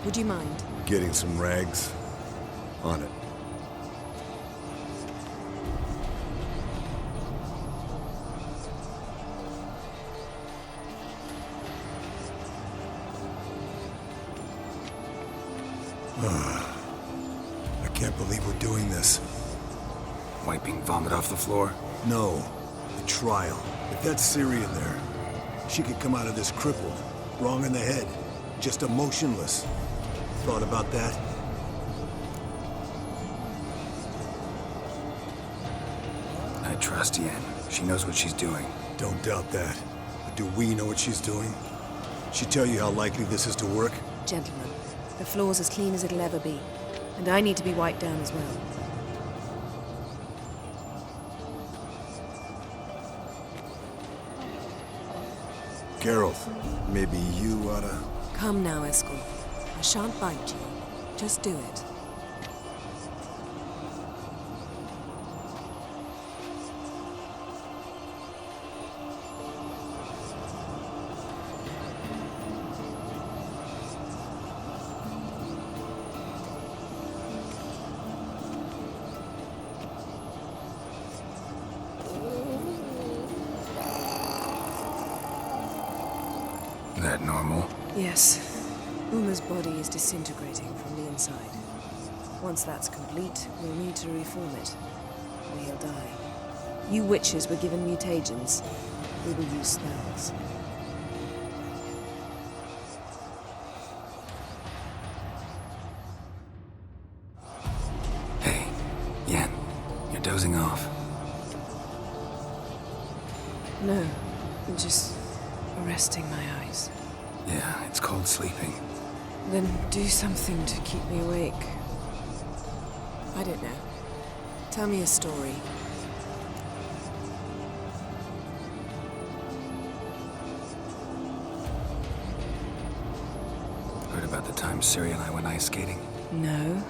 Would you mind? Getting some rags. On it. I can't believe we're doing this. Wiping vomit off the floor? No. The trial. If that's Ciri in there, she could come out of this crippled, wrong in the head, just emotionless. Thought about that? I trust Yen. She knows what she's doing. Don't doubt that. But do we know what she's doing? She tell you how likely this is to work? Gentlemen, the floor's as clean as it'll ever be. And I need to be wiped down as well. Geralt, maybe you oughta... Come now, Eskel. I shan't bite you. Just do it. That normal? Yes. Uma's body is disintegrating from the inside. Once that's complete, we'll need to reform it, or he'll die. You witches were given mutagens. We will use spells. Hey, Yen, you're dozing off. No, I'm just resting my eyes. Yeah, it's called sleeping. Then do something to keep me awake. I don't know. Tell me a story. Heard about the time Ciri and I went ice skating? No,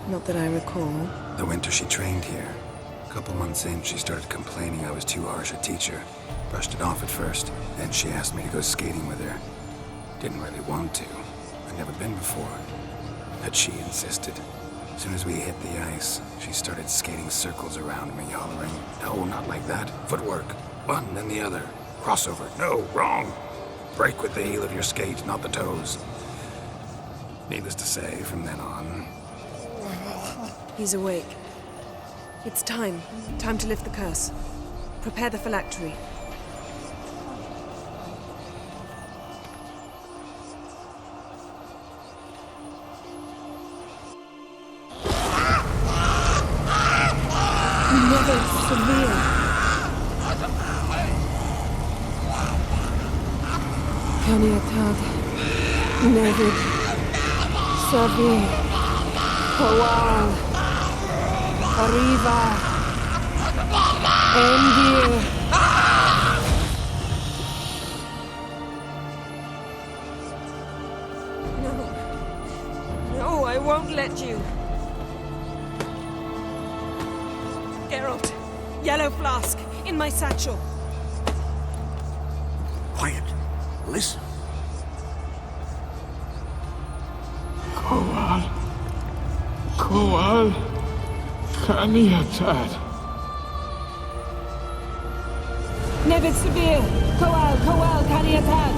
not that I recall. The winter she trained here. A couple months in, she started complaining I was too harsh a teacher. Brushed it off at first, then she asked me to go skating with her. Didn't really want to. I'd never been before. But she insisted. As soon as we hit the ice, she started skating circles around me, hollering, "No, not like that. Footwork. One, then the other. Crossover. No, wrong. Break with the heel of your skate, not the toes." Needless to say, from then on... He's awake. It's time. Time to lift the curse. Prepare the phylactery. Mother Samir. Kaniatad. Nevid. Savi. Kowal. Arriva. Endir. No, I won't let you. Geralt, yellow flask, in my satchel. Quiet. Listen. Kowal. Kaniatad. Nevid Sabir. Kowal, Kaniatad.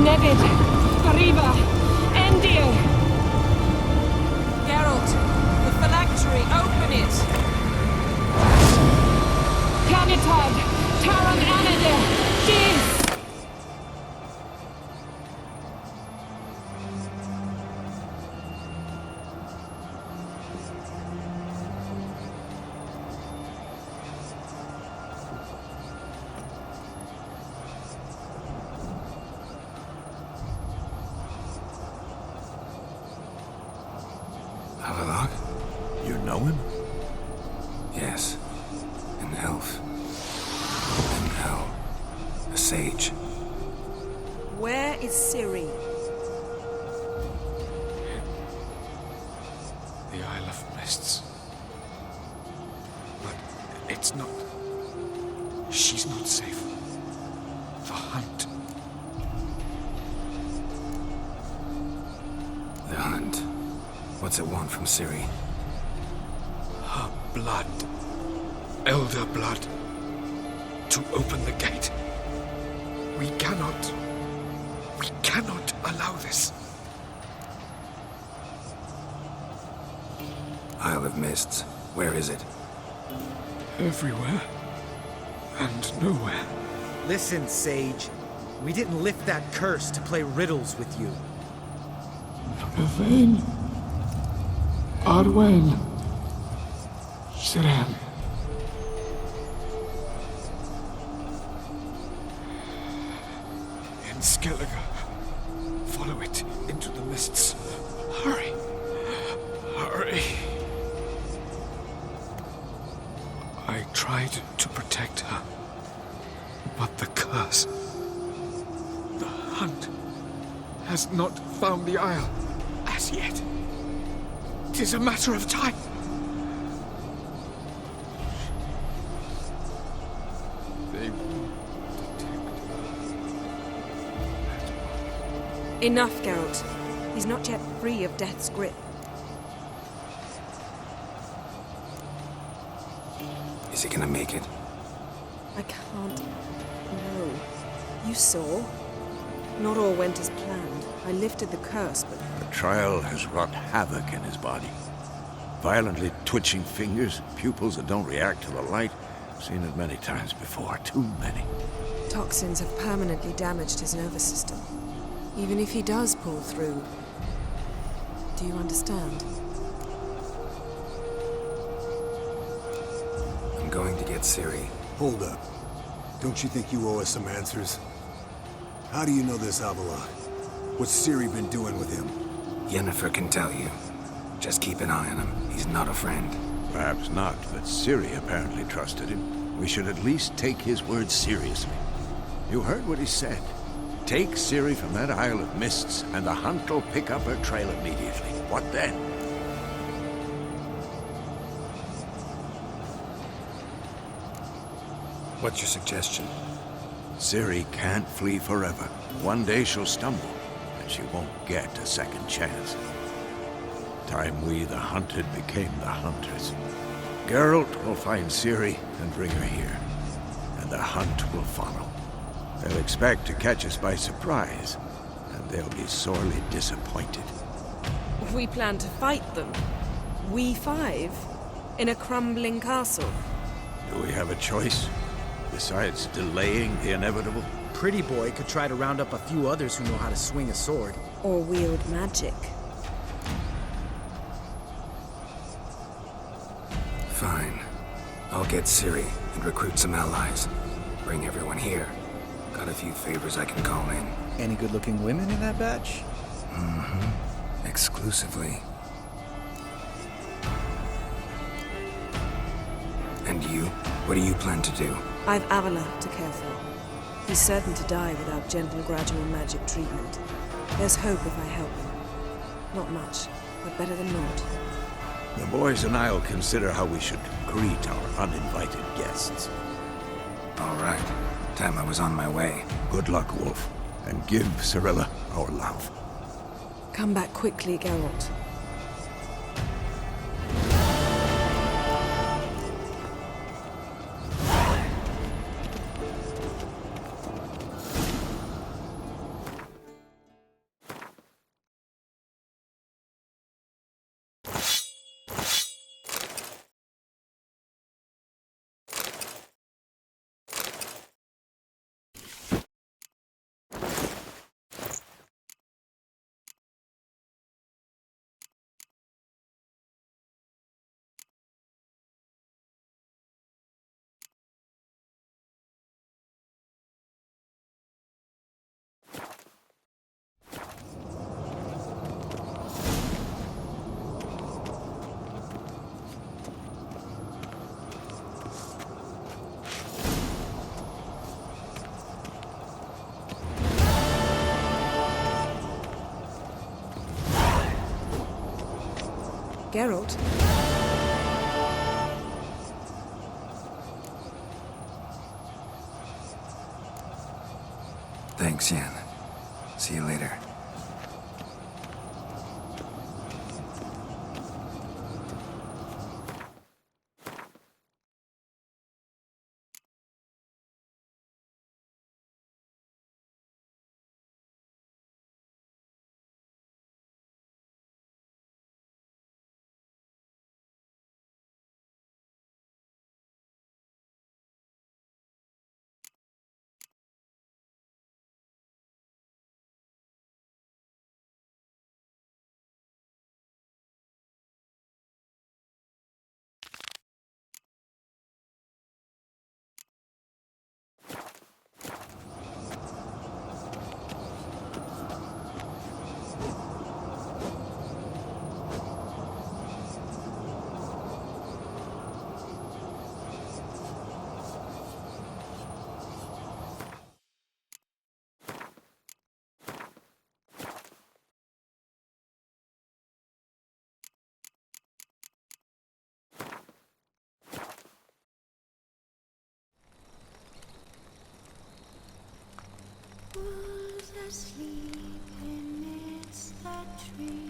Nevid. Arriva. Endir. Geralt, the phylactery, open it. Kaniatad. Taran Anadir. Dis. Avalok? You know him? Yes. An elf. An elf. A sage. Where is Ciri? The Isle of Mists. But it's not... She's not safe. The hunt. The hunt. What's it want from Ciri? Her blood. Elder blood. To open the gate. We cannot allow this. Isle of Mists. Where is it? Everywhere. And nowhere. Listen, Sage. We didn't lift that curse to play riddles with you. Yvain. Arwen. Siren. In Skellige. Follow it into the mists. Hurry. Hurry. I tried to protect her. But the curse... The hunt has not found the Isle as yet. It is a matter of time. They will detect. Enough, Geralt. He's not yet free of death's grip. Is he gonna make it? I can't. No. You saw? Not all went as planned. I lifted the curse, but... The trial has wrought havoc in his body. Violently twitching fingers, pupils that don't react to the light. Seen it many times before, too many. Toxins have permanently damaged his nervous system. Even if he does pull through... Do you understand? I'm going to get Ciri. Hold up. Don't you think you owe us some answers? How do you know this Avila? What's Ciri been doing with him? Yennefer can tell you. Just keep an eye on him. He's not a friend. Perhaps not, but Ciri apparently trusted him. We should at least take his words seriously. You heard what he said. Take Ciri from that Isle of Mists, and the Hunt will pick up her trail immediately. What then? What's your suggestion? Ciri can't flee forever. One day she'll stumble, and she won't get a second chance. Time we, the hunted, became the hunters. Geralt will find Ciri and bring her here, and the hunt will follow. They'll expect to catch us by surprise, and they'll be sorely disappointed. We plan to fight them. We five? In a crumbling castle? Do we have a choice? Besides delaying the inevitable? Pretty Boy could try to round up a few others who know how to swing a sword. Or wield magic. Fine. I'll get Ciri and recruit some allies. Bring everyone here. Got a few favors I can call in. Any good-looking women in that batch? Mm-hmm. Exclusively. And you? What do you plan to do? I've Avila to care for. He's certain to die without gentle, gradual magic treatment. There's hope if I help him. Not much, but better than not. The boys and I'll consider how we should greet our uninvited guests. All right. Time I was on my way. Good luck, Wolf. And give Cirilla our love. Come back quickly, Geralt. Geralt? Thanks, Yen. See you later. Was asleep amidst that tree.